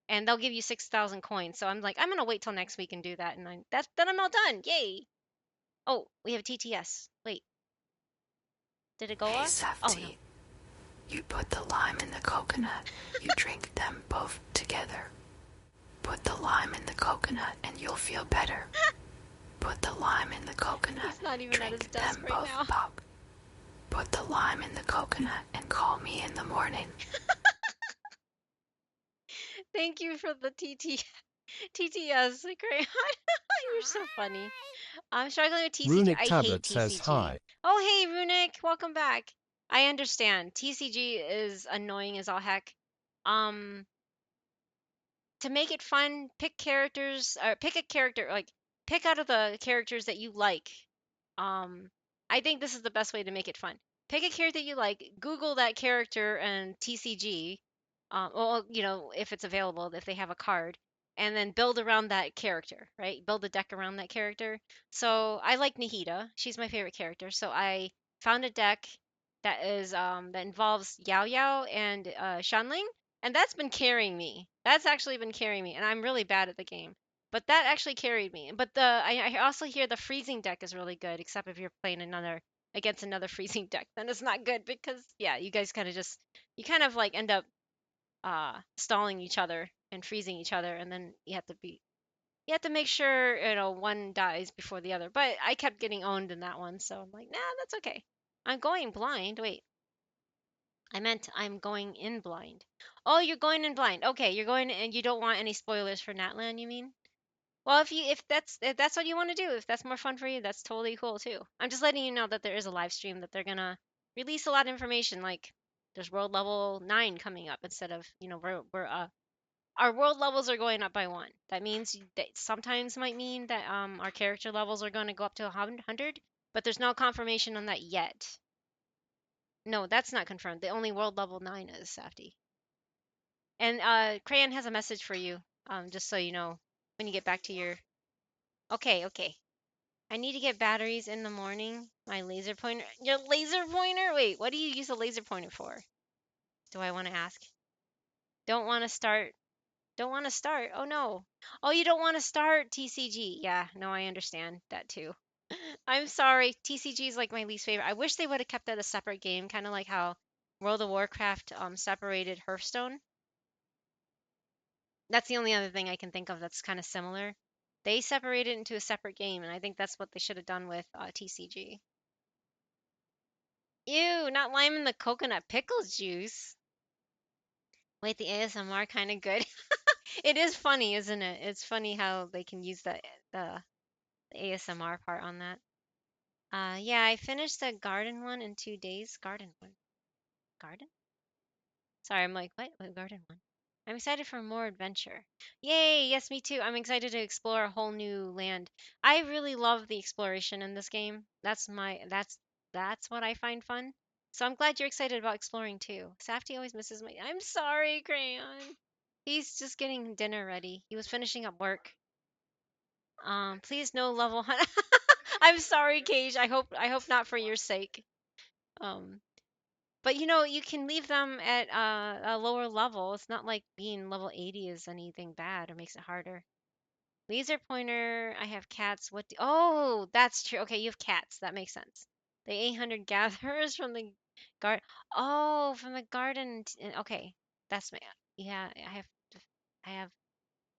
And they'll give you 6,000 coins. So I'm like, I'm gonna wait till next week and do that. And then I'm all done. Yay! Oh, we have TTS. Wait, did it go off? Safety. Oh no. You put the lime in the coconut, you drink them both together. Put the lime in the coconut and you'll feel better. Put the lime in the coconut, He's not even at his desk right both now. pop. Put the lime in the coconut and call me in the morning. Thank you for the TTS, Crayon. You're so funny. I'm struggling with TCG. Runic I hate Tablet TCG. says hi. Oh, hey, Runic. Welcome back. I understand. TCG is annoying as all heck. To make it fun, pick characters, or pick a character, like, pick out of the characters that you like. I think this is the best way to make it fun. Pick a character you like, Google that character and TCG, well, you know, if it's available, if they have a card, and then build around that character, right? Build a deck around that character. So I like Nahida. She's my favorite character. So I found a deck that involves Yao Yao and Shanling, and that's been carrying me. That's actually been carrying me, and I'm really bad at the game. But that actually carried me. But I also hear the freezing deck is really good, except if you're playing against another freezing deck, then it's not good because yeah, you guys kind of like end up stalling each other and freezing each other, and then you have to make sure one dies before the other. But I kept getting owned in that one, so I'm like, nah, that's okay. I'm going blind. Wait, I meant I'm going in blind. Oh, you're going in blind. Okay, you're going and you don't want any spoilers for Natlan, you mean? Well, if that's what you want to do, if that's more fun for you, that's totally cool too. I'm just letting you know that there is a live stream that they're gonna release a lot of information. Like there's world level 9 coming up instead of our world levels are going up by 1. That means that sometimes might mean that our character levels are going to go up to 100, but there's no confirmation on that yet. No, that's not confirmed. The only world level 9 is Safety. And Crayon has a message for you, just so you know when you get back to your. Okay. I need to get batteries in the morning. My laser pointer. Your laser pointer? Wait, what do you use a laser pointer for? Do I want to ask? Don't want to start. Don't want to start. Oh no. Oh, you don't want to start TCG. Yeah, no, I understand that too. I'm sorry. TCG is like my least favorite. I wish they would have kept that a separate game, kind of like how World of Warcraft separated Hearthstone. That's the only other thing I can think of that's kind of similar. They separated it into a separate game, and I think that's what they should have done with TCG. Ew, not lime in the coconut pickle juice. Wait, the ASMR kind of good. It is funny, isn't it? It's funny how they can use the ASMR part on that. Yeah, I finished the garden one in 2 days. Garden one. Garden? Sorry, I'm like, what? What garden one? I'm excited for more adventure. Yay! Yes, me too. I'm excited to explore a whole new land. I really love the exploration in this game. That's what I find fun. So I'm glad you're excited about exploring too. Safety always misses my. I'm sorry, Crayon. He's just getting dinner ready. He was finishing up work. Please no level hunt. I'm sorry, Cage. I hope not for your sake. Um, but you can leave them at a lower level. It's not like being level 80 is anything bad or makes it harder. Laser pointer. I have cats. Oh, that's true. Okay, you have cats. That makes sense. The 800 gatherers from the garden. Oh, from the garden. Okay, that's my. Yeah, I have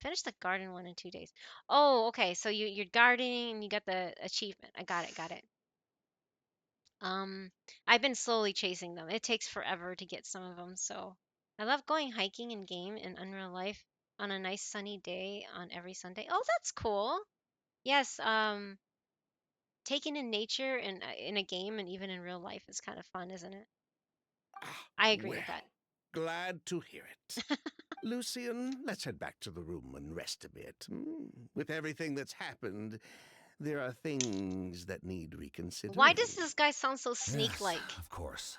finished the garden one in 2 days. Oh, okay. So you're gardening and you got the achievement. I got it. Got it. I've been slowly chasing them. It takes forever to get some of them, so I love going hiking in game in Unreal Life on a nice sunny day on every Sunday. Oh, that's cool. Yes, taking in nature in a game and even in real life is kind of fun, isn't it? I agree Well, with that. glad to hear it. Lucian, let's head back to the room and rest a bit. With everything that's happened, there are things that need reconsidering. Why does this guy sound so Yes, sneak-like? of course.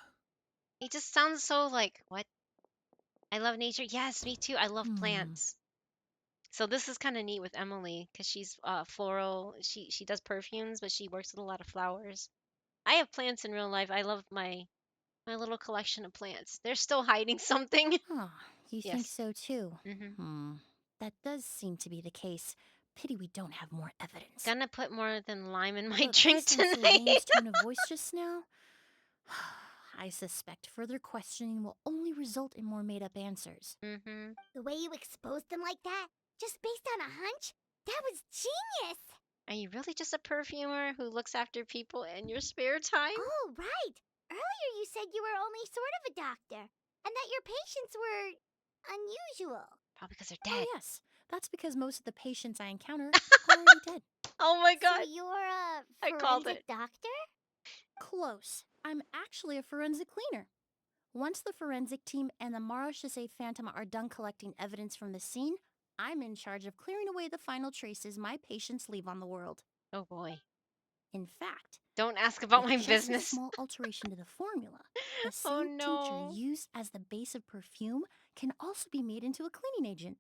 He just sounds so like, what? I love nature. Yes, me too. I love plants. So this is kind of neat with Emily because she's floral. She does perfumes, but she works with a lot of flowers. I have plants in real life. I love my little collection of plants. They're still hiding something. Huh, you think Yes. so too? Mm-hmm. That does seem to be the case. Pity we don't have more evidence. Gonna put more than lime in my But drink based on tonight. Sylvain's tone of voice just now, I suspect further questioning will only result in more made-up answers. Mm-hmm. The way you exposed them like that, just based on a hunch, that was genius! Are you really just a perfumer who looks after people in your spare time? Oh, right. Earlier you said you were only sort of a doctor, and that your patients were unusual. Probably because they're dead. Oh yes, that's because most of the patients I encounter are already dead. Oh my god. So you're a I called forensic it. doctor? Close. I'm actually a forensic cleaner. Once the forensic team and the Marachese Phantom are done collecting evidence from the scene, I'm in charge of clearing away the final traces my patients leave on the world. Oh boy. In fact, don't ask about with my just business. A small alteration to the formula, the Oh, same no. tincture used as the base of perfume can also be made into a cleaning agent.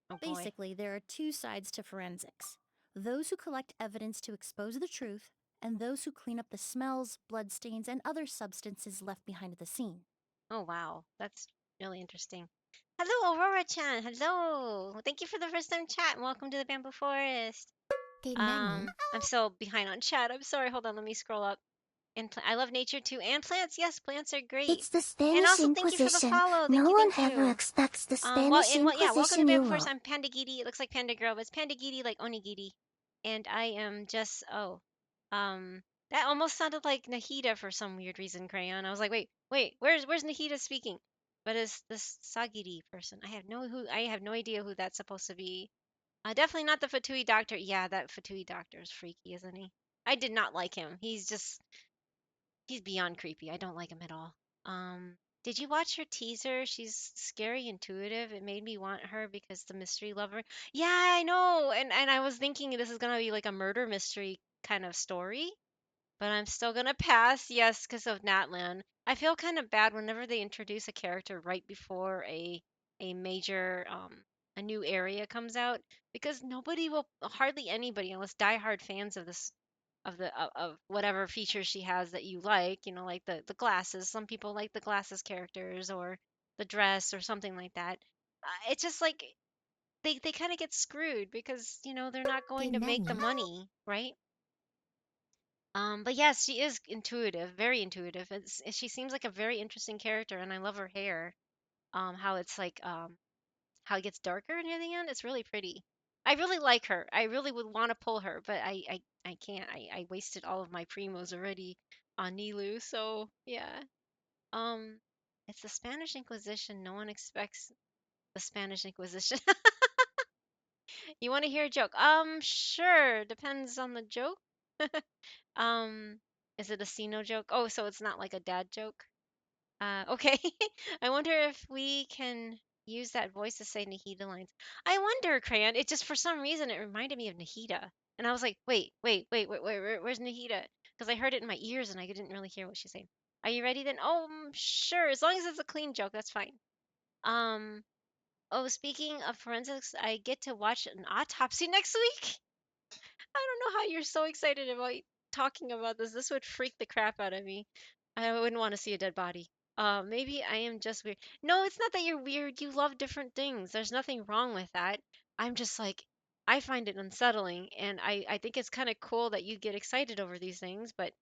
Oh, boy. Basically, there are two sides to forensics. Those who collect evidence to expose the truth, and those who clean up the smells, bloodstains, and other substances left behind at the scene. Oh, wow. That's really interesting. Hello, Aurora-chan. Hello. Thank you for the first time chat, and welcome to the Bamboo Forest. I'm so behind on chat. I'm sorry. Hold on. Let me scroll up. And I love nature too, and plants. Yes, plants are great. It's the And Spanish also, thank you for the Inquisition. follow. No Thank you, one thank ever you. expects the Spanish Welcome Inquisition to Bamboo you Forest. will. I'm Panda Giri. It looks like Panda Girl, but it's Panda Giri like Onigiri. And I am just that almost sounded like Nahida for some weird reason, Crayon. I was like, wait, where's Nahida speaking? But it's this Sagiri person. I have no idea who that's supposed to be. Definitely not the Fatui Doctor. Yeah, that Fatui Doctor is freaky, isn't he? I did not like him. He's beyond creepy. I don't like him at all. Did you watch her teaser? She's scary intuitive. It made me want her because the mystery lover. Yeah, I know. And I was thinking this is gonna be like a murder mystery kind of story, but I'm still gonna pass. Yes, because of Natlan. I feel kind of bad whenever they introduce a character right before a major a new area comes out because hardly anybody, unless diehard fans of this of whatever features she has that you like, you know, like the glasses. Some people like the glasses characters or the dress or something like that. It's just like they kind of get screwed because, you know, they're not going to make the money, right? But yes, she is intuitive, very intuitive. She seems like a very interesting character, and I love her hair. How it's like how it gets darker near the end. It's really pretty. I really like her. I really would want to pull her, but I can't. I wasted all of my primos already on Nilu, so yeah. Um, it's the Spanish Inquisition. No one expects the Spanish Inquisition. You want to hear a joke? Sure. Depends on the joke. Um, is it a Sino joke? Oh, so it's not like a dad joke? Okay. I wonder if we can use that voice to say Nahida lines. I wonder, Crayon. It just for some reason it reminded me of Nahida, and I was like, where's Nahida? Because I heard it in my ears and I didn't really hear what she's saying. Are you ready then? Oh, sure. As long as it's a clean joke, that's fine. Um. Oh, speaking of forensics, I get to watch an autopsy next week. I don't know how you're so excited about talking about this. This would freak the crap out of me. I wouldn't want to see a dead body. Maybe I am just weird. No, it's not that you're weird. You love different things. There's nothing wrong with that. I'm just like, I find it unsettling, and I think it's kind of cool that you get excited over these things. But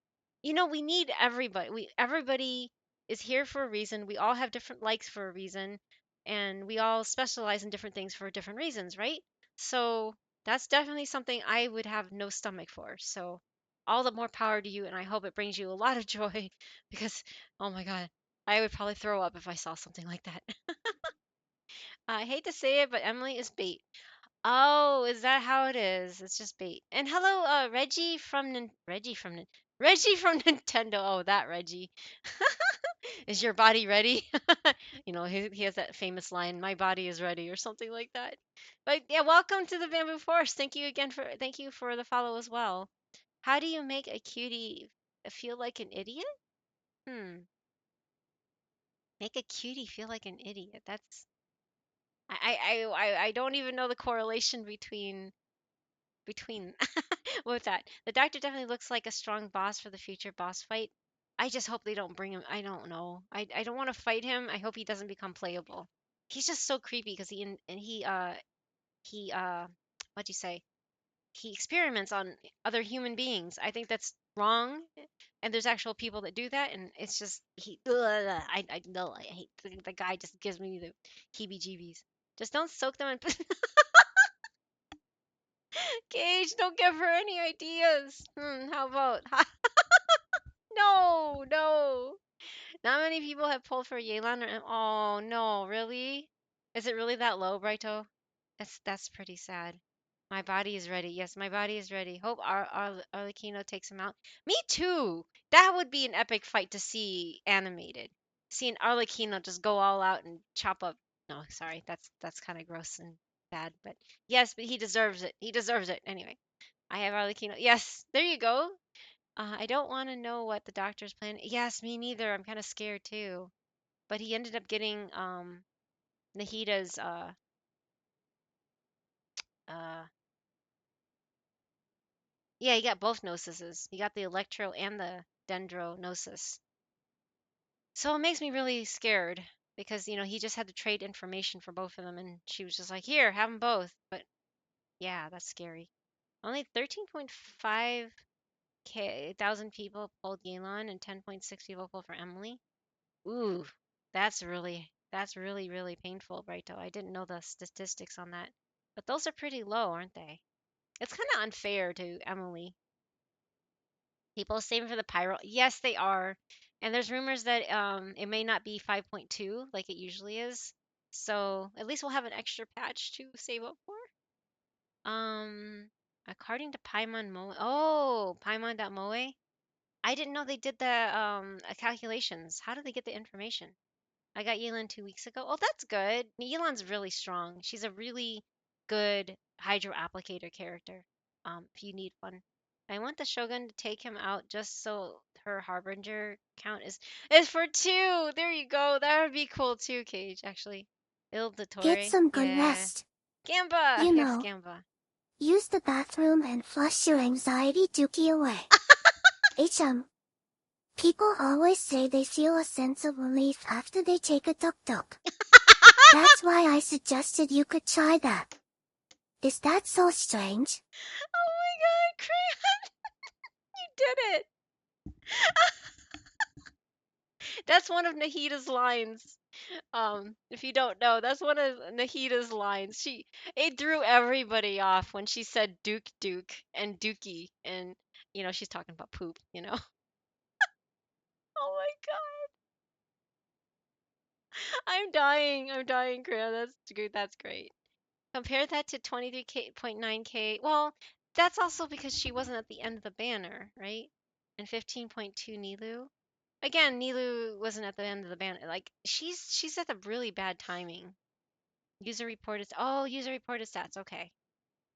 you know, we need everybody. Everybody is here for a reason. We all have different likes for a reason, and we all specialize in different things for different reasons, right? So that's definitely something I would have no stomach for. So all the more power to you, and I hope it brings you a lot of joy because, oh my God, I would probably throw up if I saw something like that. I hate to say it, but Emily is bait. Oh, is that how it is? It's just bait. And hello, Reggie from Nintendo. Oh, that Reggie. Is your body ready? You know, he has that famous line, "My body is ready," or something like that. But yeah, welcome to the Bamboo Forest. Thank you for the follow as well. How do you make a cutie feel like an idiot? Hmm. Make a cutie feel like an idiot. That's I don't even know the correlation between with that. The doctor definitely looks like a strong boss for the future boss fight. I just hope they don't bring him. I don't know. I don't want to fight him. I hope he doesn't become playable. He's just so creepy because he what'd you say? He experiments on other human beings. I think that's wrong. And there's actual people that do that, and it's just I know I hate the guy. Just gives me the heebie-jeebies. Just don't soak them in. Gage, don't give her any ideas. How about no, no. Not many people have pulled for Yelan. Oh no, really? Is it really that low, Brighto? That's pretty sad. My body is ready. Yes, my body is ready. Hope our Arlecchino takes him out. Me too. That would be an epic fight to see animated. Seeing Arlecchino just go all out and chop up. No, sorry, that's kind of gross and bad. But yes, but he deserves it. He deserves it. Anyway, I have Arlecchino. Yes, there you go. I don't want to know what the doctor's plan. Yes, me neither. I'm kind of scared too. But he ended up getting Nahida's uh yeah, he got both nosises. He got the electro and the dendronosis. So it makes me really scared because you know he just had to trade information for both of them, and she was just like, "Here, have them both." But yeah, that's scary. Only 13.5 thousand people pulled Yelan and 10.6 people pulled for Emily. Ooh, that's really painful, Brighto. I didn't know the statistics on that. But those are pretty low, aren't they? It's kind of unfair to Emily. People saving for the pyro. Yes, they are. And there's rumors that it may not be 5.2 like it usually is. So at least we'll have an extra patch to save up for. According to Paimon Moe. Oh, Paimon.moe. I didn't know they did the calculations. How did they get the information? I got Yelan 2 weeks ago. Oh, that's good. Yelan's really strong. She's a really good hydro applicator character. If you need one. I want the Shogun to take him out just so her Harbinger count is for 2. There you go. That would be cool too, Cage, actually. Il Get Dottore. some good Yeah. rest. Gamba! You Yes, know, Gamba. Use the bathroom and flush your anxiety dookie away. People always say they feel a sense of relief after they take a tuk-tuk. That's why I suggested you could try that. Is that so strange? Oh my god, Crayon! You did it! That's one of Nahida's lines. If you don't know, that's one of Nahida's lines. It threw everybody off when she said Duke and Dookie, and she's talking about poop. Oh my god, I'm dying, Crayon. That's good. That's great. Compare that to 23.9K. Well, that's also because she wasn't at the end of the banner, right? And 15.2 Nilu. Again, Nilu wasn't at the end of the banner. Like she's at the really bad timing. User reported. Oh, user reported stats. Okay.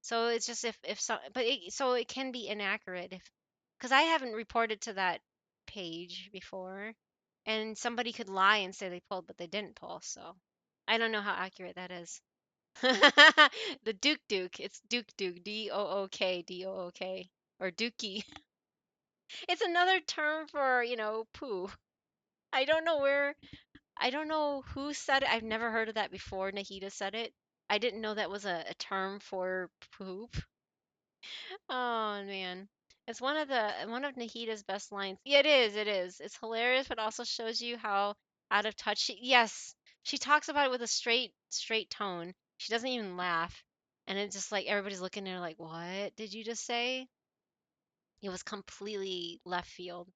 So it's just if some, but so it can be inaccurate if, because I haven't reported to that page before, and somebody could lie and say they pulled, but they didn't pull. So I don't know how accurate that is. The Duke. It's Duke. Dook or Dookie. It's another term for poo. I don't know where. I don't know who said it. I've never heard of that before. Nahida said it. I didn't know that was a term for poop. Oh man. It's one of Nahida's best lines. Yeah, it is. It is. It's hilarious, but also shows you how out of touch yes, she talks about it with a straight tone. She doesn't even laugh. And it's just like everybody's looking at her like, "What did you just say?" It was completely left field.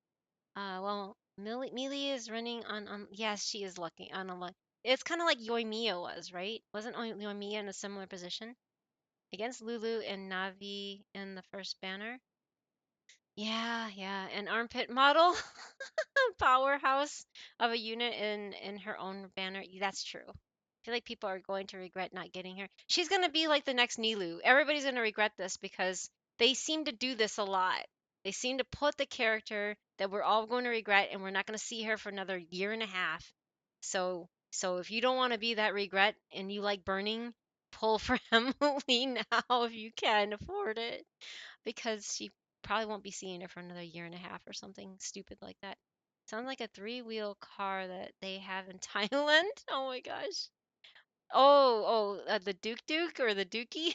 Well, Mealy is running on yes, she is lucky on a luck. It's kind of like Yoimiya was, right? Wasn't Yoimiya in a similar position against Lulu and Navi in the first banner? Yeah, an armpit model, powerhouse of a unit in her own banner. That's true. I feel like people are going to regret not getting her. She's gonna be like the next Nilu. Everybody's gonna regret this because they seem to do this a lot. They seem to put the character that we're all going to regret, and we're not gonna see her for another year and a half. So if you don't want to be that regret and you like burning, pull for Emily now if you can afford it because she probably won't be seeing it for another year and a half or something stupid like that. Sounds like a three-wheel car that they have in Thailand. Oh my gosh. The Duke or the Dookie?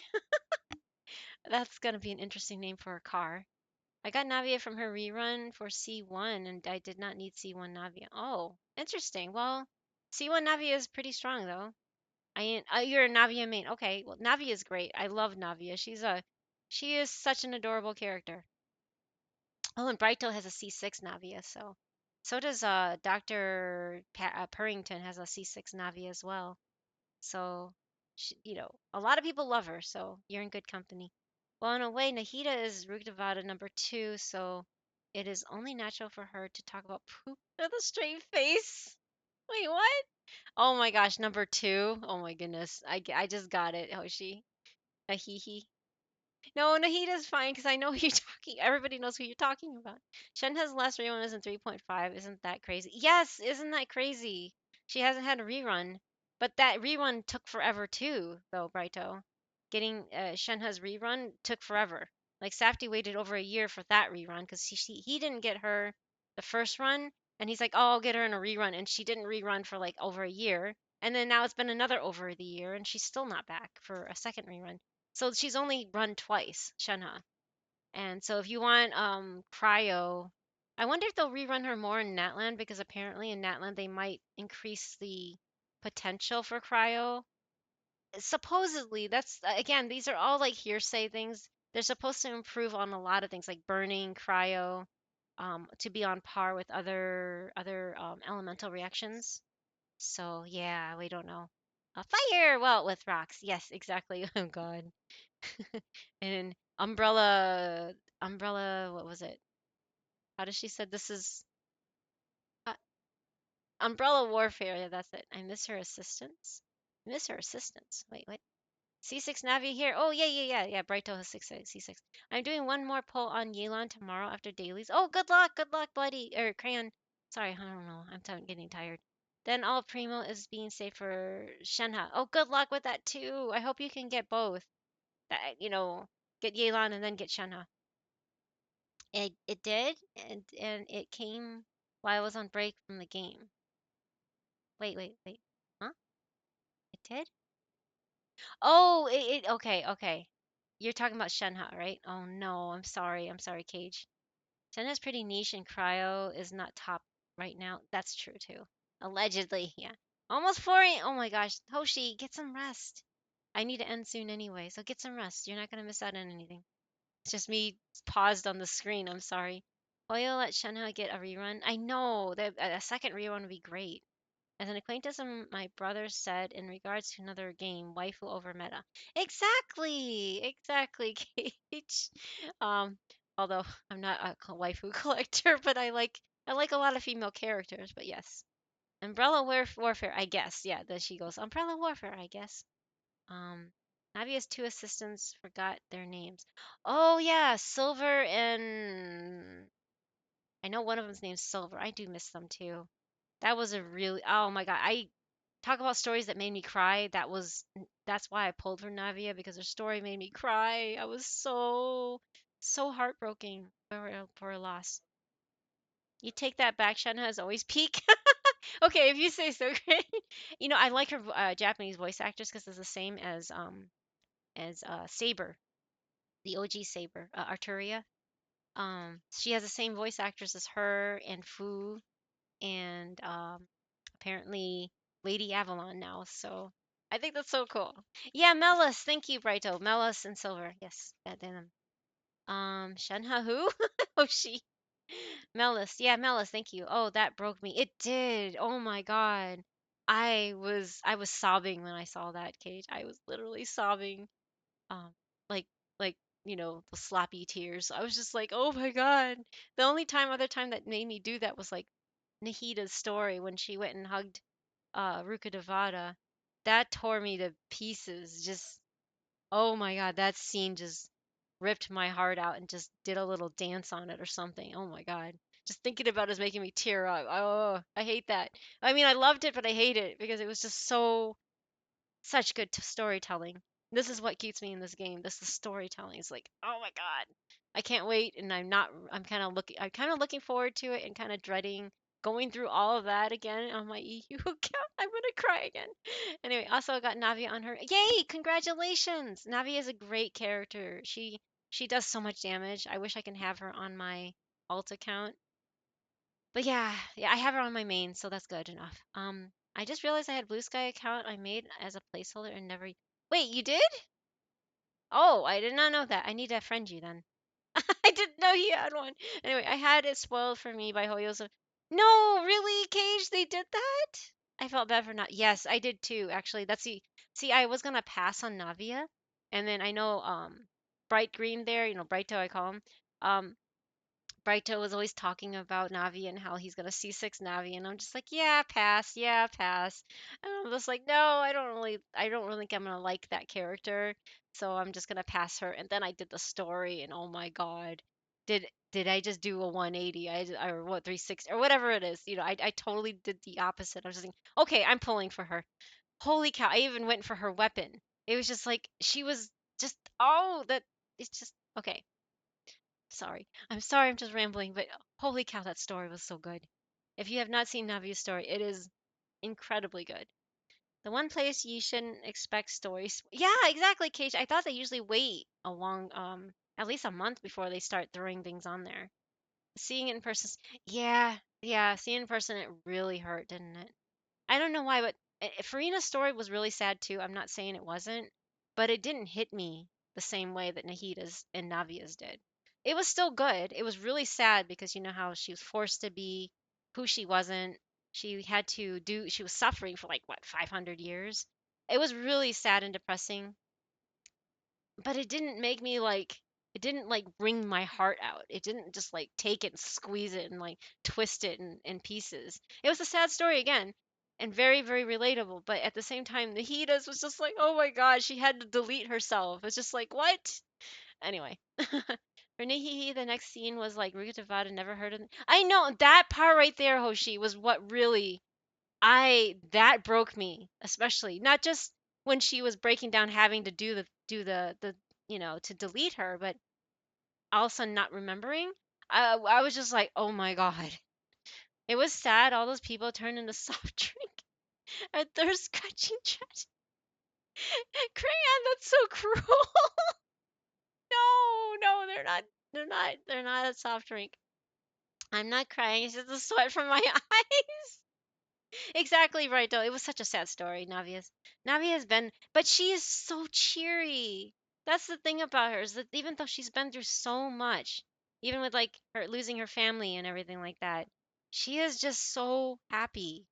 That's gonna be an interesting name for a car. I got Navia from her rerun for C1 and I did not need C1 Navia. Oh, interesting. Well, C1 Navia is pretty strong though. You're a Navia main. Okay, well Navia is great. I love Navia. She is such an adorable character. Oh, and Brighto has a C6 Navia, so does Dr. Purrington has a C6 Navia as well. So, a lot of people love her, so you're in good company. Well, in a way, Nahida is Rugdavada number 2, so it is only natural for her to talk about poop with a straight face. Wait, what? Oh my gosh, number 2? Oh my goodness. I just got it, Hoshi. A hee hee. No, Nahida's fine because I know who you're talking. Everybody knows who you're talking about. Shenhe's last rerun is in 3.5. Isn't that crazy? Yes, isn't that crazy? She hasn't had a rerun, but that rerun took forever too, though. Brighto, getting Shenhe's rerun took forever. Like Safty waited over a year for that rerun because he didn't get her the first run, and he's like, oh, I'll get her in a rerun, and she didn't rerun for like over a year, and then now it's been another over the year, and she's still not back for a second rerun. So she's only run twice, Shenhe. And so if you want Cryo, I wonder if they'll rerun her more in Natland because apparently in Natland they might increase the potential for Cryo. Supposedly, that's again, these are all like hearsay things. They're supposed to improve on a lot of things like burning, Cryo, to be on par with other elemental reactions. So yeah, we don't know. Fire! Well, with rocks. Yes, exactly. Oh God. And umbrella, what was it? How does she said this is uh, umbrella warfare? Yeah, that's it. I miss her assistance. Miss her assistance. Wait, what? C6 Navi here. Oh yeah. Brighto has C6. I'm doing one more pull on Yelan tomorrow after dailies. Oh, good luck, buddy or Crayon. Sorry, I don't know. Getting tired. Then all Primo is being saved for Shenhe. Oh, good luck with that too. I hope you can get both. That get Yelan and then get Shenhe. It did, and it came while I was on break from the game. Wait. Huh? It did? Oh, okay. You're talking about Shenhe, right? Oh no, I'm sorry, Cage. Shenhe's pretty niche and cryo is not top right now. That's true too. Allegedly, yeah. Almost 4 Oh my gosh, Hoshi, get some rest. I need to end soon anyway, so get some rest. You're not gonna miss out on anything. It's just me paused on the screen. I'm sorry. Oil let Shenhe get a rerun. I know that a second rerun would be great. As an acquaintance of my brother said in regards to another game, waifu over meta. Exactly, Kate. Although I'm not a waifu collector, but I like a lot of female characters. But yes, Umbrella Warfare, I guess. Yeah, then she goes Umbrella Warfare, I guess. Navia's two assistants forgot their names. Oh yeah, Silver and I know one of them's named Silver. I do miss them too. That was a really oh my god. I talk about stories that made me cry. That's why I pulled for Navia because her story made me cry. I was so heartbroken for a loss. You take that back. Shenhe is always peak. Okay, if you say so, great. I like her Japanese voice actress because it's the same as Saber, the OG Saber, Arturia. She has the same voice actress as her and Fu and apparently Lady Avalon now. So I think that's so cool. Yeah, Melis. Thank you, Brighto. Melis and Silver. Yes, that them. Shenhe who? Oh, she. Melis. Yeah, Melis. Thank you. Oh, that broke me. It did. Oh my God. I was sobbing when I saw that, Cage. I was literally sobbing. Um, like like the sloppy tears. I was just like, oh my God. The only other time that made me do that was like Nahida's story when she went and hugged Ruka Devada. That tore me to pieces. Just oh my God, that scene just ripped my heart out and just did a little dance on it or something. Oh my God. Just thinking about it is making me tear up. Oh, I hate that. I mean, I loved it, but I hate it because it was just such good storytelling. This is what keeps me in this game. This is storytelling. It's like, oh my God, I can't wait, and I'm not. I'm kind of looking forward to it, and kind of dreading going through all of that again on my EU account. I'm gonna cry again. Anyway, also I got Navi on her. Yay! Congratulations! Navi is a great character. She does so much damage. I wish I can have her on my alt account. But yeah, I have her on my main, so that's good enough. I just realized I had Blue Sky account I made as a placeholder and never. Wait, you did? Oh, I did not know that. I need to friend you then. I didn't know you had one. Anyway, I had it spoiled for me by Hoyo's. No, really, Cage, they did that? I felt bad for not. Yes, I did too. Actually, that's see, I was gonna pass on Navia, and then I know Bright Green there, Brighto I call him. Brighto was always talking about Navi and how he's gonna C6 Navi, and I'm just like, yeah, pass, yeah, pass. And I'm just like, no, I don't really think I'm gonna like that character, so I'm just gonna pass her. And then I did the story, and oh my God, did I just do a 180? Or what 360 or whatever it is? I totally did the opposite. I was just thinking, okay, I'm pulling for her. Holy cow! I even went for her weapon. It was just like she was just that it's just okay. Sorry. I'm sorry I'm just rambling, but holy cow, that story was so good. If you have not seen Navi's story, it is incredibly good. The one place you shouldn't expect stories. Yeah, exactly, Cage. I thought they usually wait a long, at least a month before they start throwing things on there. Seeing it in person, yeah, seeing it in person, it really hurt, didn't it? I don't know why, but Farina's story was really sad too. I'm not saying it wasn't, but it didn't hit me the same way that Nahida's and Navia's did. It was still good. It was really sad because you know how she was forced to be who she wasn't. She was suffering for like what, 500 years. It was really sad and depressing, but it didn't like wring my heart out. It didn't just like take it and squeeze it and like twist it in pieces. It was a sad story again and very, very relatable. But at the same time, Nahida's was just like, oh my God, she had to delete herself. It's just like, what? Anyway. For Nihihi, the next scene was like Ruka Tavada never heard of them. I know that part right there, Hoshi, was what really that broke me, especially not just when she was breaking down having to do the to delete her, but all of a sudden not remembering. I was just like, oh my god. It was sad. All those people turned into soft drink and thirst scratching chat. Crayon, that's so cruel. No, they're not. They're not a soft drink. I'm not crying. It's just the sweat from my eyes. Exactly right, though. It was such a sad story, Navia's. Navia's been, but she is so cheery. That's the thing about her is that even though she's been through so much, even with like her losing her family and everything like that, she is just so happy.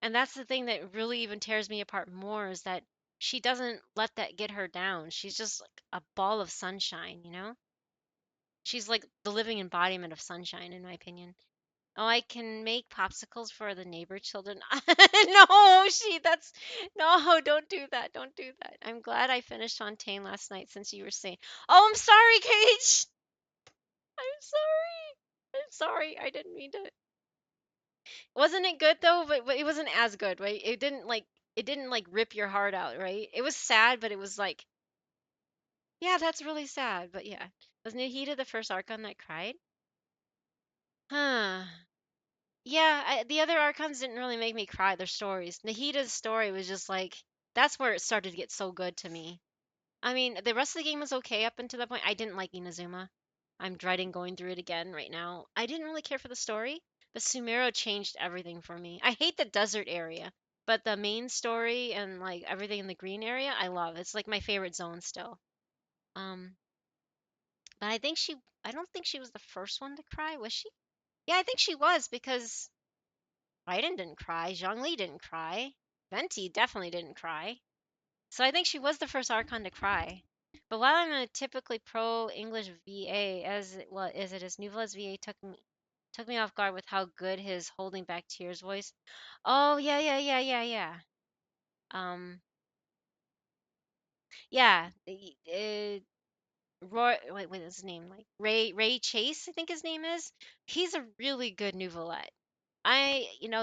And that's the thing that really even tears me apart more is that she doesn't let that get her down. She's just like a ball of sunshine. She's like the living embodiment of sunshine, in my opinion. Oh, I can make popsicles for the neighbor children. No, no, don't do that. Don't do that. I'm glad I finished Fontaine last night since you were saying, oh, I'm sorry, Cage. I'm sorry. I'm sorry. I didn't mean to. Wasn't it good though? But it wasn't as good, right? It didn't like rip your heart out, right? It was sad, but it was like, yeah, that's really sad. But yeah. Was Nahida the first Archon that cried? Huh. Yeah, the other Archons didn't really make me cry. Their stories. Nahida's story was just like, that's where it started to get so good to me. I mean, the rest of the game was okay up until that point. I didn't like Inazuma. I'm dreading going through it again right now. I didn't really care for the story, but Sumero changed everything for me. I hate the desert area, but the main story and like everything in the green area, I love. It's like my favorite zone still. Um, but I don't think she was the first one to cry, was she? Yeah, I think she was because Raiden didn't cry, Zhongli didn't cry, Venti definitely didn't cry. So I think she was the first Archon to cry. But while I'm a typically pro English VA, as it is, Nuvela's VA took me off guard with how good his holding back tears voice. Oh yeah. Um yeah. Roy, wait, what is his name? Like Ray Chase, I think his name is. He's a really good Nuvolette.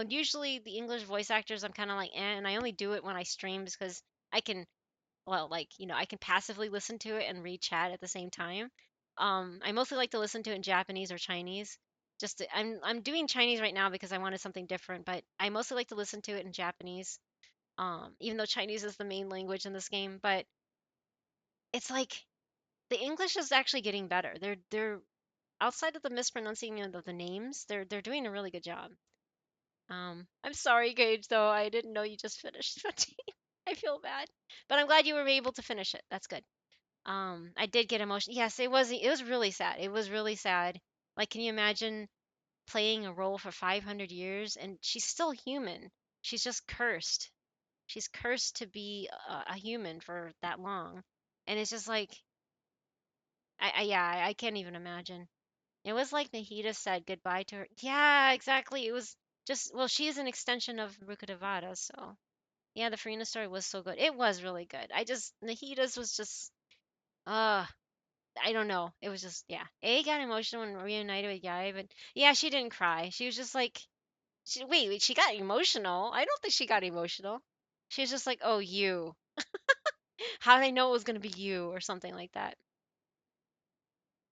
Usually the English voice actors, I'm kind of like, and I only do it when I stream because I can, well, like, I can passively listen to it and read chat at the same time. I mostly like to listen to it in Japanese or Chinese. I'm doing Chinese right now because I wanted something different, but I mostly like to listen to it in Japanese. Even though Chinese is the main language in this game, but it's like the English is actually getting better. They're outside of the mispronouncing of the names, they're doing a really good job. I'm sorry, Gage, though. I didn't know you just finished 15. I feel bad. But I'm glad you were able to finish it. That's good. I did get emotional. Yes, it was really sad. It was really sad. Like, can you imagine playing a role for 500 years and she's still human. She's just cursed. She's cursed to be a human for that long. And it's just like I can't even imagine. It was like Nahida said goodbye to her. Yeah, exactly. It was just, well, she is an extension of Rukadevada, so yeah, the Farina story was so good. It was really good. Nahida's was just, uh, I don't know. It was just, yeah. A got emotional when reunited with Yai, but yeah, she didn't cry. She was just like, wait, she got emotional? I don't think she got emotional. She was just like, oh, you. How did I know it was going to be you or something like that?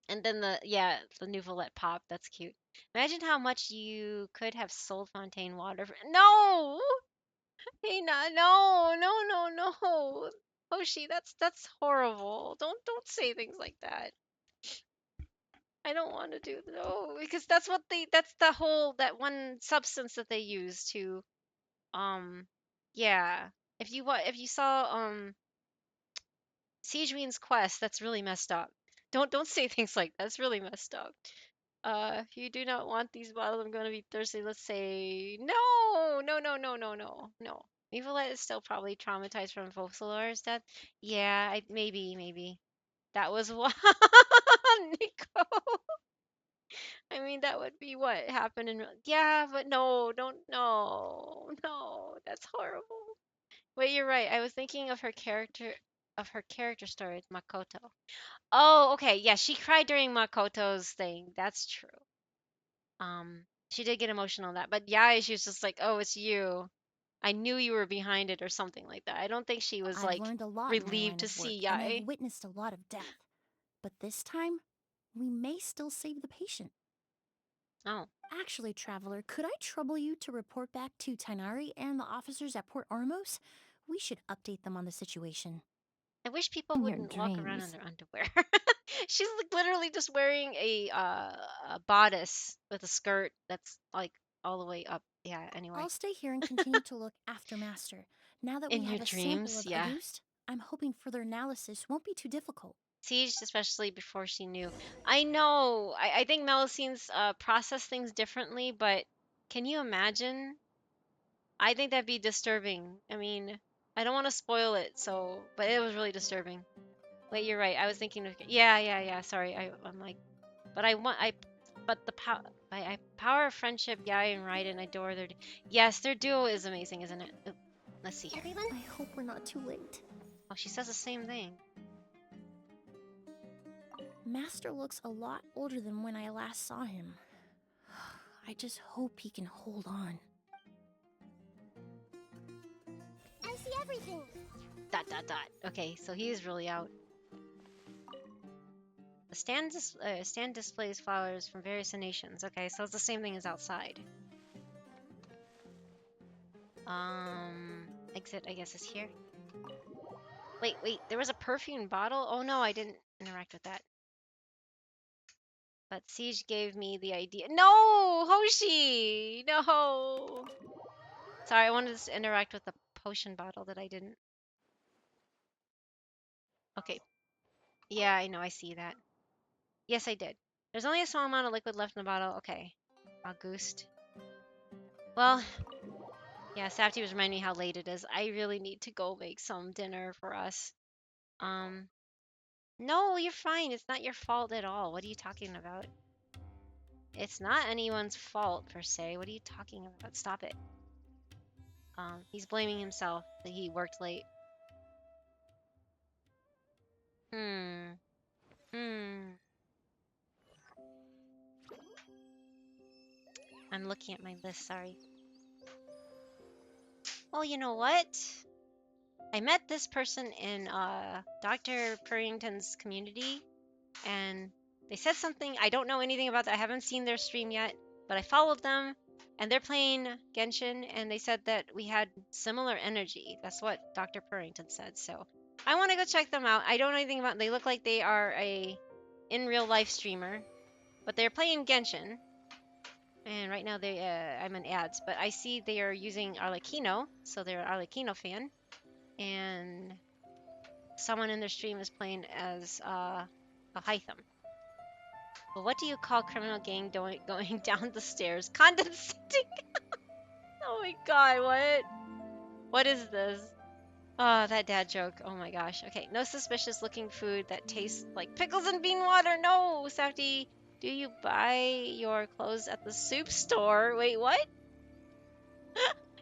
And then the Nouvelette pop. That's cute. Imagine how much you could have sold Fontaine water for. No! Hey, no. Hoshi, that's horrible. Don't say things like that. I don't want to do no because that's that one substance that they use to yeah. If you saw Siege Queen's quest, that's really messed up. Don't say things like that. That's really messed up. If you do not want these bottles, I'm going to be thirsty. Let's say no. Nicolette is still probably traumatized from Vosalar's death. Yeah, maybe. That was one, Nico. I mean, that would be what happened in. Yeah, but no, don't. No. That's horrible. Wait, you're right. I was thinking of her character story with Makoto. Oh, okay. Yeah, she cried during Makoto's thing. That's true. She did get emotional on that. But yeah, she was just like, "Oh, it's you." I knew you were behind it or something like that. I don't think she was I've like learned a lot in my relieved line to of work, see and Yae. I've witnessed a lot of death. But this time, we may still save the patient. Oh. Actually, Traveler, could I trouble you to report back to Tainari and the officers at Port Armos? We should update them on the situation. I wish people In your wouldn't walk around in dreams. their underwear. She's like literally just wearing a bodice with a skirt that's like all the way up. Yeah, anyway. I'll stay here and continue to look after Master. Now that In we your have a sample dreams, of yeah. Auguste, I'm hoping further analysis won't be too difficult. Siege, especially before she knew. I know. I think Melusines process things differently, but can you imagine? I think that'd be disturbing. I mean, I don't want to spoil it, so, but it was really disturbing. Wait, you're right. I was thinking of, yeah. Sorry, I'm like, but but the power of friendship, Yae and Raiden, I adore their, yes, their duo is amazing, isn't it? Ooh, let's see here. Everyone? I hope we're not too late. Oh, she says the same thing. Master looks a lot older than when I last saw him. I just hope he can hold on. I see everything. ... Okay, so he is really out. The stand displays flowers from various nations. Okay, so it's the same thing as outside. Exit, I guess, is here. Wait, there was a perfume bottle? Oh no, I didn't interact with that. But Siege gave me the idea. No! Hoshi! No! Sorry, I wanted to interact with the potion bottle that I didn't. Okay. Yeah, I know, I see that. Yes, I did. There's only a small amount of liquid left in the bottle. Okay. Auguste. Well, yeah, Safety was reminding me how late it is. I really need to go make some dinner for us. No, you're fine. It's not your fault at all. What are you talking about? It's not anyone's fault, per se. What are you talking about? Stop it. He's blaming himself that he worked late. I'm looking at my list, sorry. Well, you know what? I met this person in Dr. Purrington's community, and they said something. I don't know anything about that. I haven't seen their stream yet, but I followed them, and they're playing Genshin, and they said that we had similar energy. That's what Dr. Purrington said, so I want to go check them out. I don't know anything about them. They look like they are a in real life streamer, but they're playing Genshin. And right now I'm in ads, but I see they are using Arlecchino, so they're an Arlecchino fan. And someone in their stream is playing as a Hytham. But what do you call criminal gang going down the stairs? Condescending. Oh my god, what? What is this? Oh, that dad joke. Oh my gosh. Okay, no suspicious looking food that tastes like pickles and bean water. No, Safety. Do you buy your clothes at the soup store? Wait, what?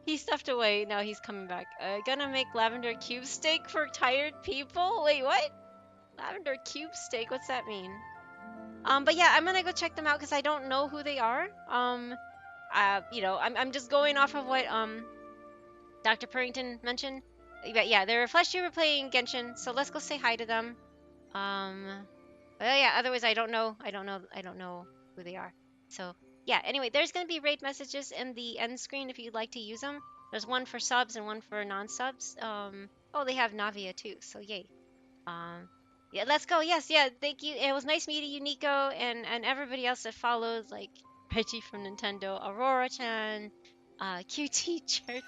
He stepped away. Now he's coming back. Gonna make lavender cube steak for tired people? Wait, what? Lavender cube steak? What's that mean? But yeah, I'm gonna go check them out because I don't know who they are. You know, I'm just going off of what Dr. Purrington mentioned. But yeah, they're a flesh tuber playing Genshin, so let's go say hi to them. But yeah, otherwise I don't know who they are. So yeah, anyway, there's gonna be raid messages in the end screen if you'd like to use them. There's one for subs and one for non-subs. Oh, they have Navia too, so yay. Yeah, let's go. Yes, yeah, thank you. It was nice meeting you, Nico, and everybody else that follows, like Reggie from Nintendo, Aurora-chan, QT Chert,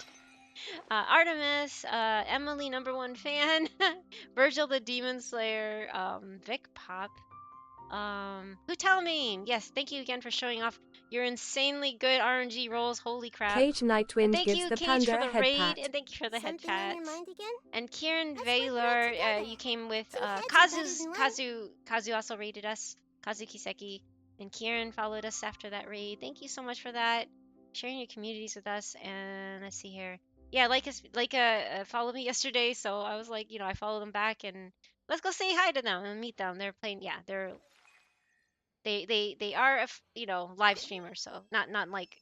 Artemis, Emily #1 fan, Virgil the Demon Slayer, Vic Pop, Hutalmine. Yes, thank you again for showing off your insanely good RNG rolls. Holy crap. Cage Nightwind Thank gives you, the Cage, panda for a the head raid, pat. and thank you for the head Something on pats. your mind again? And Kieran Let's work it out Valor, together. you came with Two heads are better than one. Kazu also raided us. Kazu Kiseki. And Kieran followed us after that raid. Thank you so much for that. Sharing your communities with us. And let's see here. Yeah, followed me yesterday, so I was like, you know, I followed them back, and let's go say hi to them and meet them. They're playing, yeah, they are a you know, live streamer, so not like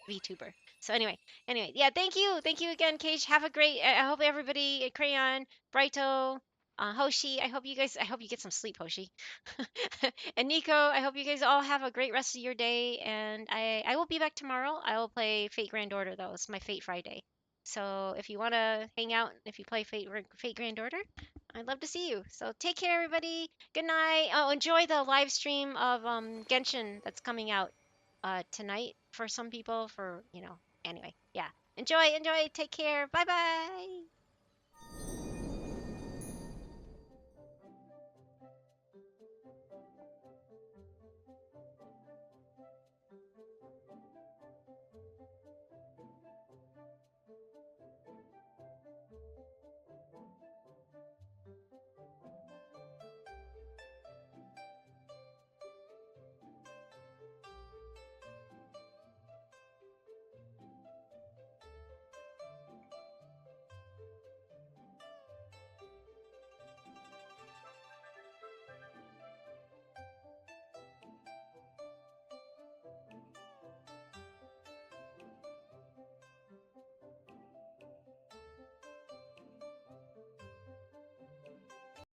VTuber. So anyway, yeah, thank you again, Cage. Have a great. I hope everybody, Crayon, Brighto, Hoshi. I hope you get some sleep, Hoshi. And Nico, I hope you guys all have a great rest of your day. And I will be back tomorrow. I will play Fate Grand Order though. It's my Fate Friday. So if you want to hang out, if you play Fate Grand Order, I'd love to see you. So take care, everybody. Good night. Oh, enjoy the live stream of Genshin that's coming out tonight for some people. Anyway, yeah. Enjoy. Take care. Bye bye.